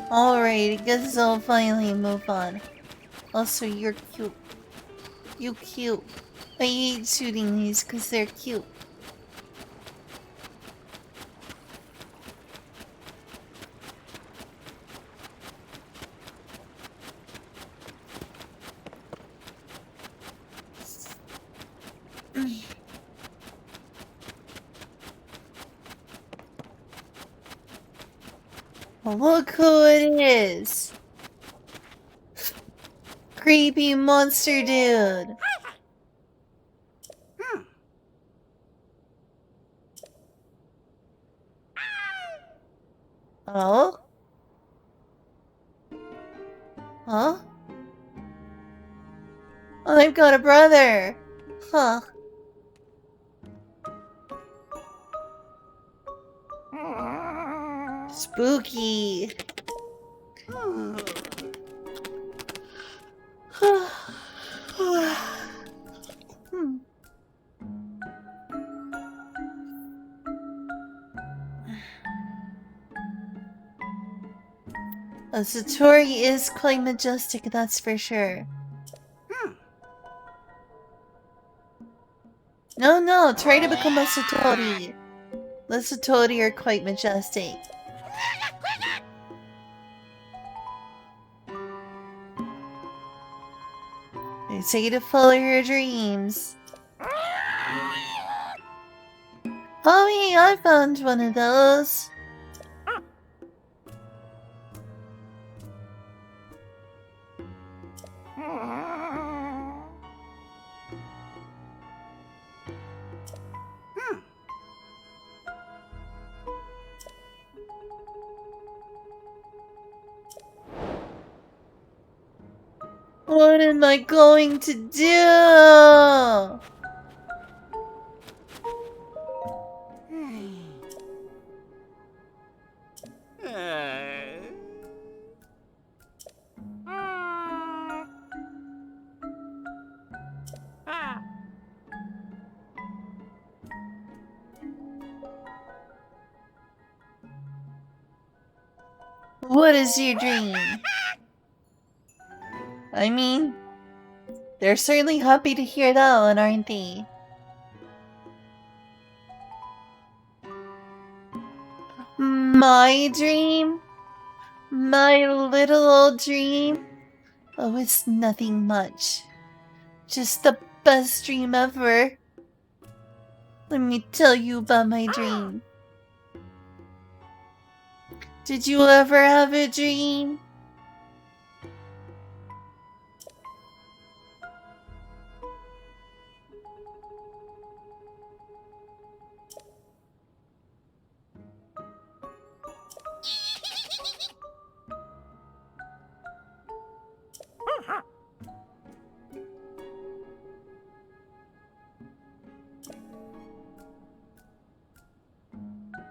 Alright, I guess I'll finally move on. Also, you're cute. You cute. I hate shooting these because they're cute. Look who it is! Creepy monster dude! Oh? Huh? Oh, I've got a brother! Huh. Spooky. A Satori is quite majestic, that's for sure. No, try to become a Satori. The Satori are quite majestic. They say to follow your dreams. Oh hey, I found one of those. What am I going to do? What is your dream? I mean, they're certainly happy to hear that one, aren't they? My dream? My little old dream? Oh, it's nothing much. Just the best dream ever. Let me tell you about my dream. Did you ever have a dream?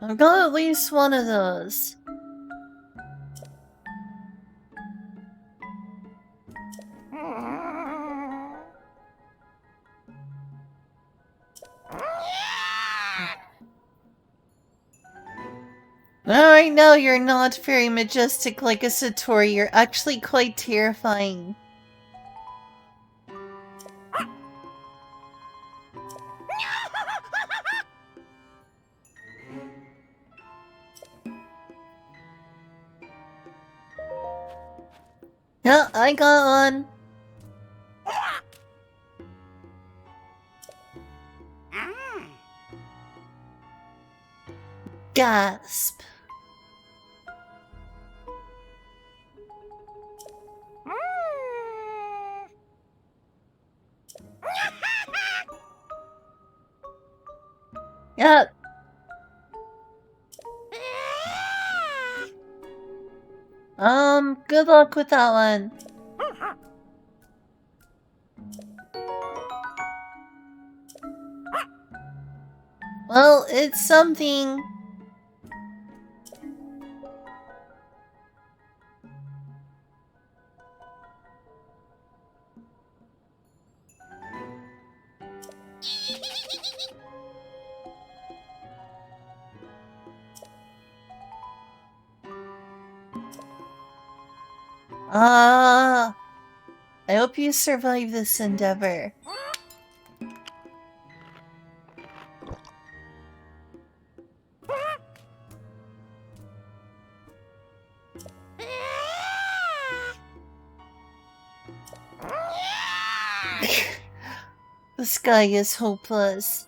I've got at least one of those. Alright, no, you're not very majestic like a Satori. You're actually quite terrifying. Yeah, I got one. Gasp. Yep. Good luck with that one. Well, it's something. I hope you survive this endeavor. The sky is hopeless.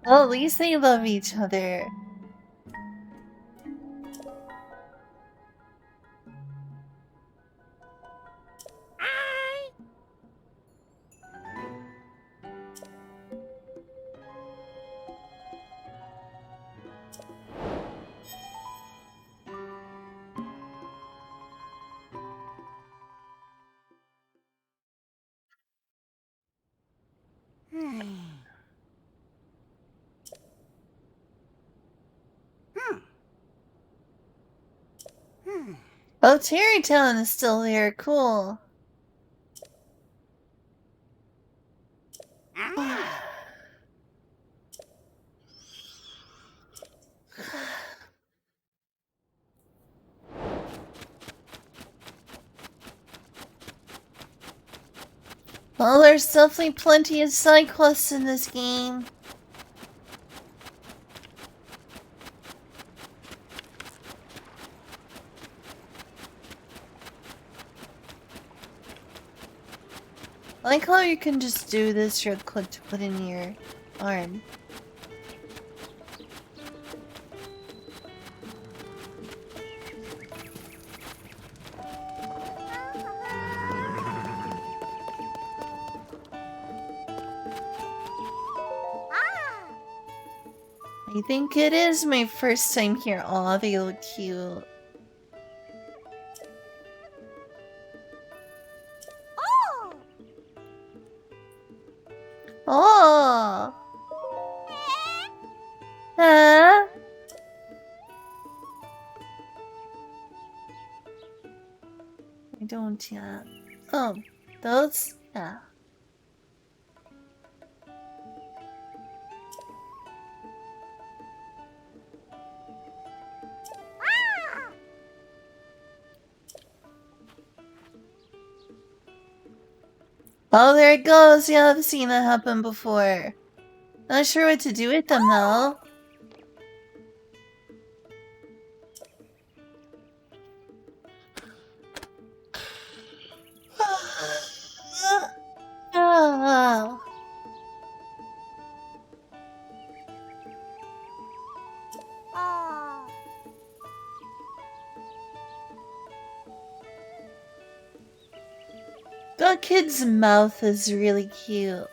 Well, at least they love each other. Oh, Terrytown is still there. Cool. Well, there's definitely plenty of side quests in this game. I like how you can just do this real quick to put in your arm. I think it is my first time here. Aw, they look cute. Oh! Huh? I don't yet. Oh, those? Yeah. Oh, there it goes. Yeah, I've seen that happen before. Not sure what to do with them though. Ah. That kid's mouth is really cute.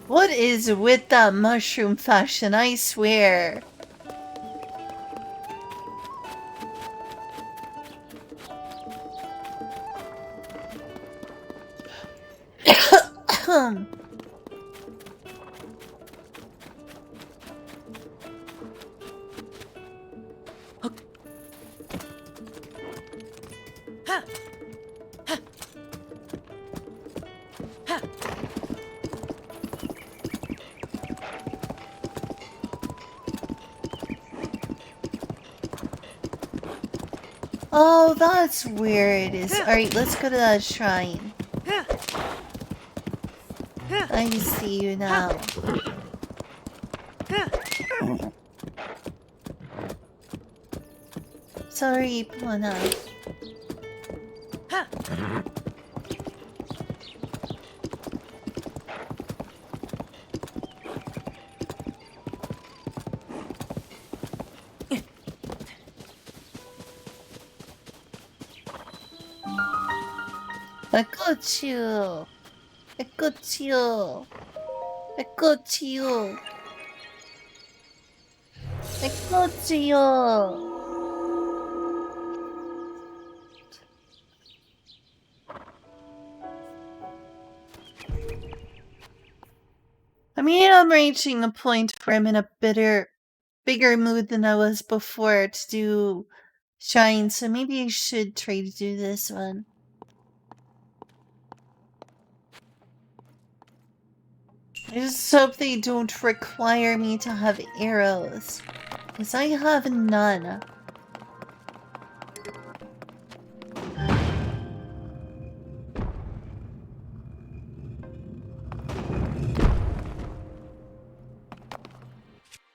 What is with that mushroom fashion, I swear? Oh, that's where it is. Alright, let's go to that shrine. I see you now. Sorry, Puna. I got you. I got you. I got you. I got you. I mean, I'm reaching a point where I'm in a bigger mood than I was before to do Shine, so maybe I should try to do this one. I just hope they don't require me to have arrows, because I have none.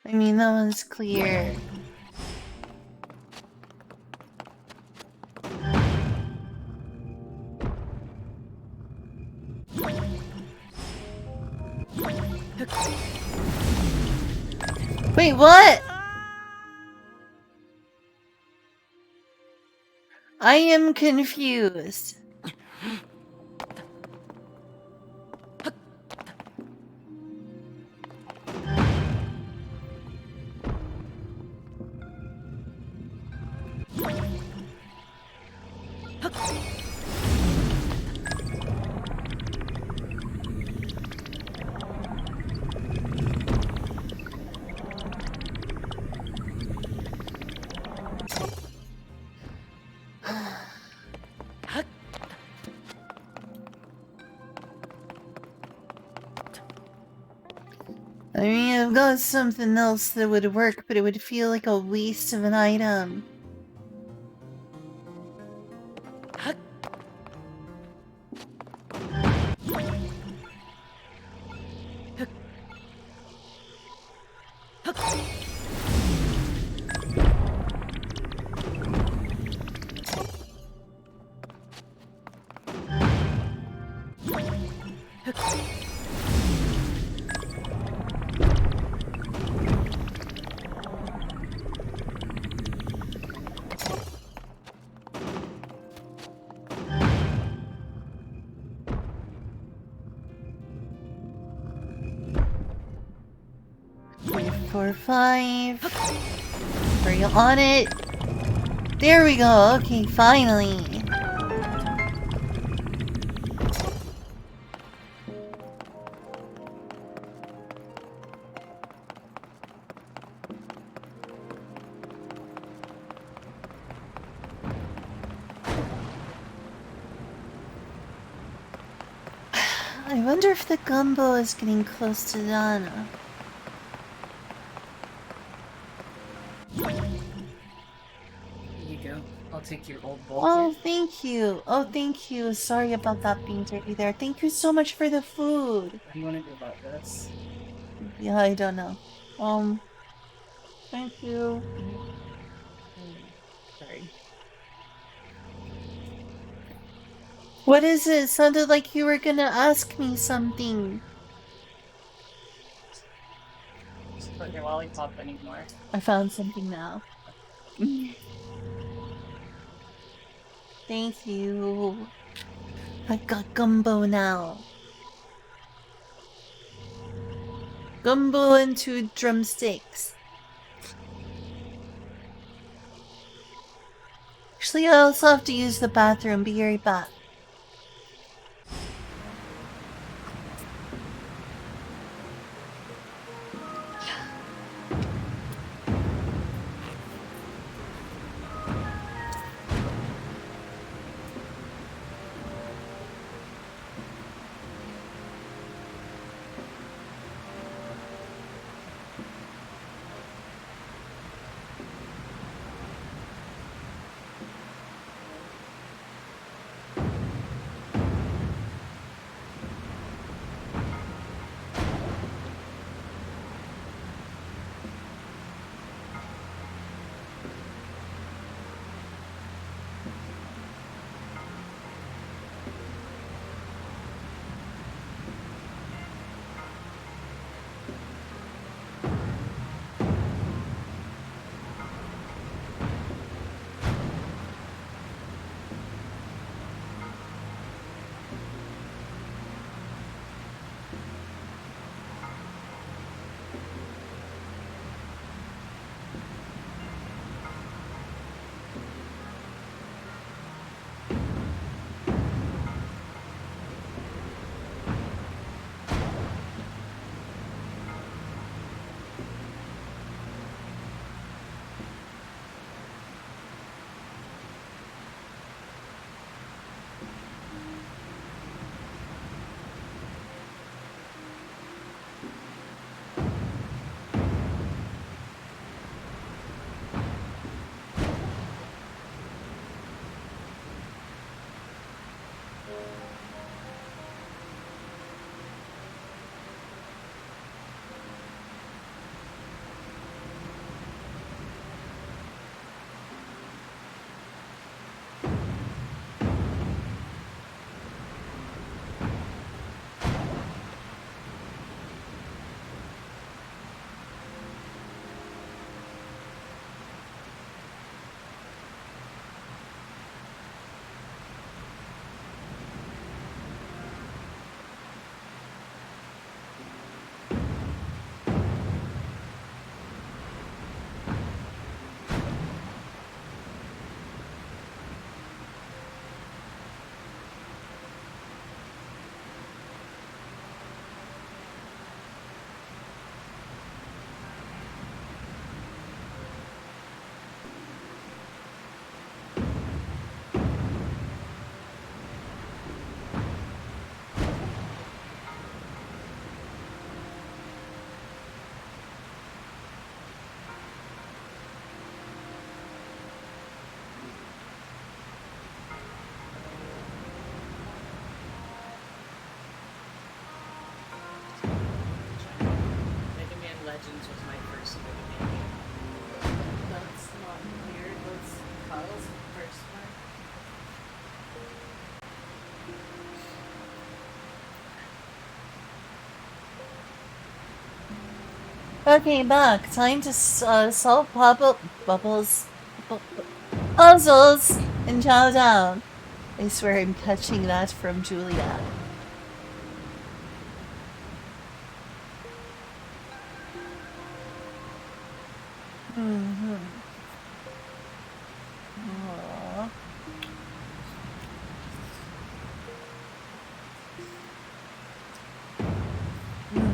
I mean, that one's clear. Wait, what? I am confused. I mean, I've got something else that would work, but it would feel like a waste of an item. 4, 5. Are you on it? There we go. Okay, finally. I wonder if the gumbo is getting close to Dana. Here you go. I'll take your old bowl Oh, here. thank you. Oh, thank you. Sorry about that being dirty there. Thank you so much for the food. What do you want to do about this? Yeah, I don't know. Thank you. Sorry. What is it? Sounded like you were gonna ask me something. Just put your lollipop anymore. I found something now. Thank you. I got gumbo now. Gumbo and 2 drumsticks. Actually, I also have to use the bathroom. Be right back. Mega Man Legends was my first Mega Man game. That's not weird. Was Kyle's first one? Okay, back. Time to solve puzzles and chow down. I swear I'm catching that from Julia. Mm-hmm. Aw. Mm.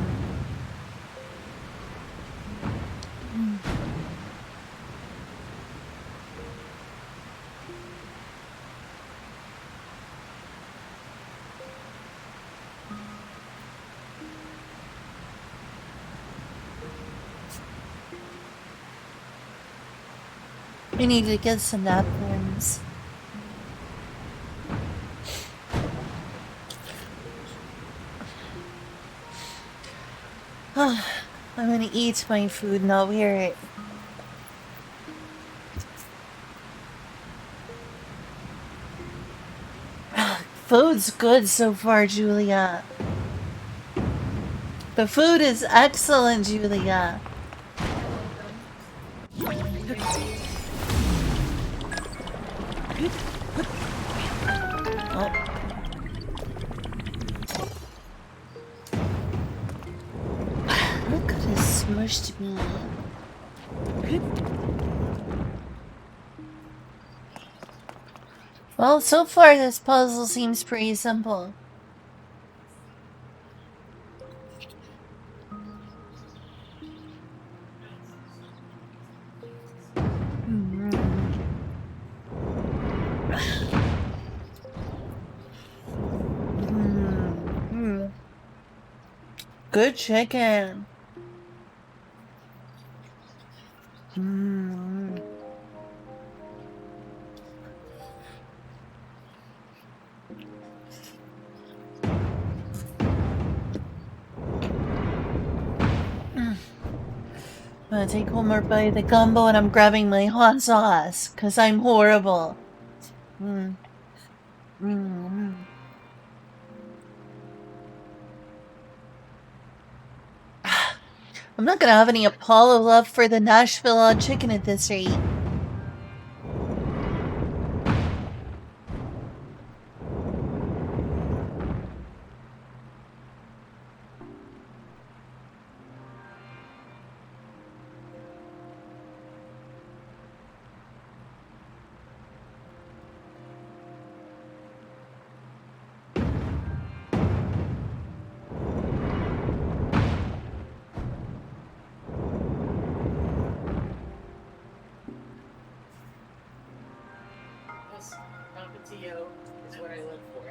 We need to get some napkins. I'm gonna eat my food, not wear it. Food's good so far, Julia. The food is excellent, Julia. Oh. Look at this smushed me. Well, so far this puzzle seems pretty simple. Good chicken. I'm gonna take one more bite of the gumbo and I'm grabbing my hot sauce, cause I'm horrible. I'm not gonna have any Apollo love for the Nashville odd chicken at this rate. This Tapatio is what I live for.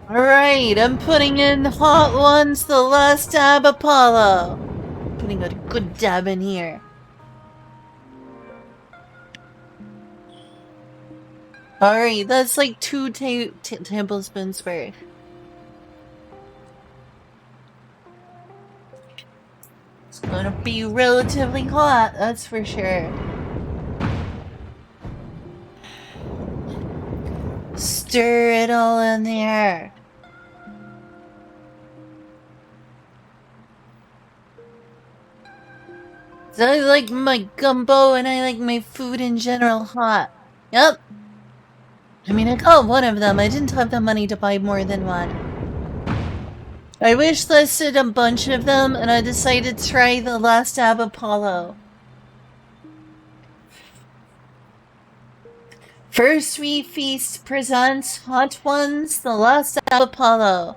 Alright, I'm putting in hot ones, the last dab Apollo. Putting a good dab in here. Alright, that's like 2 tablespoons worth. It's gonna be relatively hot, that's for sure. Stir it all in there. I like my gumbo and I like my food in general hot. Yep. I mean, I got one of them. I didn't have the money to buy more than one. I wish listed a bunch of them and I decided to try the last dab Apollo. First Sweet Feast presents Hot Ones, the last dab Apollo.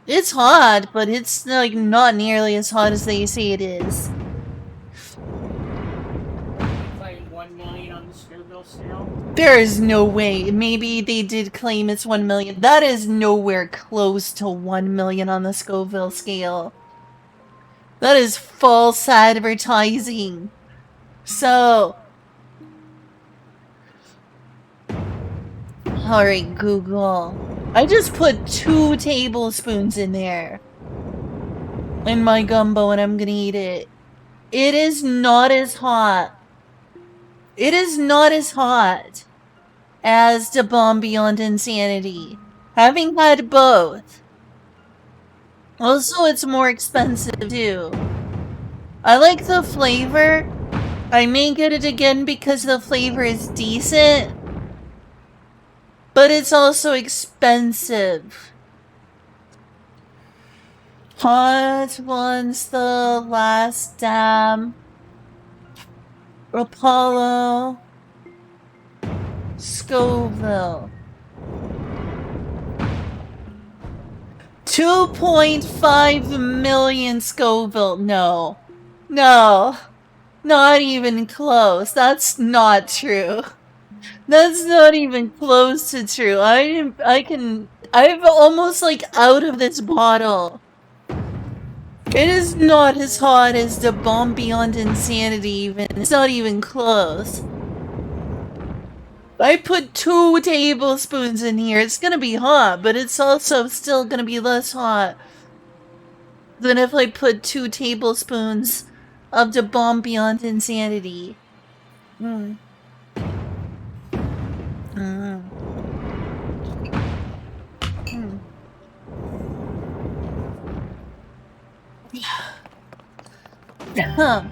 It's hot, but it's like not nearly as hot as they say it is. Claim 1 million on the Scoville scale. There is no way. Maybe they did claim it's 1 million. That is nowhere close to 1 million on the Scoville scale. That is false advertising. So, alright, Google. I just put 2 tablespoons in there. In my gumbo and I'm gonna eat it. It is not as hot. It is not as hot as the Bomb Beyond Insanity. Having had both. Also, it's more expensive too. I like the flavor. I may get it again because the flavor is decent. But it's also expensive. Hot One's the last dam. Apollo. Scoville. 2.5 million Scoville. No. No. Not even close. That's not true. That's not even close to true. I'm almost like out of this bottle. It is not as hot as the Bomb Beyond Insanity even. It's not even close. I put 2 tablespoons in here. It's gonna be hot, but it's also still gonna be less hot than if I put 2 tablespoons of the Bomb Beyond Insanity. Mm. Mm. Mm. Huh.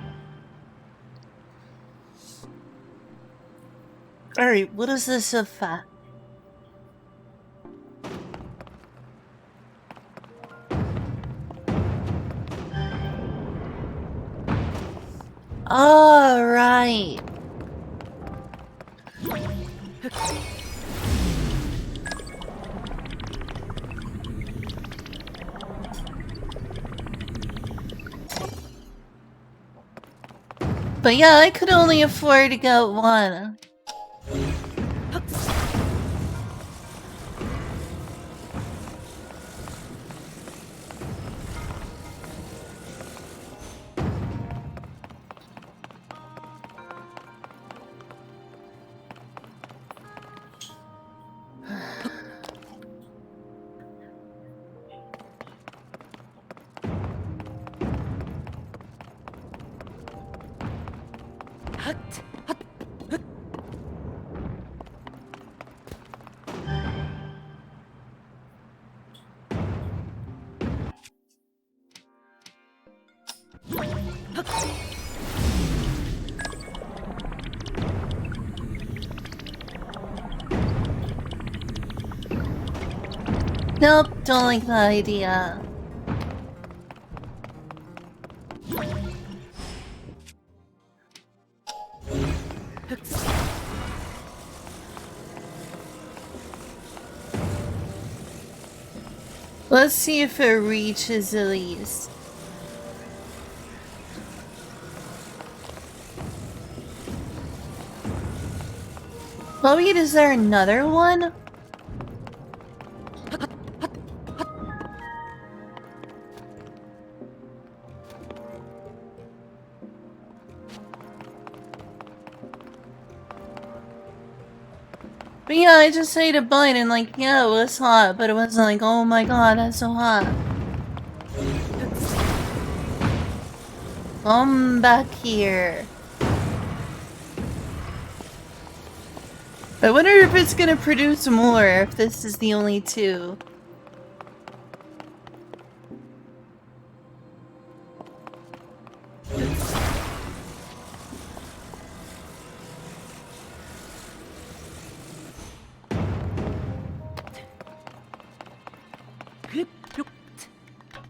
Alright, what is this effect? Alright. But yeah, I could only afford to get one. Nope, don't like that idea. Let's see if it reaches at least. Oh wait, is there another one? But yeah, I just ate a bite and like, yeah, it was hot, but it wasn't like, oh my god, that's so hot. Come back here. I wonder if it's gonna produce more if this is the only 2.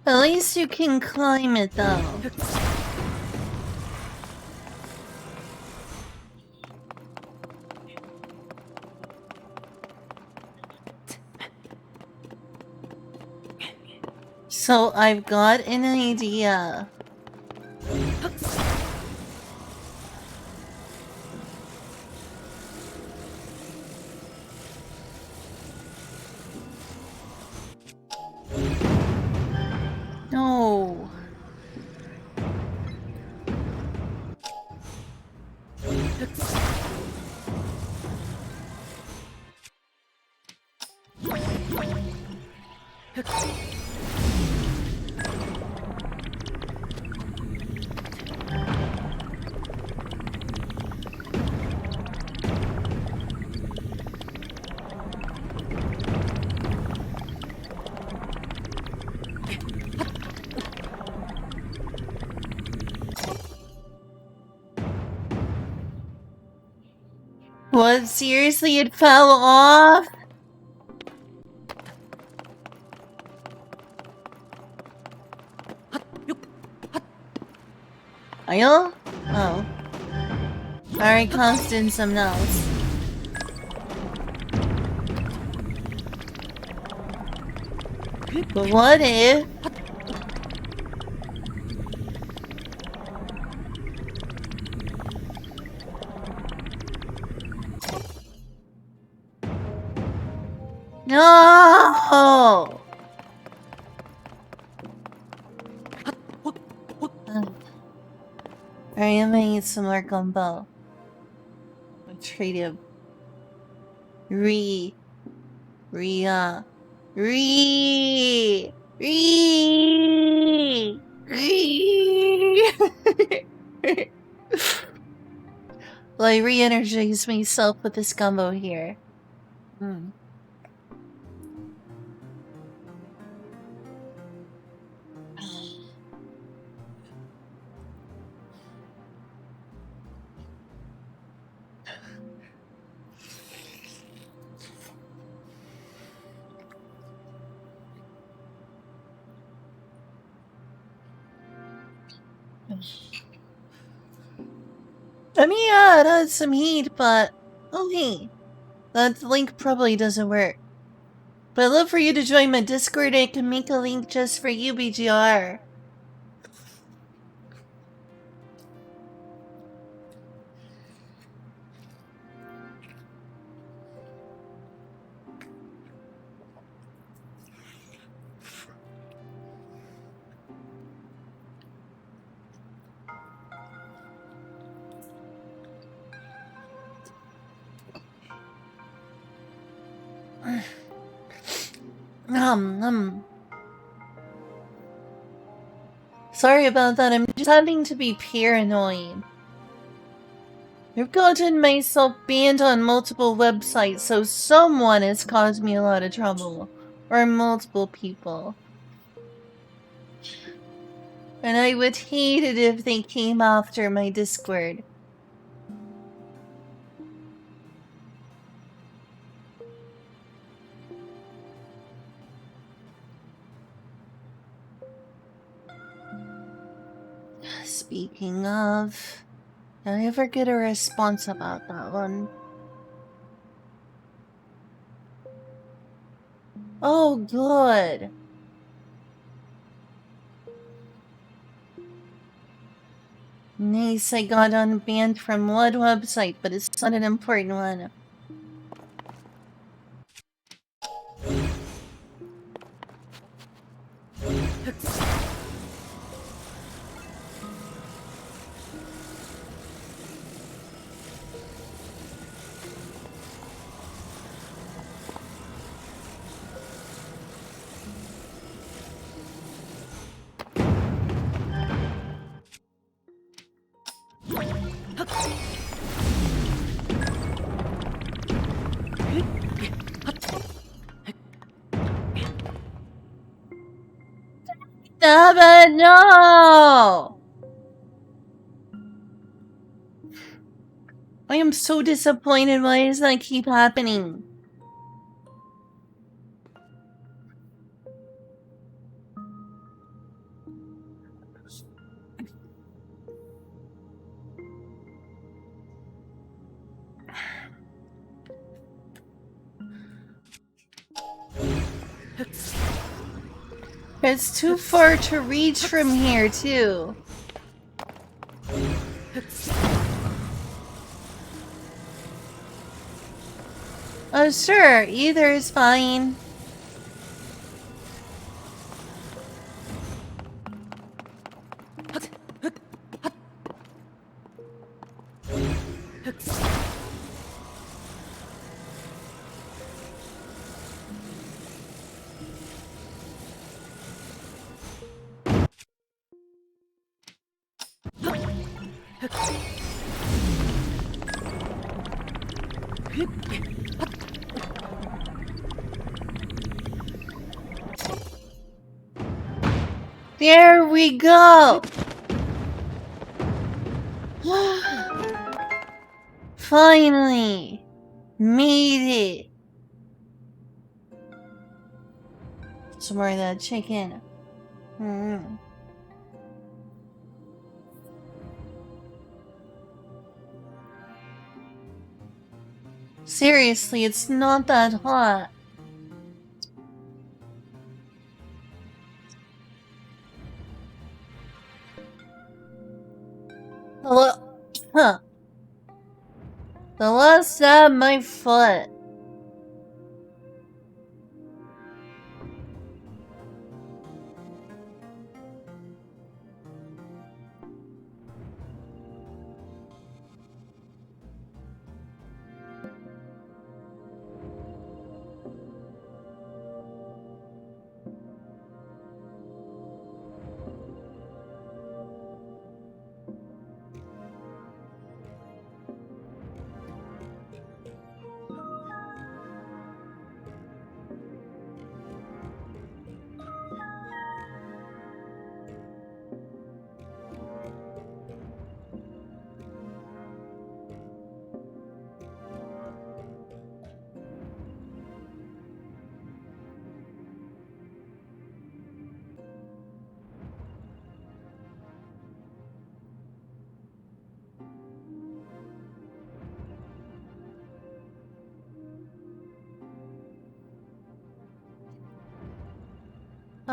At least you can climb it though. So I've got an idea. No. What? Seriously, it fell off? Oil? Oh. Alright, Constance, something else. But what if... No! Alright, I'm gonna eat some more gumbo. I'll trade him. Re. Well, I re-energize myself with this gumbo here. Mm. I mean, yeah, it has some heat, but... Oh, hey. That link probably doesn't work. But I'd love for you to join my Discord and I can make a link just for you, BGR. Sorry about that, I'm just having to be paranoid. I've gotten myself banned on multiple websites, so someone has caused me a lot of trouble. Or multiple people. And I would hate it if they came after my Discord. Speaking of... Did I ever get a response about that one? Oh, good. Nice, I got unbanned from one website, but it's not an important one. Stop it, no! I am so disappointed. Why does that keep happening? It's too far to reach from here, too. Oh, sure. Either is fine. There we go! Finally! Made it! Some more of that chicken. Seriously, it's not that hot. Hello? Huh. The last stab my foot.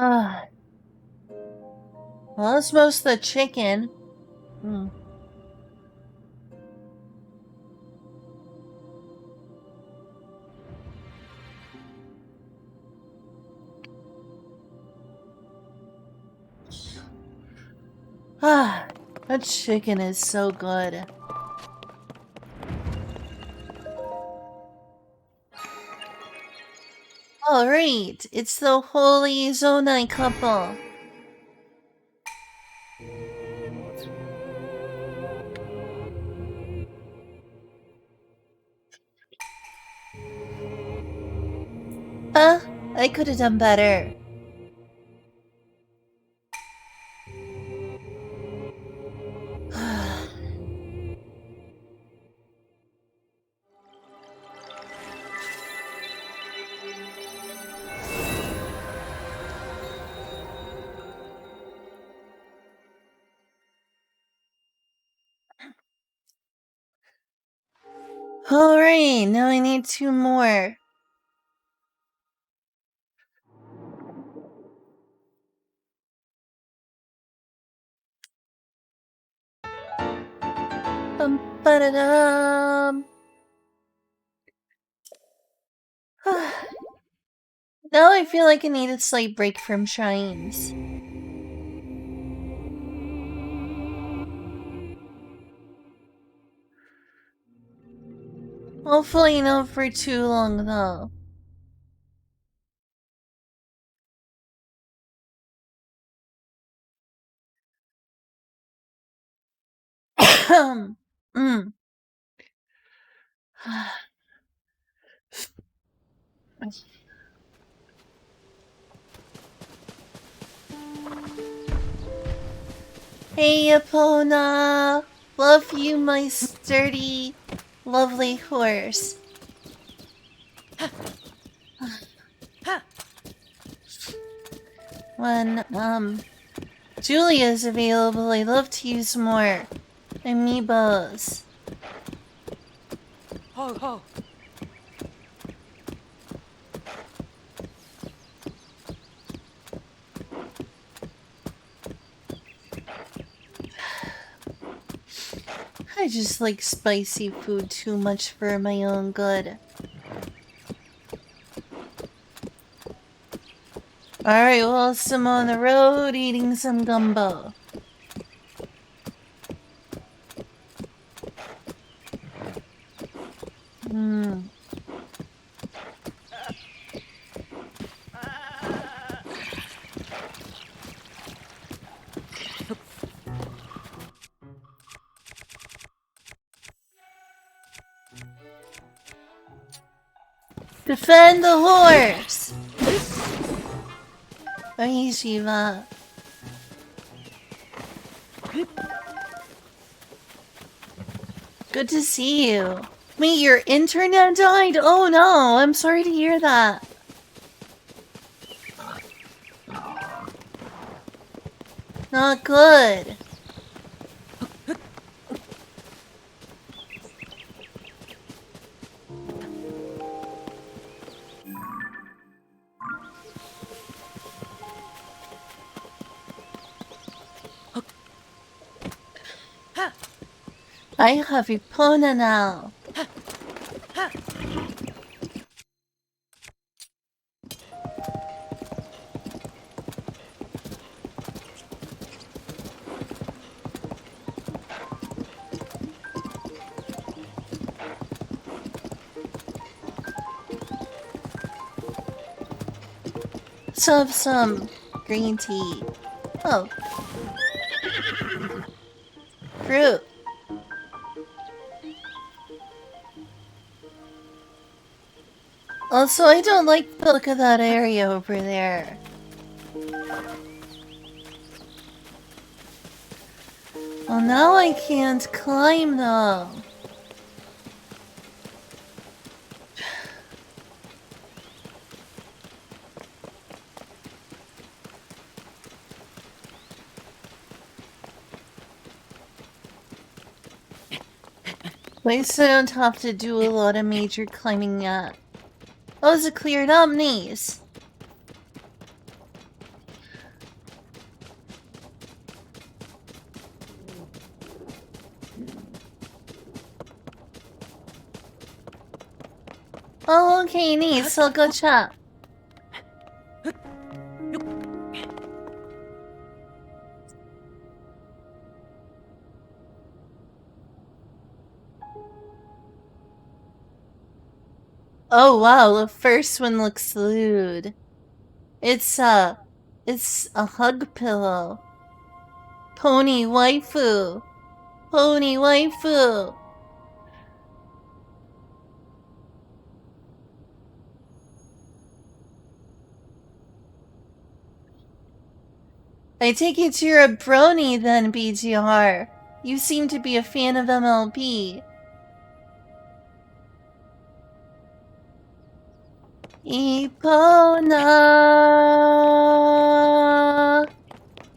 Ah. Well, that's most of the chicken. Hmm. Ah, that chicken is so good. Alright, it's the Holy Zonai couple. I could have done better. Alright, now I need 2 more. Ba-da-dum. Now I feel like I need a slight break from shrines. Hopefully not for too long though. mm. Hey, Epona! Love you, my sturdy, lovely horse. When, Julia's available, I love to use more amiibos. Ho ho! I just like spicy food too much for my own good. Alright, well, I'm on the road eating some gumbo. Defend the horse! Bye, Shiva. Good to see you. Wait, your internet died? Oh no, I'm sorry to hear that. Not good. I have Epona now. Let's have some green tea. Oh. Fruit. Also, I don't like the look of that area over there. Well, now I can't climb though. At least I don't have to do a lot of major climbing yet. Oh, is it cleared up? Nice. Oh, okay, nice. So good job. Oh wow, the first one looks lewd. It's a hug pillow. Pony waifu. Pony waifu. I take it you're a brony then, BGR. You seem to be a fan of MLB. Epona.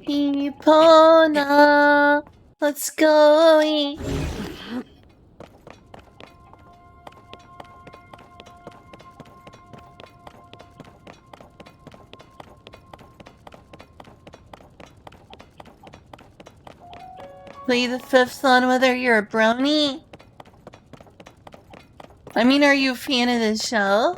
Epona. Let's go. Play the fifth on whether you're a brony? I mean, are you a fan of the show?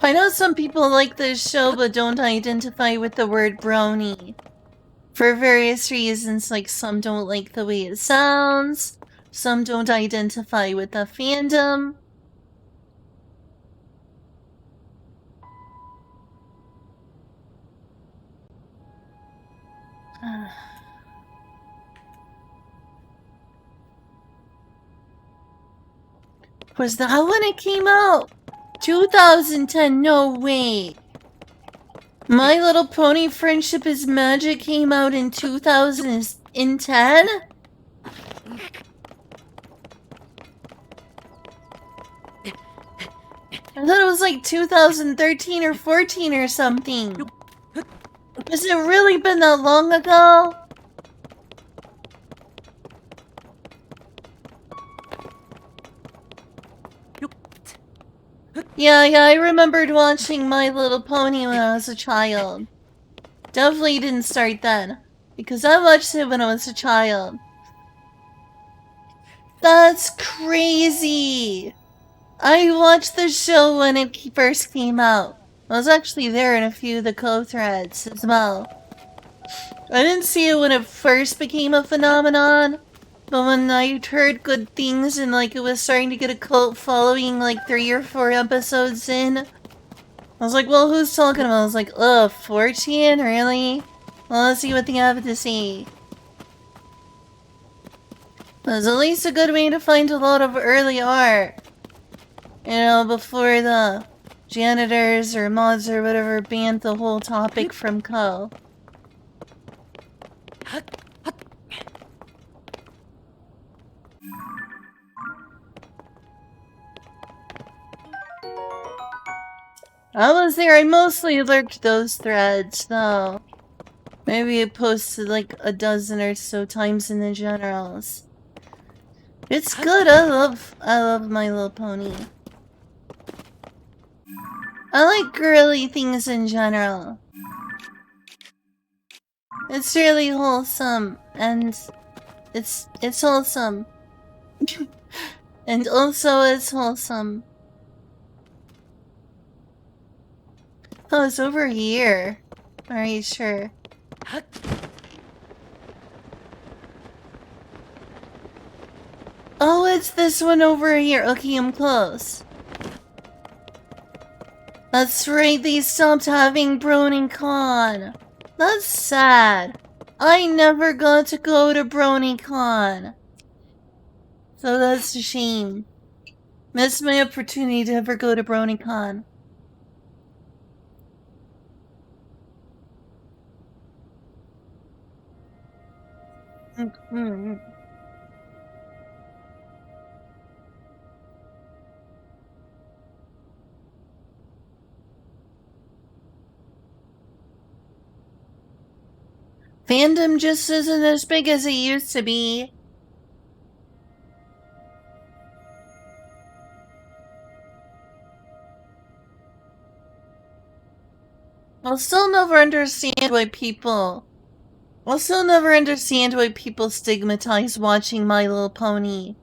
I know some people like this show but don't identify with the word brony. For various reasons, like some don't like the way it sounds, some don't identify with the fandom. Was that when it came out? 2010, no way. My Little Pony Friendship is Magic came out in 2010? I thought it was like 2013 or 14 or something. Has it really been that long ago? Yeah, I remembered watching My Little Pony when I was a child. Definitely didn't start then, because I watched it when I was a child. That's crazy! I watched the show when it first came out. I was actually there in a few of the co-threads as well. I didn't see it when it first became a phenomenon, but when I heard good things and like it was starting to get a cult following like 3 or 4 episodes in, I was like, well, who's talking about it? I was like, ugh, 14? Really? Well, let's see what they have to say. It was at least a good way to find a lot of early art. You know, before the janitors or mods or whatever banned the whole topic from Co. I was there, I mostly lurked those threads, though. Maybe I posted like a dozen or so times in the generals. It's good, I love My Little Pony. I like girly things in general. It's really wholesome, and it's wholesome. And also it's wholesome. Oh, it's over here. Alright, sure. Oh, it's this one over here. Okay, I'm close. That's right, they stopped having BronyCon. That's sad. I never got to go to BronyCon. So that's a shame. Missed my opportunity to ever go to BronyCon. Fandom just isn't as big as it used to be. I'll still never understand why people stigmatize watching My Little Pony.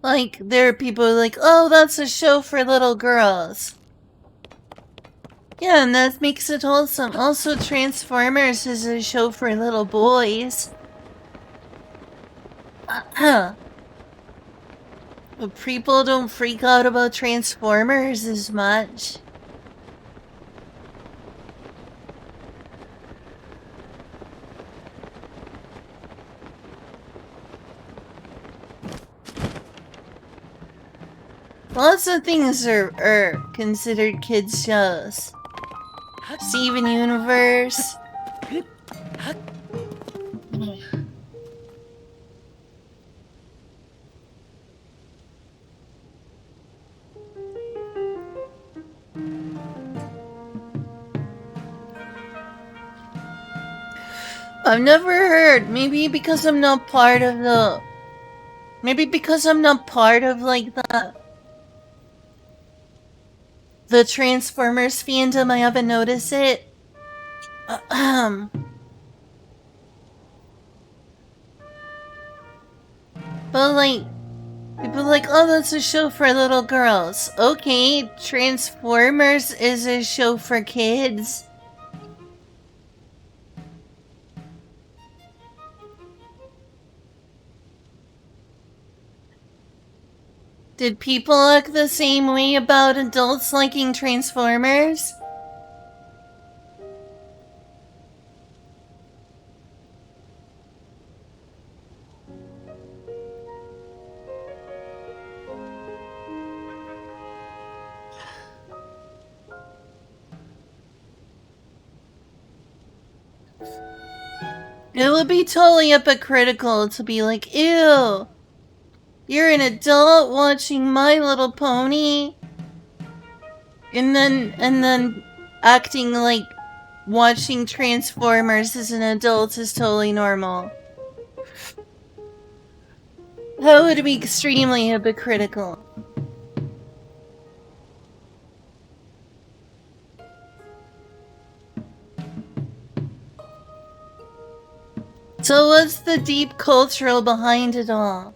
Like, there are people like, oh, that's a show for little girls. Yeah, and that makes it wholesome. Also, Transformers is a show for little boys. But people don't freak out about Transformers as much. Lots of things are considered kids shows. Steven Universe. I've never heard. Maybe because I'm not part of the... Maybe because I'm not part of, like, the Transformers fandom, I haven't noticed it. But, like, people are like, oh, that's a show for little girls. Okay, Transformers is a show for kids. Did people look the same way about adults liking Transformers? It would be totally hypocritical to be like, ew, you're an adult watching My Little Pony, and then acting like watching Transformers as an adult is totally normal. That would be extremely hypocritical. So what's the deep cultural behind it all?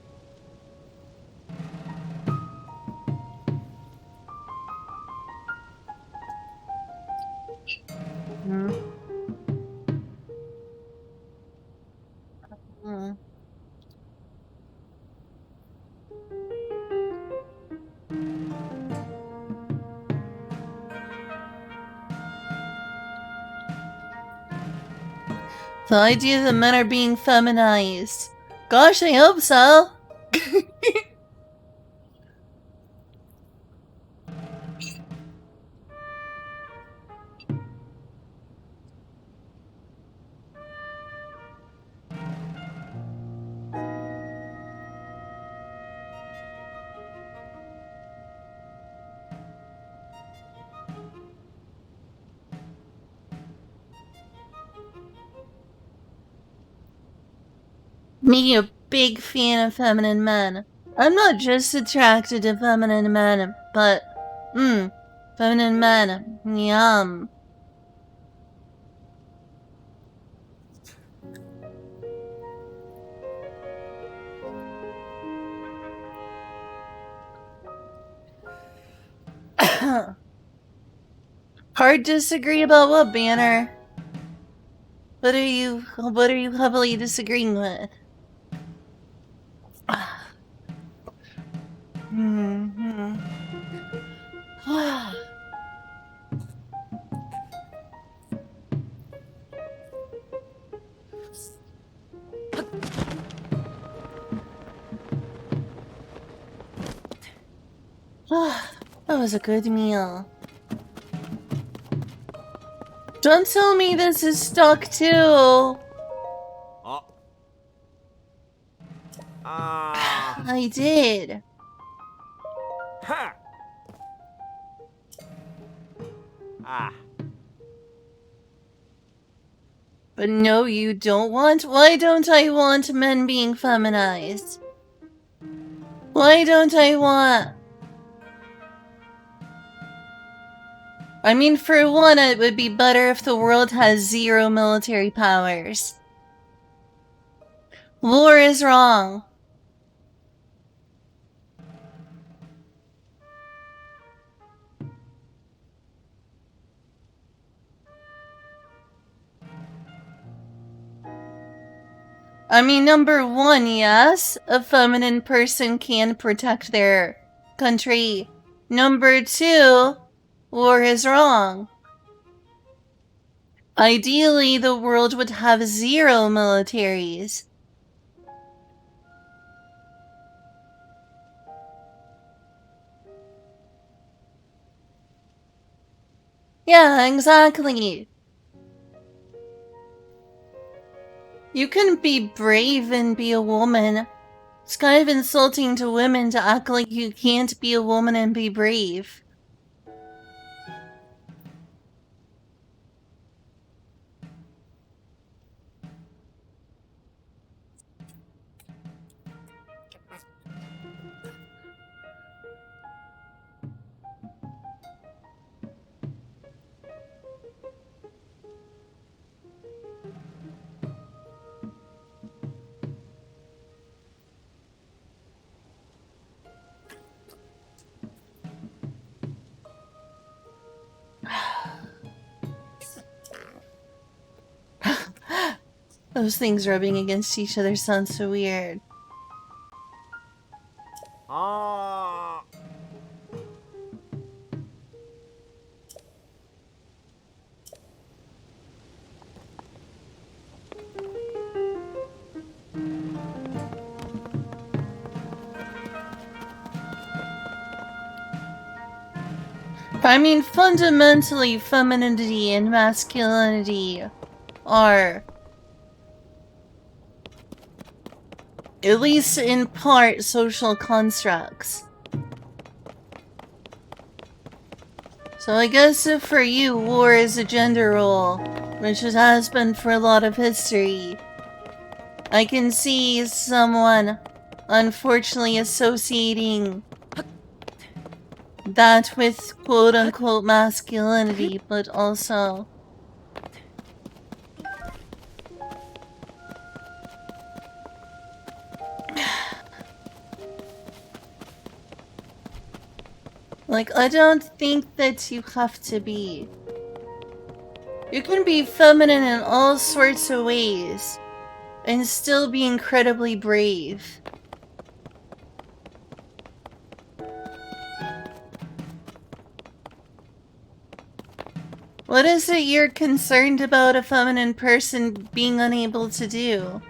The idea that men are being feminized. Gosh, I hope so. Me, a big fan of feminine men. I'm not just attracted to feminine men, but, feminine men. Yum. Hard disagree about what, Banner? What are you heavily disagreeing with? That was a good meal. Don't tell me this is stuck too. I did. But no, you don't want. Why don't I want men being feminized? Why don't I want? I mean, for one, it would be better if the world has 0 military powers. War is wrong. I mean, number one, yes, a feminine person can protect their country. Number two, war is wrong. Ideally, the world would have 0 militaries. Yeah, exactly. You can be brave and be a woman. It's kind of insulting to women to act like you can't be a woman and be brave. Those things rubbing against each other sounds so weird. I mean, fundamentally, femininity and masculinity are, at least in part, social constructs. So I guess if for you, war is a gender role, which it has been for a lot of history, I can see someone unfortunately associating that with quote-unquote masculinity, but also... Like, I don't think that you have to be. You can be feminine in all sorts of ways, and still be incredibly brave. What is it you're concerned about a feminine person being unable to do?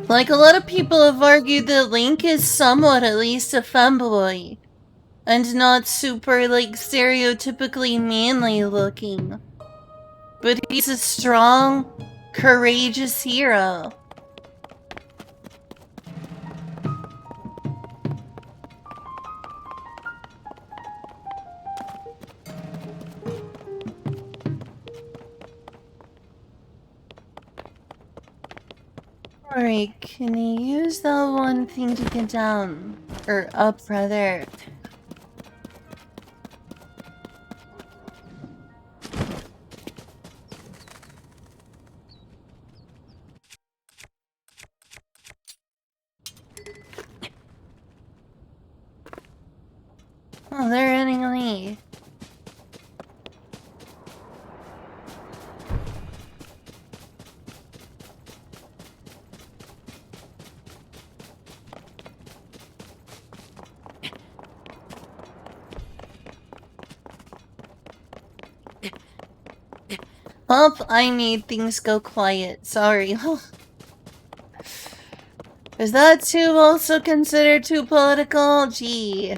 Like, a lot of people have argued that Link is somewhat at least a femboy, and not super, like, stereotypically manly looking. But he's a strong, courageous hero. Alright, can you use that one thing to get down? Or up, rather. Oh, they're running away. Oh, I made things go quiet. Sorry. Is that too also considered too political? Gee.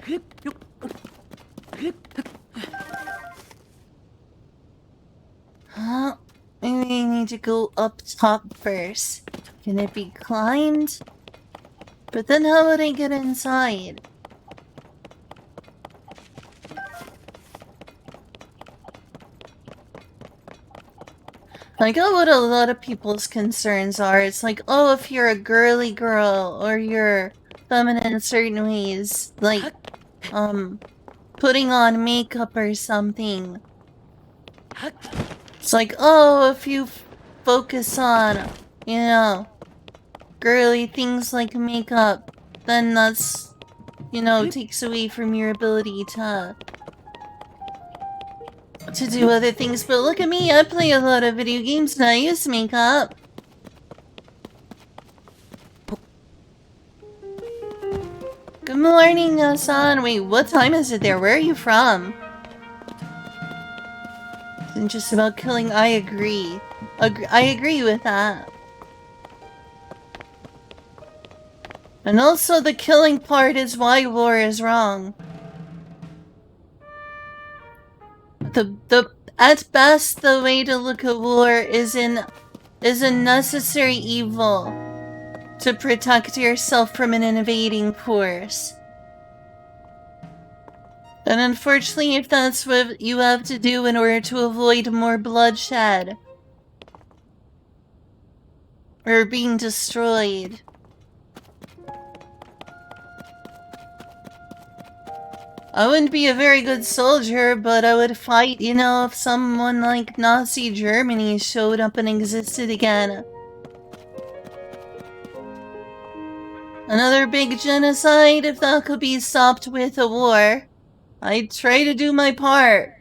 Huh? Maybe I need to go up top first. Can it be climbed? But then how would I get inside? I get what a lot of people's concerns are. It's like, oh, if you're a girly girl or you're feminine in certain ways, like, putting on makeup or something. It's like, oh, if you focus on, you know, girly things like makeup, then that's, you know, takes away from your ability to do other things. But look at me, I play a lot of video games and I use makeup. Good morning, San. Wait, what time is it there? Where are you from? Isn't just about killing. I agree. I agree with that. And also the killing part is why war is wrong. At best, the way to look at war is a necessary evil to protect yourself from an invading force. And unfortunately, if that's what you have to do in order to avoid more bloodshed or being destroyed. I wouldn't be a very good soldier, but I would fight, you know, if someone like Nazi Germany showed up and existed again. Another big genocide, if that could be stopped with a war. I'd try to do my part.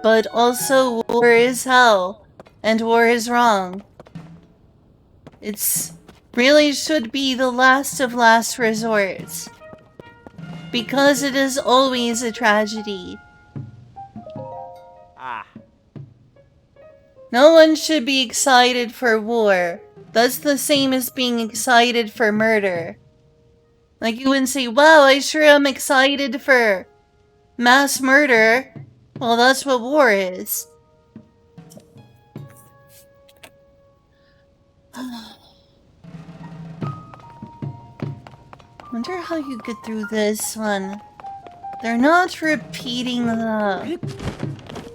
But also, war is hell. And war is wrong. It's really should be the last of last resorts. Because it is always a tragedy. No one should be excited for war. That's the same as being excited for murder. Like you wouldn't say, wow, I sure am excited for mass murder. Well, that's what war is. Wonder how you get through this one. They're not repeating the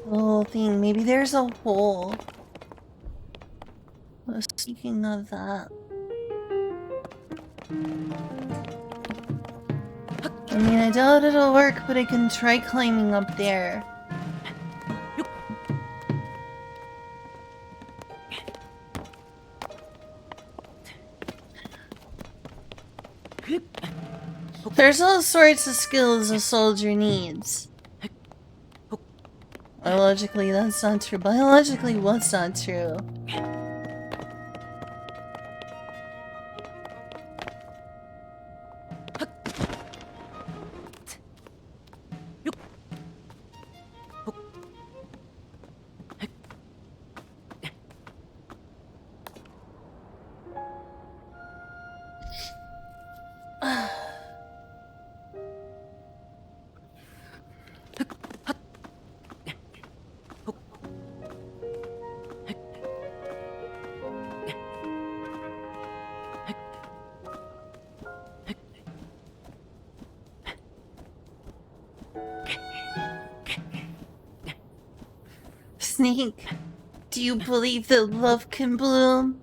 whole thing. Maybe there's a hole. Oh, speaking of that. I mean, I doubt it'll work, but I can try climbing up there. There's all sorts of skills a soldier needs. Biologically, that's not true. Biologically, what's not true? Snake, do you believe that love can bloom?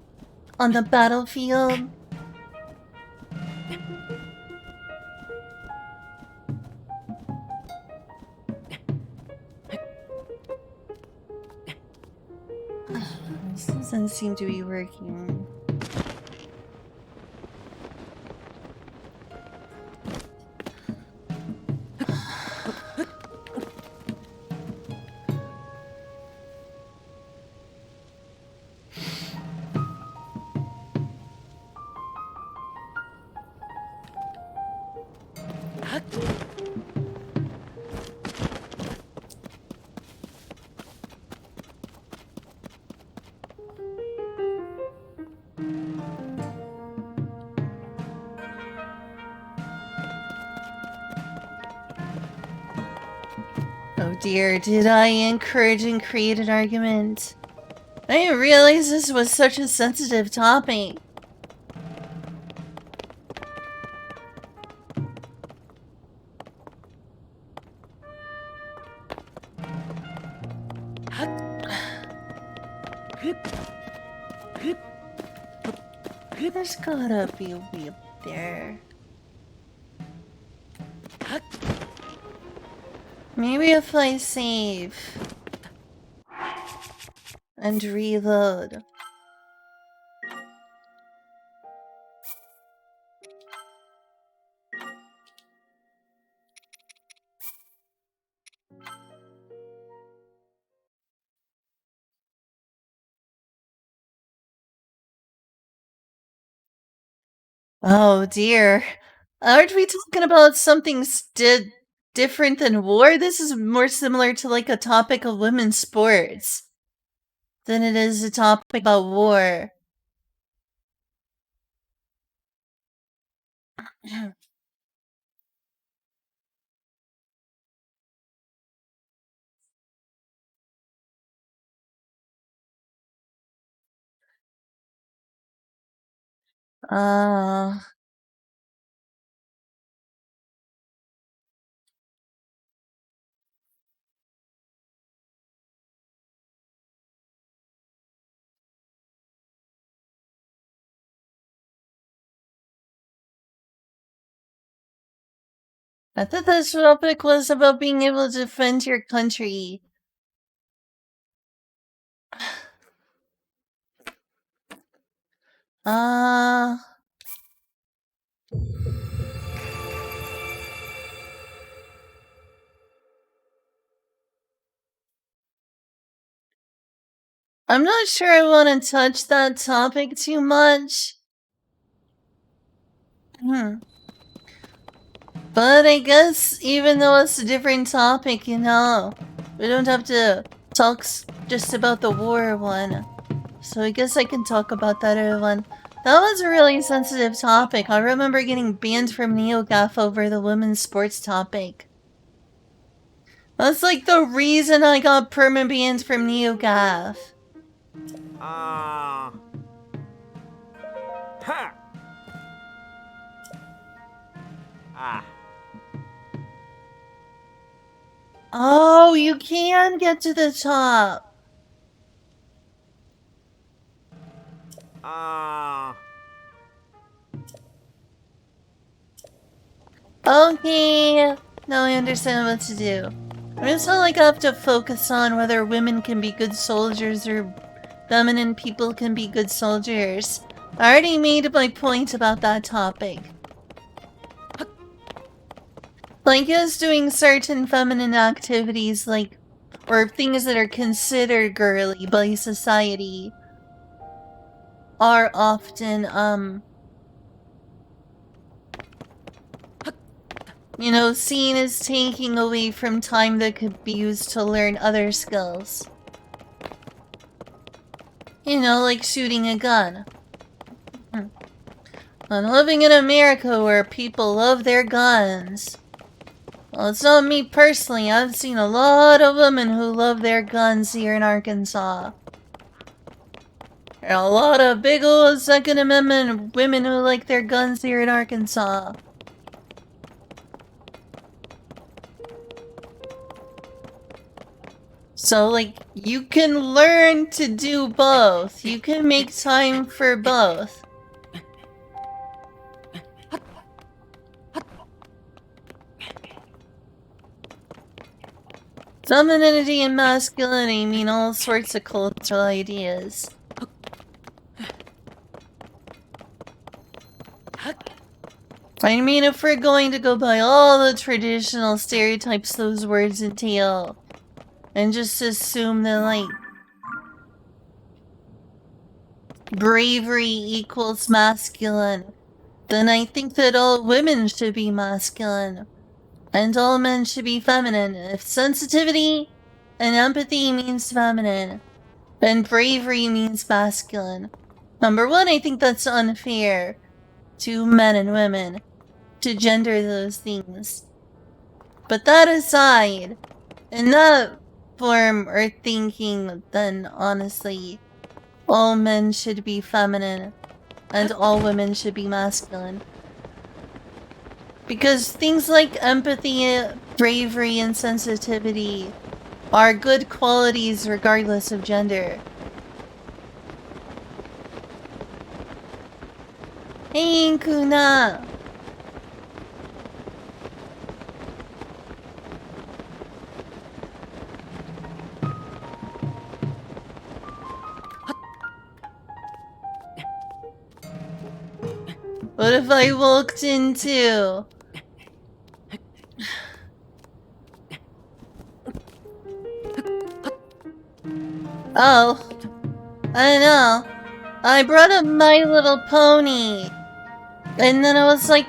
on the battlefield. This doesn't seem to be working. Oh dear, did I encourage and create an argument? I didn't realize this was such a sensitive topic. There's gotta be a way up there. Maybe if I save and reload. Oh dear. Aren't we talking about something different than war? This is more similar to like a topic of women's sports than it is a topic about war. Uh, I thought this topic was about being able to defend your country. Uh, I'm not sure I want to touch that topic too much. But I guess even though it's a different topic, you know, we don't have to talk just about the war one. So I guess I can talk about that other one. That was a really sensitive topic. I remember getting banned from NeoGAF over the women's sports topic. That's like the reason I got perma-banned from NeoGAF. Ha. Ah. Oh, you can get to the top. Okay, now I understand what to do. It's not like I have to focus on whether women can be good soldiers or feminine people can be good soldiers. I already made my point about that topic. Like, us doing certain feminine activities, like, or things that are considered girly by society, are often, you know, seen as taking away from time that could be used to learn other skills. You know, like shooting a gun. I'm living in America where people love their guns. Well, it's not me personally. I've seen a lot of women who love their guns here in Arkansas. There are a lot of big old Second Amendment women who like their guns here in Arkansas. So, like, you can learn to do both. You can make time for both. Femininity and masculinity mean all sorts of cultural ideas. I mean, if we're going to go by all the traditional stereotypes those words entail, and just assume that, like, bravery equals masculine, then I think that all women should be masculine, and all men should be feminine. If sensitivity and empathy means feminine, then bravery means masculine. Number one, I think that's unfair to men and women to gender those things. But that aside, in that form or thinking, then honestly, all men should be feminine and all women should be masculine. Because things like empathy, bravery, and sensitivity are good qualities regardless of gender. Hey, Kuna! What if I walked into... Oh, I know. I brought up My Little Pony. And then I was like,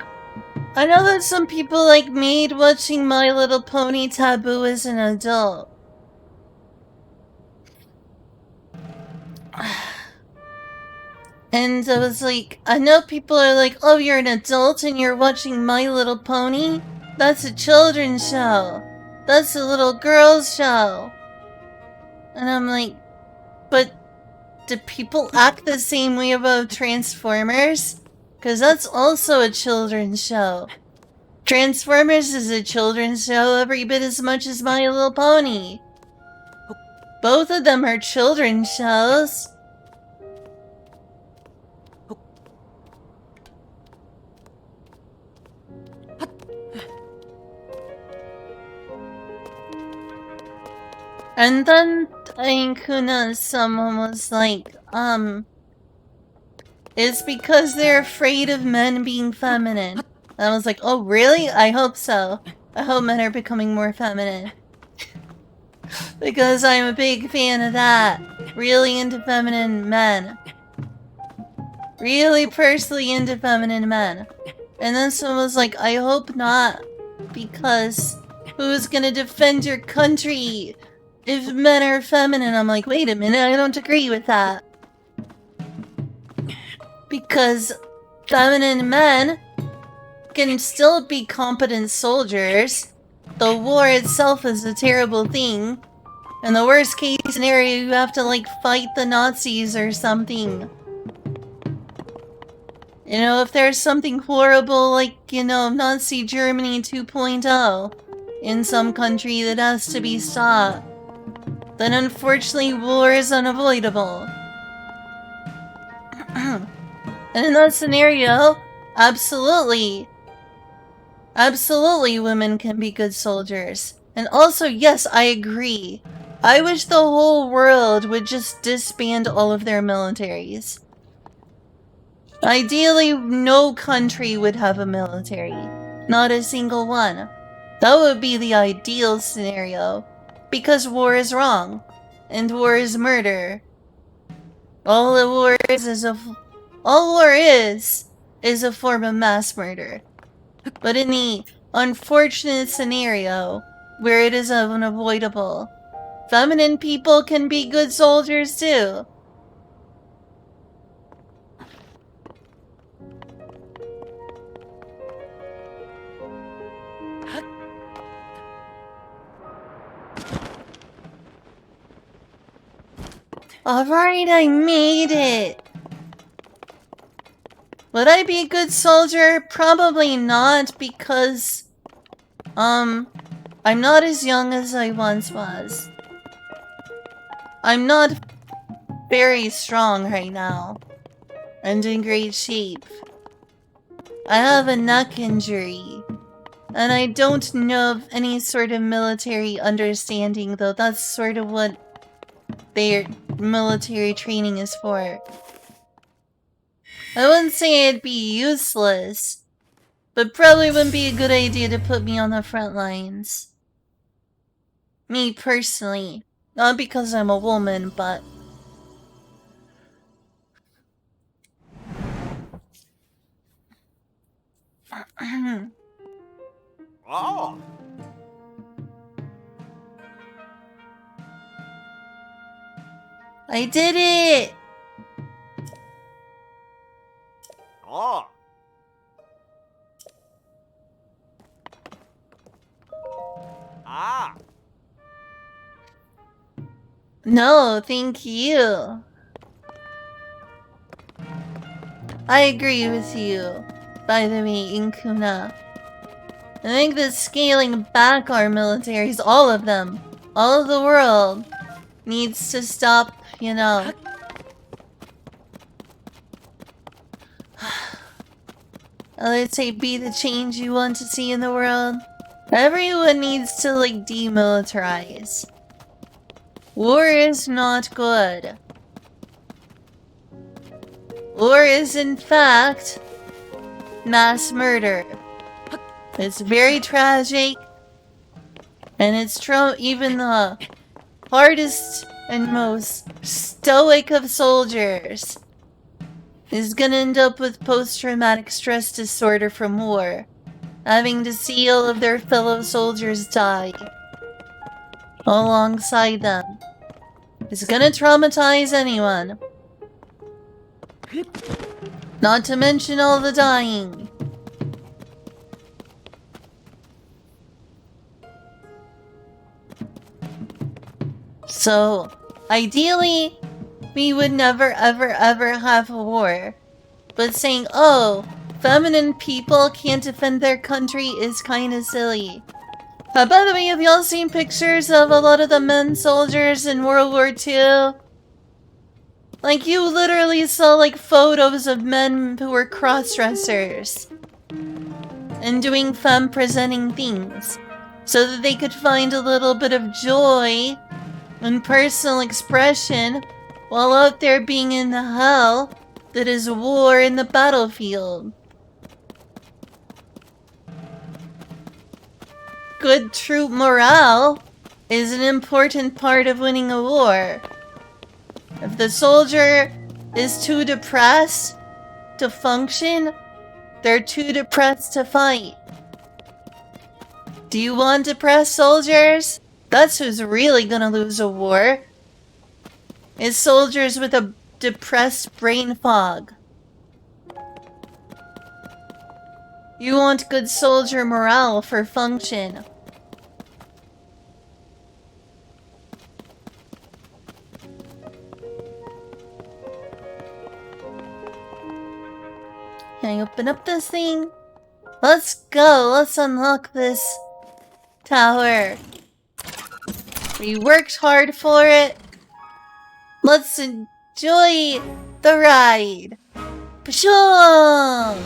I know that some people like made watching My Little Pony taboo as an adult. And I was like, I know people are like, oh, you're an adult and you're watching My Little Pony? That's a children's show. That's a little girl's show. And I'm like, but do people act the same way about Transformers? Because that's also a children's show. Transformers is a children's show every bit as much as My Little Pony. Both of them are children's shows. And then in Kuna, someone was like, it's because they're afraid of men being feminine. And I was like, oh really? I hope so. I hope men are becoming more feminine. Because I'm a big fan of that. Really into feminine men. Really personally into feminine men. And then someone was like, I hope not. Because who's gonna defend your country if men are feminine? I'm like, wait a minute, I don't agree with that. Because feminine men can still be competent soldiers. The war itself is a terrible thing. In the worst case scenario, you have to, like, fight the Nazis or something. You know, if there's something horrible like, you know, Nazi Germany 2.0 in some country that has to be stopped, then unfortunately war is unavoidable. And in that scenario, absolutely women can be good soldiers. And also, yes, I agree. I wish the whole world would just disband all of their militaries. Ideally, no country would have a military. Not a single one. That would be the ideal scenario. Because war is wrong. And war is murder. All war is a form of mass murder. But in the unfortunate scenario, where it is unavoidable, feminine people can be good soldiers too. Alright, I made it! Would I be a good soldier? Probably not, because, I'm not as young as I once was. I'm not very strong right now. And in great shape. I have a neck injury. And I don't know of any sort of military understanding, though that's sort of what their military training is for. I wouldn't say it'd be useless, but probably wouldn't be a good idea to put me on the front lines. Me personally. Not because I'm a woman, but... Oh. I did it! Oh. Ah. No, thank you. I agree with you, by the way, Inkuna. I think that scaling back our militaries, all of them, all of the world, needs to stop, you know. Let's say be the change you want to see in the world. Everyone needs to, like, demilitarize. War is not good. War is, in fact, mass murder. It's very tragic, and it's even the hardest and most stoic of soldiers is gonna end up with post-traumatic stress disorder from war, having to see all of their fellow soldiers die alongside them. It's gonna traumatize anyone. Not to mention all the dying. So, ideally, we would never ever ever have a war. But saying, oh, feminine people can't defend their country is kinda silly. By the way, have y'all seen pictures of a lot of the men soldiers in World War II? Like, you literally saw, like, photos of men who were cross-dressers. And doing femme-presenting things. So that they could find a little bit of joy and personal expression while out there being in the hell that is war in the battlefield. Good troop morale is an important part of winning a war. If the soldier is too depressed to function, they're too depressed to fight. Do you want depressed soldiers? That's who's really gonna lose a war. Is soldiers with a depressed brain fog. You want good soldier morale for function. Can I open up this thing? Let's go. Let's unlock this tower. We worked hard for it. Let's enjoy the ride. Pshong!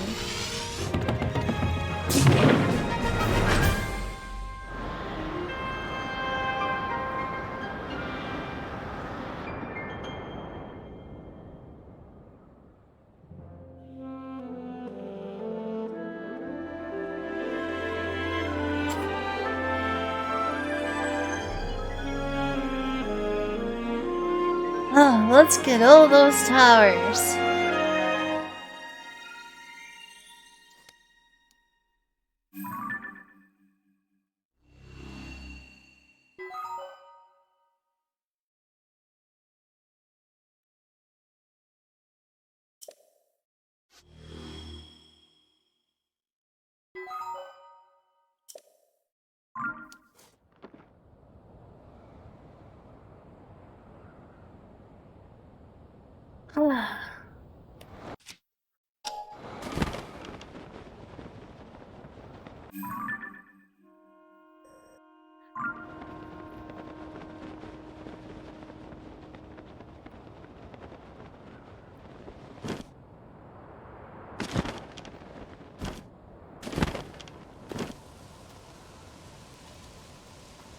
Oh, let's get all those towers.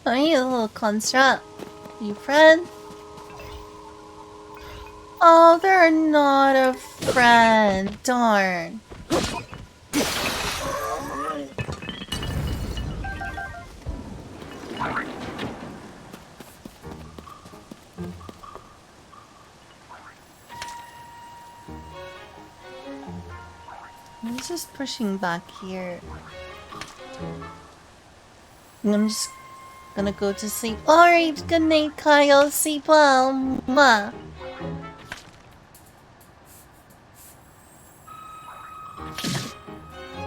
Hey, little construct. You friend? Oh, they're not a friend. Darn. I'm just pushing back here. And I'm just gonna go to sleep. Alright, good night, Kyle. Sleep well. Mwah.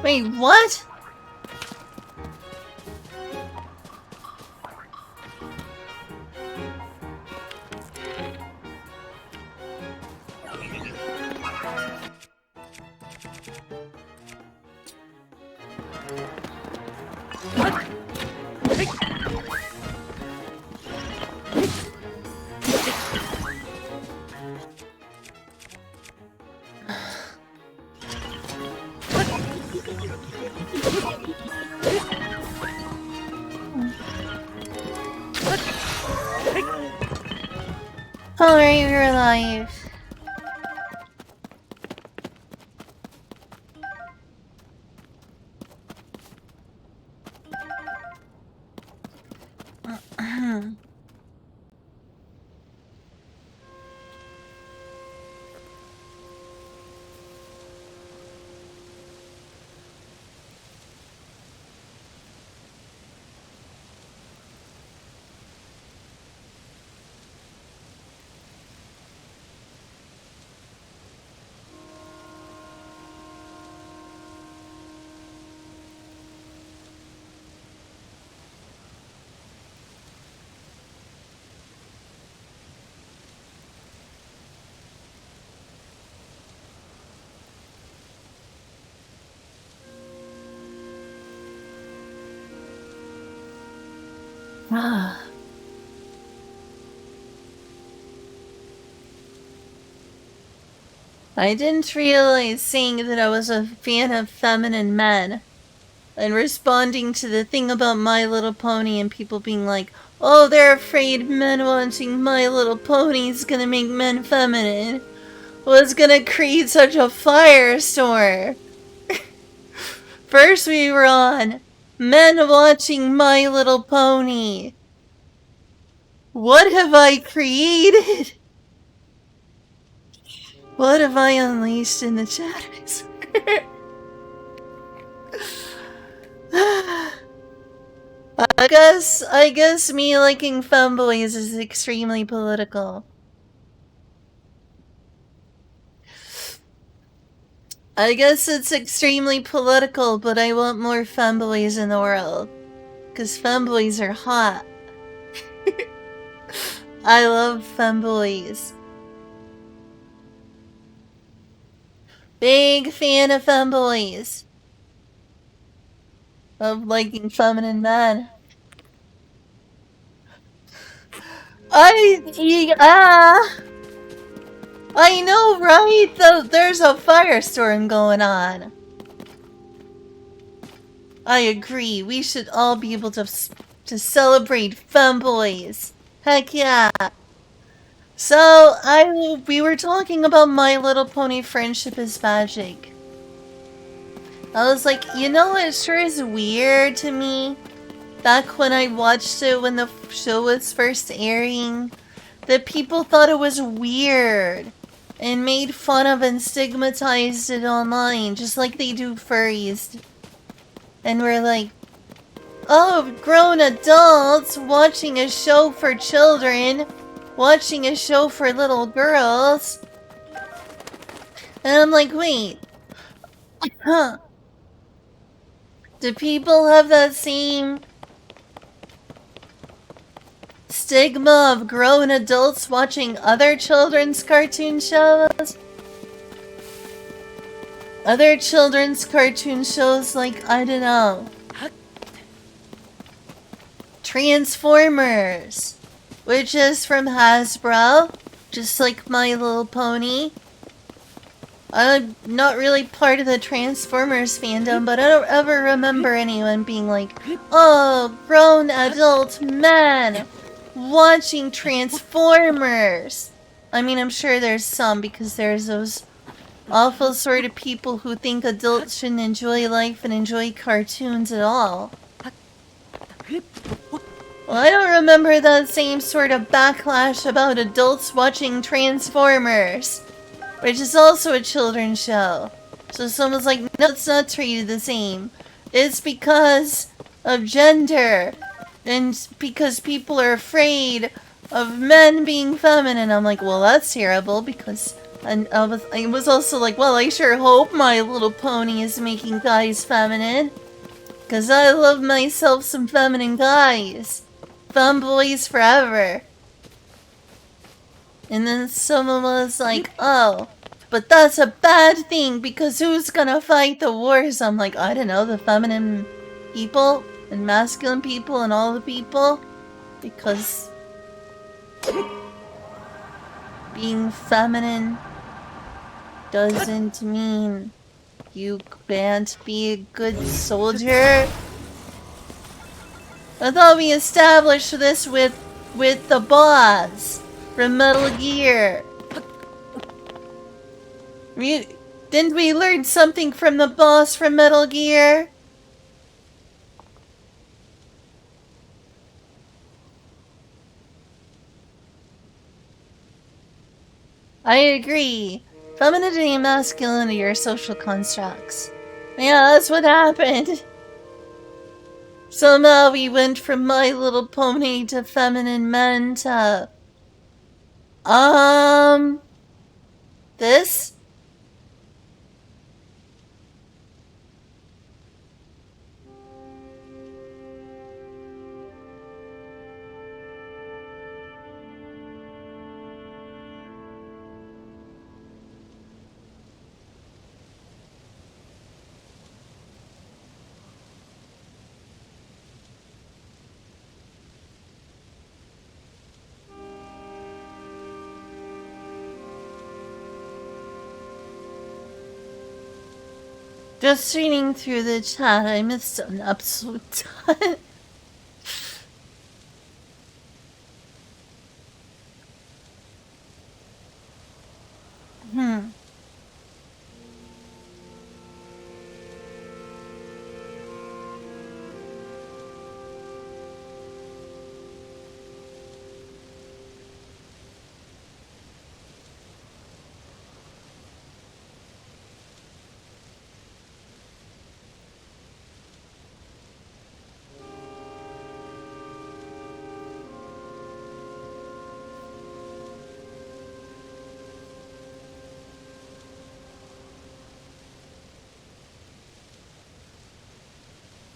Wait, what? Alright, you're alive. Ah. I didn't realize saying that I was a fan of feminine men and responding to the thing about My Little Pony and people being like, oh, they're afraid men watching My Little Pony is gonna make men feminine, was gonna create such a firestorm. First we were on men watching My Little Pony. What have I created? What have I unleashed in the shadows? I guess me liking femboys is extremely political. I guess it's extremely political, but I want more femboys in the world. Cause femboys are hot. I love femboys. Big fan of femboys. Of liking feminine men. I know, right? There's a firestorm going on. I agree. We should all be able to celebrate femboys. Heck yeah. So, we were talking about My Little Pony Friendship is Magic. I was like, you know, it sure is weird to me. Back when I watched it when the show was first airing, that people thought it was weird and made fun of and stigmatized it online, just like they do furries. And we're like, oh, grown adults watching a show for children, watching a show for little girls. And I'm like, wait, huh? Do people have that same stigma of grown adults watching other children's cartoon shows? Other children's cartoon shows like, I don't know, Transformers, which is from Hasbro, just like My Little Pony. I'm not really part of the Transformers fandom, but I don't ever remember anyone being like, oh, grown adult men watching Transformers. I mean, I'm sure there's some because there's those awful sort of people who think adults shouldn't enjoy life and enjoy cartoons at all. Well, I don't remember that same sort of backlash about adults watching Transformers, which is also a children's show. So someone's like, no, it's not treated the same. It's because of gender, and because people are afraid of men being feminine. I'm like, well, that's terrible, because... And I was also like, well, I sure hope My Little Pony is making guys feminine. Because I love myself some feminine guys. Femboys forever. And then someone was like, oh, but that's a bad thing because who's gonna fight the wars? I'm like, I don't know, the feminine people and masculine people and all the people. Because being feminine doesn't mean you can't be a good soldier. I thought we established this with the boss from Metal Gear. Didn't we learn something from the boss from Metal Gear? I agree. Femininity and masculinity are social constructs. Yeah, that's what happened. Somehow we went from My Little Pony to feminine men to... This? Just reading through the chat, I missed an absolute ton.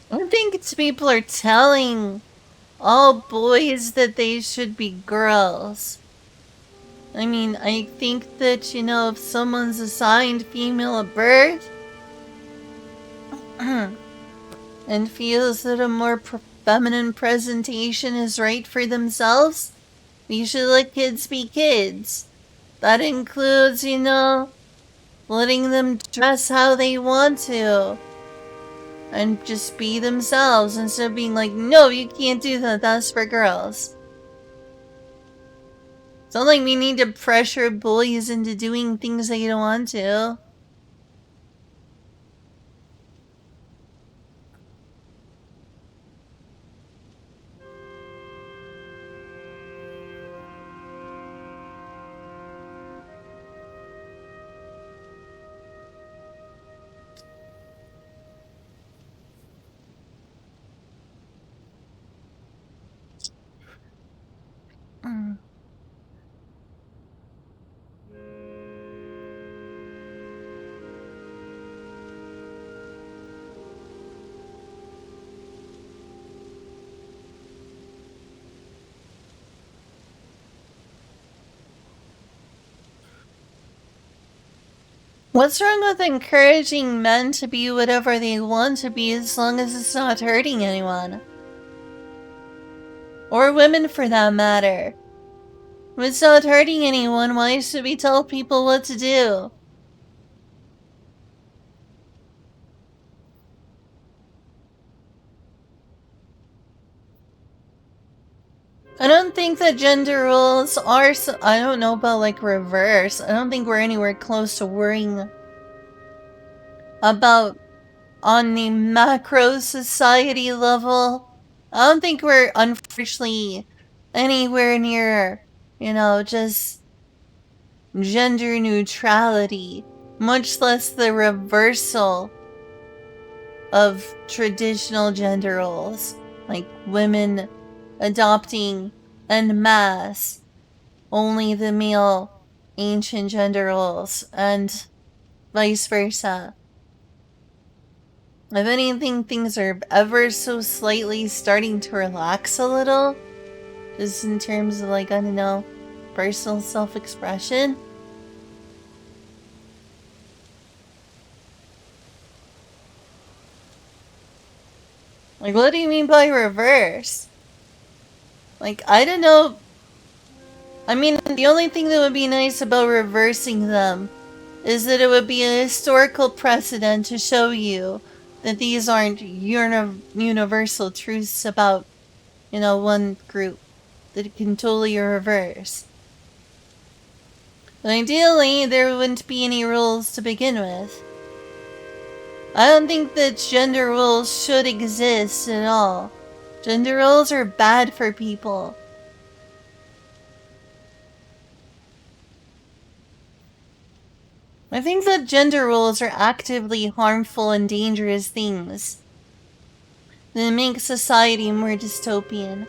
I think it's people are telling all boys that they should be girls. I mean, I think that, you know, if someone's assigned female at birth and feels that a more feminine presentation is right for themselves, we should let kids be kids. That includes, you know, letting them dress how they want to. And just be themselves instead of being like, no, you can't do that, that's for girls. It's not like we need to pressure boys into doing things they don't want to. What's wrong with encouraging men to be whatever they want to be as long as it's not hurting anyone? Or women for that matter. If it's not hurting anyone, why should we tell people what to do? I don't think that gender roles are. I don't know about like reverse. I don't think we're anywhere close to worrying about on the macro society level. I don't think we're unfortunately anywhere near, just gender neutrality, much less the reversal of traditional gender roles, like women adopting en masse only the male ancient gender roles, and vice versa. If anything, things are ever so slightly starting to relax a little, just in terms of, like, I don't know, personal self-expression. Like, what do you mean by reverse? Like, I don't know. I mean, the only thing that would be nice about reversing them is that it would be a historical precedent to show you that these aren't universal truths about, one group that can totally reverse. But ideally, there wouldn't be any rules to begin with. I don't think that gender roles should exist at all. Gender roles are bad for people. I think that gender roles are actively harmful and dangerous things that make society more dystopian.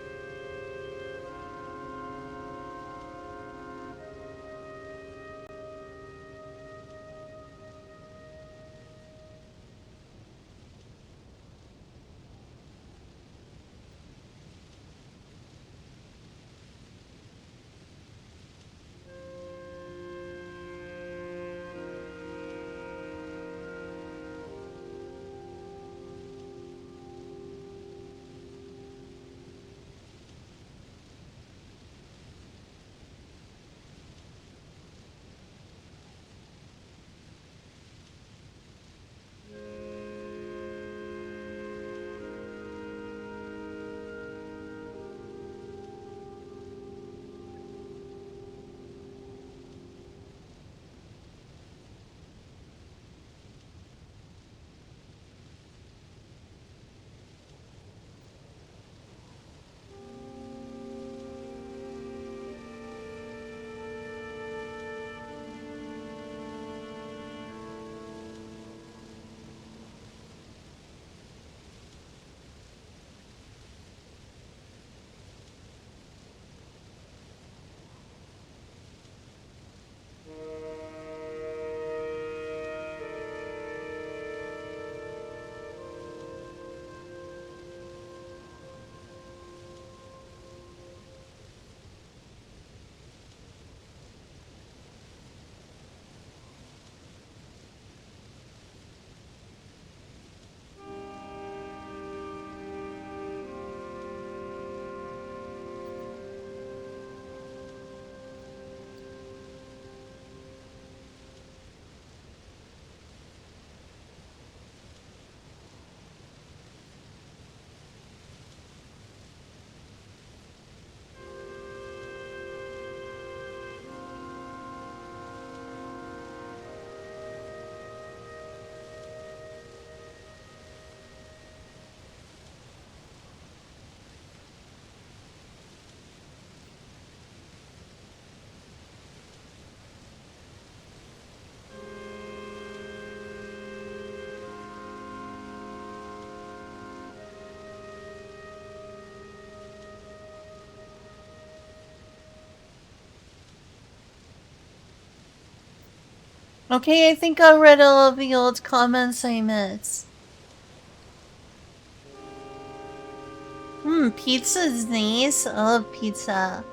Okay, I think I read all of the old comments I missed. Pizza's nice. I love pizza.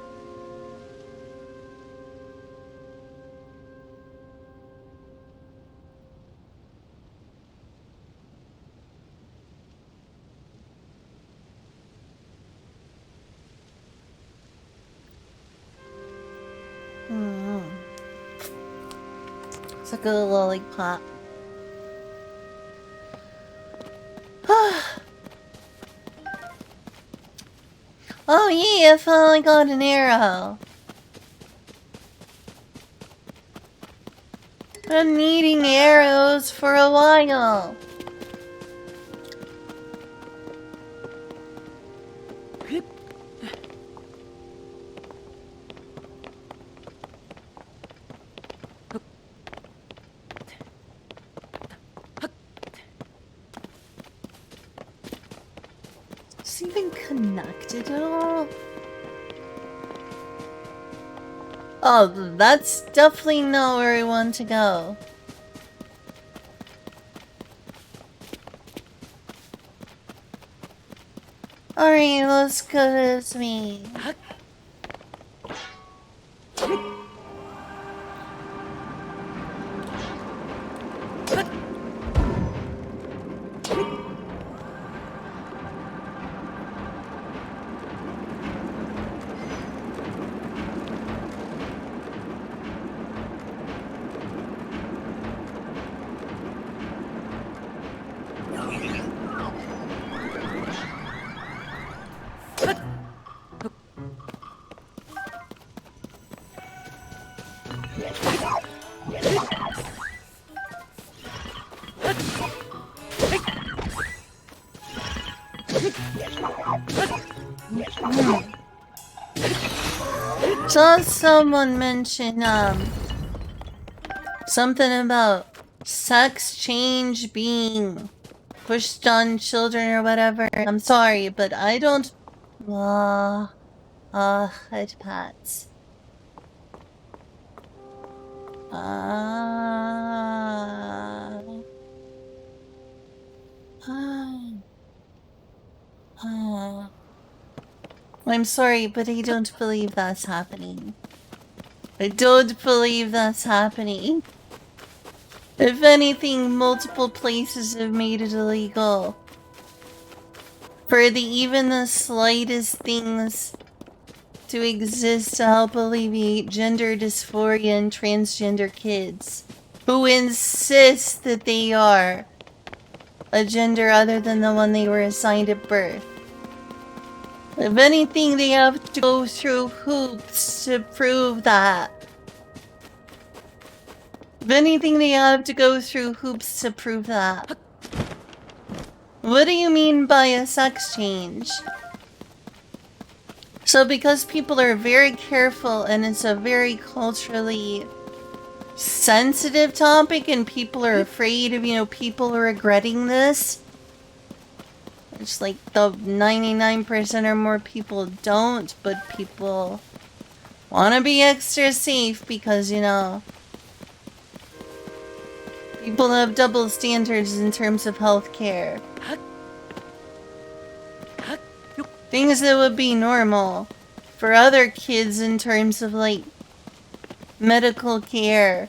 It's like a lollipop. Oh yeah, I finally got an arrow. Been needing arrows for a while. Is it even connected at all? Oh, that's definitely not where we want to go. Alright, let's go this way. Saw someone mention something about sex change being pushed on children or whatever. I'm sorry, but I don't head pats. I'm sorry, but I don't believe that's happening. I don't believe that's happening. If anything, multiple places have made it illegal. For even the slightest things to exist to help alleviate gender dysphoria in transgender kids who insist that they are a gender other than the one they were assigned at birth. If anything, they have to go through hoops to prove that. If anything, they have to go through hoops to prove that. What do you mean by a sex change? So because people are very careful and it's a very culturally sensitive topic and people are afraid of, people regretting this. It's like the 99% or more people don't, but people want to be extra safe because, people have double standards in terms of healthcare. Things that would be normal for other kids in terms of, medical care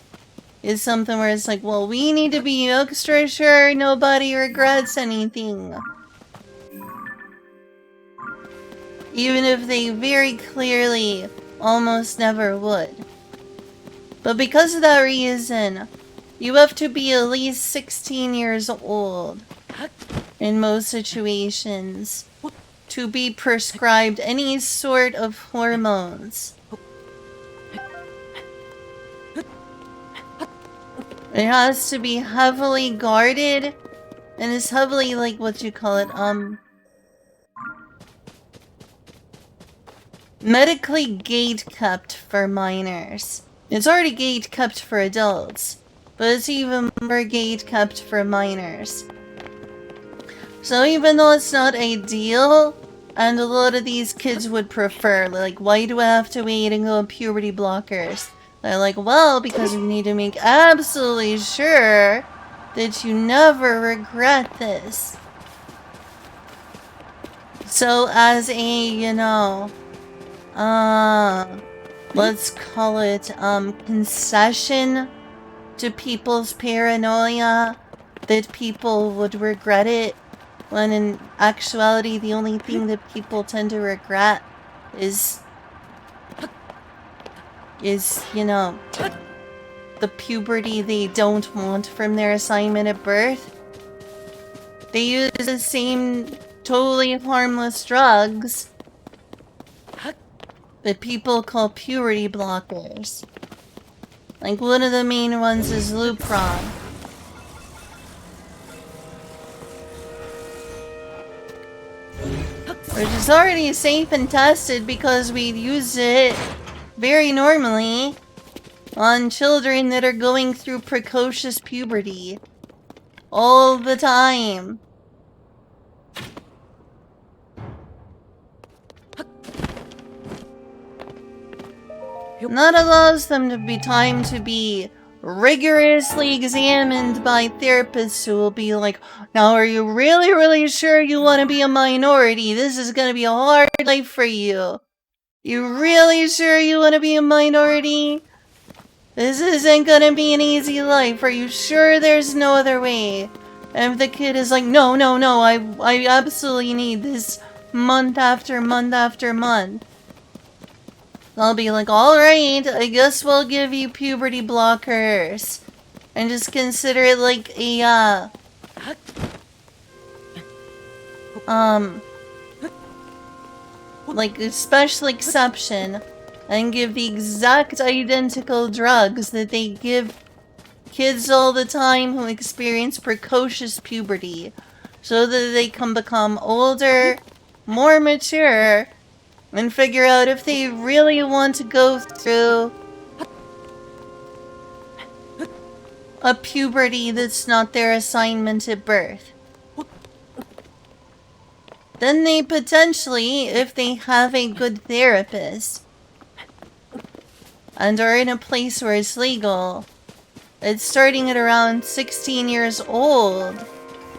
is something where it's like, well, we need to be extra sure nobody regrets anything. Even if they very clearly almost never would. But because of that reason, you have to be at least 16 years old in most situations to be prescribed any sort of hormones. It has to be heavily guarded, and it's heavily, medically gate-kept for minors. It's already gate-kept for adults, but it's even more gate-kept for minors. So even though it's not ideal, and a lot of these kids would prefer, why do I have to wait and go on puberty blockers? They're like, well, because we need to make absolutely sure that you never regret this. So as a, let's call it, concession to people's paranoia that people would regret it, when in actuality the only thing that people tend to regret is, the puberty they don't want from their assignment at birth. They use the same totally harmless drugs that people call puberty blockers. Like, one of the main ones is Lupron. Which is already safe and tested because we use it very normally on children that are going through precocious puberty. All the time. And that allows them to be time to be rigorously examined by therapists who will be like, now are you really, really sure you want to be a minority? This is going to be a hard life for you. You really sure you want to be a minority? This isn't going to be an easy life. Are you sure there's no other way? And if the kid is like, no, I absolutely need this month after month after month. I'll be like, alright, I guess we'll give you puberty blockers. And just consider it like a, like a special exception. And give the exact identical drugs that they give kids all the time who experience precocious puberty. So that they can become older, more mature, and figure out if they really want to go through a puberty that's not their assignment at birth. Then they potentially, if they have a good therapist, and are in a place where it's legal, it's starting at around 16 years old,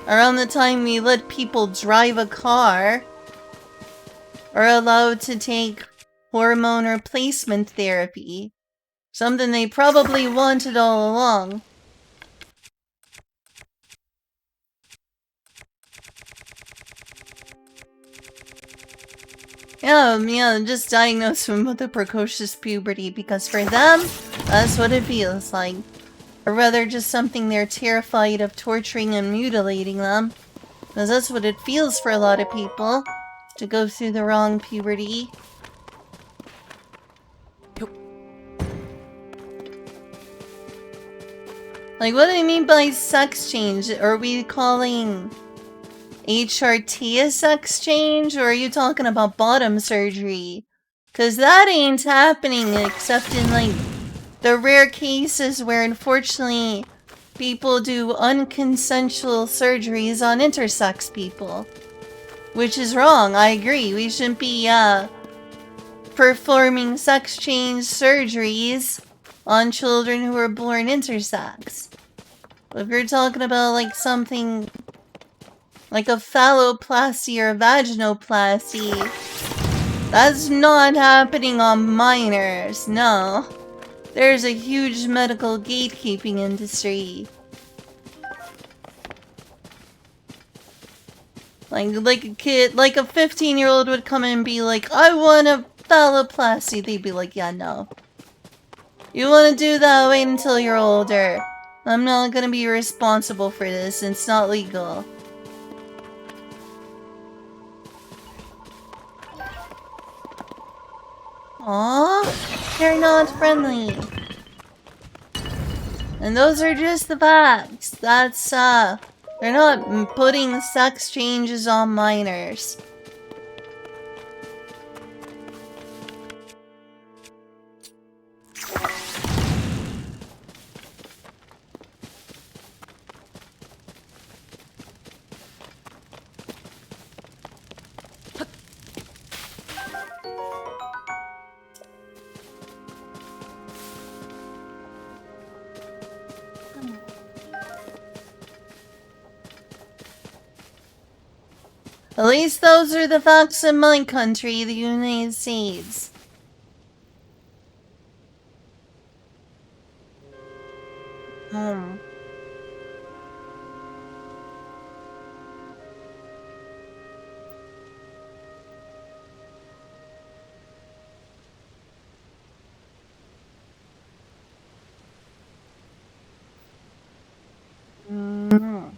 around the time we let people drive a car, are allowed to take hormone replacement therapy. Something they probably wanted all along. Yeah, just diagnose them with a precocious puberty because for them, that's what it feels like. Or rather, just something they're terrified of torturing and mutilating them. Because that's what it feels for a lot of people, to go through the wrong puberty. Like, what do I mean by sex change? Are we calling HRT a sex change? Or are you talking about bottom surgery? Because that ain't happening except in, like, the rare cases where, unfortunately, people do unconsensual surgeries on intersex people. Which is wrong, I agree. We shouldn't be, performing sex change surgeries on children who are born intersex. But if you're talking about, like, something like a phalloplasty or vaginoplasty, that's not happening on minors, no. There's a huge medical gatekeeping industry. Like a kid, like a 15-year-old would come in and be like, I want a phalloplasty. They'd be like, yeah, no. You want to do that, wait until you're older. I'm not gonna be responsible for this, it's not legal. Aww, they're not friendly. And those are just the facts. That's, they're not putting sex changes on minors. At least those are the facts in my country, the United States. Hmm. Mm.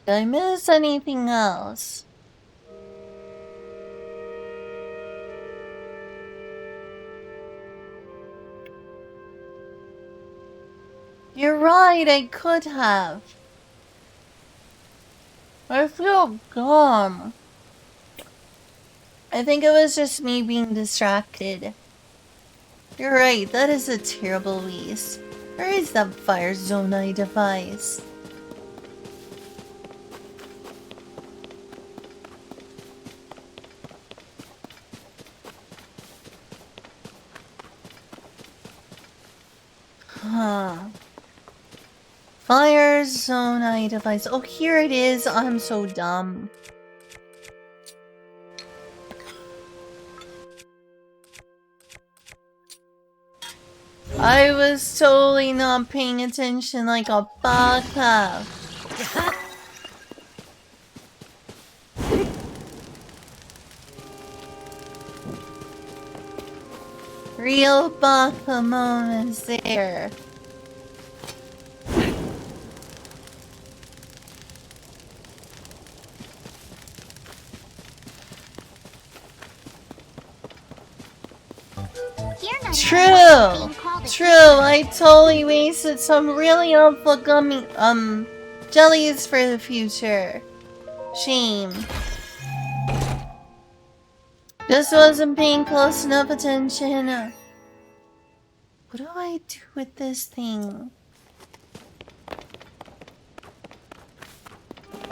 Did I miss anything else? You're right, I could have. I feel dumb. I think it was just me being distracted. You're right, that is a terrible waste. Where is that fire zone I devised? Huh. Fire zone I devised. Oh, here it is. I'm so dumb. I was totally not paying attention like a baka. Real baka moments there. True! True, I totally wasted some really helpful gummy, jellies for the future. Shame. Just wasn't paying close enough attention. What do I do with this thing?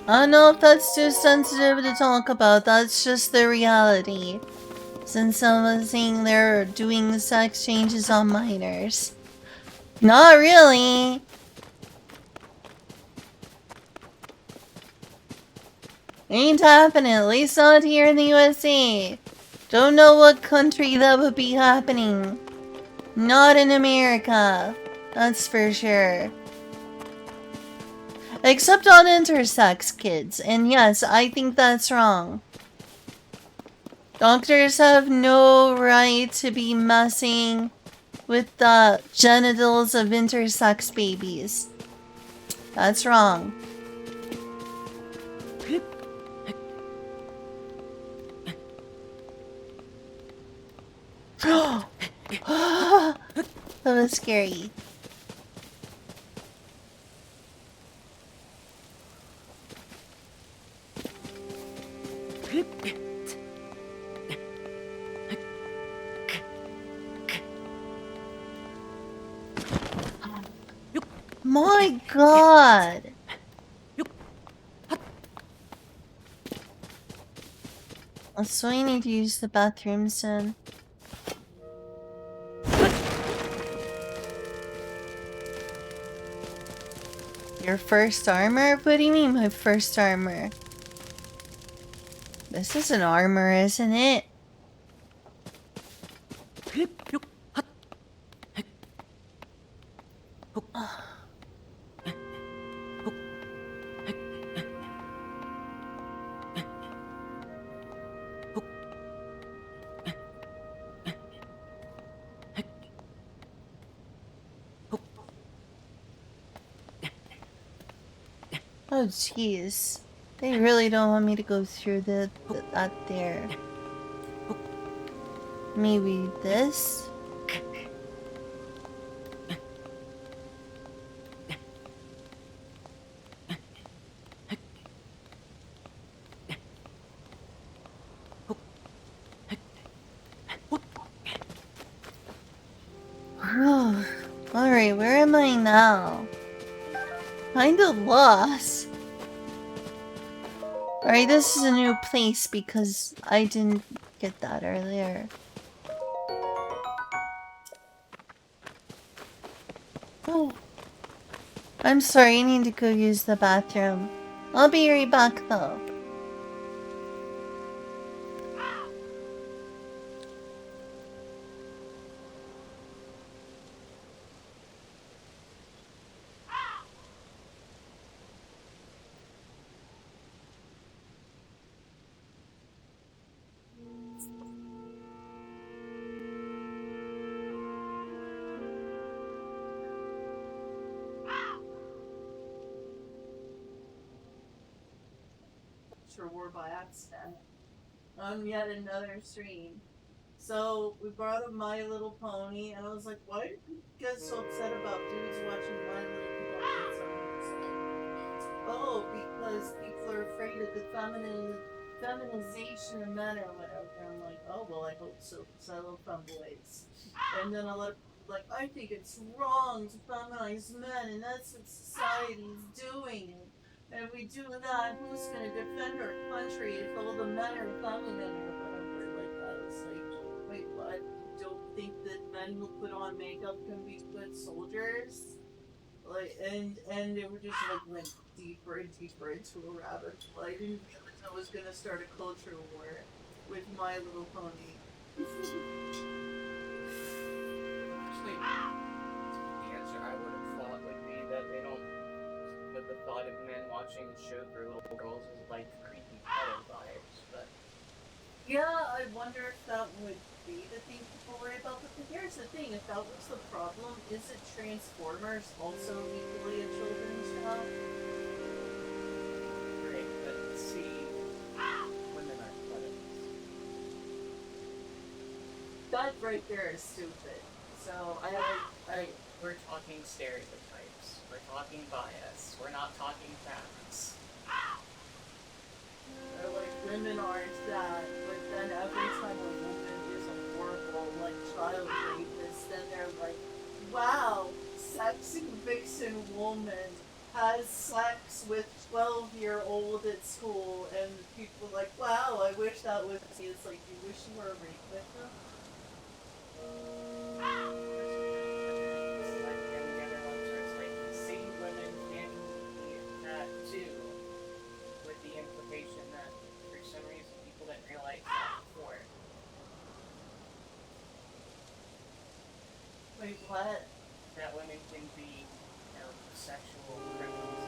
I don't know if that's too sensitive to talk about, that's just the reality. Since someone was saying they're doing sex changes on minors. Not really! Ain't happening, at least not here in the USA. Don't know what country that would be happening. Not in America. That's for sure. Except on intersex kids, and yes, I think that's wrong. Doctors have no right to be messing with the genitals of intersex babies. That's wrong. That was scary. My god! So I need to use the bathroom soon. Your first armor? What do you mean my first armor? This is an armor, isn't it? Oh jeez. They really don't want me to go through that there. Maybe this? Alright, where am I now? Kinda lost. Alright, this is a new place because I didn't get that earlier. Oh. I'm sorry, I need to go use the bathroom. I'll be right back though. culture war by accident on yet another stream. So we brought up My Little Pony, and I was like, why do you get so upset about dudes watching My Little Pony? So it's like, oh, because people are afraid of the feminization of men or whatever. I'm like, oh, well, I hope so, because I love femboys. And then a lot of people are like, I think it's wrong to feminize men, and that's what society's doing. And if we do that, who's going to defend our country if all the men are feminine or whatever? Like, I was like, wait, what? You don't think that men who put on makeup can be good soldiers? Like, and it would just like went deeper and deeper into a rabbit hole. I didn't realize I was gonna start a culture war with My Little Pony. Actually, the answer I would have thought would be that they don't. That the thought of men watching a show for little girls is like creepy pedo vibes, but. Yeah, I wonder if that would be the thing people worry about. But here's the thing: if that was the problem, is it Transformers also equally a children's show? Great, but see, women are pedos. That right there is stupid. So we're talking stereotypes. We're talking bias. We're not talking facts. Or like women aren't that, but then every time a woman is a horrible like child rapist, then they're like, wow, sexy vixen woman has sex with 12-year-old at school, and people are like, wow, I wish that was me. It's like, you wish you were a rape victim? The implication that for some reason people didn't realize that before. Wait, what? That women can be, sexual criminals.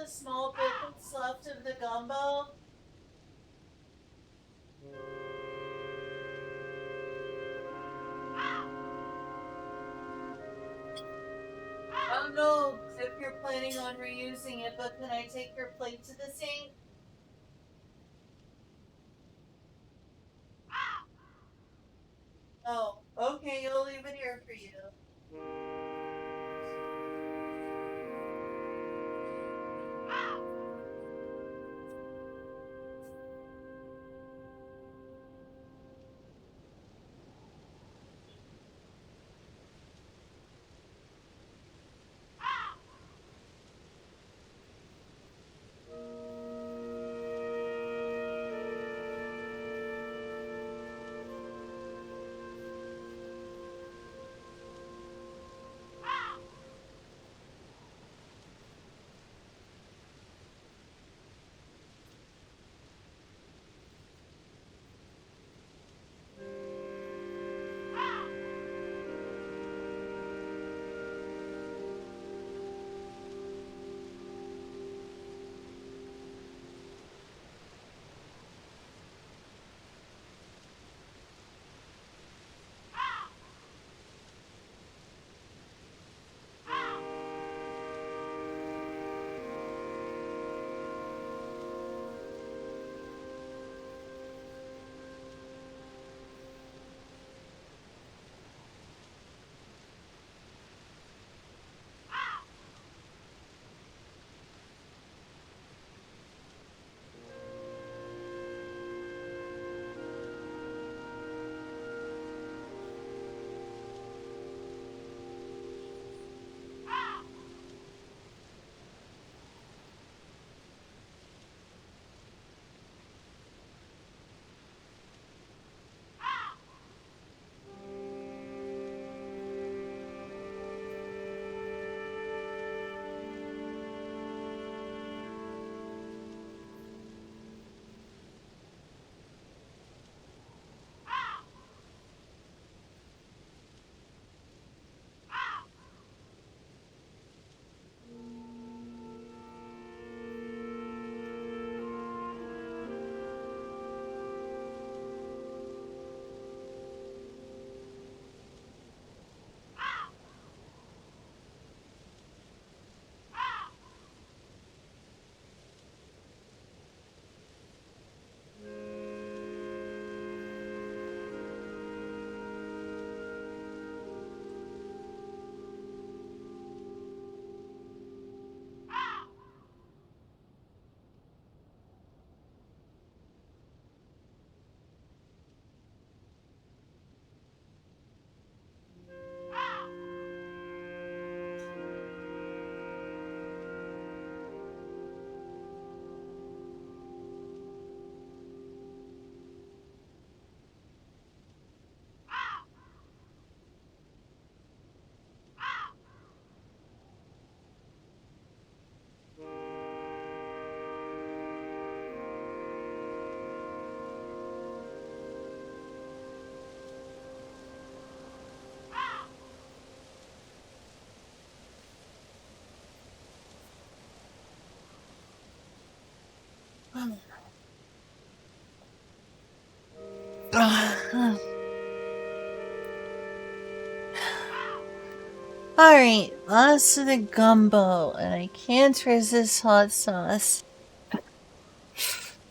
the small bit that's left of the gumbo? I don't know if you're planning on reusing it, but can I take your plate to the sink? Oh, okay, I'll leave it here for you. Alright, lots of the gumbo, and I can't resist hot sauce.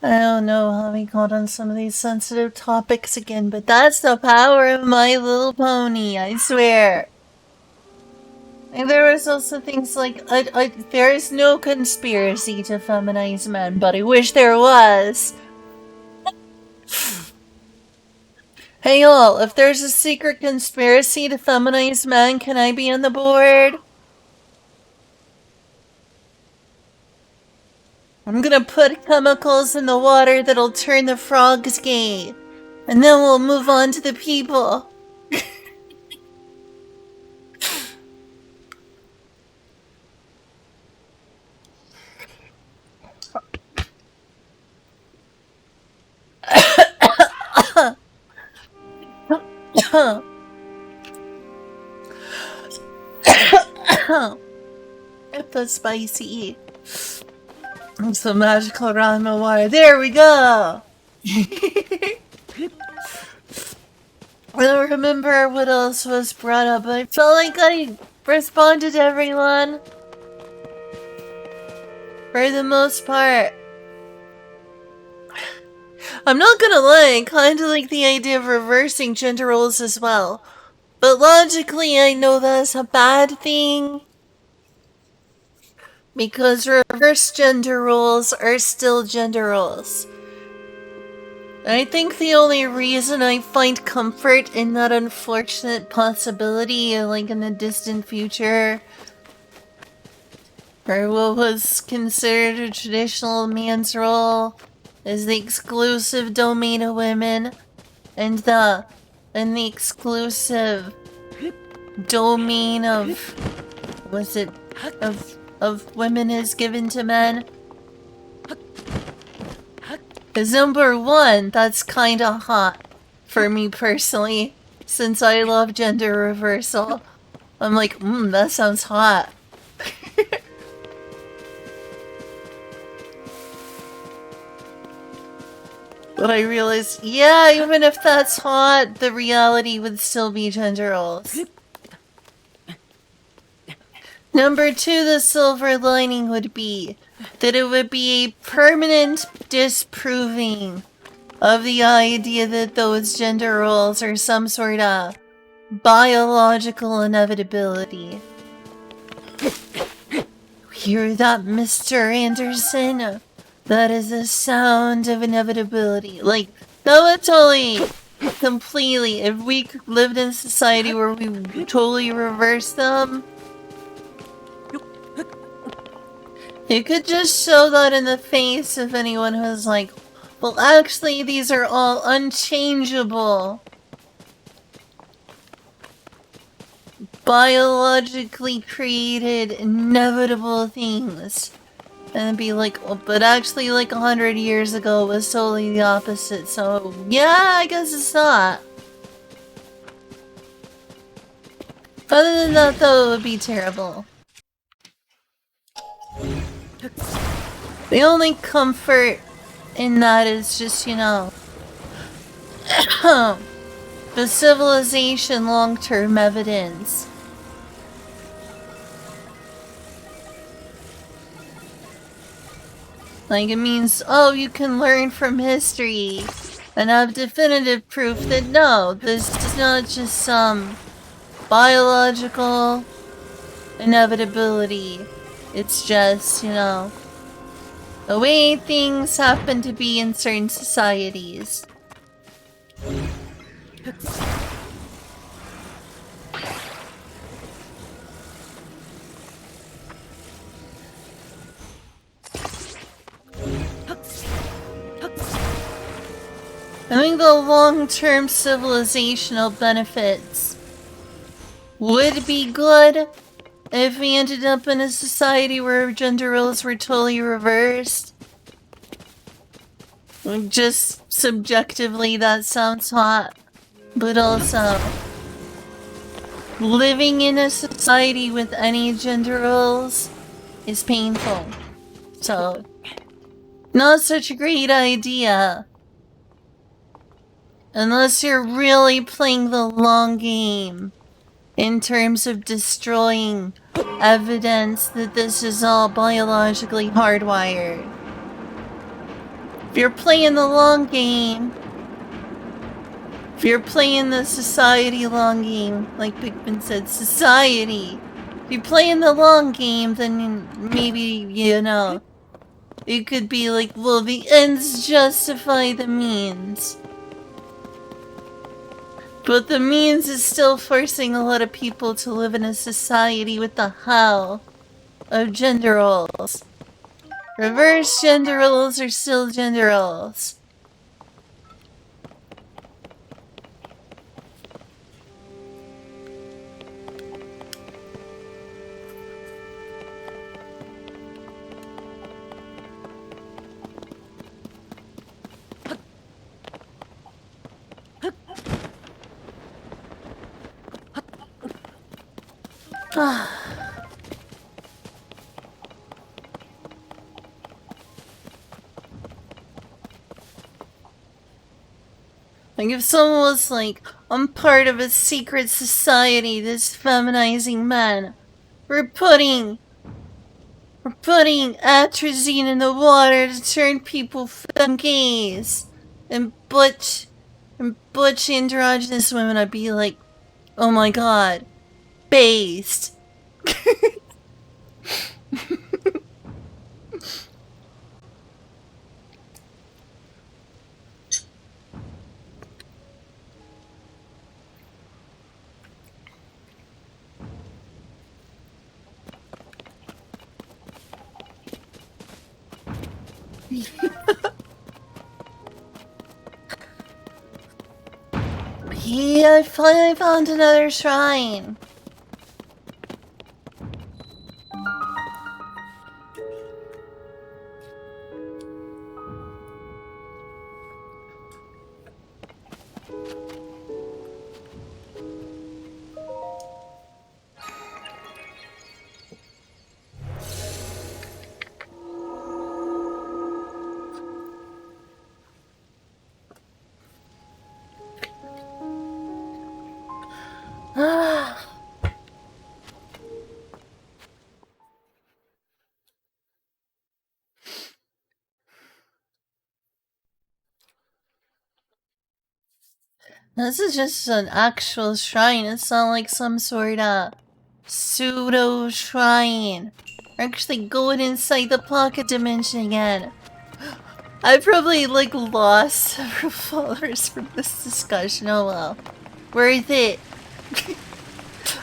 I don't know how we got on some of these sensitive topics again, but that's the power of My Little Pony, I swear. And there was also things like, there is no conspiracy to feminize men, but I wish there was. Hey y'all, if there's a secret conspiracy to feminize men, can I be on the board? I'm gonna put chemicals in the water that'll turn the frogs gay. And then we'll move on to the people. If that's spicy. Some magical rhyme wire. There we go! I don't remember what else was brought up, but I felt like I responded to everyone. For the most part. I'm not gonna lie, I kinda like the idea of reversing gender roles as well. But logically, I know that's a bad thing. Because reverse gender roles are still gender roles. And I think the only reason I find comfort in that unfortunate possibility, like in the distant future, or what was considered a traditional man's role, is the exclusive domain of women, and the exclusive domain of of women is given to men. Cause number one, that's kinda hot for me personally, since I love gender reversal. I'm like, that sounds hot. But I realized, yeah, even if that's hot, the reality would still be gender roles. Number two, the silver lining would be that it would be a permanent disproving of the idea that those gender roles are some sort of biological inevitability. Hear that, Mr. Anderson? That is the sound of inevitability. Like, that would totally, completely, if we lived in a society where we totally reverse them, you could just show that in the face of anyone who's like, well, actually, these are all unchangeable, biologically created, inevitable things. And it'd be like, oh, but actually, like 100 years ago, it was totally the opposite, so yeah, I guess it's not. Other than that, though, it would be terrible. The only comfort in that is just, you know, the civilization long-term evidence. Like, it means, oh, you can learn from history and have definitive proof that no, this is not just some biological inevitability. It's just, you know, the way things happen to be in certain societies. I think the long-term civilizational benefits would be good if we ended up in a society where gender roles were totally reversed. Just subjectively, that sounds hot. But also, living in a society with any gender roles is painful. So, not such a great idea. Unless you're really playing the long game in terms of destroying evidence that this is all biologically hardwired. If you're playing the long game, if you're playing the society long game, like Pikmin said, society. If you're playing the long game, then maybe, you know, it could be like, well, the ends justify the means. But the means is still forcing a lot of people to live in a society with the hell of gender roles. Reverse gender roles are still gender roles. Like if someone was like, I'm part of a secret society that's feminizing men. We're putting atrazine in the water to turn people femme gays. And butch androgynous women, I'd be like, oh my god. Based. Yeah, I finally found another shrine. This is just an actual shrine. It's not like some sort of pseudo shrine. We're actually going inside the pocket dimension again. I probably like lost several followers from this discussion. Oh well. Worth it.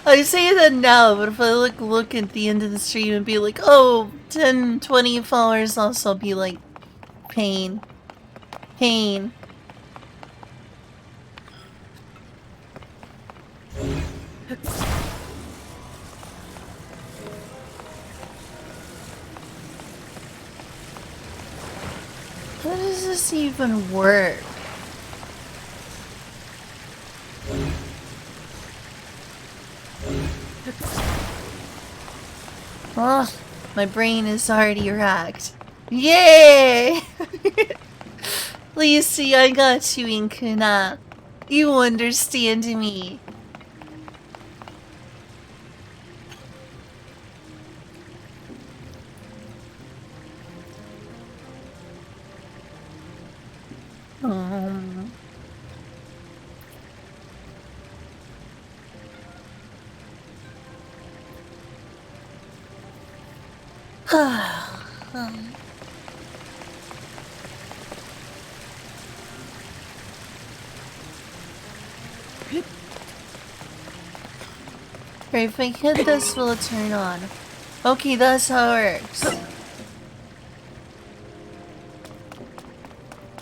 I say that now, but if I look at the end of the stream and be like, oh, 10, 20 followers, I'll also be like, pain. Pain. How does this even work? Oh, my brain is already racked. Yay! Lacey, I got you, Inkuna. You understand me. Um. Right, if I hit this, will it turn on? Okay, that's how it works.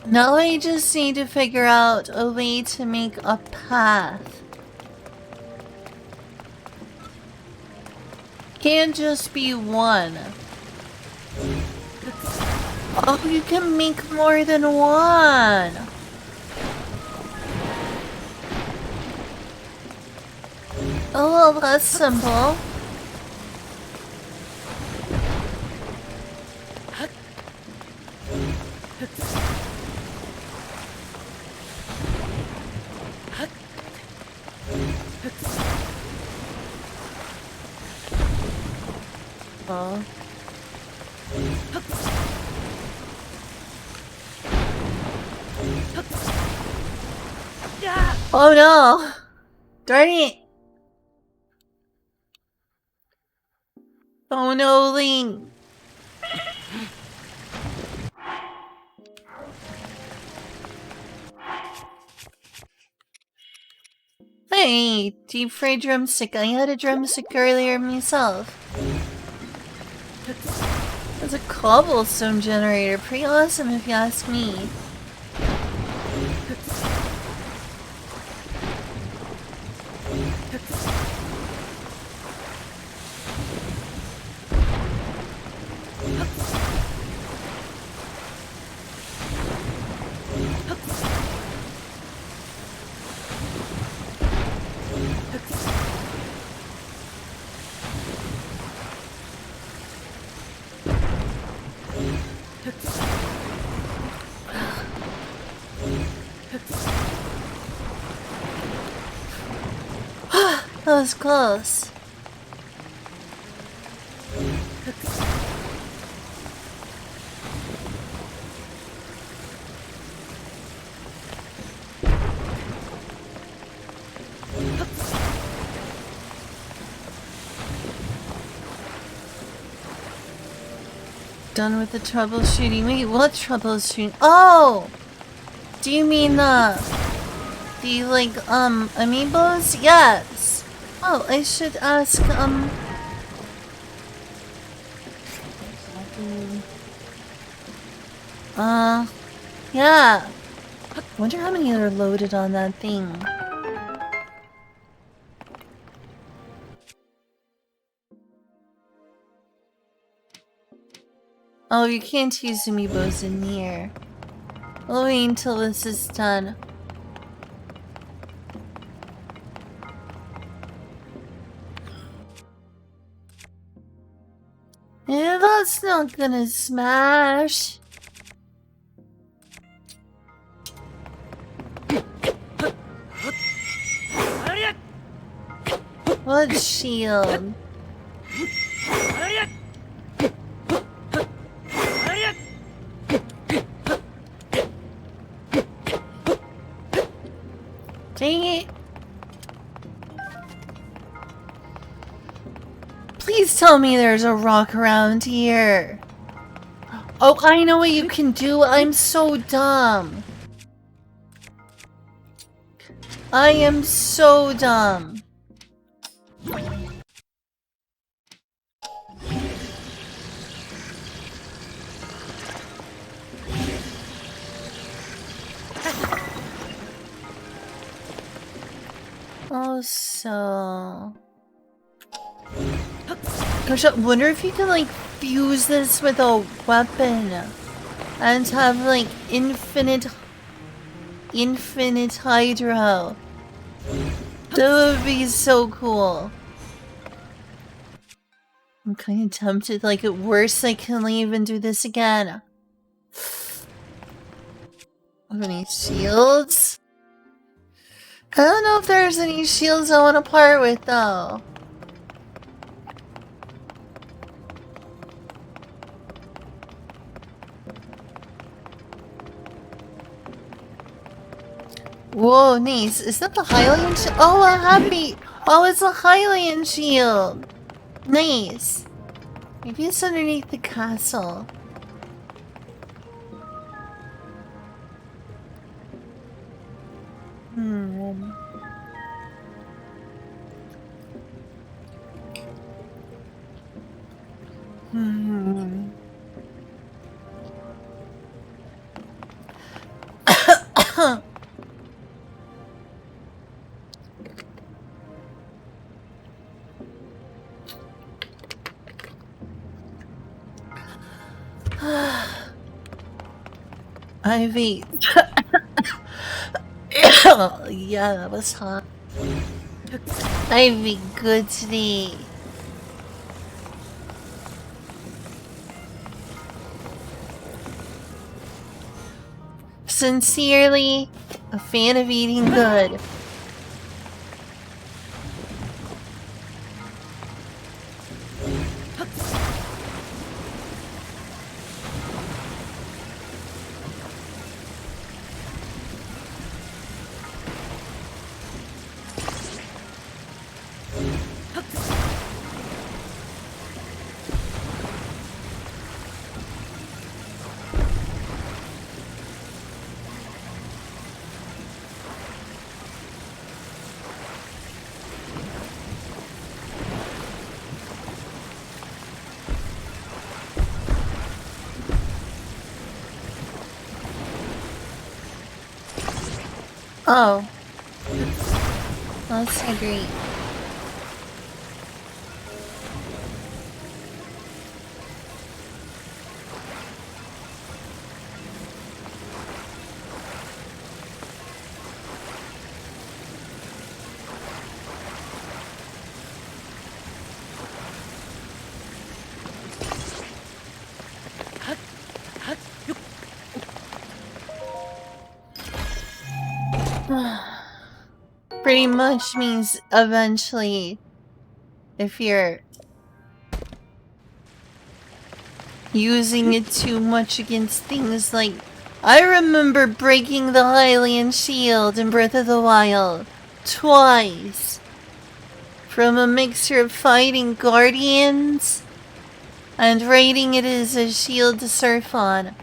Now I just need to figure out a way to make a path. Can't just be one. Oh, you can make more than one. Oh, well, that's simple. Oh. Oh no! Darn it! Oh no, Link! Hey, deep fried drumstick. I had a drumstick earlier myself. That's a cobblestone generator. Pretty awesome if you ask me. That was close. Done with the troubleshooting. Wait, what troubleshooting? Oh! Do you mean the like, amiibos? Yes! Oh, I should ask, yeah. Wonder how many are loaded on that thing. Oh, you can't use amiibos in here. We'll wait until this is done. Yeah, that's not gonna smash. What shield? Dang it. Please tell me there's a rock around here. Oh, I know what you can do. I'm so dumb. I am so dumb. Also... Gosh, I wonder if you can, like, fuse this with a weapon. And have, like, infinite hydro. That would be so cool. I'm kind of tempted. Like, at worst, I can leave and do this again. Have any shields? I don't know if there's any shields I want to part with, though. Whoa, nice. Is that the Hylian shield? Oh, a happy. Oh, it's a Hylian shield. Nice. Maybe it's underneath the castle. Hmm. Hmm. Ivy. Yeah, that was hot. Ivy, good today. Sincerely, a fan of eating good. Oh. That's so great. pretty much means eventually, if you're using it too much against things like... I remember breaking the Hylian shield in Breath of the Wild twice from a mixture of fighting guardians and raiding it as a shield to surf on.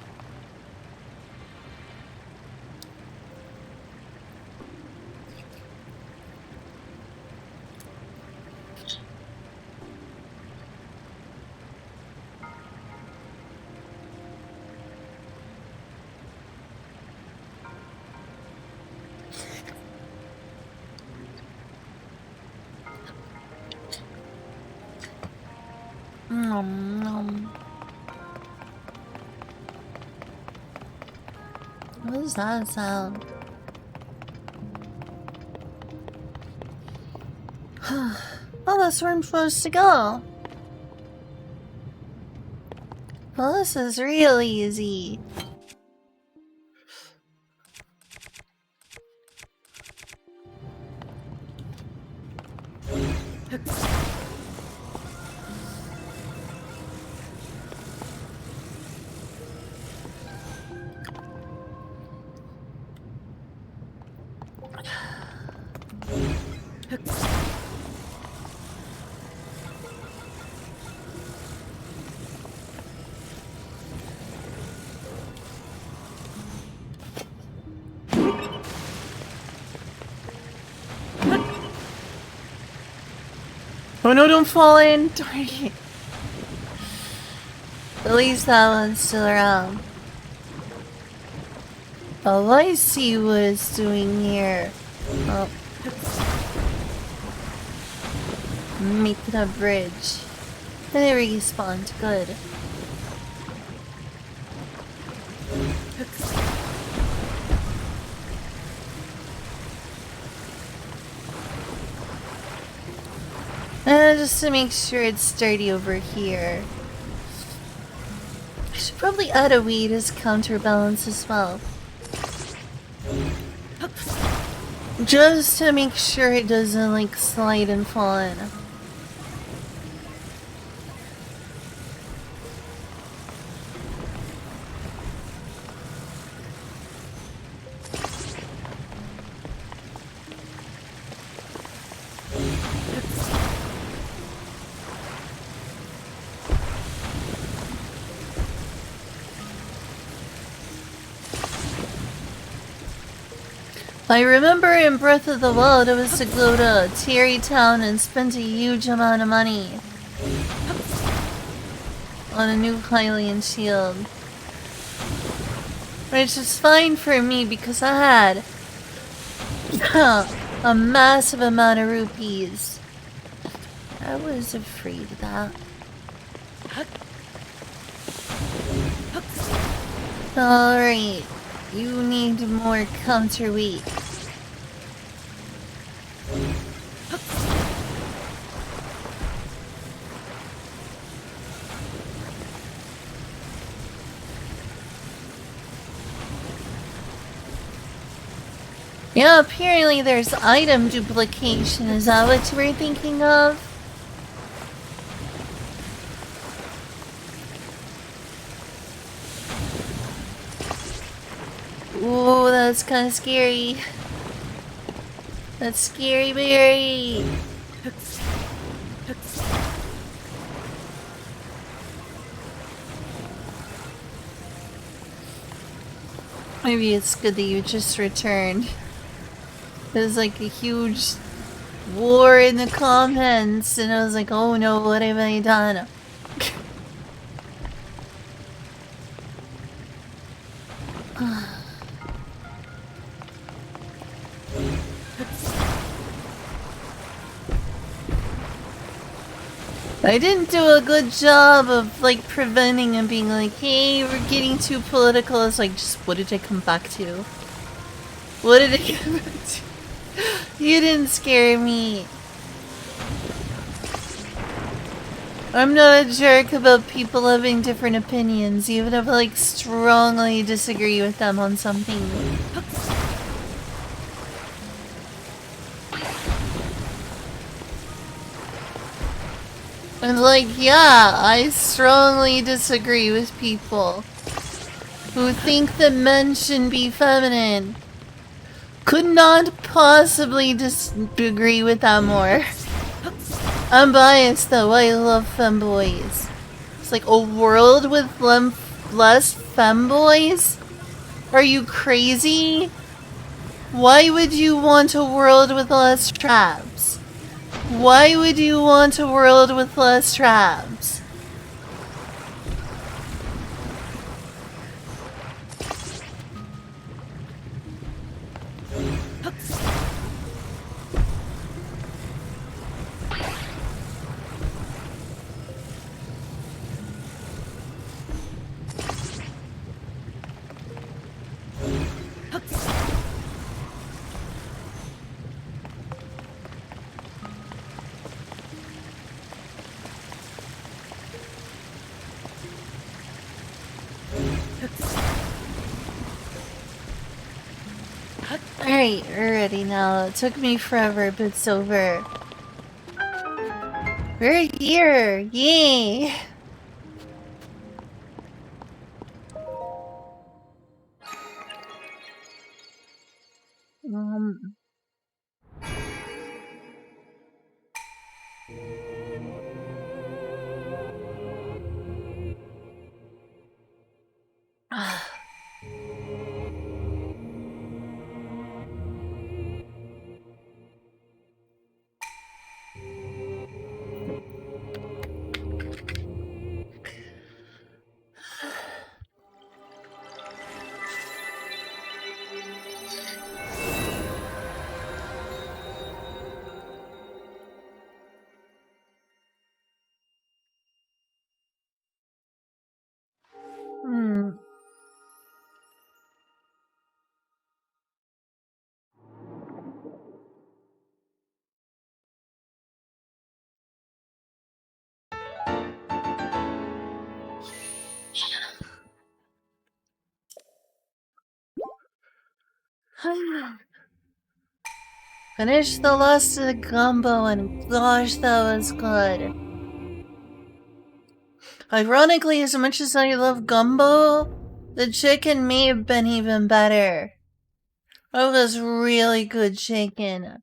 What does that sound? Oh, that's where I'm supposed to go. Well, this is real easy. Oh no, don't fall in! Darn it. At least that one's still around. Oh, I see what it's doing here. Oh. Making a bridge. And it respawned. Good. And just to make sure it's sturdy over here. I should probably add a weight as counterbalance as well. Just to make sure it doesn't like slide and fall in. I remember in Breath of the Wild I was to go to Terry Town and spend a huge amount of money on a new Hylian shield. Which is fine for me because I had a massive amount of rupees. I was afraid of that. Alright, you need more counterweight. Yeah, apparently there's item duplication. Is that what you were thinking of? Ooh, that's kind of scary. That's scary, Barry. Maybe it's good that you just returned. There's like a huge war in the comments, and I was like, oh no, what have I done? I didn't do a good job of like preventing and being like, hey, we're getting too political. It's like, just what did I come back to? What did I come back to? You didn't scare me. I'm not a jerk about people having different opinions, even if I like strongly disagree with them on something. And like, yeah, I strongly disagree with people who think that men should be feminine. Could not possibly disagree with that more. I'm biased though, I love femboys. It's like a world with less femboys? Are you crazy? Why would you want a world with less traps? Why would you want a world with less traps? Alright, we're ready now. It took me forever, but it's over. We're here! Yay! Um... Hmm. Finished the last of the gumbo and gosh, that was good. Ironically, as much as I love gumbo, the chicken may have been even better. That was really good chicken.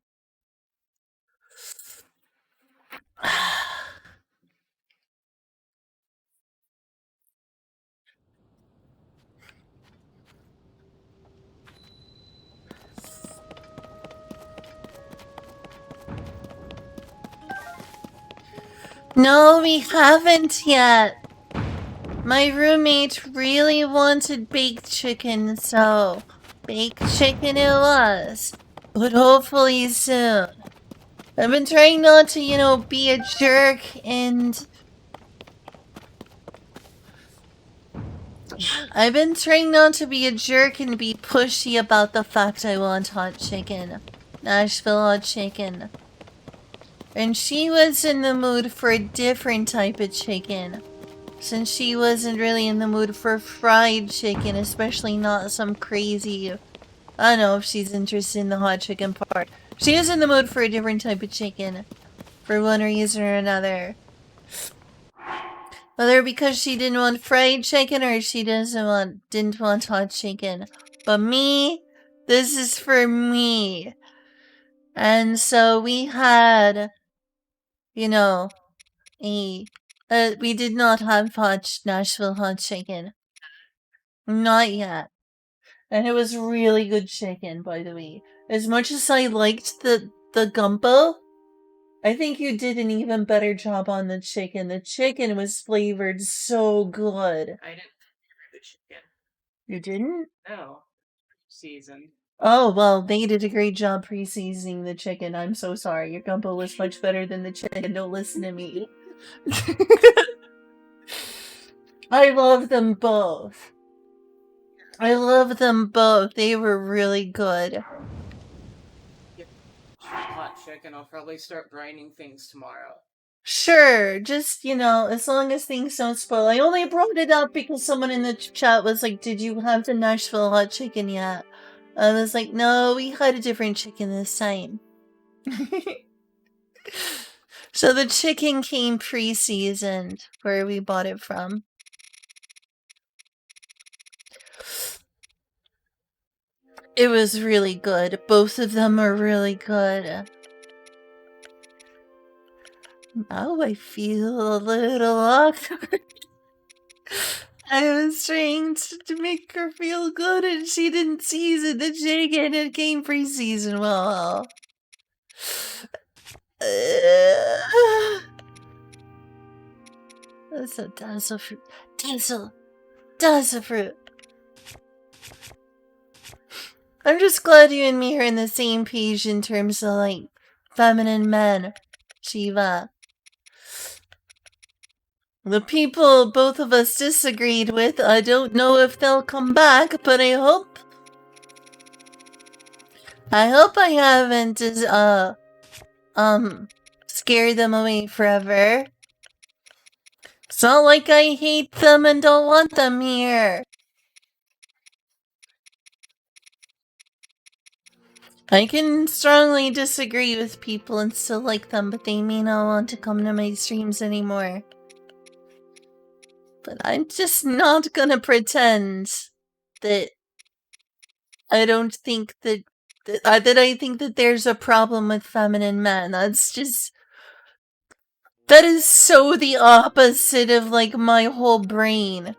No, we haven't yet. My roommate really wanted baked chicken, so baked chicken it was. But hopefully soon. I've been trying not to, be a jerk and... I've been trying not to be a jerk and be pushy about the fact I want hot chicken. Nashville hot chicken. And she was in the mood for a different type of chicken. Since she wasn't really in the mood for fried chicken, especially not some crazy... I don't know if she's interested in the hot chicken part. She is in the mood for a different type of chicken. For one reason or another. Whether because she didn't want fried chicken or she didn't want hot chicken. But me, this is for me. And so we had, we did not have Nashville hot chicken. Not yet. And it was really good chicken, by the way. As much as I liked the gumbo, I think you did an even better job on the chicken. The chicken was flavored so good. I didn't the chicken. You didn't? No. Seasoned. Oh, well, they did a great job pre-seasoning the chicken. I'm so sorry. Your gumbo was much better than the chicken. Don't listen to me. I love them both. I love them both. They were really good. Hot chicken. I'll probably start brining things tomorrow. Sure, just, as long as things don't spoil. I only brought it up because someone in the chat was like, did you have the Nashville hot chicken yet? I was like, no, we had a different chicken this time. So the chicken came pre-seasoned where we bought it from. It was really good. Both of them are really good. Now I feel a little awkward. I was trying to make her feel good and she didn't season the chicken. It came pre-seasoned well. That's a dazzle fruit. Dazzle fruit. I'm just glad you and me are on the same page in terms of, like, feminine men. Shiva. The people both of us disagreed with, I don't know if they'll come back, but I hope I haven't scared them away forever. It's not like I hate them and don't want them here. I can strongly disagree with people and still like them, but they may not want to come to my streams anymore. But I'm just not gonna pretend that I don't think that I think that there's a problem with feminine men. That's just... That is so the opposite of, like, my whole brain.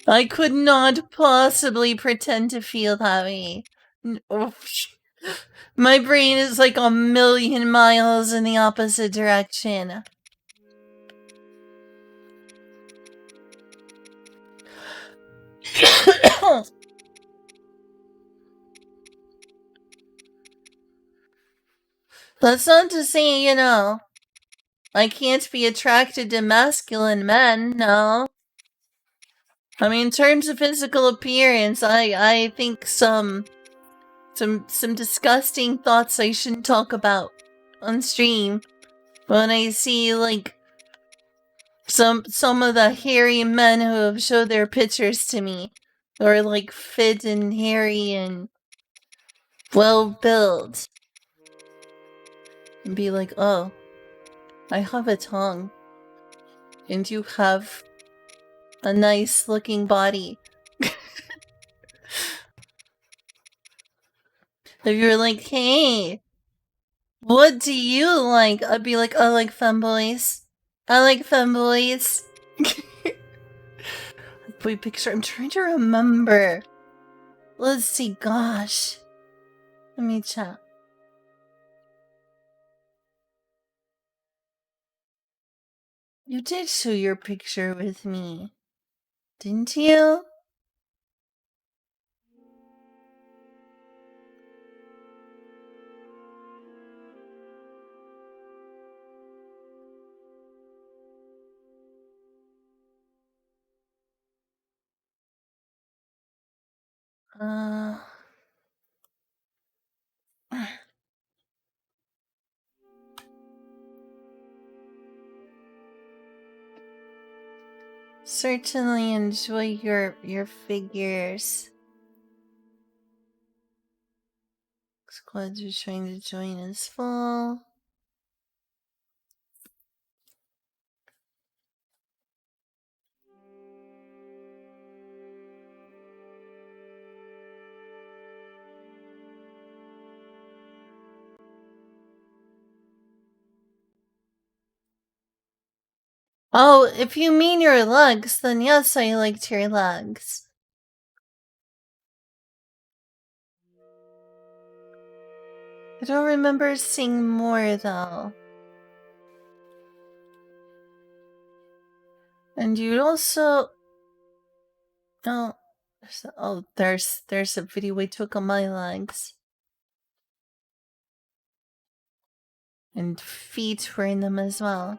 I could not possibly pretend to feel that way. My brain is like a million miles in the opposite direction. That's not to say, you know, I can't be attracted to masculine men, no. I mean, in terms of physical appearance, I think some disgusting thoughts I shouldn't talk about on stream. When I see, like, some of the hairy men who have showed their pictures to me, who are, like, fit and hairy and well-built, and be like, oh, I have a tongue, and you have a nice-looking body. If you're like, hey, what do you like? I'd be like, I like femboys. I like femboys. Boy picture, I'm trying to remember. Let's see, gosh. Let me check. You did show your picture with me, didn't you? Uh... Certainly enjoy your figures. Squads are trying to join is full. Oh, if you mean your legs, then yes, I liked your legs. I don't remember seeing more, though. And you also... Oh, there's a video we took on my legs. And feet were in them as well.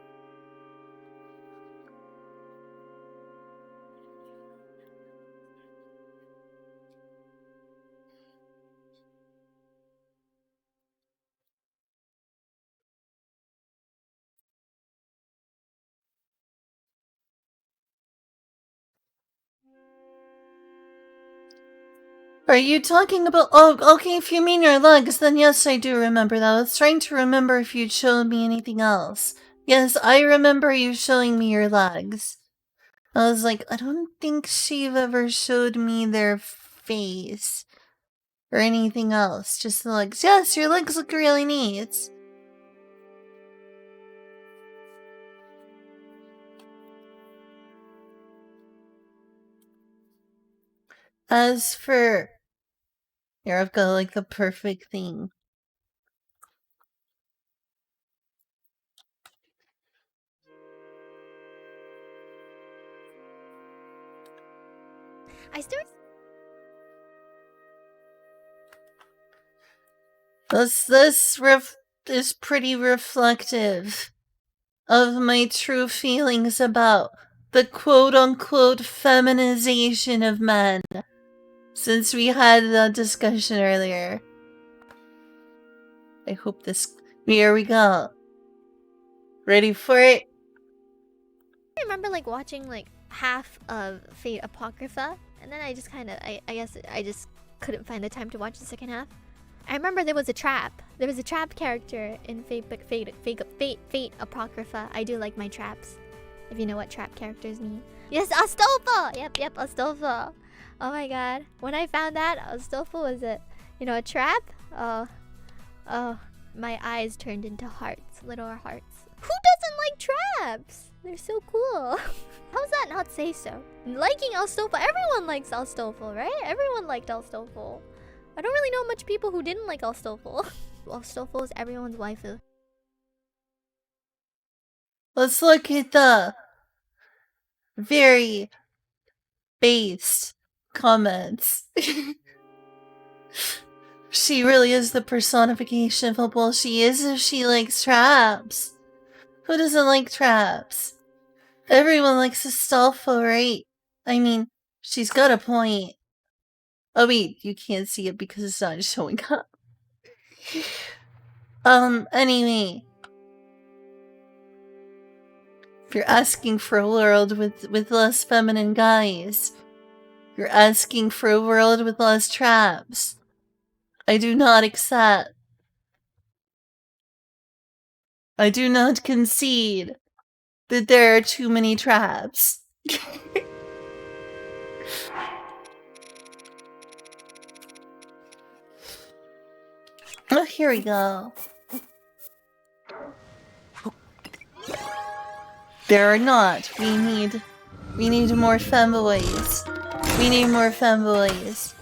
Are you talking about... Oh, okay, if you mean your legs, then yes, I do remember that. I was trying to remember if you'd showed me anything else. Yes, I remember you showing me your legs. I was like, I don't think Shiv ever showed me their face. Or anything else, just the legs. Yes, your legs look really neat. As for... Here, I've got like the perfect thing. I still. This is pretty reflective of my true feelings about the quote-unquote feminization of men. Since we had that discussion earlier. I hope this... Here we go. Ready for it? I remember like watching like half of Fate Apocrypha, and then I just kind of, I guess I just couldn't find the time to watch the second half. I remember there was a trap. There was a trap character in Fate Apocrypha. I do like my traps, if you know what trap characters mean. Yes, Astolfo! Yep, Astolfo. Oh my god. When I found that, Astolfo was a trap? Oh, my eyes turned into hearts, little hearts. Who doesn't like traps? They're so cool. How's that not say so? Liking Astolfo, everyone likes Astolfo, right? Everyone liked Astolfo. I don't really know much people who didn't like Astolfo. Astolfo is everyone's waifu. Let's look at the very based comments. She really is the personification of well, she is if she likes traps. Who doesn't like traps? Everyone likes Astolfo, right? I mean, she's got a point. Oh wait, you can't see it because it's not showing up. Anyway. If you're asking for a world with less feminine guys, you're asking for a world with less traps. I do not accept. I do not concede that there are too many traps. Oh, here we go. There are not. We need more femboys. We need more femboys.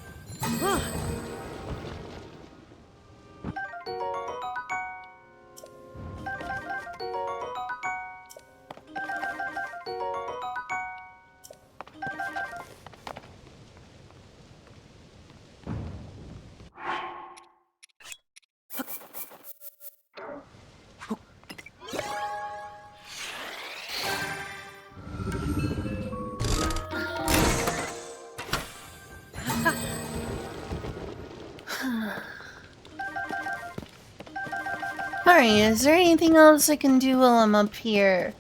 Alright, is there anything else I can do while I'm up here?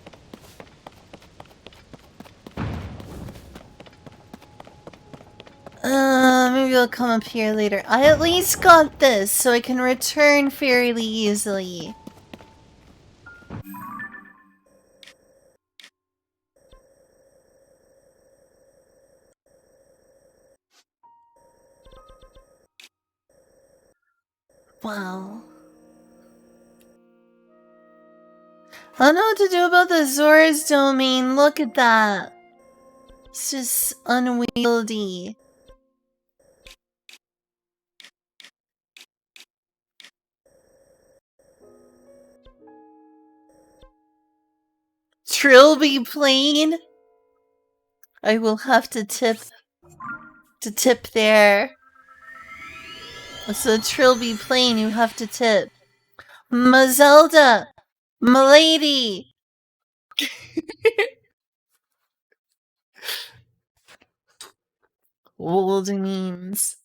Maybe I'll come up here later. I at least got this, so I can return fairly easily. Wow. I don't know what to do about the Zora's domain. Look at that. It's just unwieldy. Trilby Plain? I will have to tip there. So Trilby Plain, you have to tip. Zelda! M'lady! Old memes.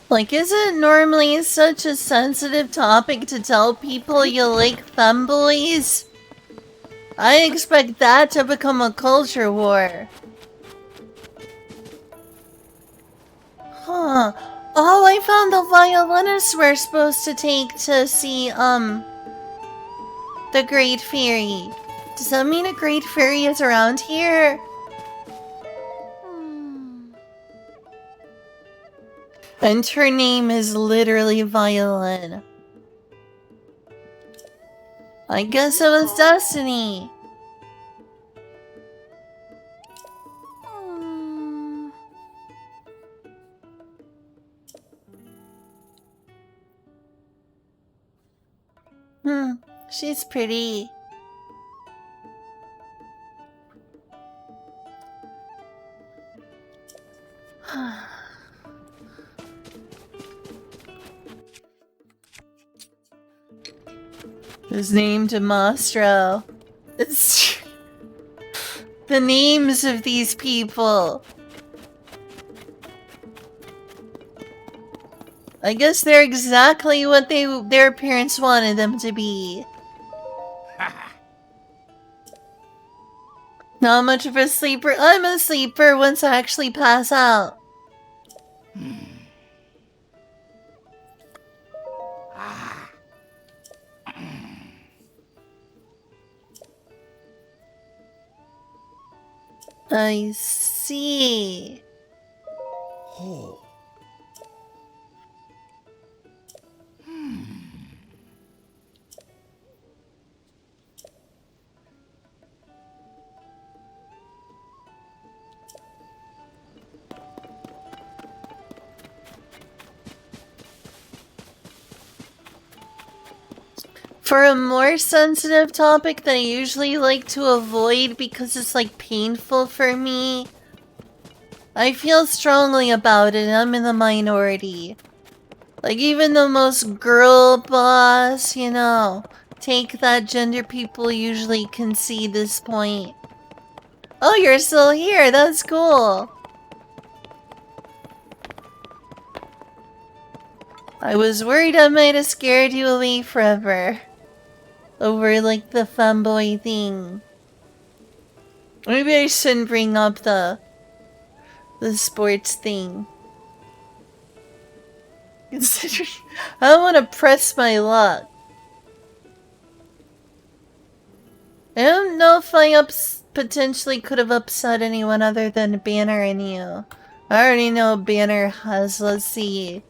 Like, is it normally such a sensitive topic to tell people you like femboys? I expect that to become a culture war. Huh. Oh, I found the violinist we're supposed to take to see, the Great Fairy. Does that mean a Great Fairy is around here? And her name is literally Violin. I guess it was destiny. She's pretty. His name Demostro. It's the names of these people. I guess they're exactly what their parents wanted them to be. Not much of a sleeper. I'm a sleeper once I actually pass out. I see. Oh. For a more sensitive topic that I usually like to avoid because it's like painful for me, I feel strongly about it and I'm in the minority. Like even the most girl boss, you know, take that gender people usually concede this point. Oh, you're still here, that's cool. I was worried I might have scared you away forever. Over, like, the femboy thing. Maybe I shouldn't bring up the sports thing. Considering I don't want to press my luck. I don't know if I potentially could have upset anyone other than Banner and you. I already know Banner has, let's say,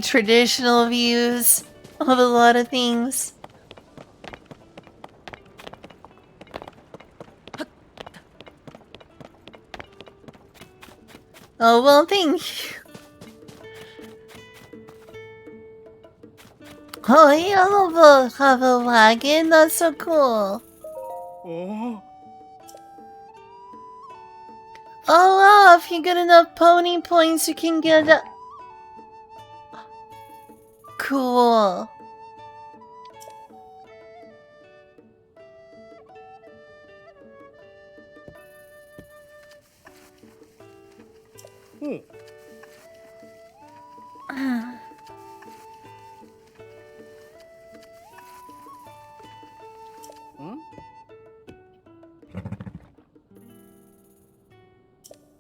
traditional views of a lot of things. Oh, well, thank you. Oh, you have a wagon? That's so cool. Oh. Oh, wow, if you get enough pony points, you can get a... Cool.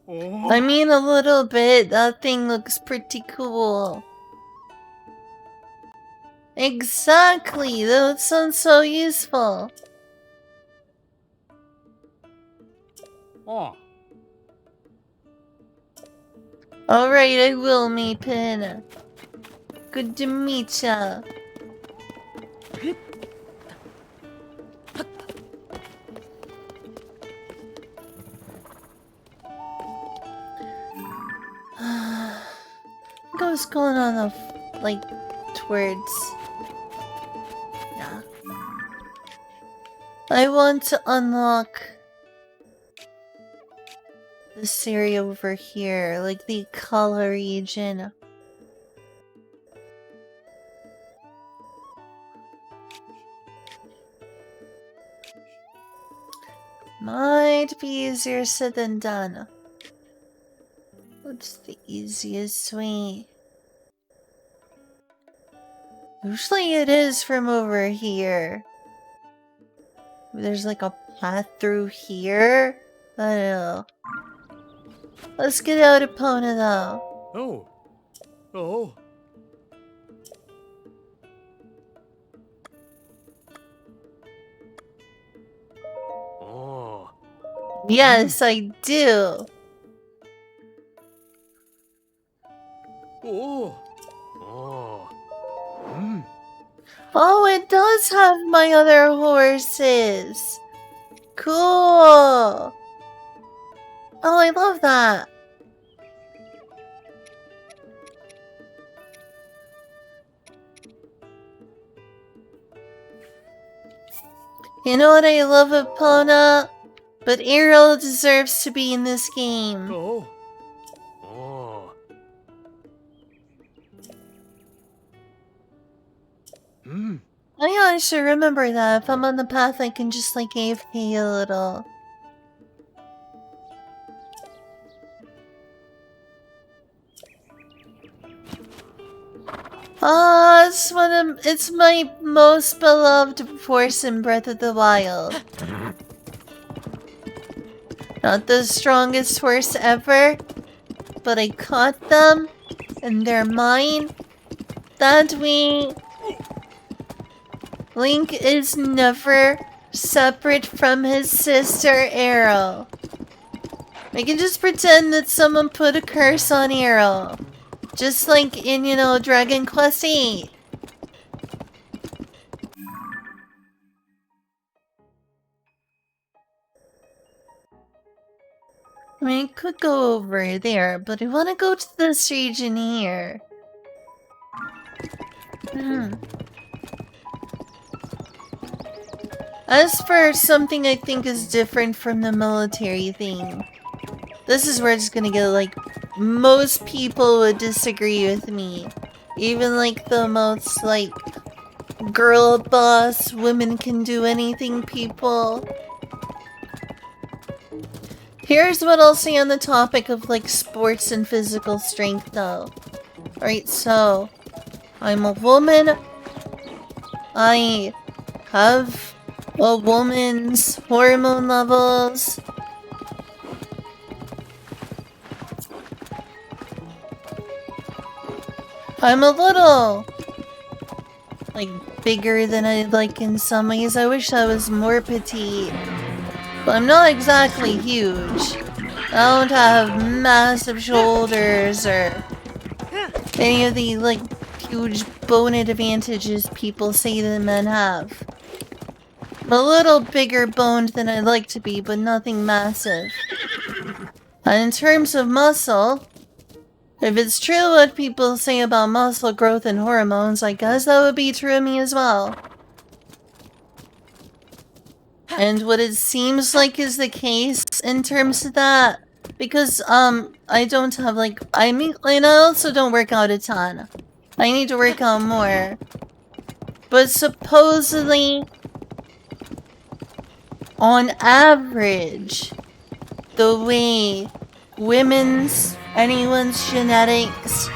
Oh. I mean, a little bit. That thing looks pretty cool. Exactly. That sounds so useful. Oh. Alright, I will, Maypin. Good to meet ya. I was going on the, like, towards... Yeah. I want to unlock this area over here, like the color region. Might be easier said than done. What's the easiest way? Usually it is from over here. There's like a path through here. I don't know. Let's get out of Pona though. Oh. Oh. Oh. Yes, I do. Oh. Oh. Hmm. Oh, it does have my other horses. Cool. Oh, I love that. You know what I love of Pona? But Ariel deserves to be in this game. Oh. Oh. Hmm. Oh yeah, I should remember that. If I'm on the path, I can just like AFK a little. It's my most beloved force in Breath of the Wild. Not the strongest horse ever, but I caught them, and they're mine. That way, Link is never separate from his sister Arrow. I can just pretend that someone put a curse on Arrow. Just like in, Dragon Quest VIII. I mean, I could go over there, but I want to go to this region here. As for something I think is different from the military thing, this is where it's gonna get, like, most people would disagree with me. Even, like, the most, like, girl boss, women can do anything people. Here's what I'll say on the topic of, like, sports and physical strength, though. Alright, so, I'm a woman. I have a woman's hormone levels. I'm a little, like, bigger than I'd like in some ways. I wish I was more petite. But I'm not exactly huge. I don't have massive shoulders or any of the, like, huge bone advantages people say that men have. I'm a little bigger boned than I'd like to be, but nothing massive. And in terms of muscle, if it's true what people say about muscle growth and hormones, I guess that would be true of me as well. And what it seems like is the case in terms of that, because, I don't have, like, and I also don't work out a ton. I need to work out more. But supposedly, on average, the way anyone's genetics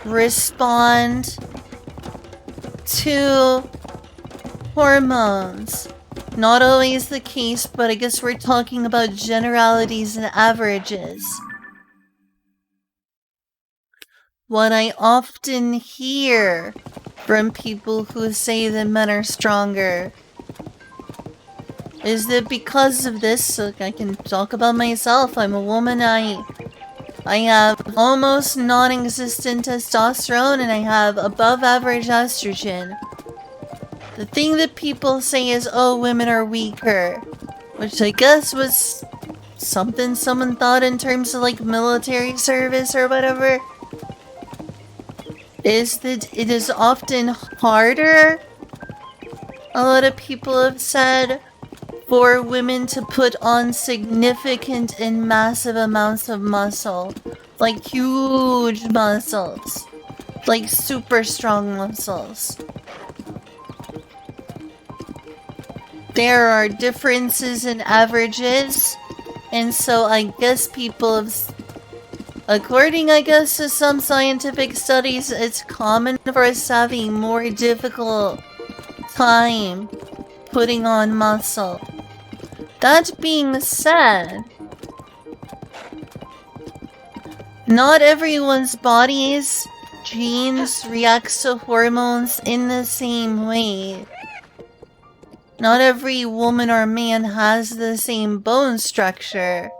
respond to hormones. Not always the case, but I guess we're talking about generalities and averages. What I often hear from people who say that men are stronger is that because of this, I can talk about myself. I'm a woman. I have almost non-existent testosterone and I have above average estrogen. The thing that people say is, oh, women are weaker. Which I guess was something someone thought in terms of, like, military service or whatever. Is that it is often harder, a lot of people have said, for women to put on significant and massive amounts of muscle. Like huge muscles. Like super strong muscles. There are differences in averages, and so I guess people have, according I guess to some scientific studies, it's common for us to have a more difficult time putting on muscle. That being said, not everyone's body's genes reacts to hormones in the same way. Not every woman or man has the same bone structure.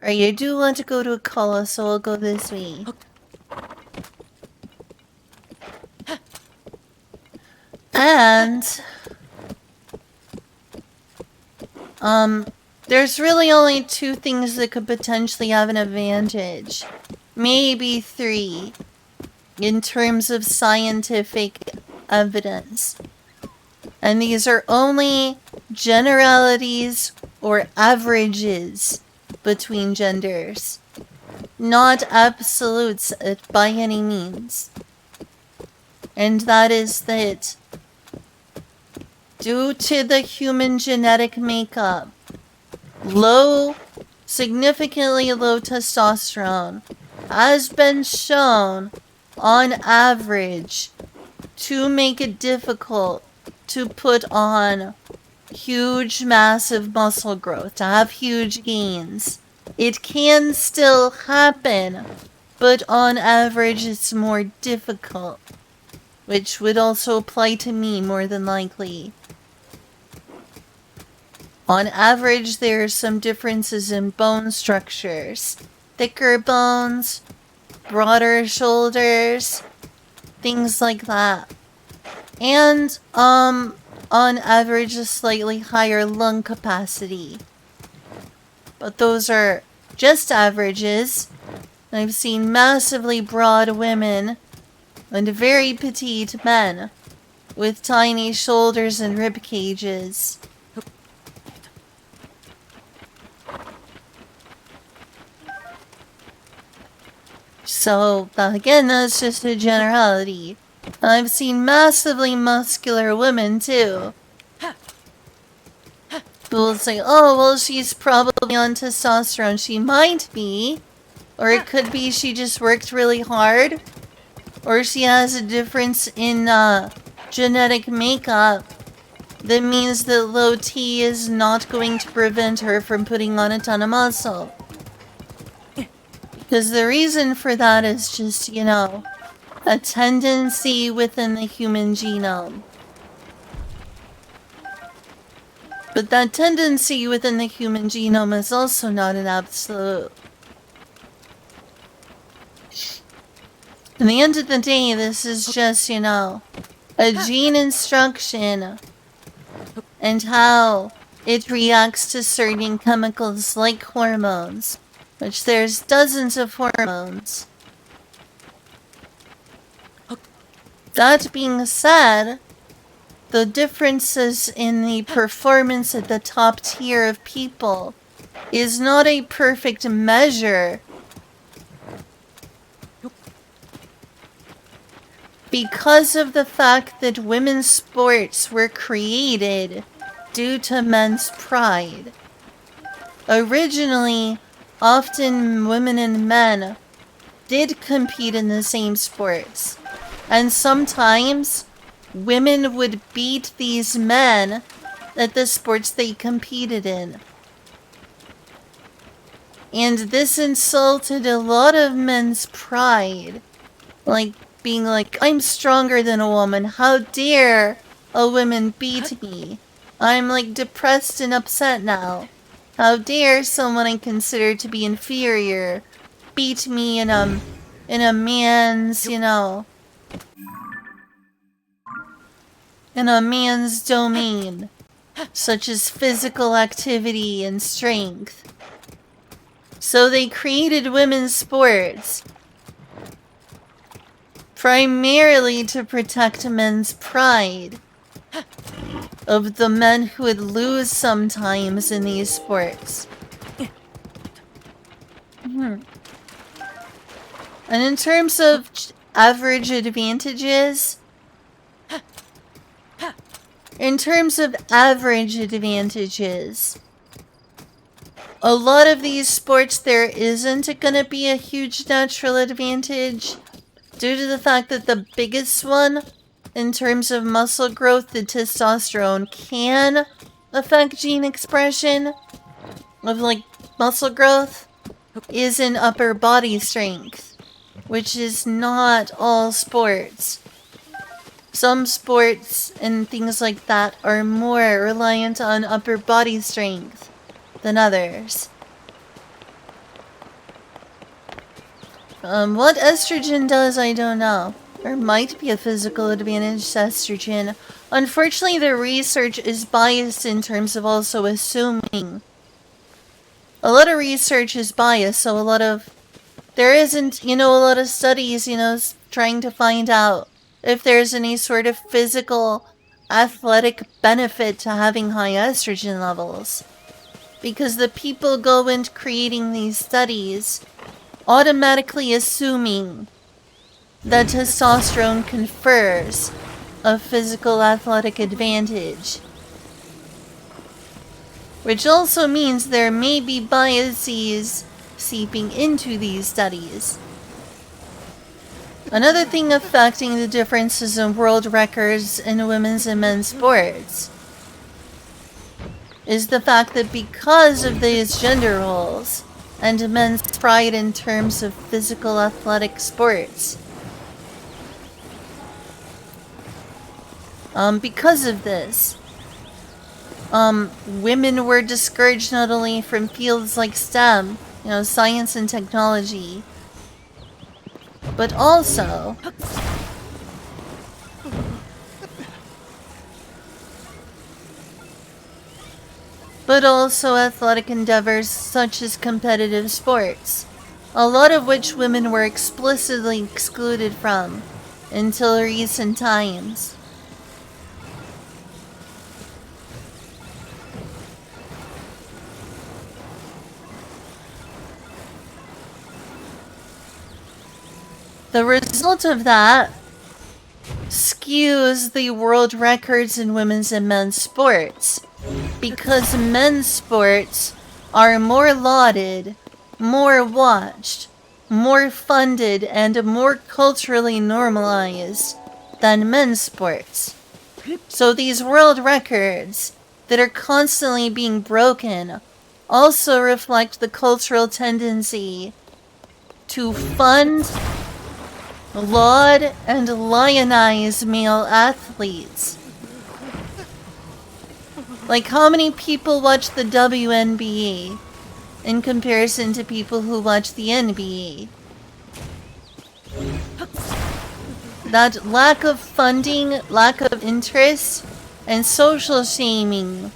Alright, I do want to go to a call, so I'll go this way. And there's really only 2 things that could potentially have an advantage. Maybe 3 in terms of scientific evidence. And these are only generalities or averages between genders. Not absolutes by any means. And that is that due to the human genetic makeup, significantly low testosterone has been shown on average to make it difficult to put on huge, massive muscle growth, to have huge gains. It can still happen, but on average it's more difficult, which would also apply to me more than likely. On average, there are some differences in bone structures. Thicker bones, broader shoulders, things like that. And, on average, a slightly higher lung capacity. But those are just averages. I've seen massively broad women and very petite men with tiny shoulders and rib cages. So, again, that's just a generality. I've seen massively muscular women, too. People say, oh, well, she's probably on testosterone. She might be. Or it could be she just worked really hard. Or she has a difference in genetic makeup that means that low T is not going to prevent her from putting on a ton of muscle. Because the reason for that is just, you know, a tendency within the human genome. But that tendency within the human genome is also not an absolute. In the end of the day, this is just, you know, a gene instruction and how it reacts to certain chemicals like hormones, which there's dozens of hormones. That being said, the differences in the performance at the top tier of people is not a perfect measure because of the fact that women's sports were created due to men's pride. Originally, often women and men did compete in the same sports, and sometimes women would beat these men at the sports they competed in. And this insulted a lot of men's pride. Like, being like, I'm stronger than a woman. How dare a woman beat me? I'm, like, depressed and upset now. How dare someone I consider to be inferior beat me in a man's, you know, in a man's domain, such as physical activity and strength. So they created women's sports primarily to protect men's pride. of the men who would lose sometimes in these sports. And in terms of average advantages, a lot of these sports there isn't gonna be a huge natural advantage due to the fact that the biggest one, in terms of muscle growth, the testosterone, can affect gene expression of, like, muscle growth, is in upper body strength, which is not all sports. Some sports and things like that are more reliant on upper body strength than others. What estrogen does, I don't know. There might be a physical advantage to estrogen. Unfortunately, the research is biased in terms of also assuming. A lot of research is biased, so there isn't, a lot of studies, trying to find out if there's any sort of physical, athletic benefit to having high estrogen levels. Because the people go into creating these studies automatically assuming that testosterone confers a physical athletic advantage. Which also means there may be biases seeping into these studies. Another thing affecting the differences in world records in women's and men's sports is the fact that because of these gender roles and men's pride in terms of physical athletic sports, because of this, women were discouraged not only from fields like STEM, science and technology, but also athletic endeavors such as competitive sports, a lot of which women were explicitly excluded from until recent times. The result of that skews the world records in women's and men's sports, because men's sports are more lauded, more watched, more funded, and more culturally normalized than men's sports. So these world records that are constantly being broken also reflect the cultural tendency to fund, laud, and lionize male athletes. Like, how many people watch the WNBA in comparison to people who watch the NBA? That lack of funding, lack of interest, and social shaming,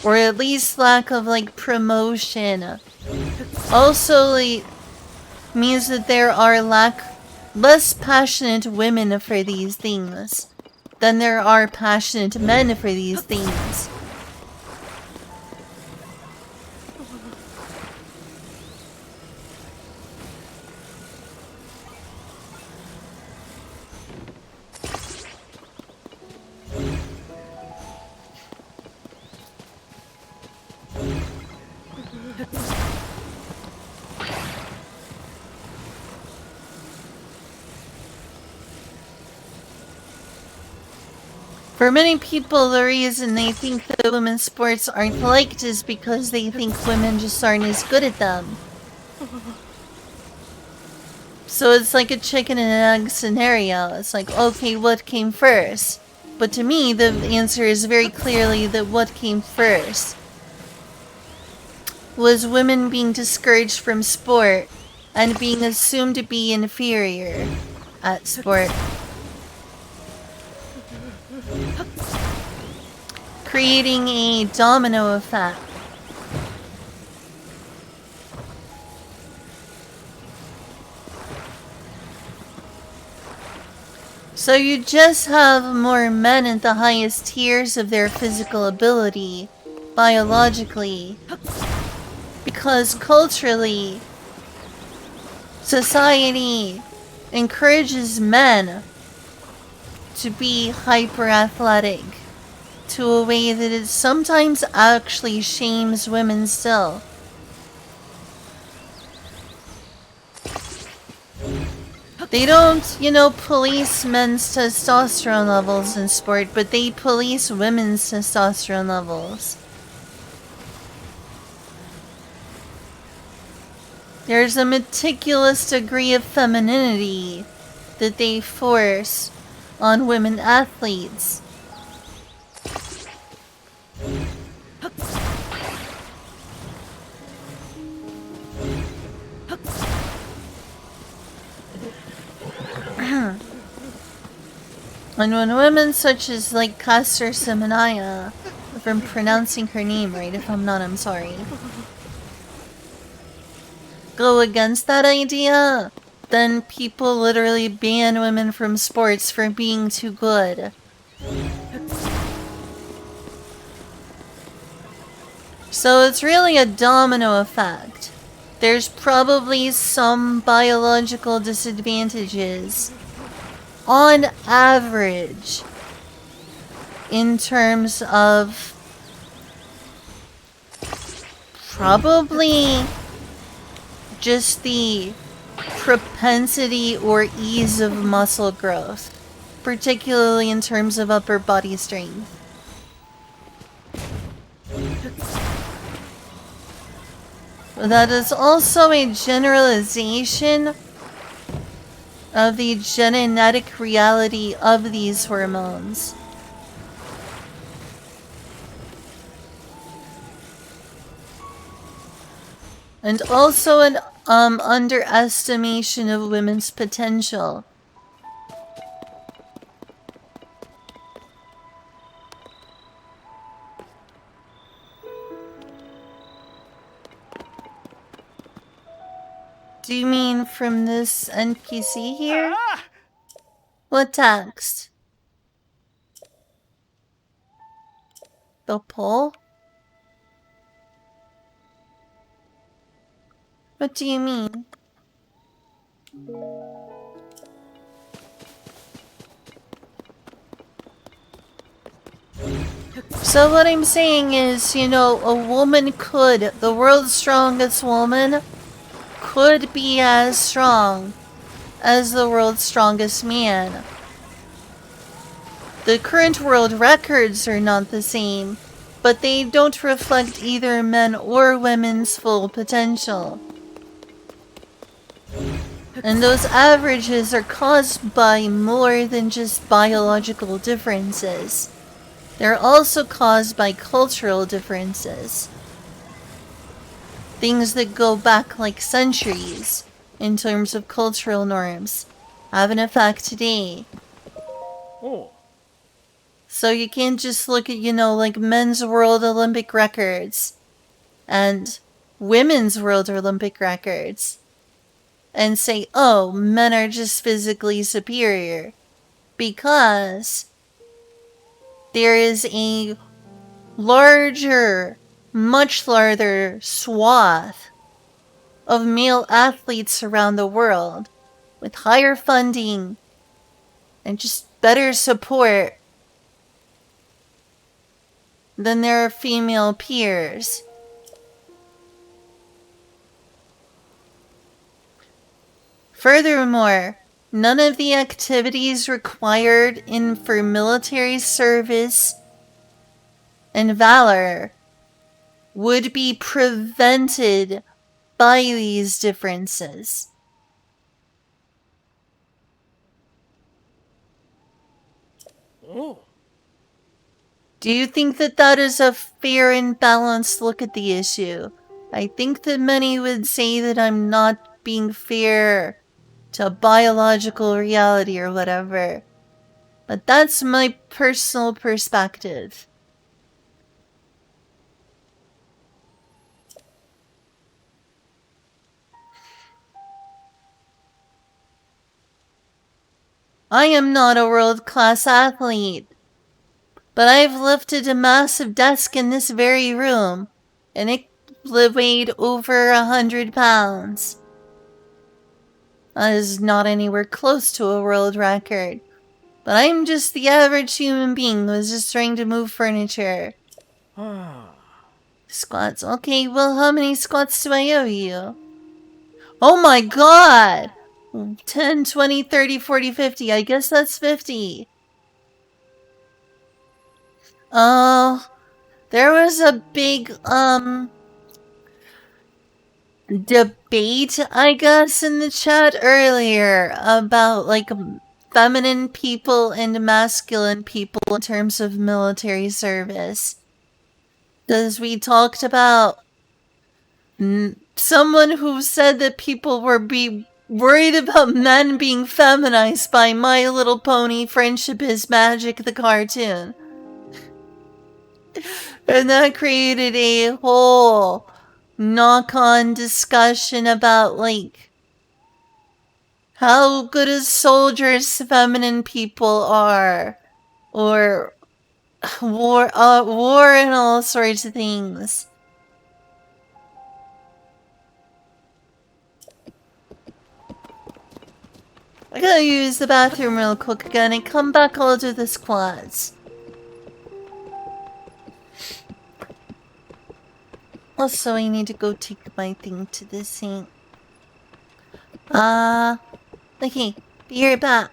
or at least lack of, promotion, also, means that there are less passionate women for these things than there are passionate men for these things. For many people, the reason they think that women's sports aren't liked is because they think women just aren't as good at them. So it's like a chicken and egg scenario. It's like, okay, what came first? But to me, the answer is very clearly that what came first was women being discouraged from sport and being assumed to be inferior at sport. Creating a domino effect. So you just have more men at the highest tiers of their physical ability, biologically. Because culturally, society encourages men to be hyper athletic to a way that it sometimes actually shames women still. They don't, police men's testosterone levels in sport, but they police women's testosterone levels. There's a meticulous degree of femininity that they force on women athletes. And when women such as Caster Semenya, if I'm pronouncing her name right, if I'm not, I'm sorry, go against that idea, then people literally ban women from sports for being too good. So it's really a domino effect. There's probably some biological disadvantages, on average, in terms of probably just the propensity or ease of muscle growth, particularly in terms of upper body strength. That is also a generalization of the genetic reality of these hormones. And also an underestimation of women's potential. Do you mean from this NPC here? What text? The poll? What do you mean? So what I'm saying is, a woman could, the world's strongest woman, could be as strong as the world's strongest man. The current world records are not the same, but they don't reflect either men or women's full potential. And those averages are caused by more than just biological differences. They're also caused by cultural differences. Things that go back centuries in terms of cultural norms have an effect today. Oh. So you can't just look at, men's world Olympic records and women's world Olympic records and say, oh, men are just physically superior. Because there is a much larger swath of male athletes around the world with higher funding and just better support than their female peers. Furthermore, none of the activities required for military service and valor would be prevented by these differences. Oh. Do you think that that is a fair and balanced look at the issue? I think that many would say that I'm not being fair to biological reality or whatever. But that's my personal perspective. I am not a world-class athlete, but I've lifted a massive desk in this very room, and it weighed over 100 pounds. That is not anywhere close to a world record. But I'm just the average human being who's just trying to move furniture. Squats. Okay, well, how many squats do I owe you? Oh my god! 10, 20, 30, 40, 50. I guess that's 50. Oh, there was a big, debate, I guess, in the chat earlier about, like, feminine people and masculine people in terms of military service. Because we talked about someone who said that people were worried about men being feminized by My Little Pony Friendship is Magic the cartoon. And that created a whole knock-on discussion about, like, how good as soldiers feminine people are. Or war and all sorts of things. I gotta use the bathroom real quick again and come back, I'll do the squats. Also, I need to go take my thing to the sink. Okay, be right back.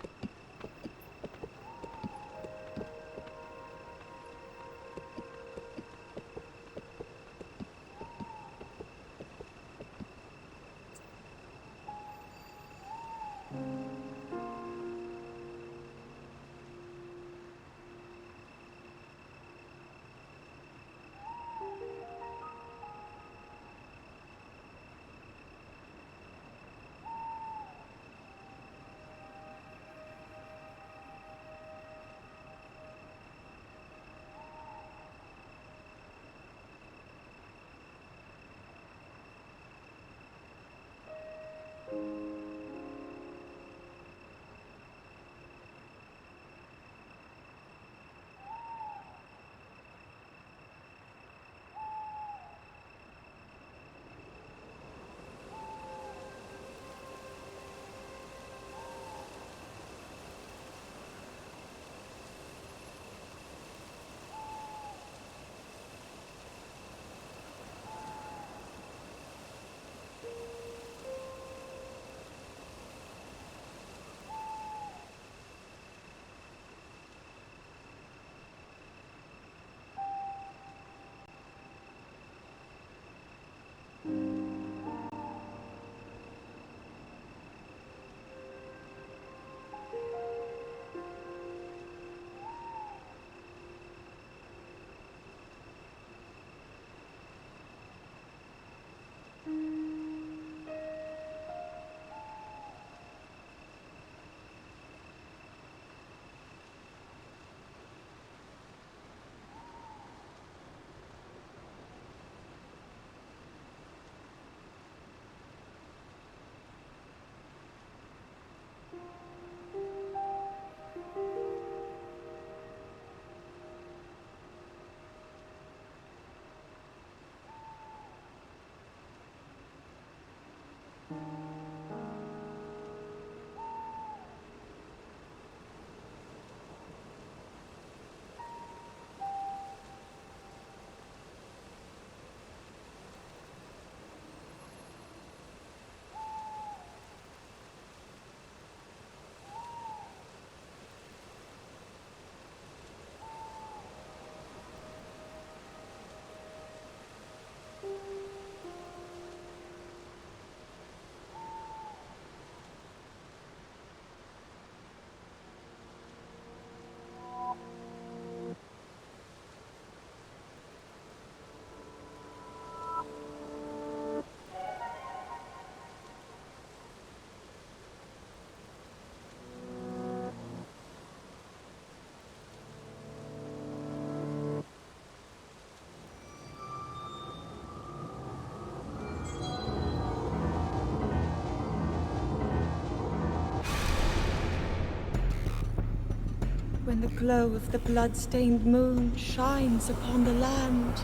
when the glow of the blood-stained moon shines upon the land.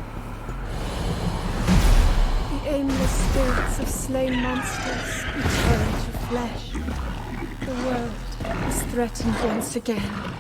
The aimless spirits of slain monsters return to flesh. The world is threatened once again.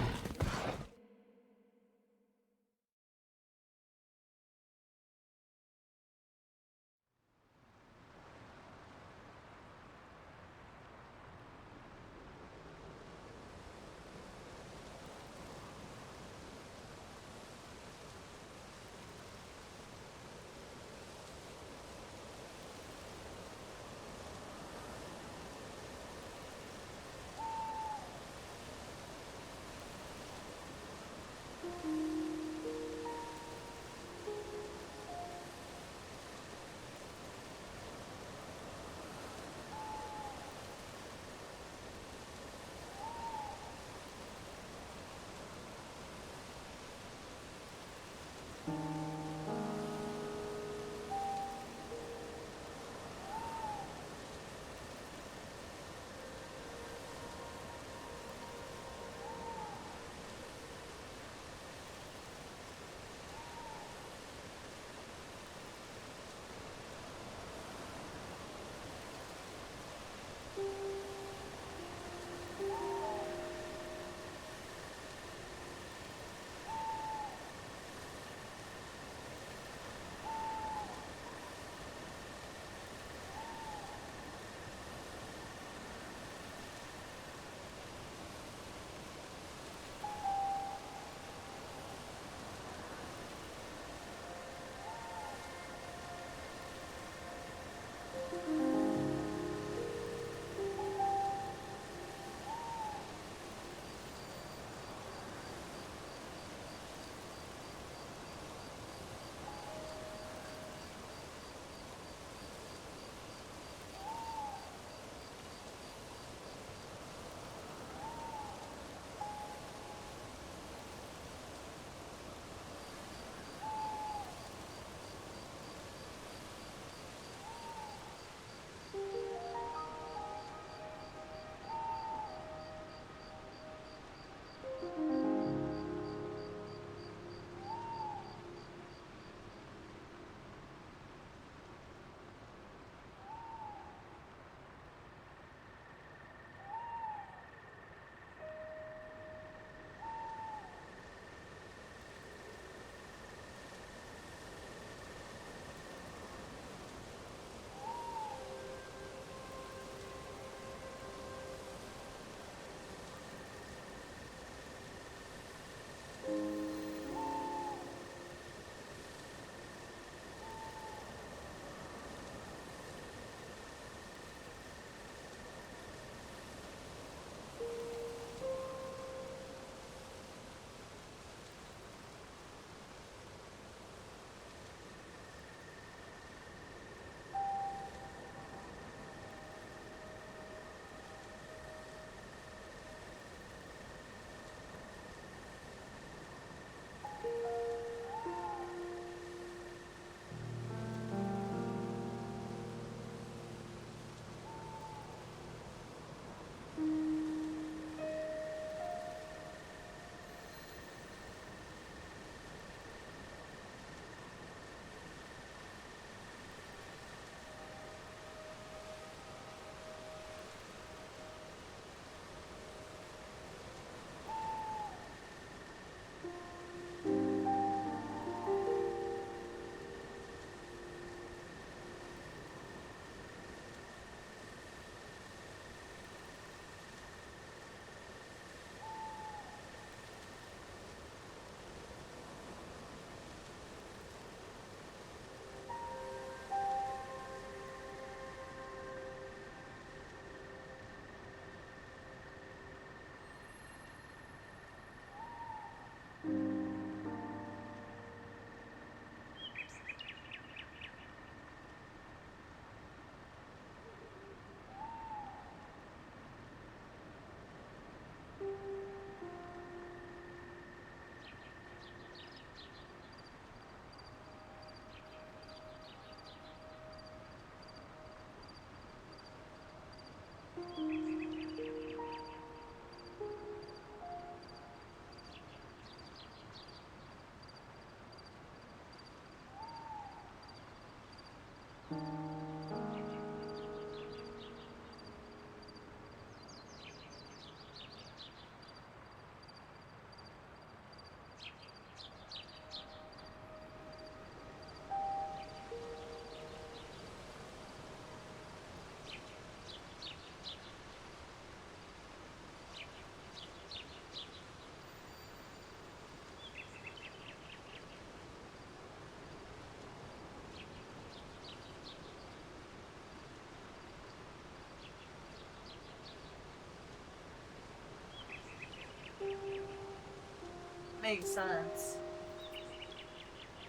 makes sense.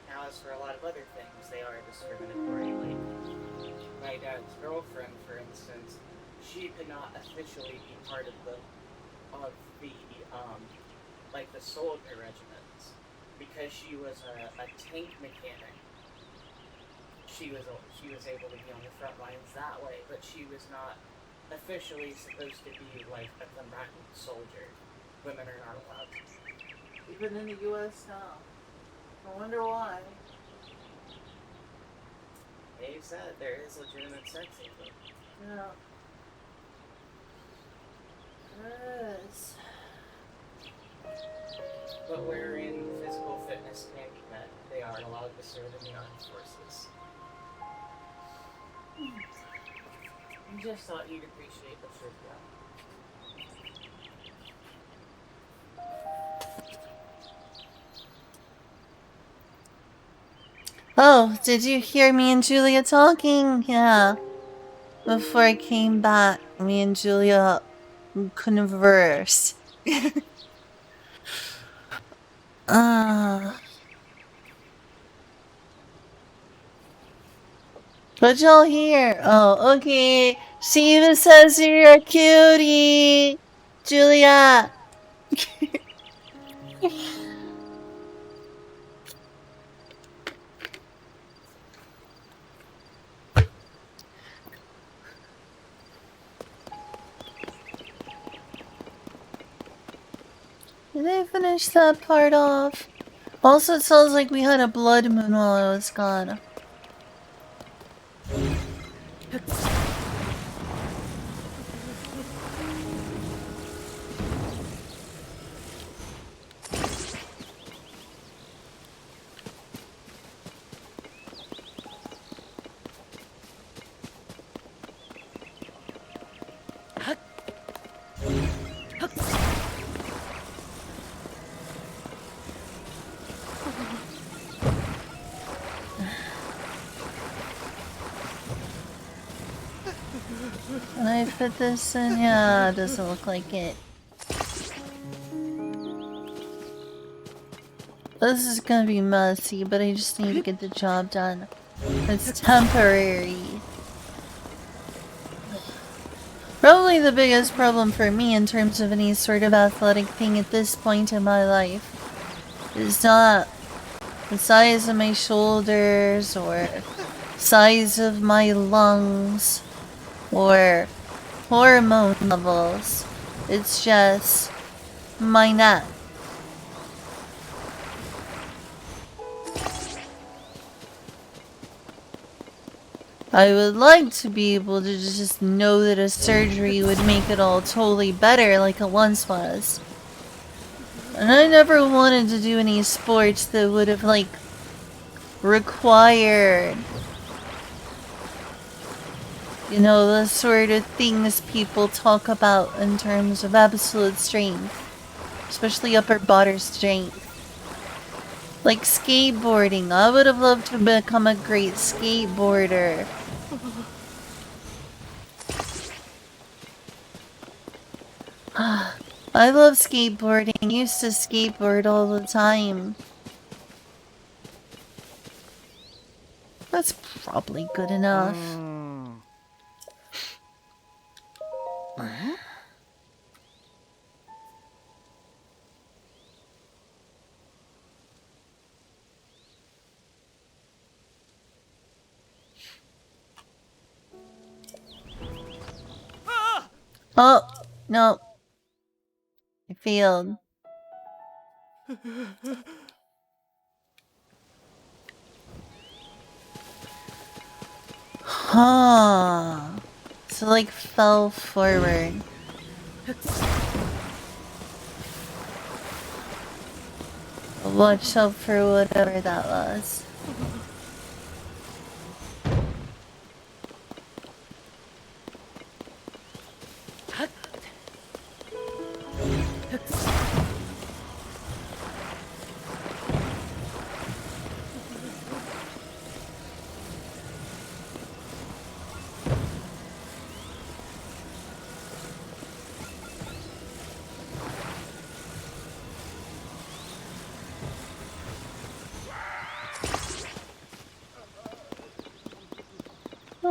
Now, as for a lot of other things, they are discriminatory. Like, my dad's girlfriend, for instance, she could not officially be part of the, like the soldier regiments, because she was a tank mechanic. She was able to be on the front lines that way, but she was not officially supposed to be like a combatant soldier. Women are not allowed to. Even in the U.S. now. I wonder why. They said there is legitimate sexism. Yeah. Yes. But wherein physical fitness can be met, they are allowed to serve in the armed forces. I just thought you'd appreciate the trivia. Oh, did you hear me and Julia talking? Yeah. Before I came back, me and Julia converse. What y'all hear? Oh, okay. Shiva says you're a cutie. Julia. Did I finish that part off? Also, it sounds like we had a blood moon while I was gone. Can I fit this in? Yeah, it doesn't look like it. This is gonna be messy, but I just need to get the job done. It's temporary. Probably the biggest problem for me in terms of any sort of athletic thing at this point in my life is not the size of my shoulders or size of my lungs or hormone levels. It's just my neck. I would like to be able to just know that a surgery would make it all totally better like it once was. And I never wanted to do any sports that would have, like, required, you know, the sort of things people talk about in terms of absolute strength. Especially upper body strength. Like skateboarding. I would have loved to become a great skateboarder. I love skateboarding. I used to skateboard all the time. That's probably good enough. Oh, no. I failed. Huh. So, like, fell forward. Watch out for whatever that was.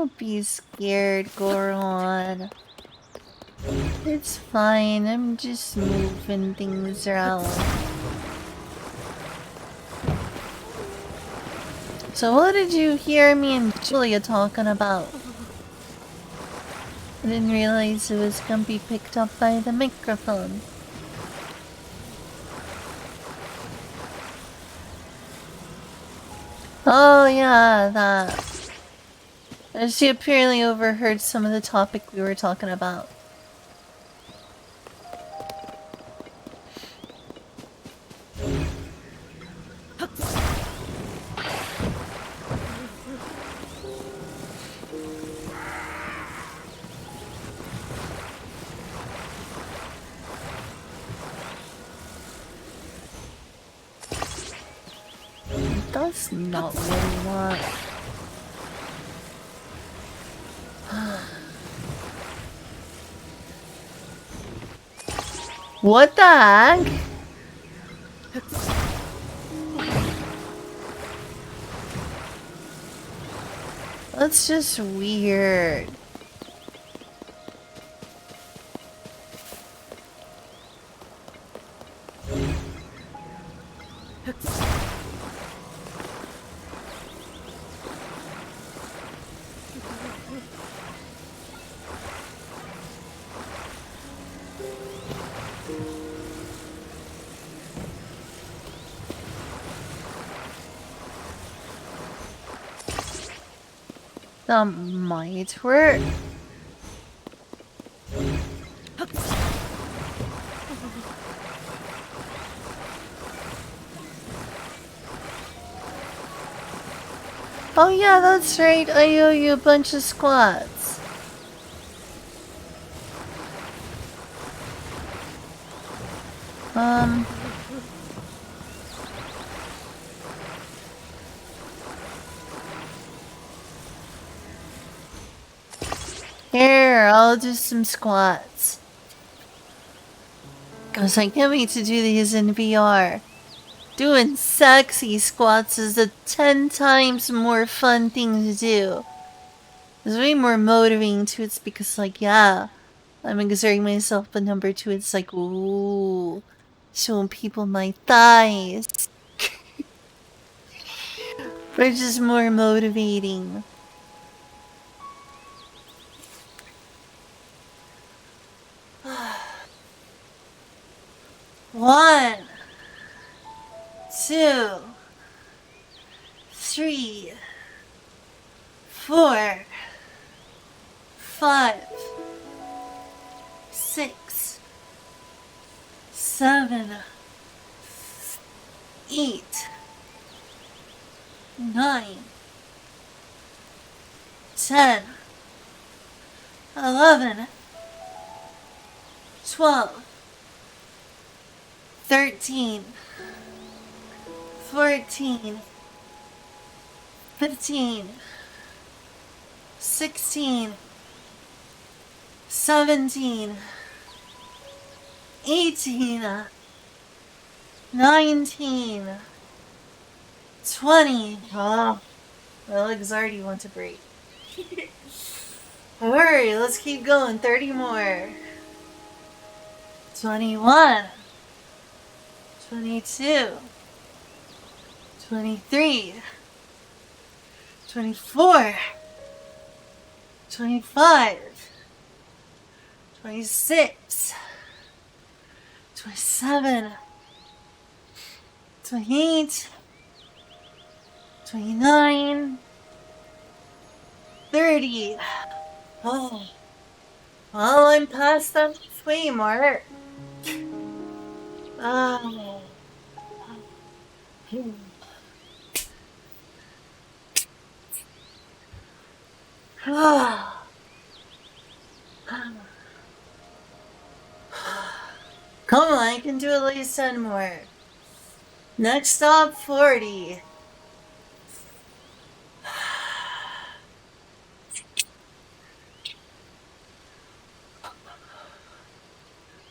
Don't be scared, Goron. It's fine, I'm just moving things around. So what did you hear me and Julia talking about? I didn't realize it was gonna be picked up by the microphone. Oh yeah, that. She apparently overheard some of the topic we were talking about. That's not what I want. What the heck? That's just weird. That might work. Oh yeah, that's right. I owe you a bunch of squats. Here, I'll do some squats. Cause I can't wait to do these in VR. Doing sexy squats is a 10 times more fun thing to do. It's way more motivating too. It's because like, yeah, I'm exerting myself, but number two, it's like, ooh, showing people my thighs. Which is more motivating. One, two, three, 4, 5, 6, 7, 8, 9, 10, 11, 12, 13, 14, 15, 16, 17, 18, 19, 20. Oh, my legs already want to break. Alright, let's keep going. 30 more. 21, 22, 23, 24, 25, 26, 27, 28, 29, 30. Oh, well, I'm past that halfway mark. Oh. Come on, I can do at least 10 more. Next stop, 40.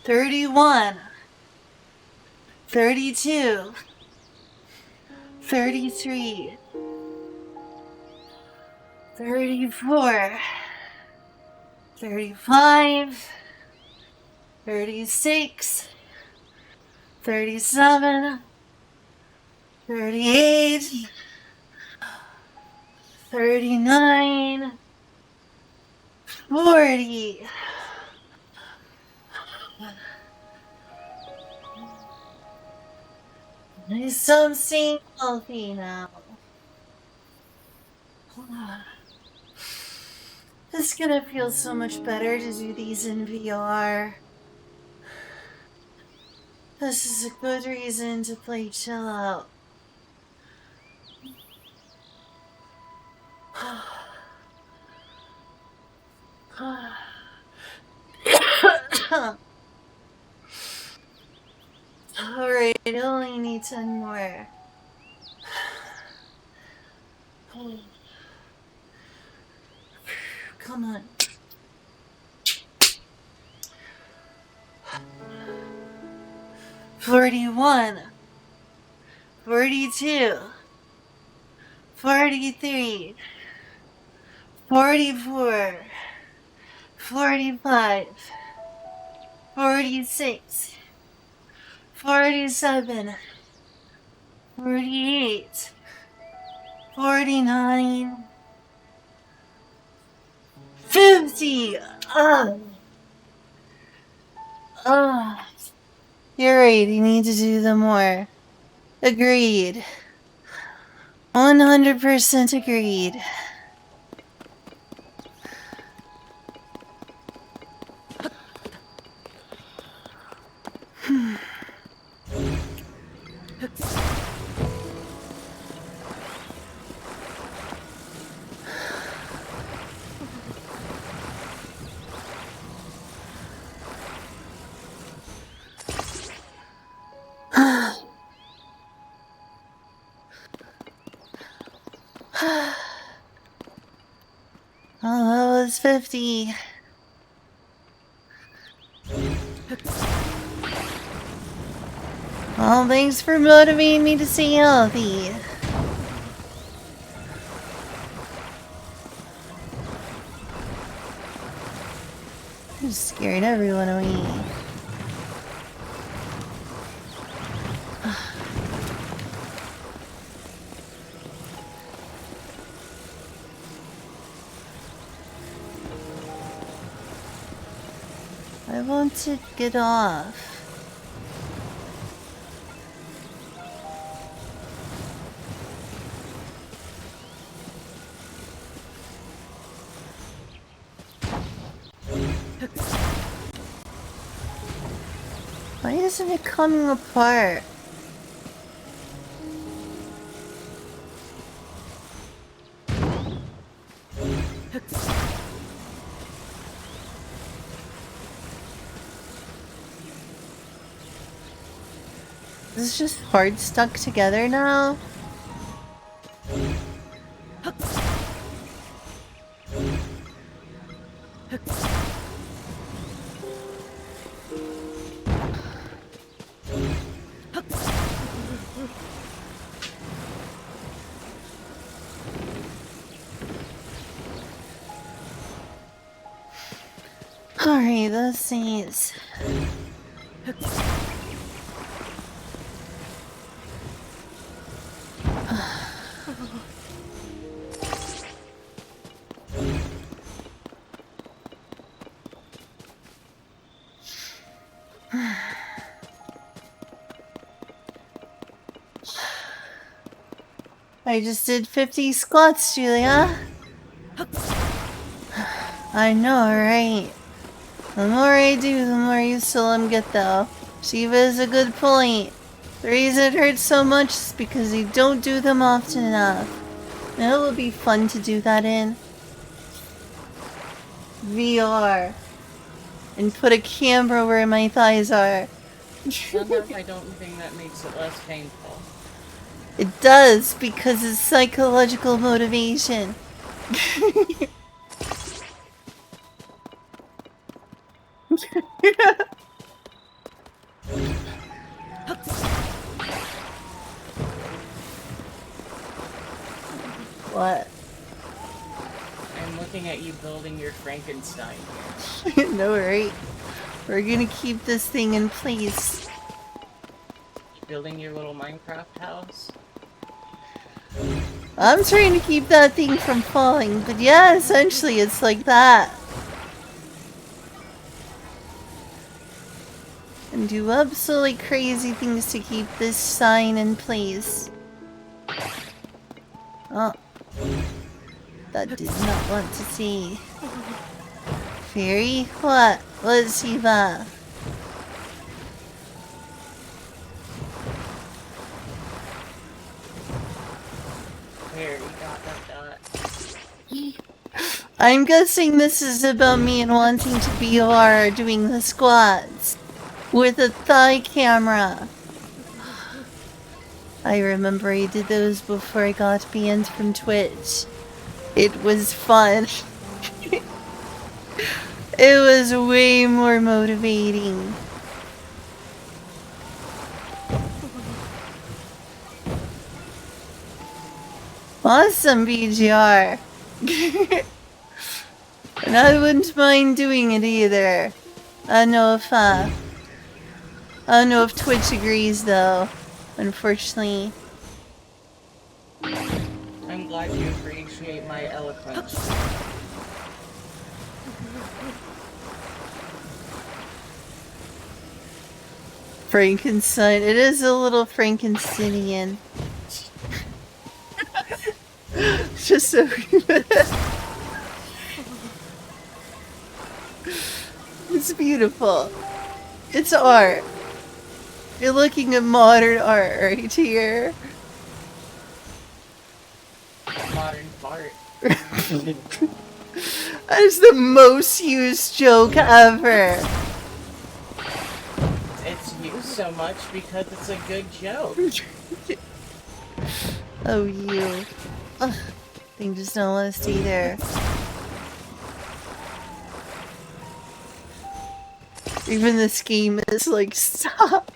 31, 32, 33, 34, 35, 36, 37, 38, 39, 40. Nice, I'm staying healthy now. It's gonna feel so much better to do these in VR. This is a good reason to play chill out. Alright, I only need 10 more. Come on. 41, 42, 43, 44, 45, 46, 47, 48, 49, 50. You're right, you need to do them more. Agreed. 100% agreed. Oh, that was 50. Well, thanks for motivating me to stay healthy. You scared everyone away. I want to get off. Why isn't it coming apart? Is this just hard stuck together now? Alright, let's see. I just did 50 squats, Julia. I know, right? The more I do, the more used to them get, though. Shiva is a good point. The reason it hurts so much is because you don't do them often enough. And it would be fun to do that in VR. And put a camera where my thighs are. I don't think that makes it less painful. It does, because it's psychological motivation. What? looking at you building your Frankenstein. No, right? We're gonna keep this thing in place. Building your little Minecraft house. I'm trying to keep that thing from falling, but yeah, essentially it's like that. And do absolutely crazy things to keep this sign in place. Oh. That did not want to see. Fairy? What? Let's see that. There, you got. I'm guessing this is about me and wanting to be Laura doing the squats. With a thigh camera. I remember I did those before I got banned from Twitch. It was fun. It was way more motivating. Awesome BGR. And I wouldn't mind doing it either. I don't know if Twitch agrees though, unfortunately. I'm glad you appreciate my eloquence. Frankenstein. It is a little Frankensteinian. Just so it's beautiful. It's art. You're looking at modern art right here. Modern fart. That is the most used joke ever. It's used so much because it's a good joke. Oh, you. Ugh, thing just don't want to stay there. Even this game is like, stop.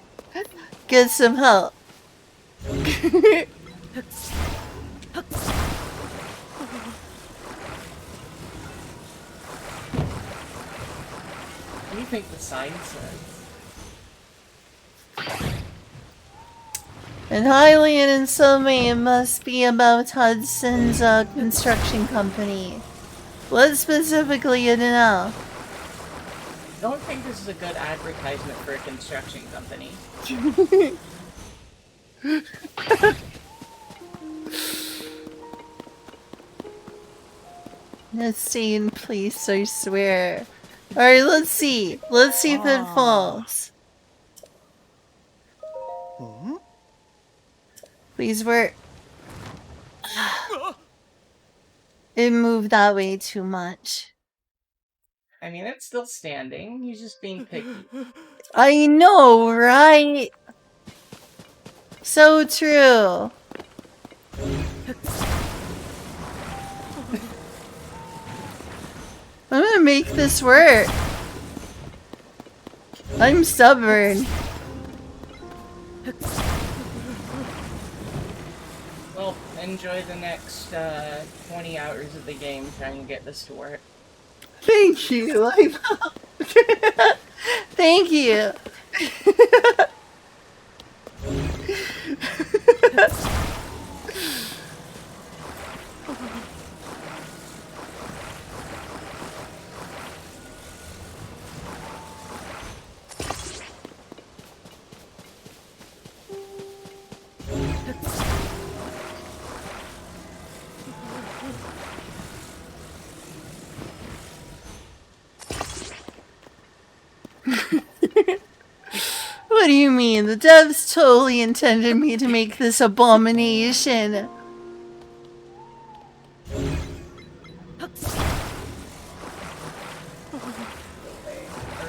Get some help. What do you think the sign says? In Highland and Sylvie, it must be about Hudson's construction company. What specifically you know? I don't think this is a good advertisement for a construction company. Let's stay in place, I swear. Alright, let's see. Let's see if it falls. Please work. It moved that way too much. I mean, it's still standing. He's just being picky. I know, right? So true. I'm gonna make this work. I'm stubborn. Well, enjoy the next 20 hours of the game trying to get this to work. Thank you. Thank you. What do you mean? The devs totally intended me to make this abomination. A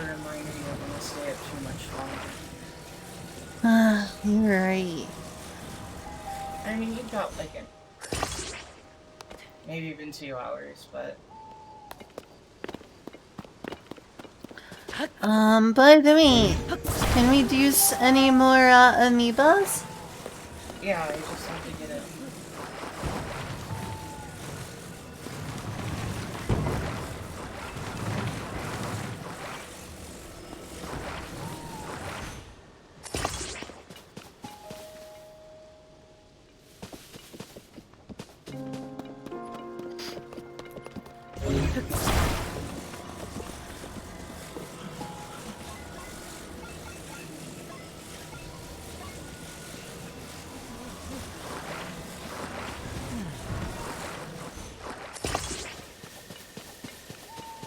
reminder you're gonna stay up too much longer. You're right. I mean, you've got like maybe even 2 hours, but... By the way, can we do any more, amiibos? Yeah, I just have to get it.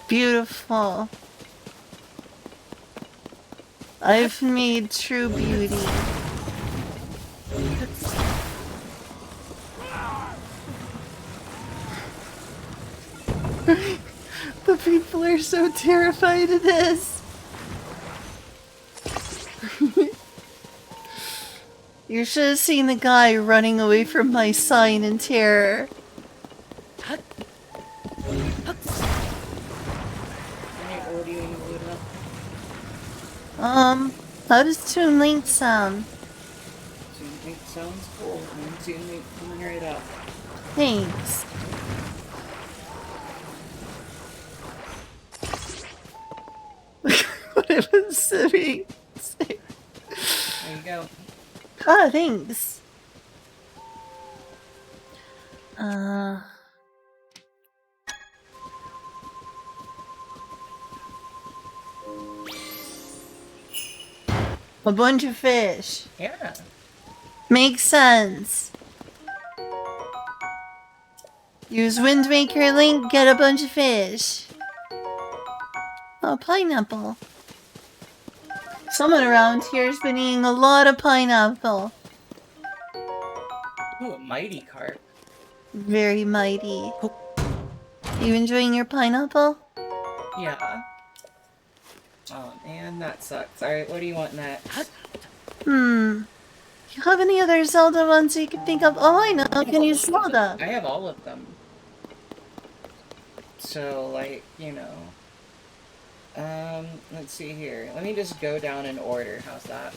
Beautiful. I've made true beauty. The people are so terrified of this. You should have seen the guy running away from my sign in terror. What do you need to load up? How does Toon Link sound? Toon Link sounds cool. Toon Link coming right up. Thanks. What I was saying. There you go. Ah, thanks. A bunch of fish. Yeah. Makes sense. Use Windmaker Link, get a bunch of fish. Oh, pineapple. Someone around here's been eating a lot of pineapple. Oh, a mighty carp. Very mighty. You enjoying your pineapple? Yeah. Oh man, that sucks. Alright, what do you want next? You have any other Zelda ones you can think of? Oh, I know. Can you Zelda? I have all of them. So, like, you know. Let's see here. Let me just go down in order. How's that?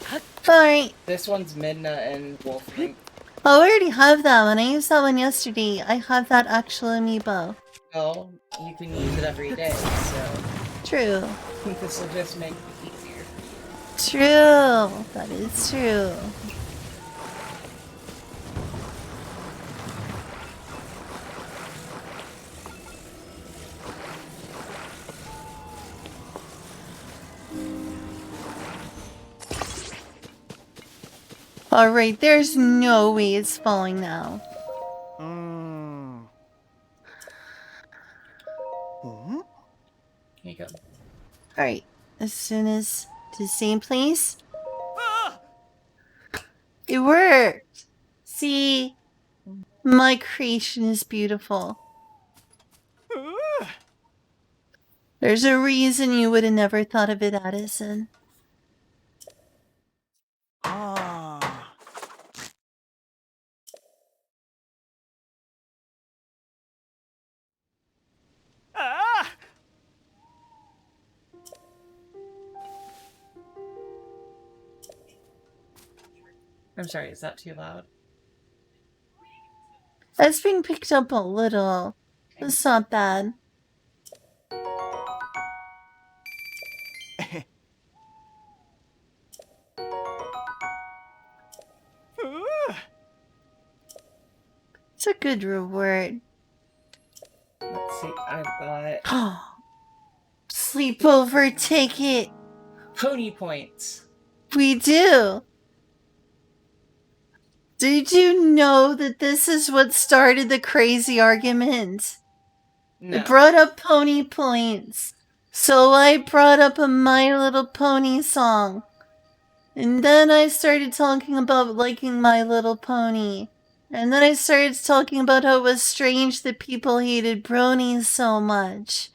Alright. This one's Midna and Wolf Link. Oh, I already have that one. I used that one yesterday. I have that actual amiibo. Well, you can use it every day, so True. this will just make it easier. True. That is true. Alright, there's no way it's falling now. Here you go. Alright, as soon as to the same place. It worked! See? My creation is beautiful. There's a reason you would have never thought of it, Addison. I'm sorry, is that too loud? That's being picked up a little. It's not bad. It's a good reward. Let's see, I've got Sleepover ticket. pony points. We do. Did you know that this is what started the crazy argument? No. It brought up pony points. So I brought up a My Little Pony song. And then I started talking about liking My Little Pony. And then I started talking about how it was strange that people hated bronies so much.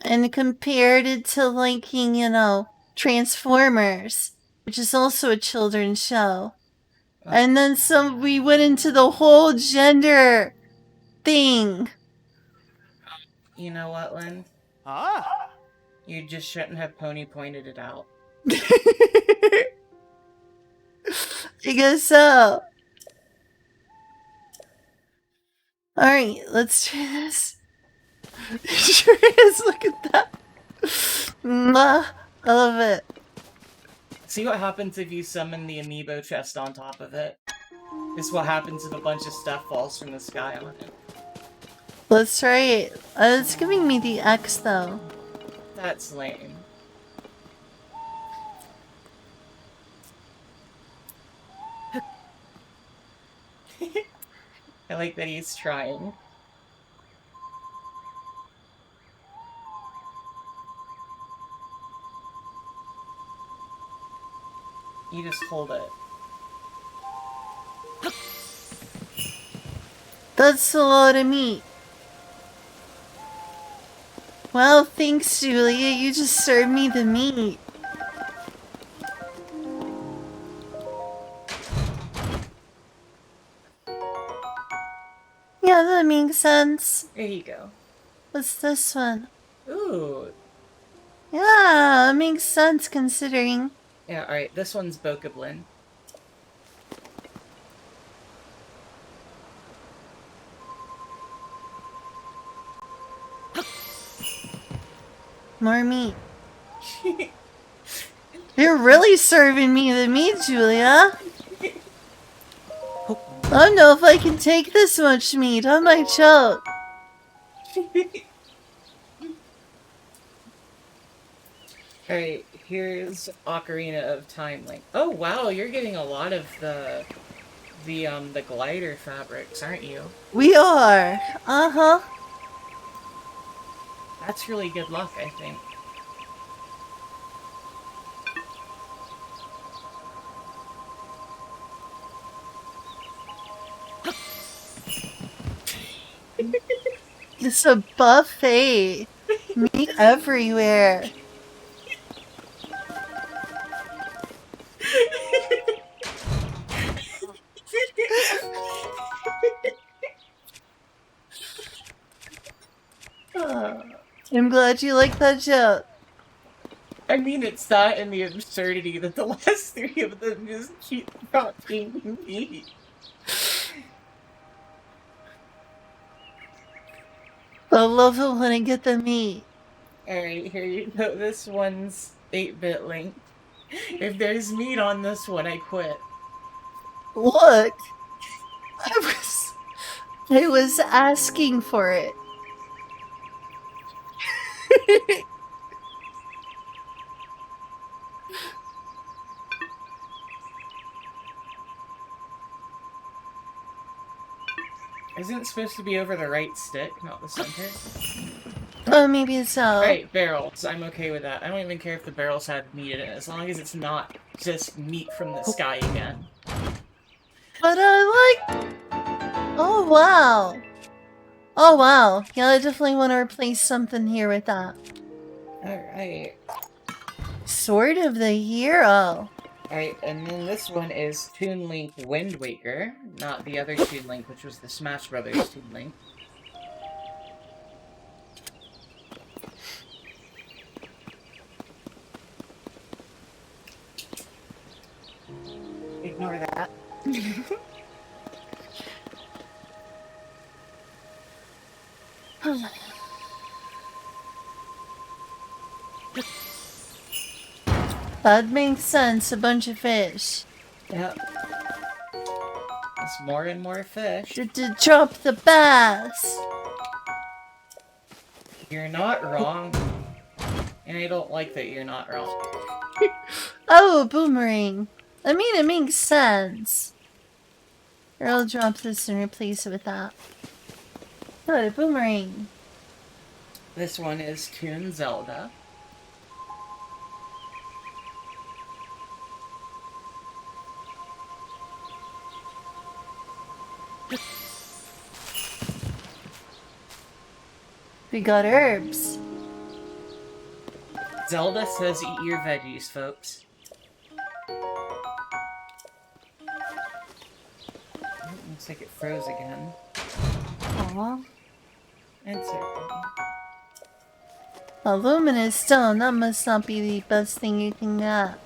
And compared it to liking, you know, Transformers, which is also a children's show. And then we went into the whole gender thing. You know what, Lynn? You just shouldn't have pony pointed it out. I guess so. Alright, let's try this. It sure is, look at that. Mwah. I love it. See what happens if you summon the amiibo chest on top of it? This is what happens if a bunch of stuff falls from the sky on it. That's right. It's giving me the X though. That's lame. I like that he's trying. You just hold it. That's a lot of meat. Well, thanks, Julia. You just served me the meat. Yeah, that makes sense. There you go. What's this one? Ooh. Yeah, it makes sense considering. Yeah, alright, this one's Bokoblin. More meat. You're really serving me the meat, Julia. I don't know if I can take this much meat. I might choke. Alright, here's Ocarina of Time Link. Oh wow, you're getting a lot of the glider fabrics, aren't you? We are. Uh-huh. That's really good luck, I think. It's a buffet. Meat everywhere. I'm glad you like that joke. I mean, it's that and the absurdity that the last three of them just keep not being meat. I love it when I get the meat. Alright, here you go. This one's 8-bit Link. If there's meat on this one, I quit. Look. I was asking for it. Isn't it supposed to be over the right stick, not the center? Oh, maybe so. Alright, barrels. I'm okay with that. I don't even care if the barrels have meat in it, as long as it's not just meat from the sky again. But I like... Oh, wow. Oh, wow. Yeah, I definitely want to replace something here with that. Alright. Sword of the Hero. Alright, and then this one is Toon Link Wind Waker, not the other Toon Link, which was the Smash Brothers Toon Link. Ignore that. That makes sense. A bunch of fish. Yep. It's more and more fish. To drop the bass. You're not wrong. And I don't like that you're not wrong. Oh, a boomerang. I mean, it makes sense. Here, I'll drop this and replace it with that. Good, a boomerang. This one is Toon Zelda. We got herbs. Zelda says eat your veggies, folks. Oh, looks like it froze again. Aw. It's okay. A luminous stone, that must not be the best thing you can get.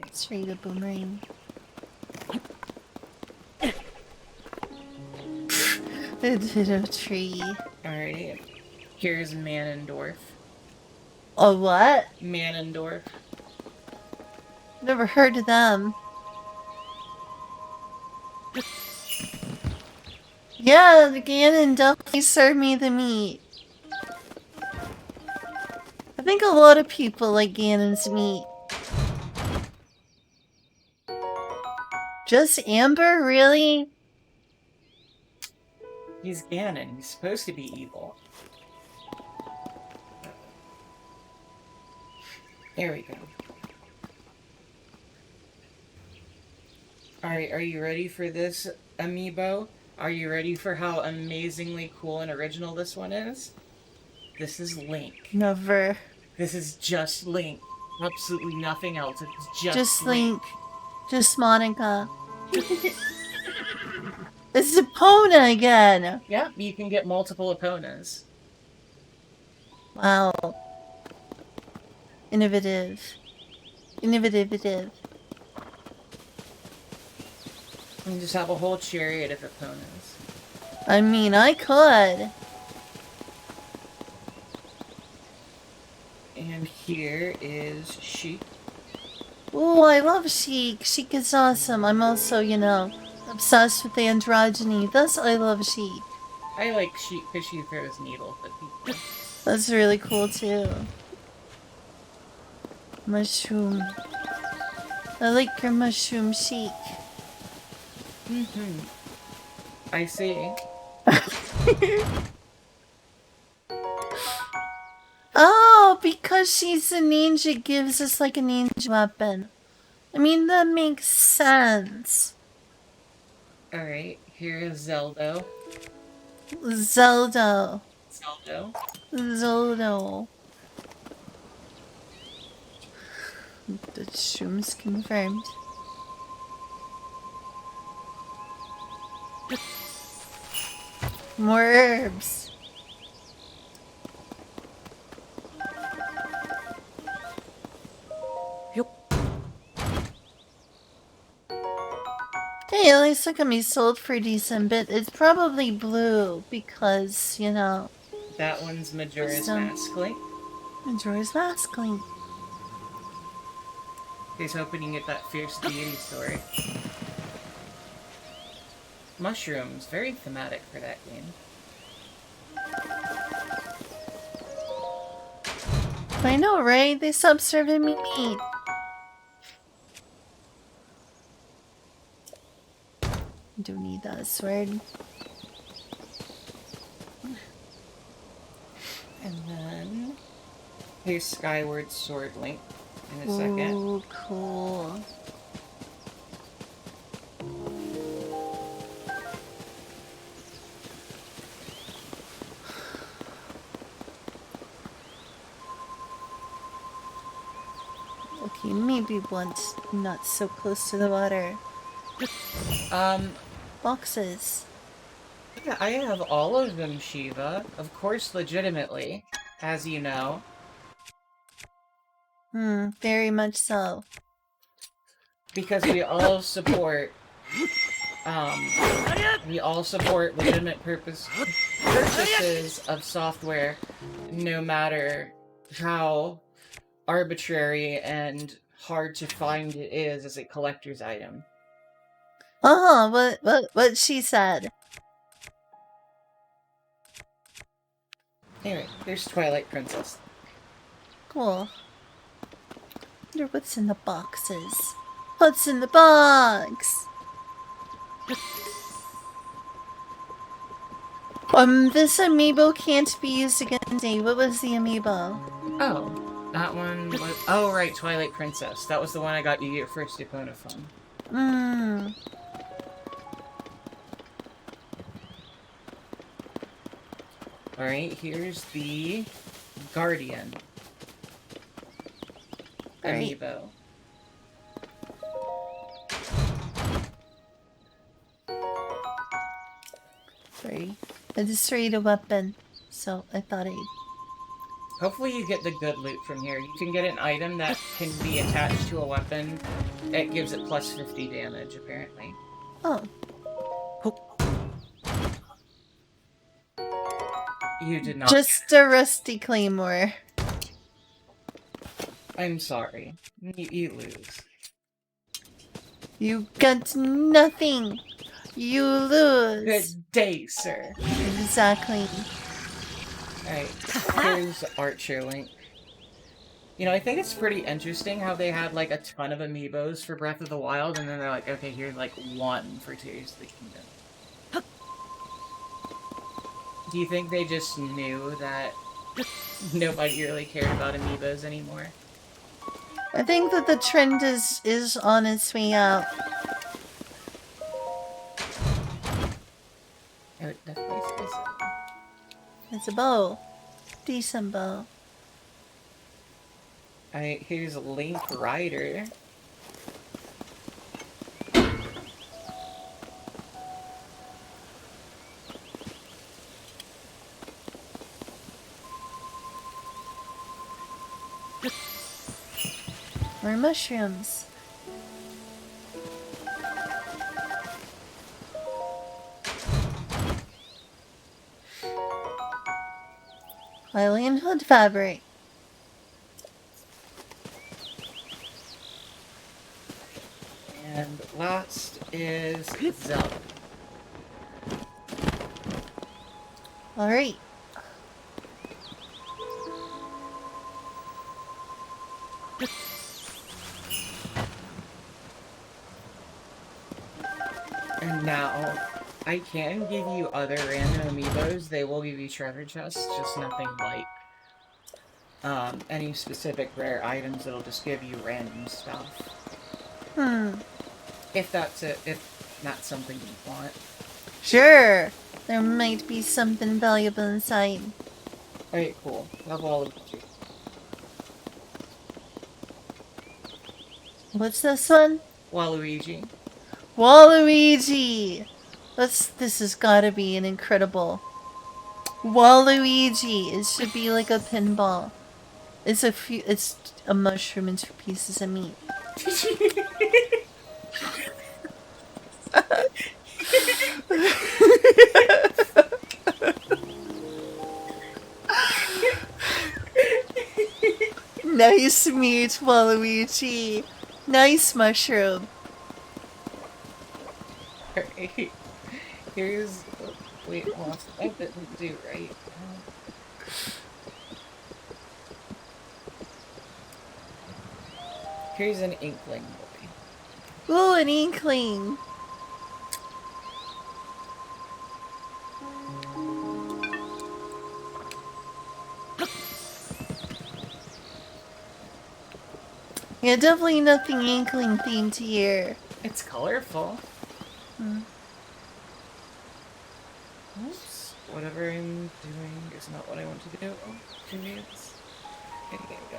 Let's read a boomerang. It hit a tree. Alright. Here's Manendorf. A what? Manendorf. Never heard of them. Yeah, the Ganon definitely served me the meat. I think a lot of people like Ganon's meat. Just Amber, really? He's Ganon. He's supposed to be evil. There we go. Alright, are you ready for this, amiibo? Are you ready for how amazingly cool and original this one is? This is Link. Never. This is just Link. Absolutely nothing else. It's Just Link. Just Monica. It's Epona again. Yeah, you can get multiple Eponas. Wow. Innovative. Innovative. You just have a whole chariot of Eponas. I mean, I could. And here is Sheik. Ooh, I love Sheik. Sheik is awesome. I'm also, obsessed with androgyny. Thus, I love Sheik. I like Sheik because she throws needles at people. That's really cool, too. Mushroom. I like your mushroom, Sheik. Mm-hmm. I see. Oh, because she's a ninja, it gives us like a ninja weapon. I mean, that makes sense. Alright, here is Zelda. Zelda. Zelda. The shrooms confirmed. More herbs. Hey, at least it can be sold for a decent bit. It's probably blue because, That one's Majora's Mask Link. Majora's Mask Link. He's hoping you get that fierce deity story. Mushrooms, very thematic for that game. I know, right? They stopped serving me meat. Don't need that sword. And then here's Skyward Sword Link in a second. Ooh, cool. Okay, maybe once not so close to the water. Boxes. Yeah, I have all of them, Shiva. Of course, legitimately, as you know. Very much so. Because we all support, legitimate purchases of software, no matter how arbitrary and hard to find it is as a collector's item. What she said. Anyway, here's Twilight Princess. Cool. Wonder what's in the boxes. What's in the box? This amiibo can't be used again today. What was the amiibo? Oh, that one was... Oh, right, Twilight Princess. That was the one I got you your first Epona from. Alright, here's the Guardian amiibo. Sorry. I destroyed a weapon, so I thought I'd... Hopefully you get the good loot from here. You can get an item that can be attached to a weapon that gives it plus 50 damage, apparently. Oh. You did not. Just a rusty claymore. I'm sorry. You lose. You got nothing. You lose. Good day, sir. Exactly. Alright, here's Archer Link. You know, I think it's pretty interesting how they had like a ton of amiibos for Breath of the Wild, and then they're like, okay, here's like one for Tears of the Kingdom. Do you think they just knew that nobody really cared about amiibos anymore? I think that the trend is on its way out. I would definitely say so. It's a bow. Decent bow. Alright, here's Link Rider. More mushrooms. Hylian hood fabric. And last is Zelda. Alright. And now, I can give you other random amiibos. They will give you treasure chests, just nothing like any specific rare items. It'll just give you random stuff. If that's something you want. Sure. There might be something valuable inside. Alright, cool. Love all of you. What's this one? Waluigi. Waluigi! This has gotta be an incredible... Waluigi! It should be like a pinball. It's a mushroom and 2 pieces of meat. Nice meat, Waluigi. Nice mushroom. Alright. Here's... Wait, hold on. I didn't do right. Here's an Inkling boy. Ooh, an inkling. Yeah, definitely nothing inkling themed here. It's colorful. Oops. Whatever I'm doing is not what I want to do. Oh, 2 minutes. There you go.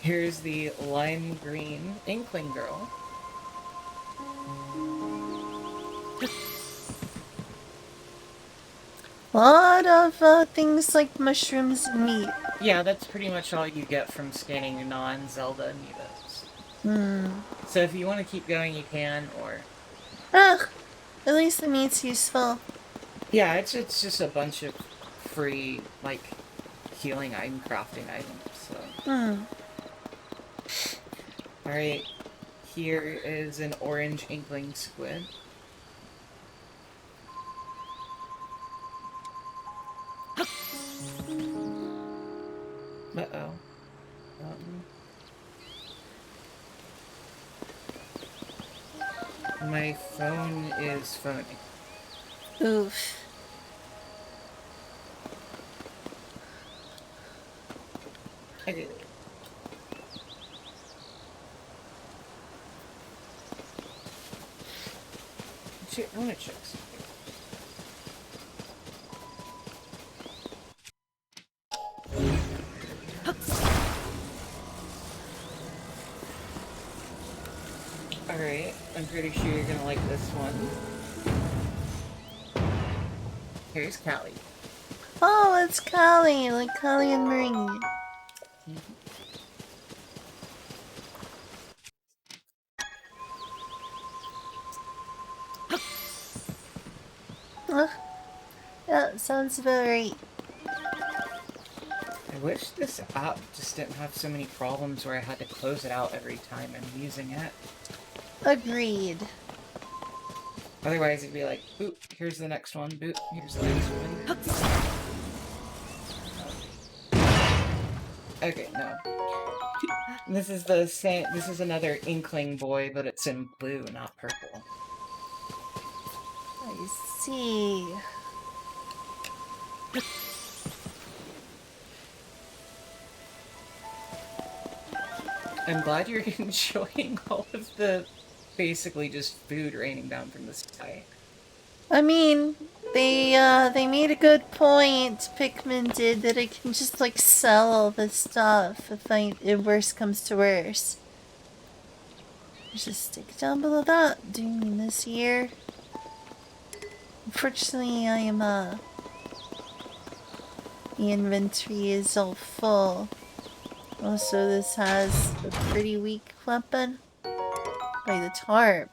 Here's the lime green Inkling girl. A lot of things like mushrooms and meat. Yeah, that's pretty much all you get from scanning non-Zelda amiibos. So if you want to keep going, you can, or... Ugh, at least the meat's useful. Yeah, it's just a bunch of free, like, healing item crafting items, so... Alright, here is an orange Inkling squid. Uh-oh. My phone is phoning. Oof. I did it. I want to check something. Alright, I'm pretty sure you're gonna like this one. Here's Callie. Oh, it's Callie, like Callie and Marie. Yeah, sounds about right. I wish this app just didn't have so many problems where I had to close it out every time I'm using it. Agreed. Otherwise, it'd be like, boop, here's the next one, boop, here's the next one. Okay, no. This is the same. This is another Inkling boy, but it's in blue, not purple. I see. I'm glad you're enjoying all of the basically just food raining down from the sky. I mean, they made a good point, Pikmin did, that I can just, like, sell all this stuff if worse comes to worse. There's a stick down below that, doing this here. Unfortunately, I am, the inventory is all full. Also, this has a pretty weak weapon by the tarp.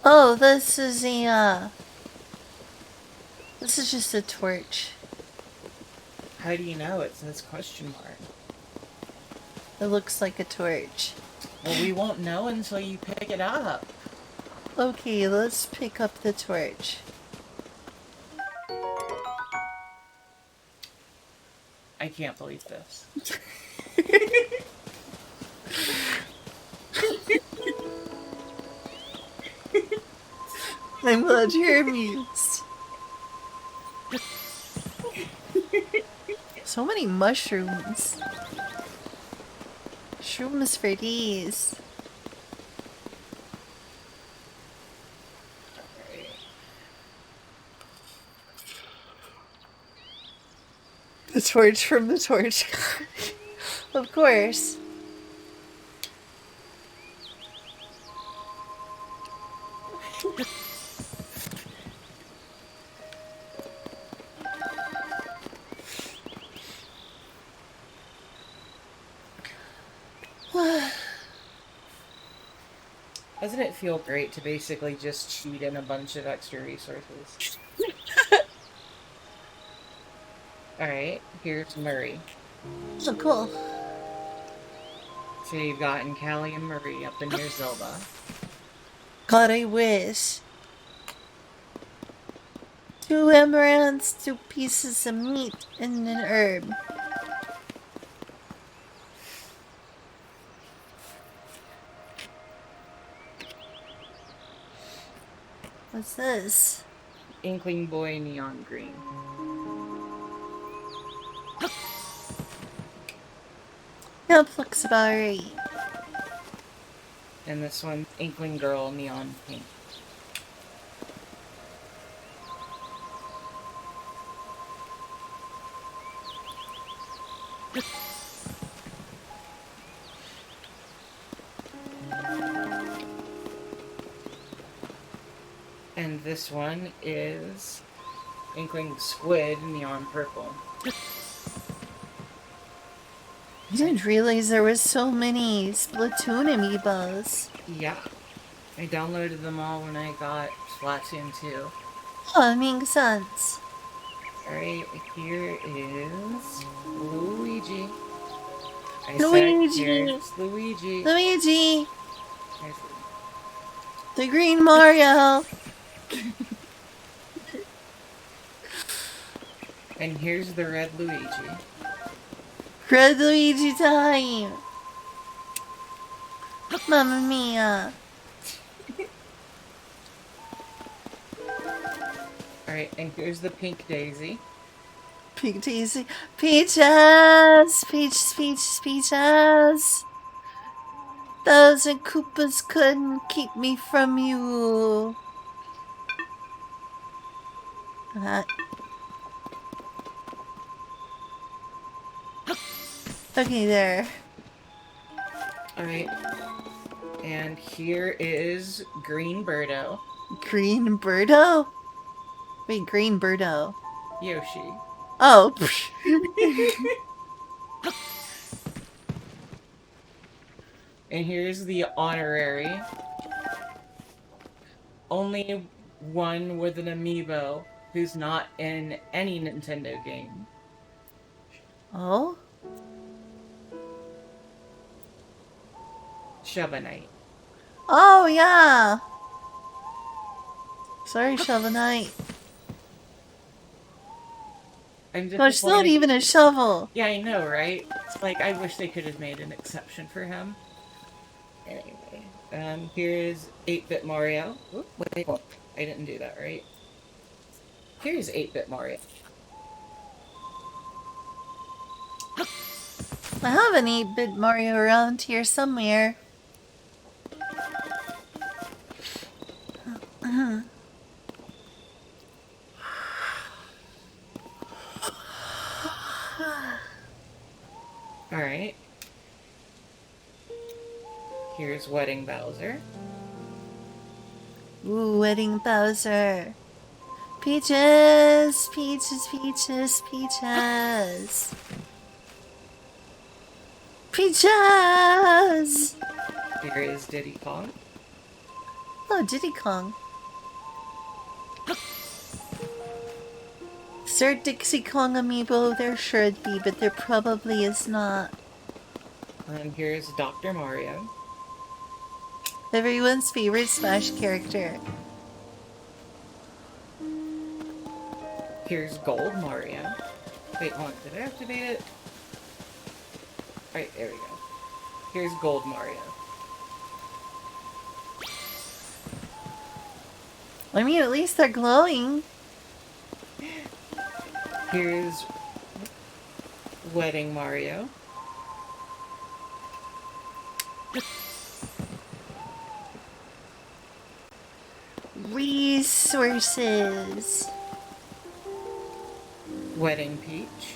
Oh, this is this is just a torch. How do you know? It says question mark. It looks like a torch. Well, we won't know until you pick it up. Okay, let's pick up the torch. I can't believe this. I'm glad you're amused. So many mushrooms. Shrooms for days. The torch from the torch. Of course. Doesn't it feel great to basically just cheat in a bunch of extra resources? Alright, here's Murray. So cool. So you've gotten Callie and Murray up in your Zelda. God, I wish. 2 amaranths, 2 pieces of meat, and an herb. What's this? Inkling boy neon green. That looks about right. And this one, Inkling girl neon pink. And this one is Inkling squid neon purple. I didn't realize there was so many Splatoon amiibos. Yeah. I downloaded them all when I got Splatoon 2. Oh, that makes sense. Alright, here is Luigi. Luigi! Here's Luigi. Luigi! Here's The green Mario! And here's the red Luigi. Red Luigi time! Mamma mia! Alright, and here's the pink Daisy. Pink Daisy. Peaches! Peaches, peaches, peaches! 1,000 Koopas couldn't keep me from you. Okay, there. Alright. And here is Green Birdo. Green Birdo? Wait, Green Birdo. Yoshi. Oh. And here's the honorary. Only one with an amiibo who's not in any Nintendo game. Oh? Shovel Knight. Oh, yeah. Sorry, Shovel Knight. I'm No, it's not disappointed. even a shovel. Yeah, I know, right? It's like, I wish they could have made an exception for him. Anyway, here's 8-Bit Mario. Oop, wait, I didn't do that, right? Here's 8-Bit Mario. I have an 8-bit Mario around here somewhere. Alright. Here's Wedding Bowser. Ooh, Wedding Bowser. Peaches, peaches, peaches, peaches. Peaches! Here is Diddy Kong. Oh, Diddy Kong. Sir Dixie Kong amiibo, there should be, but there probably is not. And here's Dr. Mario. Everyone's favorite Smash character. Here's Gold Mario. Wait, hold on, did I activate it? Alright, there we go. Here's Gold Mario. I mean, at least they're glowing. Here's Wedding Mario. Resources. Wedding Peach.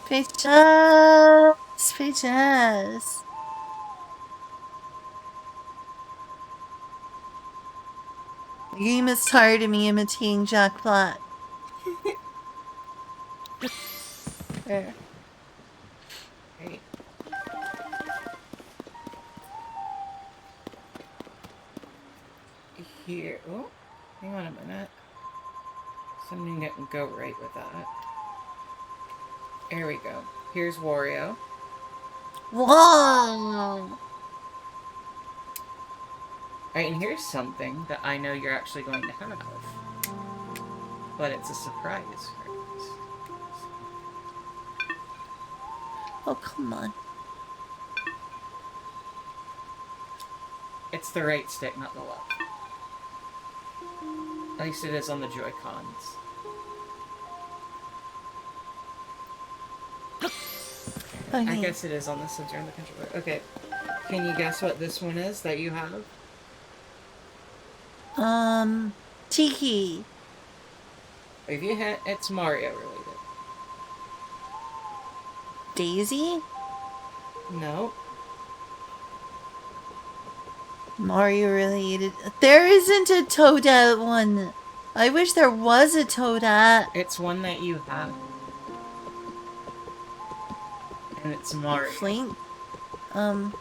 Peaches, peaches. The game is tired of me imitating Jack Black. There. Right. Here. Oh, hang on a minute. Something didn't go right with that. There we go. Here's Wario. Whoa! Alright, and here's something that I know you're actually going to have. But it's a surprise for us. Oh, come on. It's the right stick, not the left. At least it is on the Joy-Cons. Okay. I guess it is on the sensor and the controller. Okay. Can you guess what this one is that you have? Tiki. If you hit, it's Mario related. Daisy? No. Mario related. There isn't a Toadette one. I wish there was a Toadette. It's one that you have. And it's Mario. Flink? A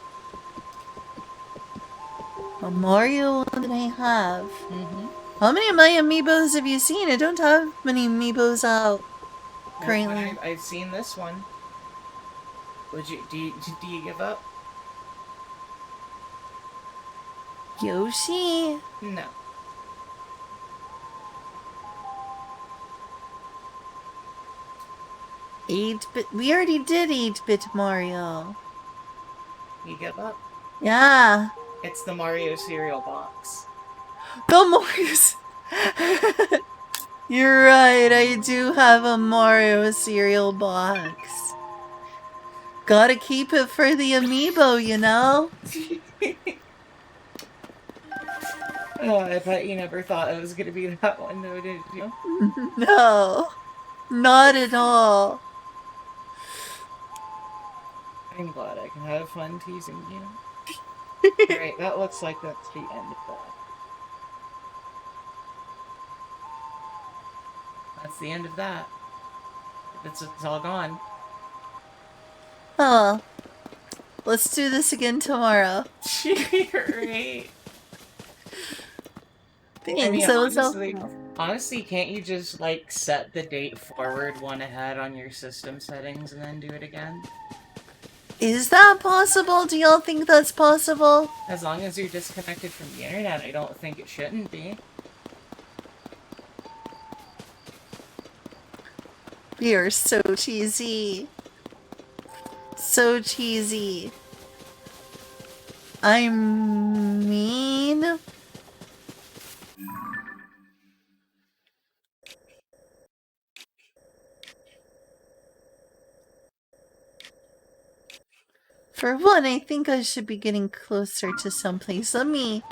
Mario one that I have. Mm-hmm. How many of my amiibos have you seen? I don't have many amiibos out currently. I've seen this one. Would you do you give up? Yoshi? No. Eight-bit. We already did 8-bit Mario. You give up? Yeah. It's the Mario cereal box. The Mario's. You're right. I do have a Mario cereal box. Gotta keep it for the amiibo, you know? Oh, I bet you never thought it was gonna be that one, though, did you? No. Not at all. I'm glad I can have fun teasing you. Alright, that looks like that's the end of that. That's the end of that. It's all gone. Oh. Let's do this again tomorrow. Right. Thanks, I mean, that was honestly, can't you just, like, set the date forward one ahead on your system settings and then do it again? Is that possible? Do y'all think that's possible? As long as you're disconnected from the internet, I don't think it shouldn't be. We are so cheesy. So cheesy. I mean... For one, I think I should be getting closer to someplace. Let me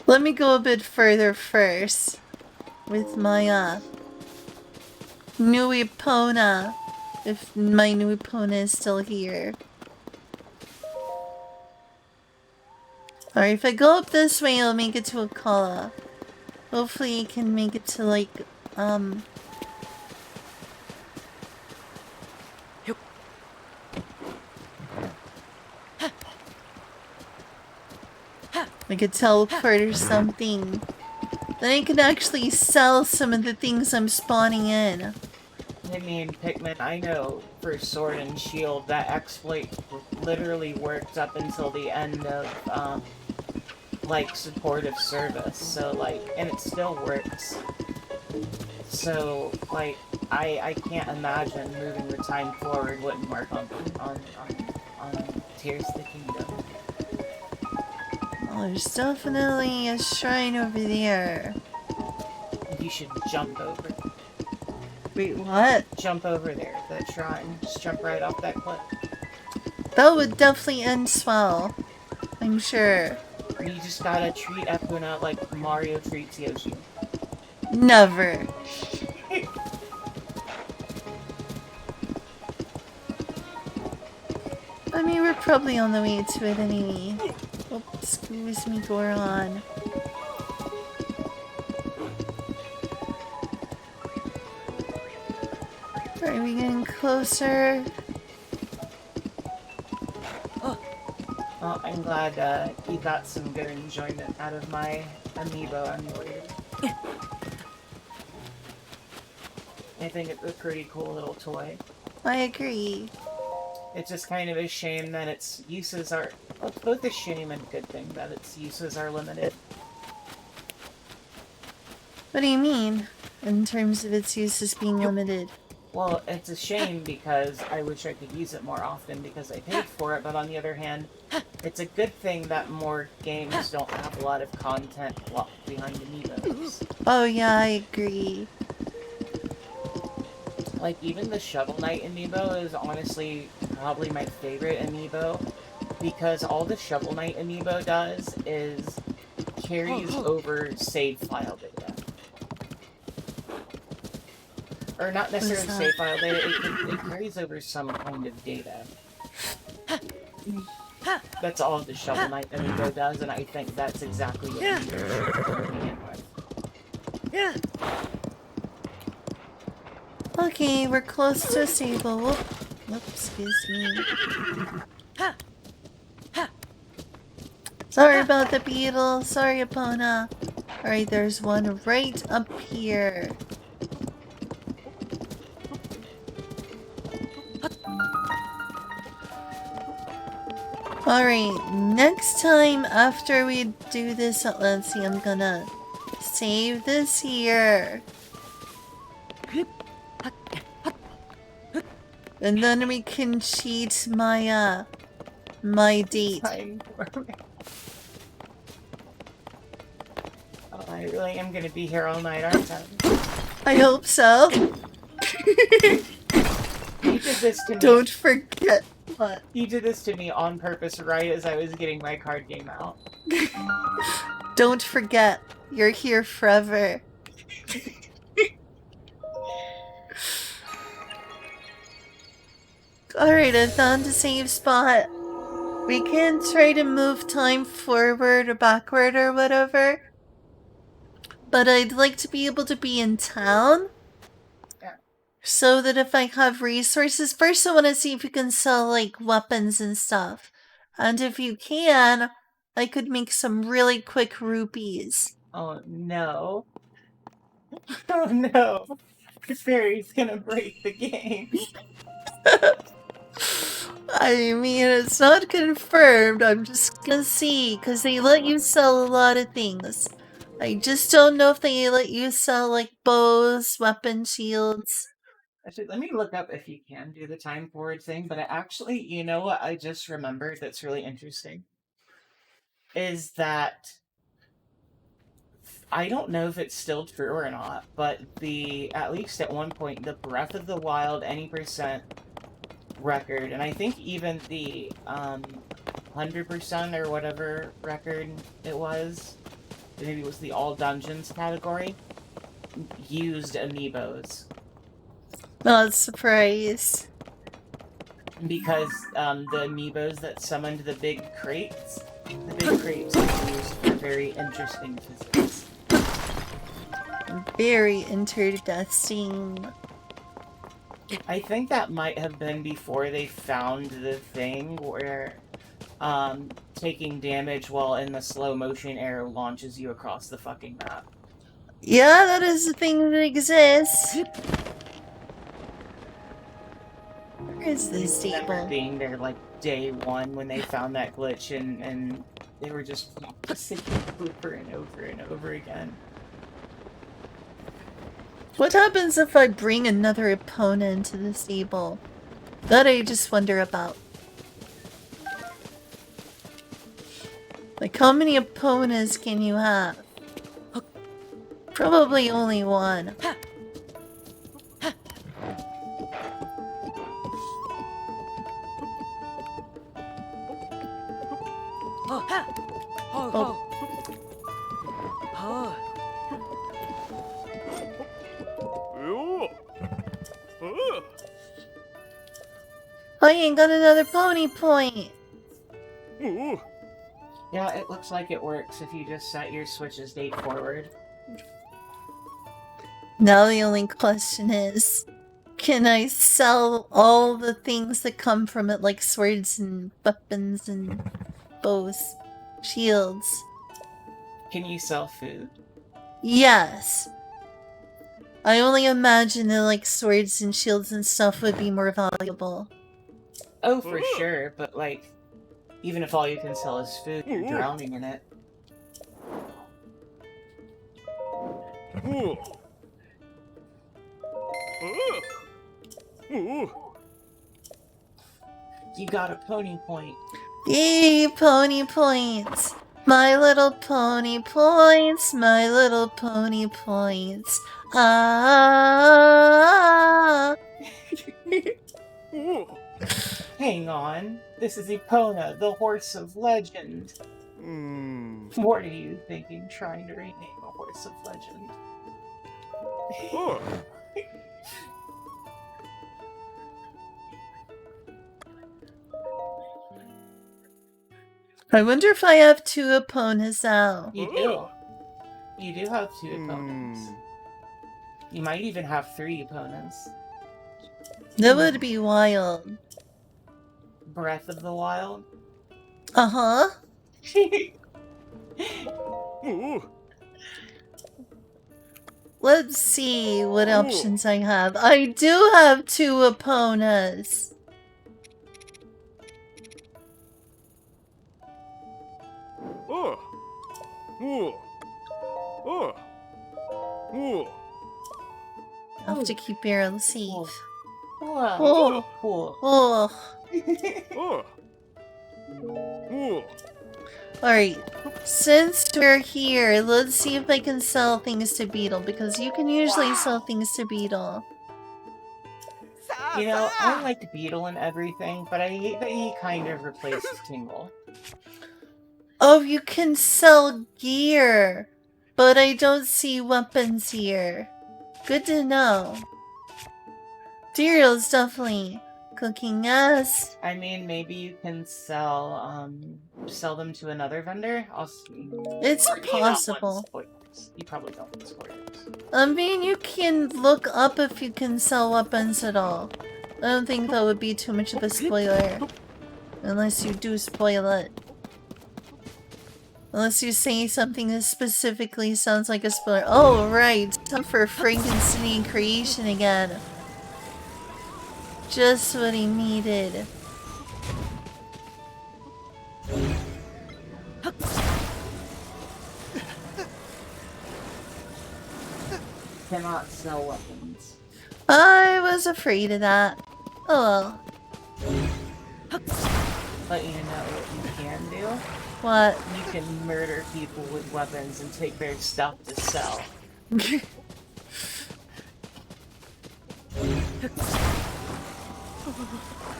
go a bit further first. With my, new Epona. If my new Epona is still here. Alright, if I go up this way, I'll make it to Akala. Hopefully I can make it to, like, like a teleport or something. Then I can actually sell some of the things I'm spawning in. I mean, Pikmin, I know for Sword and Shield that exploit literally works up until the end of, like, supportive service. So, like, and it still works. So, like, I can't imagine moving the time forward wouldn't work on Tears of the Kingdom. Oh, there's definitely a shrine over there. You should jump over. Wait, what? Jump over there, that shrine. Just jump right off that cliff. That would definitely end swell. I'm sure. You just gotta treat Epuna like Mario treats Yoshi. Never. I mean, we're probably on the way to it anyway. Oh, excuse me, Goron. Are we getting closer? Well, I'm glad you got some good enjoyment out of my amiibo emulator. I think it's a pretty cool little toy. I agree. It's just kind of a shame that its uses are... Well, it's both a shame and a good thing that its uses are limited. What do you mean? In terms of its uses being limited? Well, it's a shame because I wish I could use it more often because I paid for it, but on the other hand, it's a good thing that more games don't have a lot of content locked behind amiibos. Oh yeah, I agree. Like, even the Shovel Knight amiibo is honestly probably my favorite amiibo because all the Shovel Knight amiibo does is carries over save file data. Or not necessarily save file data, it carries over some kind of data. That's all the Shovel Knight amiibo does, and I think that's exactly what amiibo should begin with. Okay, we're close to a stable. Whoop, excuse me. Sorry about the beetle. Sorry, Epona. Alright, there's one right up here. Alright, next time after we do this, let's see, I'm gonna save this here. And then we can cheat my, my date. Oh, I really am gonna be here all night, aren't I? I hope so. You did this to me. Don't forget what? You did this to me on purpose right as I was getting my card game out. Don't forget, you're here forever. Alright, I found a save spot. We can try to move time forward or backward or whatever. But I'd like to be able to be in town. Yeah. So that if I have resources, first I want to see if you can sell like weapons and stuff. And if you can, I could make some really quick rupees. Oh no. Oh no. The fairy's gonna break the game. I mean, it's not confirmed. I'm just gonna see, because they let you sell a lot of things. I just don't know if they let you sell, like, bows, weapon shields. Actually, let me look up if you can do the time forward thing, but I actually, you know what I just remembered that's really interesting? Is that I don't know if it's still true or not, but at least at one point, the Breath of the Wild any percent record, and I think even the 100% or whatever record it was, maybe it was the all dungeons category, used amiibos. Not surprised. Because the amiibos that summoned the big crates are used for very interesting physics. Very interesting. I think that might have been before they found the thing where taking damage while in the slow motion air launches you across the fucking map. Yeah, that is a thing that exists. Where is this I remember table? being there like day one when they found that glitch and they were just practicing over and over and over again. What happens if I bring another opponent to this table? That I just wonder about. Like, how many opponents can you have? Probably only one. Oh. I ain't got another pony point. Yeah, it looks like it works if you just set your Switch's date forward. Now the only question is, can I sell all the things that come from it, like swords and weapons and bows, shields? Can you sell food? Yes. I only imagine that, like, swords and shields and stuff would be more valuable. Oh, for sure, but like, even if all you can sell is food, you're drowning in it. You got a pony point. Yay, pony points! My little pony points, my little pony points. Ah! Hang on. This is Epona, the horse of legend. What are you thinking, trying to rename a horse of legend? I wonder if I have two opponents now. You do. You do have two opponents. You might even have three opponents. That would be wild. Breath of the Wild. Uh-huh. Let's see what options I have. I do have two opponents. I have to keep Aaron safe. Oh. Alright, since we're here, let's see if I can sell things to Beetle, because you can usually sell things to Beetle. You know, I like Beetle and everything, but I hate that he kind of replaces Tingle. Oh, you can sell gear, but I don't see weapons here. Good to know. Cereals, definitely. Cooking gas. I mean, maybe you can sell them to another vendor. It's Or do possible. You, you probably don't want spoilers. I mean, you can look up if you can sell weapons at all. I don't think that would be too much of a spoiler. Unless you do spoil it. Unless you say something that specifically sounds like a spoiler. Oh, right. Time for Frankenstein creation again. Just what he needed. cannot sell weapons. I was afraid of that. Oh well. But you know what you can do? What? You can murder people with weapons and take their stuff to sell.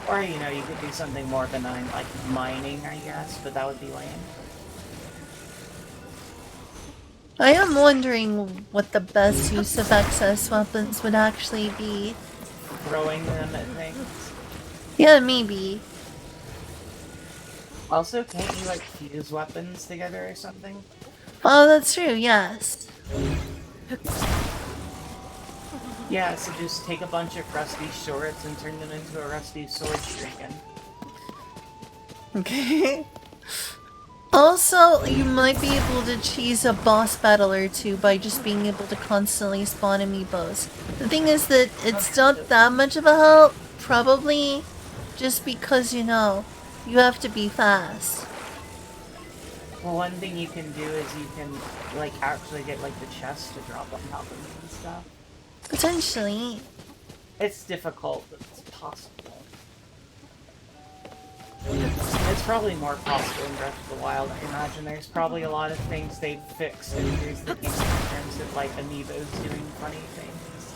Or, you know, you could do something more benign, like mining, I guess, but that would be lame. I am wondering what the best use of excess weapons would actually be. Throwing them at things. Yeah, maybe. Also, can't you, like, fuse weapons together or something? Oh, that's true, yes. Yeah, so just take a bunch of rusty swords and turn them into a rusty sword shuriken. Okay. Also, you might be able to cheese a boss battle or two by just being able to constantly spawn amiibos. The thing is that it's not that much of a help, probably, just because, you know, you have to be fast. Well, one thing you can do is you can, like, actually get, like, the chest to drop on top of them and stuff. Potentially. It's difficult, but it's possible. It's probably more possible in Breath of the Wild, I imagine. There's probably a lot of things they've fixed in Here's the Game in terms of, like, amiibos doing funny things.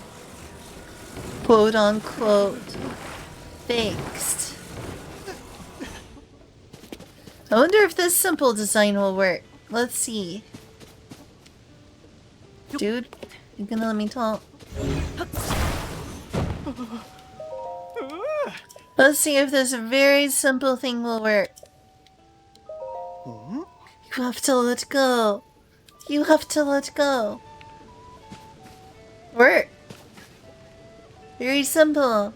Quote unquote. Fixed. I wonder if this simple design will work. Let's see. Dude, you gonna let me talk? Let's see if this very simple thing will work. You have to let go. You have to let go. Work. Very simple.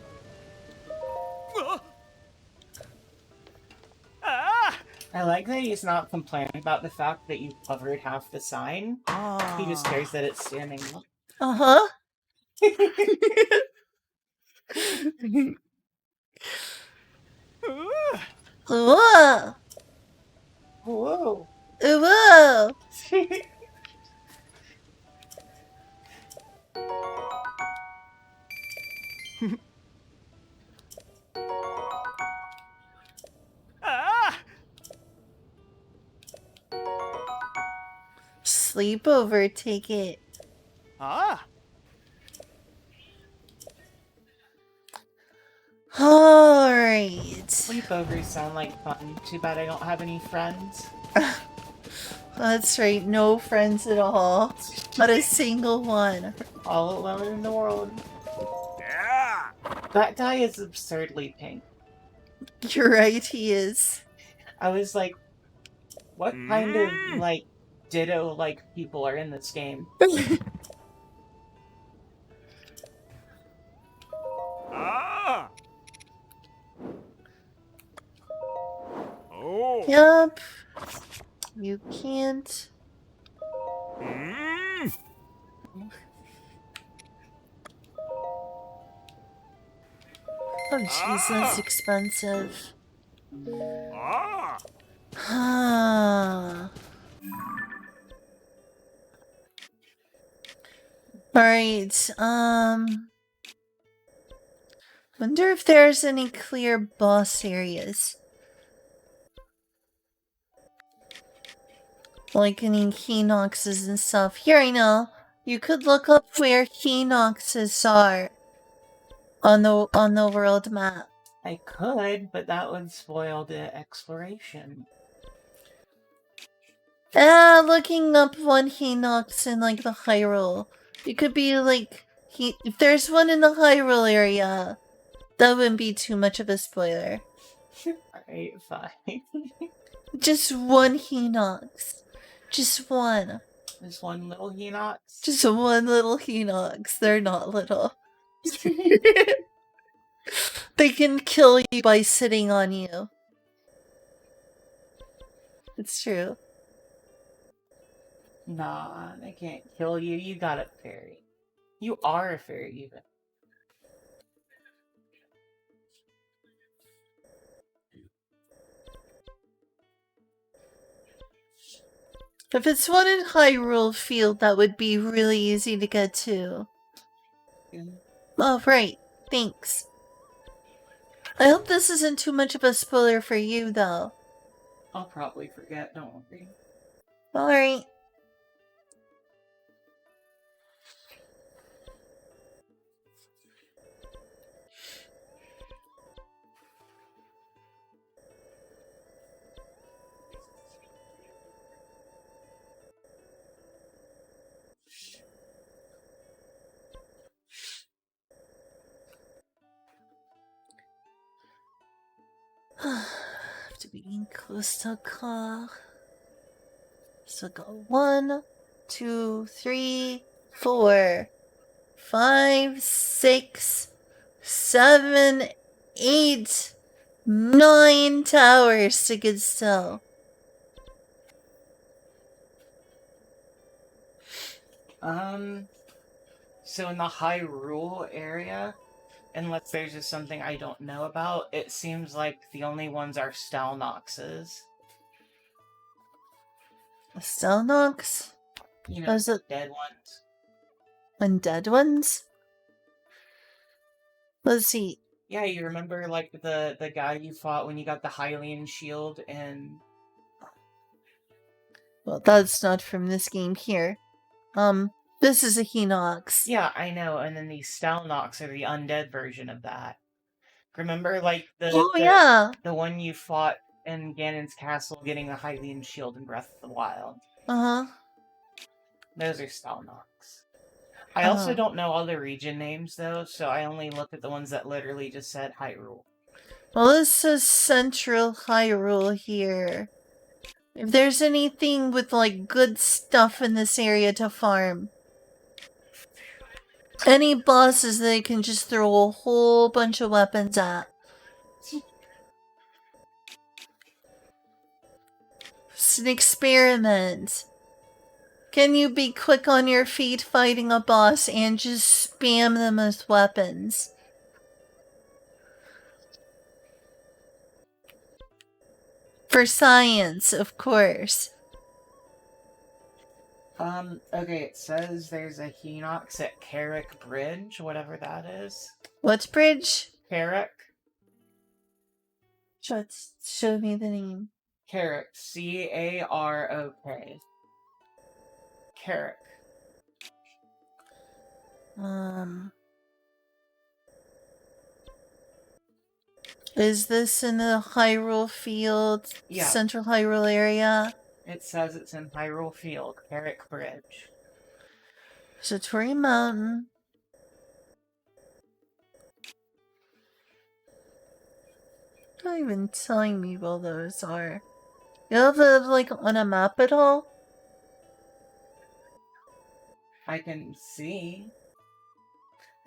I like that he's not complaining about the fact that you covered half the sign. He just cares that it's standing up. Uh-huh. Whoa. Whoa. Whoa. Sleepover ticket. Alright. Sleepovers sound like fun. Too bad I don't have any friends. That's right, no friends at all. Not a single one. All alone in the world. Yeah! That guy is absurdly pink. You're right, he is. I was like, what kind of, like, ditto-like people are in this game? Yup. You can't. Oh jeez, that's expensive. Alright, wonder if there's any clear boss areas. Like any Hinoxes and stuff. Here, I know. You could look up where Hinoxes are on the world map. I could, but that would spoil the exploration. Looking up one Hinox in like the Hyrule. It could be like if there's one in the Hyrule area, that wouldn't be too much of a spoiler. Alright, fine. Just one Hinox. Just one. There's one little Hinox. Just one little Hinox. They're not little. They can kill you by sitting on you. It's true. Nah, I can't kill you. You got a fairy. You are a fairy, even. If it's one in Hyrule Field, that would be really easy to get to. Oh, right. Thanks. I hope this isn't too much of a spoiler for you, though. I'll probably forget, don't worry. Alright. Have to be close to car. So go 1, 2, 3, 4, 5, 6, 7, 8, 9 towers to get still. So in the Hyrule area, unless there's just something I don't know about, it seems like the only ones are Stalnoxes. Stalnox? You know, Those are dead ones. undead ones? Let's see. Yeah, you remember like the guy you fought when you got the Hylian shield and... Well, that's not from this game here. This is a Hinox. Yeah, I know, and then these Stalnox are the undead version of that. Remember, like, Yeah. the one you fought in Ganon's castle getting the Hylian shield in Breath of the Wild? Uh-huh. Those are Stalnox. I also don't know all the region names, though, so I only looked at the ones that literally just said Hyrule. Well, this says Central Hyrule here. If there's anything with, like, good stuff in this area to farm. Any bosses they can just throw a whole bunch of weapons at. It's an experiment. Can you be quick on your feet fighting a boss and just spam them with weapons? For science, of course. Okay, it says there's a Hinox at Carrick Bridge, whatever that is. What bridge? Carrick? Show me the name. Carrick. C-A-R-O-K. Carrick. Is this in the Hyrule Field, Yeah. Central Hyrule area? It says it's in Hyrule Field, Carrick Bridge. Satori Mountain. Not even telling me where those are. You have it, like, on a map at all? I can see.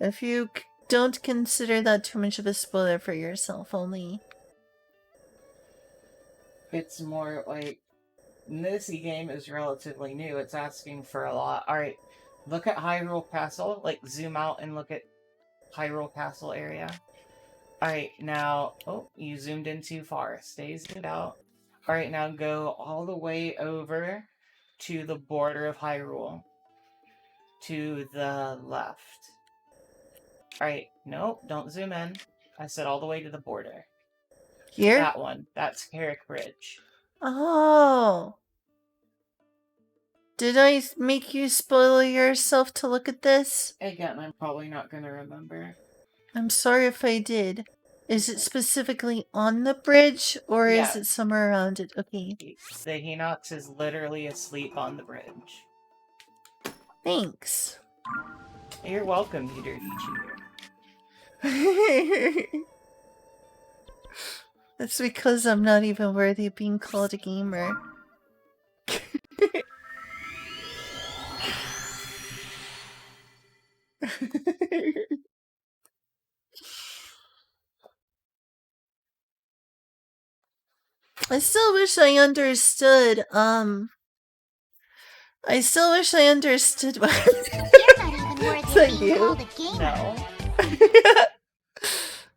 If you don't consider that too much of a spoiler for yourself only. It's more like... This game is relatively new. It's asking for a lot. Alright, look at Hyrule Castle. Like, zoom out and look at Hyrule Castle area. Alright, now... Oh, you zoomed in too far. Stay zoomed out. Alright, now go all the way over to the border of Hyrule. To the left. Alright, nope, don't zoom in. I said all the way to the border. Here? That one. That's Carrick Bridge. Oh. Did I make you spoil yourself to look at this? Again, I'm probably not going to remember. I'm sorry if I did. Is it specifically on the bridge, or Yeah. is it somewhere around it? Okay. The Hinox is literally asleep on the bridge. Thanks. You're welcome, you dirty cheater. That's because I'm not even worthy of being called a gamer. I still wish I understood, I still wish I understood what... You're not even worthy Is that of being you? called a gamer. No.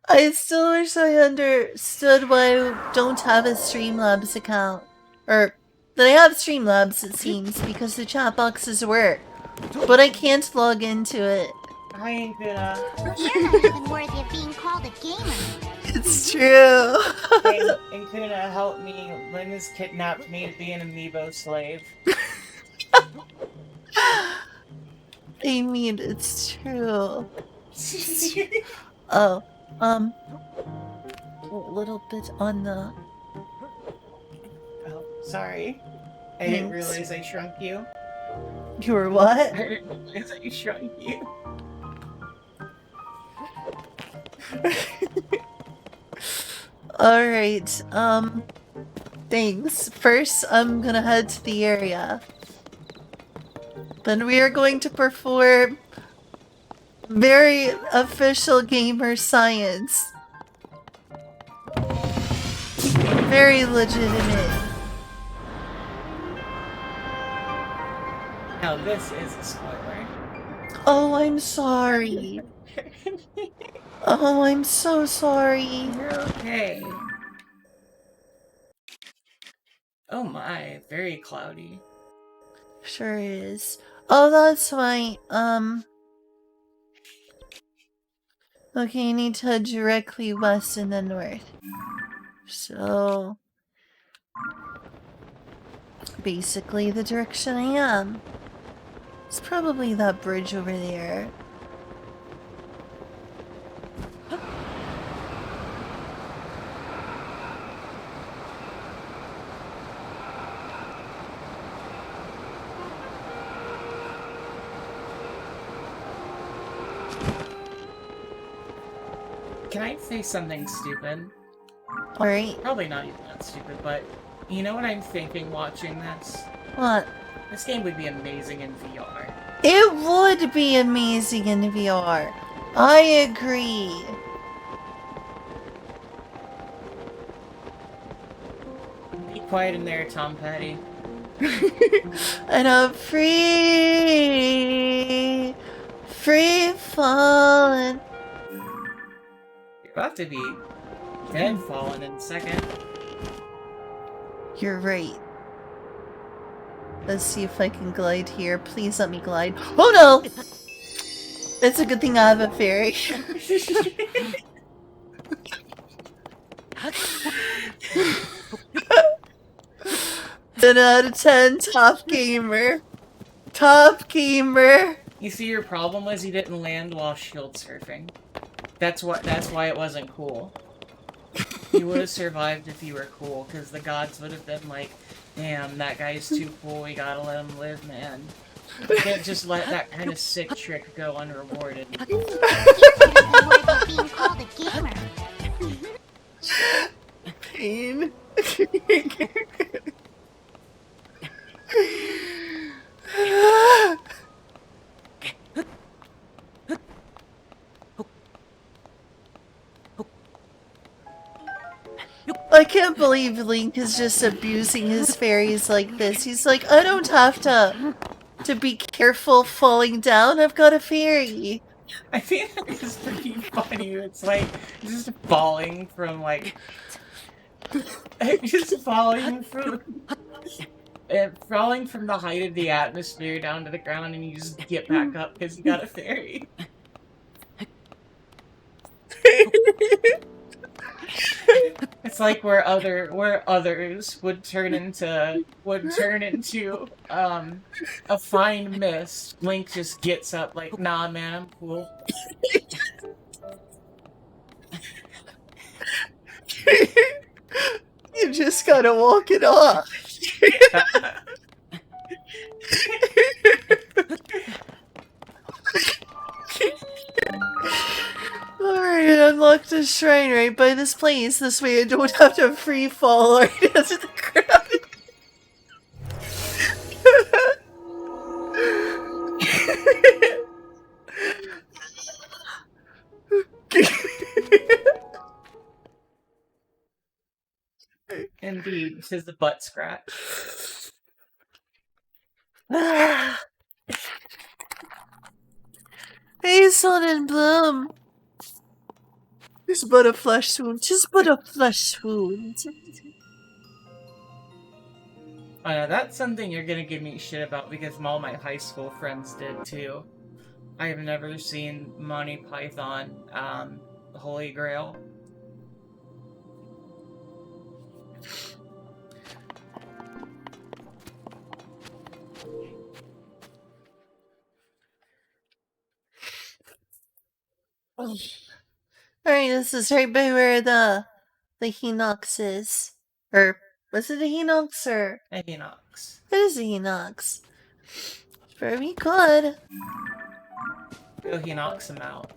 I still wish I understood why I don't have a Streamlabs account. Or that I have Streamlabs, it seems, because the chat boxes work. But I can't log into it. I ain't gonna. You're not even worthy of being called a gamer. It's true. And Kuna, help me. Lynn has kidnapped me to be an amiibo slave. I mean, it's true. Oh, a little bit on the... Oh, sorry. I didn't realize I shrunk you. You were what? I didn't realize I shrunk you. Alright, thanks. First, I'm gonna head to the area. Then we are going to perform very official gamer science. Very legitimate. Now this is a spoiler. Oh, I'm sorry. Oh, I'm so sorry. You're okay. Oh my, very cloudy. Sure is. Oh, that's right. Okay, you need to head directly west and then north. So... basically the direction I am. It's probably that bridge over there. Can I say something stupid? Alright. Probably not even that stupid, but you know what I'm thinking watching this? What? This game would be amazing in VR. It would be amazing in VR. I agree. Be quiet in there, Tom Petty. And I'm free falling. You're about to be dead falling in a second. You're right. Let's see if I can glide here. Please let me glide. Oh no! It's a good thing I have a fairy. 10 out of 10, top gamer. Top gamer. You see, your problem was you didn't land while shield surfing. That's why it wasn't cool. You would have survived if you were cool, because the gods would have been like, damn, that guy's too cool, we gotta let him live, man. You can't just let that kind of sick trick go unrewarded. You're not even worthy of being called a gamer. Pain. I can't believe Link is just abusing his fairies like this. He's like, I don't have to be careful falling down. I've got a fairy. I think it's pretty funny. It's like just falling from like just falling from falling from the height of the atmosphere down to the ground, and you just get back up because you got a fairy. It's like where others would turn into a fine mist. Link just gets up like, nah, man, I'm cool. You just gotta walk it off. Alright, unlock the shrine right by this place. This way I don't have to free fall right into the ground. Indeed, this is the butt scratch. Hazel and Bloom. Just but a flesh wound. Just but a flesh wound. Oh, no, that's something you're gonna give me shit about because all my high school friends did too. I have never seen Monty Python, The Holy Grail. Alright, this is right by where the Hinox is. Or, was it a Hinox or? Equinox. It is a Hinox. Very good. Go, he knocks him out.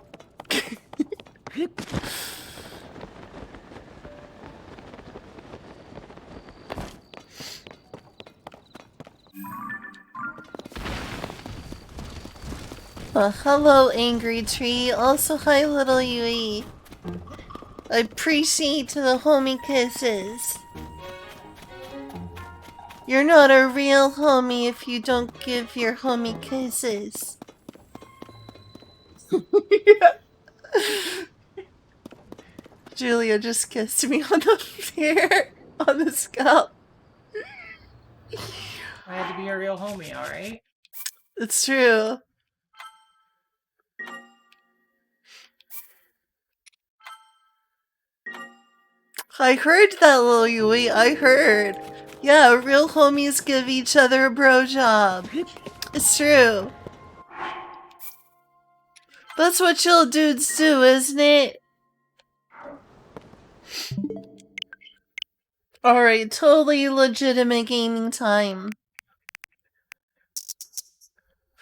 Hello, Angry Tree. Also, hi, Little Yui. I appreciate the homie kisses. You're not a real homie if you don't give your homie kisses. Julia just kissed me on the hair, on the scalp. I had to be a real homie, alright? It's true. I heard that, Lil Yui. I heard. Yeah, real homies give each other a bro job. It's true. That's what chill dudes do, isn't it? Alright, totally legitimate gaming time.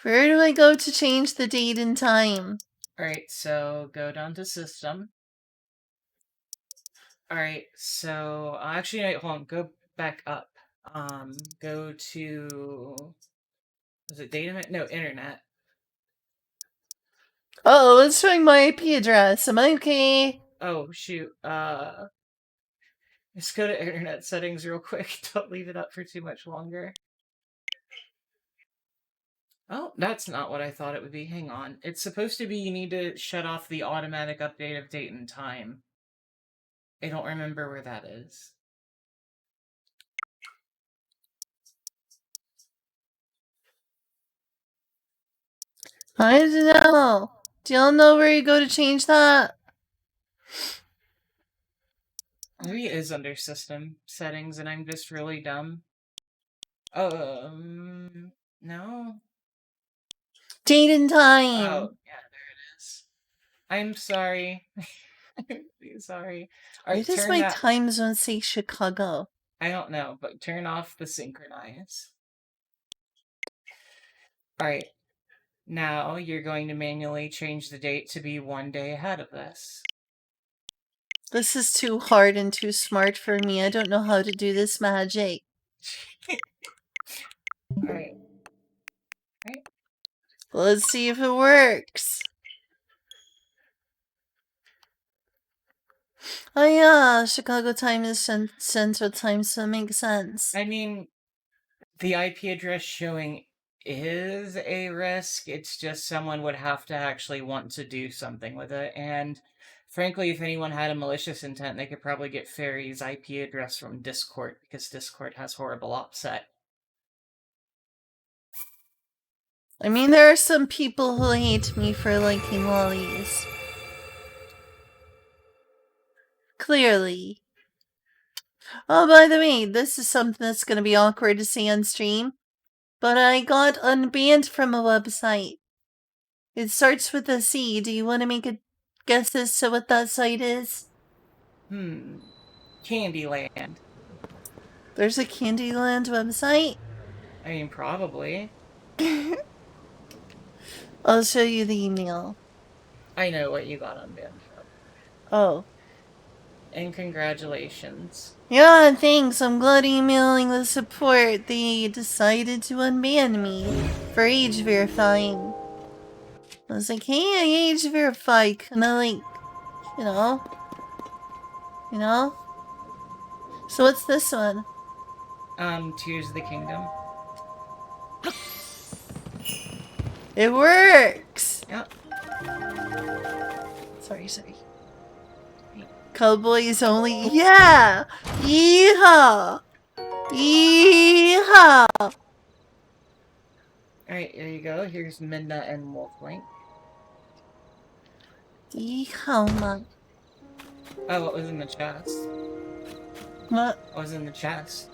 Where do I go to change the date and time? Alright, so go down to system. Alright, so actually, wait, hold on, go back up. Go to, was it data? No, internet. Oh, it's showing my IP address. Am I okay? Oh, shoot. Let's go to internet settings real quick. Don't leave it up for too much longer. Oh, that's not what I thought it would be. Hang on. It's supposed to be you need to shut off the automatic update of date and time. I don't remember where that is. I don't know. Do y'all know where you go to change that? Maybe it is under system settings and I'm just really dumb. No. Date and time. Oh, yeah, there it is. I'm sorry. I'm really sorry. Why does my time zone say Chicago? I don't know, but turn off the synchronize. Alright. Now you're going to manually change the date to be 1 day ahead of this. This is too hard and too smart for me. I don't know how to do this magic. Alright. Let's see if it works. Oh yeah, Chicago time is Central time, so it makes sense. I mean, the IP address showing is a risk. It's just someone would have to actually want to do something with it. And frankly, if anyone had a malicious intent, they could probably get Fairy's IP address from Discord, because Discord has horrible OPSEC. I mean, there are some people who hate me for liking lollies. Clearly. Oh, by the way, this is something that's going to be awkward to say on stream, but I got unbanned from a website. It starts with a C. Do you want to make a guess as to what that site is? Candyland. There's a Candyland website? I mean, probably. I'll show you the email. I know what you got unbanned from. Oh. And congratulations. Yeah, thanks. I'm glad emailing the support. They decided to unban me for age verifying. I was like, hey, I age verify. Can I, like, you know? You know? So what's this one? Tears of the Kingdom. It works! Yep. Sorry. Cowboys only. Yeah! Yeehaw! Yeehaw! Alright, here you go. Here's Midna and Wolflink. Yeehaw, man. Oh, what was in the chest? What? What was in the chest?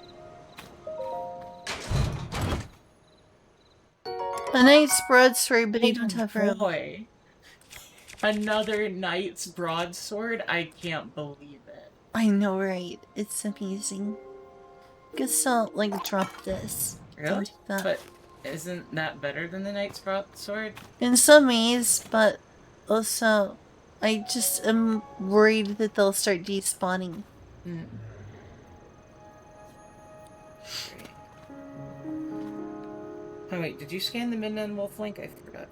A knight's broadsword, but you don't have room. Boy. Another knight's broadsword? I can't believe it. I know, right? It's amazing. Guess I'll, like, drop this. Really? Don't do that. But isn't that better than the knight's broadsword? In some ways, but also, I just am worried that they'll start despawning. Hmm. Oh wait, did you scan the Midna and Wolflink? I forgot.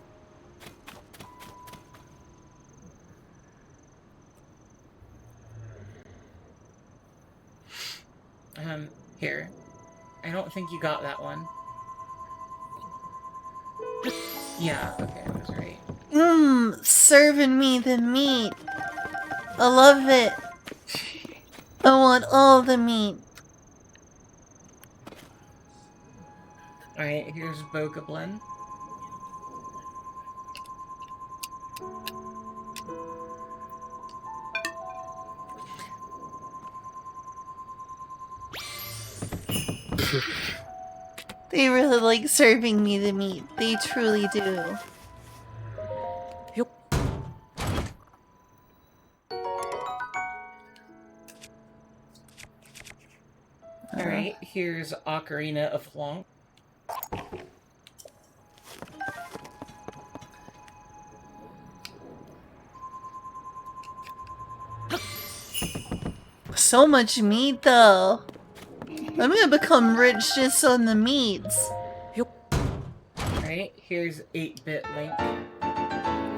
Here. I don't think you got that one. Yeah, okay, I was right. Serving me the meat. I love it. I want all the meat. Alright, here's Bokoblin. They really like serving me the meat. They truly do. Alright, here's Ocarina of Flonk. So much meat, though. I'm gonna become rich just on the meats. Alright, here's 8-Bit Link.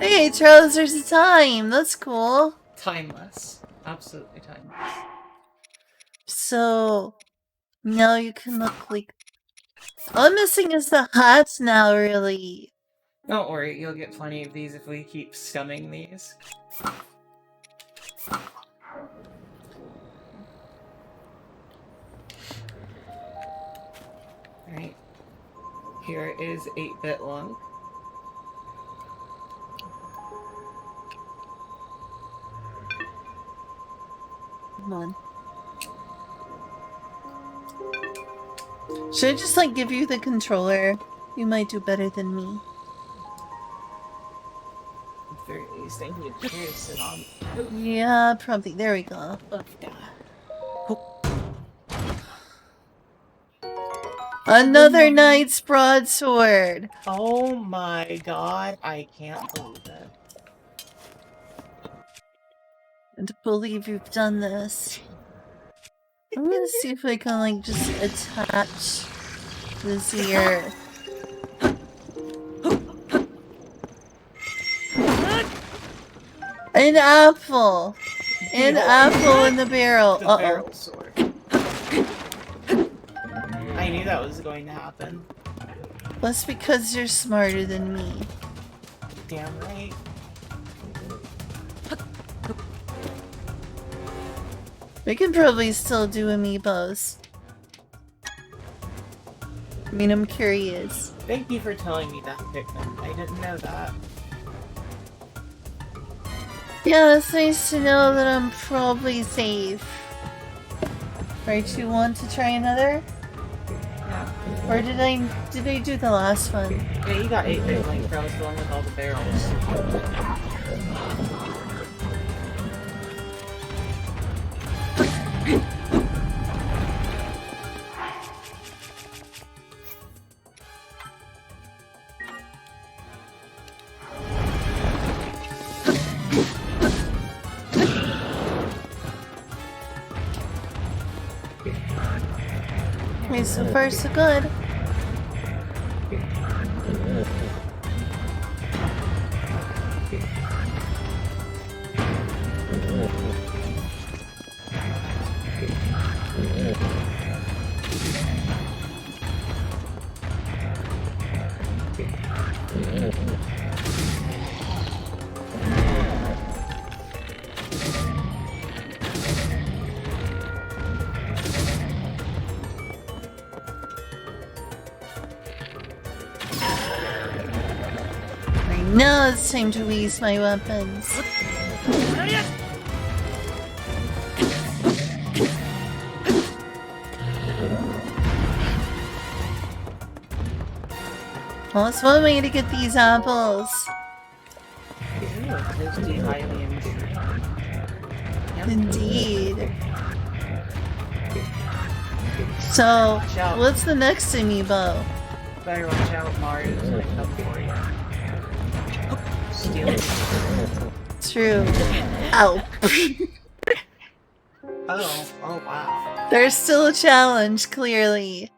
Hey, Trousers of Time. That's cool. Timeless. Absolutely timeless. So, now you can look like... All I'm missing is the hats now, really. Don't worry, you'll get plenty of these if we keep scumming these. Alright. Here is 8-Bit Lunk. Come on. Should I just, like, give you the controller? You might do better than me. At the very least, I need a chair to sit on. Yeah, probably. There we go. Another knight's broadsword. Oh my god, I can't believe it. And to believe you've done this. I'm gonna see if I can, like, just attach this here. An apple! An apple in the barrel. The barrel sword. I knew that was going to happen. That's because you're smarter than me. Damn right. We can probably still do amiibos. I mean, I'm curious. Thank you for telling me that, Pikmin. I didn't know that. Yeah, it's nice to know that I'm probably safe. Right, you want to try another? Yeah. Or did I do the last one? Yeah, you got 8-Bit Link, I was the one with all the barrels. Okay, so far so good. Now it's time to waste my weapons. Well, it's one way to get these apples. Those do highly intriguing. Yep. Indeed. So, Watch out. what's the next amiibo? Better watch out, Mario's gonna come for you. Steal it. True. Ow. Oh wow. There's still a challenge, clearly.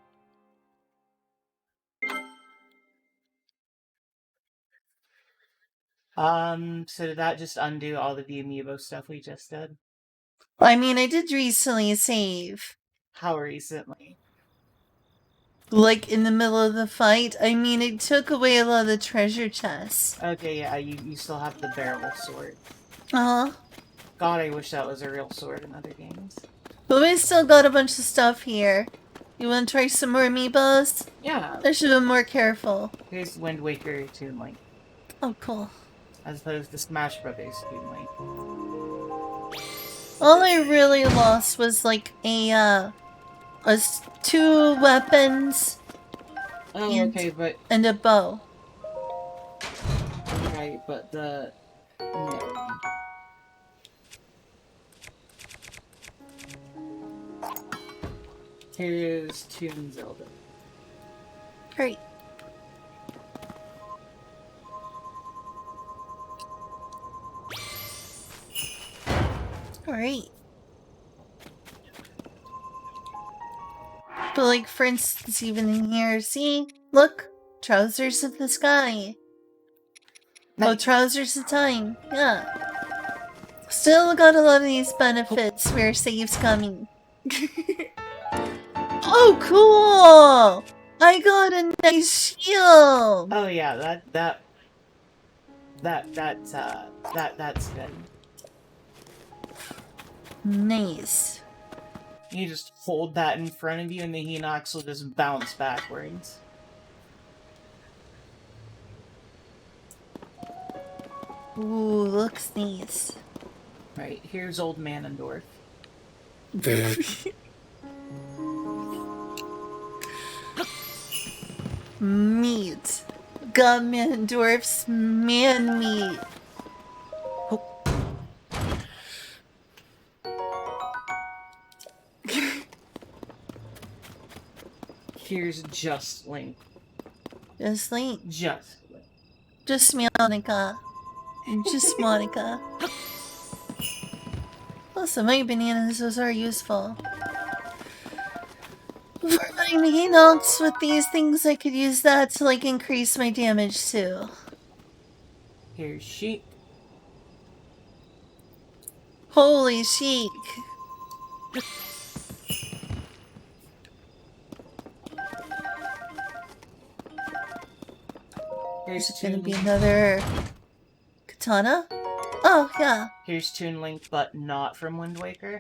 So did that just undo all of the amiibo stuff we just did? I mean, I did recently save. How recently? Like, in the middle of the fight. I mean, it took away a lot of the treasure chests. Okay, yeah, you still have the barrel sword. Uh-huh. God, I wish that was a real sword in other games. But we still got a bunch of stuff here. You want to try some more amiibos? Yeah. I should have been more careful. Here's Wind Waker Toon Link. Oh, cool. As opposed to Smash Brothers Toon Link. All I really lost was like two weapons Oh, okay, but... and a bow. Right, but the... No. Here's Toon Zelda. Great. Alright. But like, for instance, even in here, see? Look! Trousers of the sky. Oh, Nice. trousers of time. Yeah. Still got a lot of these benefits where save's coming. Oh, cool! I got a nice shield! Oh yeah, that's good. Nice. You just hold that in front of you and the Hinox will just bounce backwards. Ooh, looks nice. Right, here's Old Manendorf. Meat. Ganondorf's man meat. Here's just Link. Just Link. Just Link. Just Monica. Just Monica. Also, my bananas, those are useful. For my Hinox with these things, I could use that to, like, increase my damage, too. Here's Sheik. Holy Sheik. Here's It's gonna Toon be Link. another katana? Oh, yeah. Here's Toon Link, but not from Wind Waker.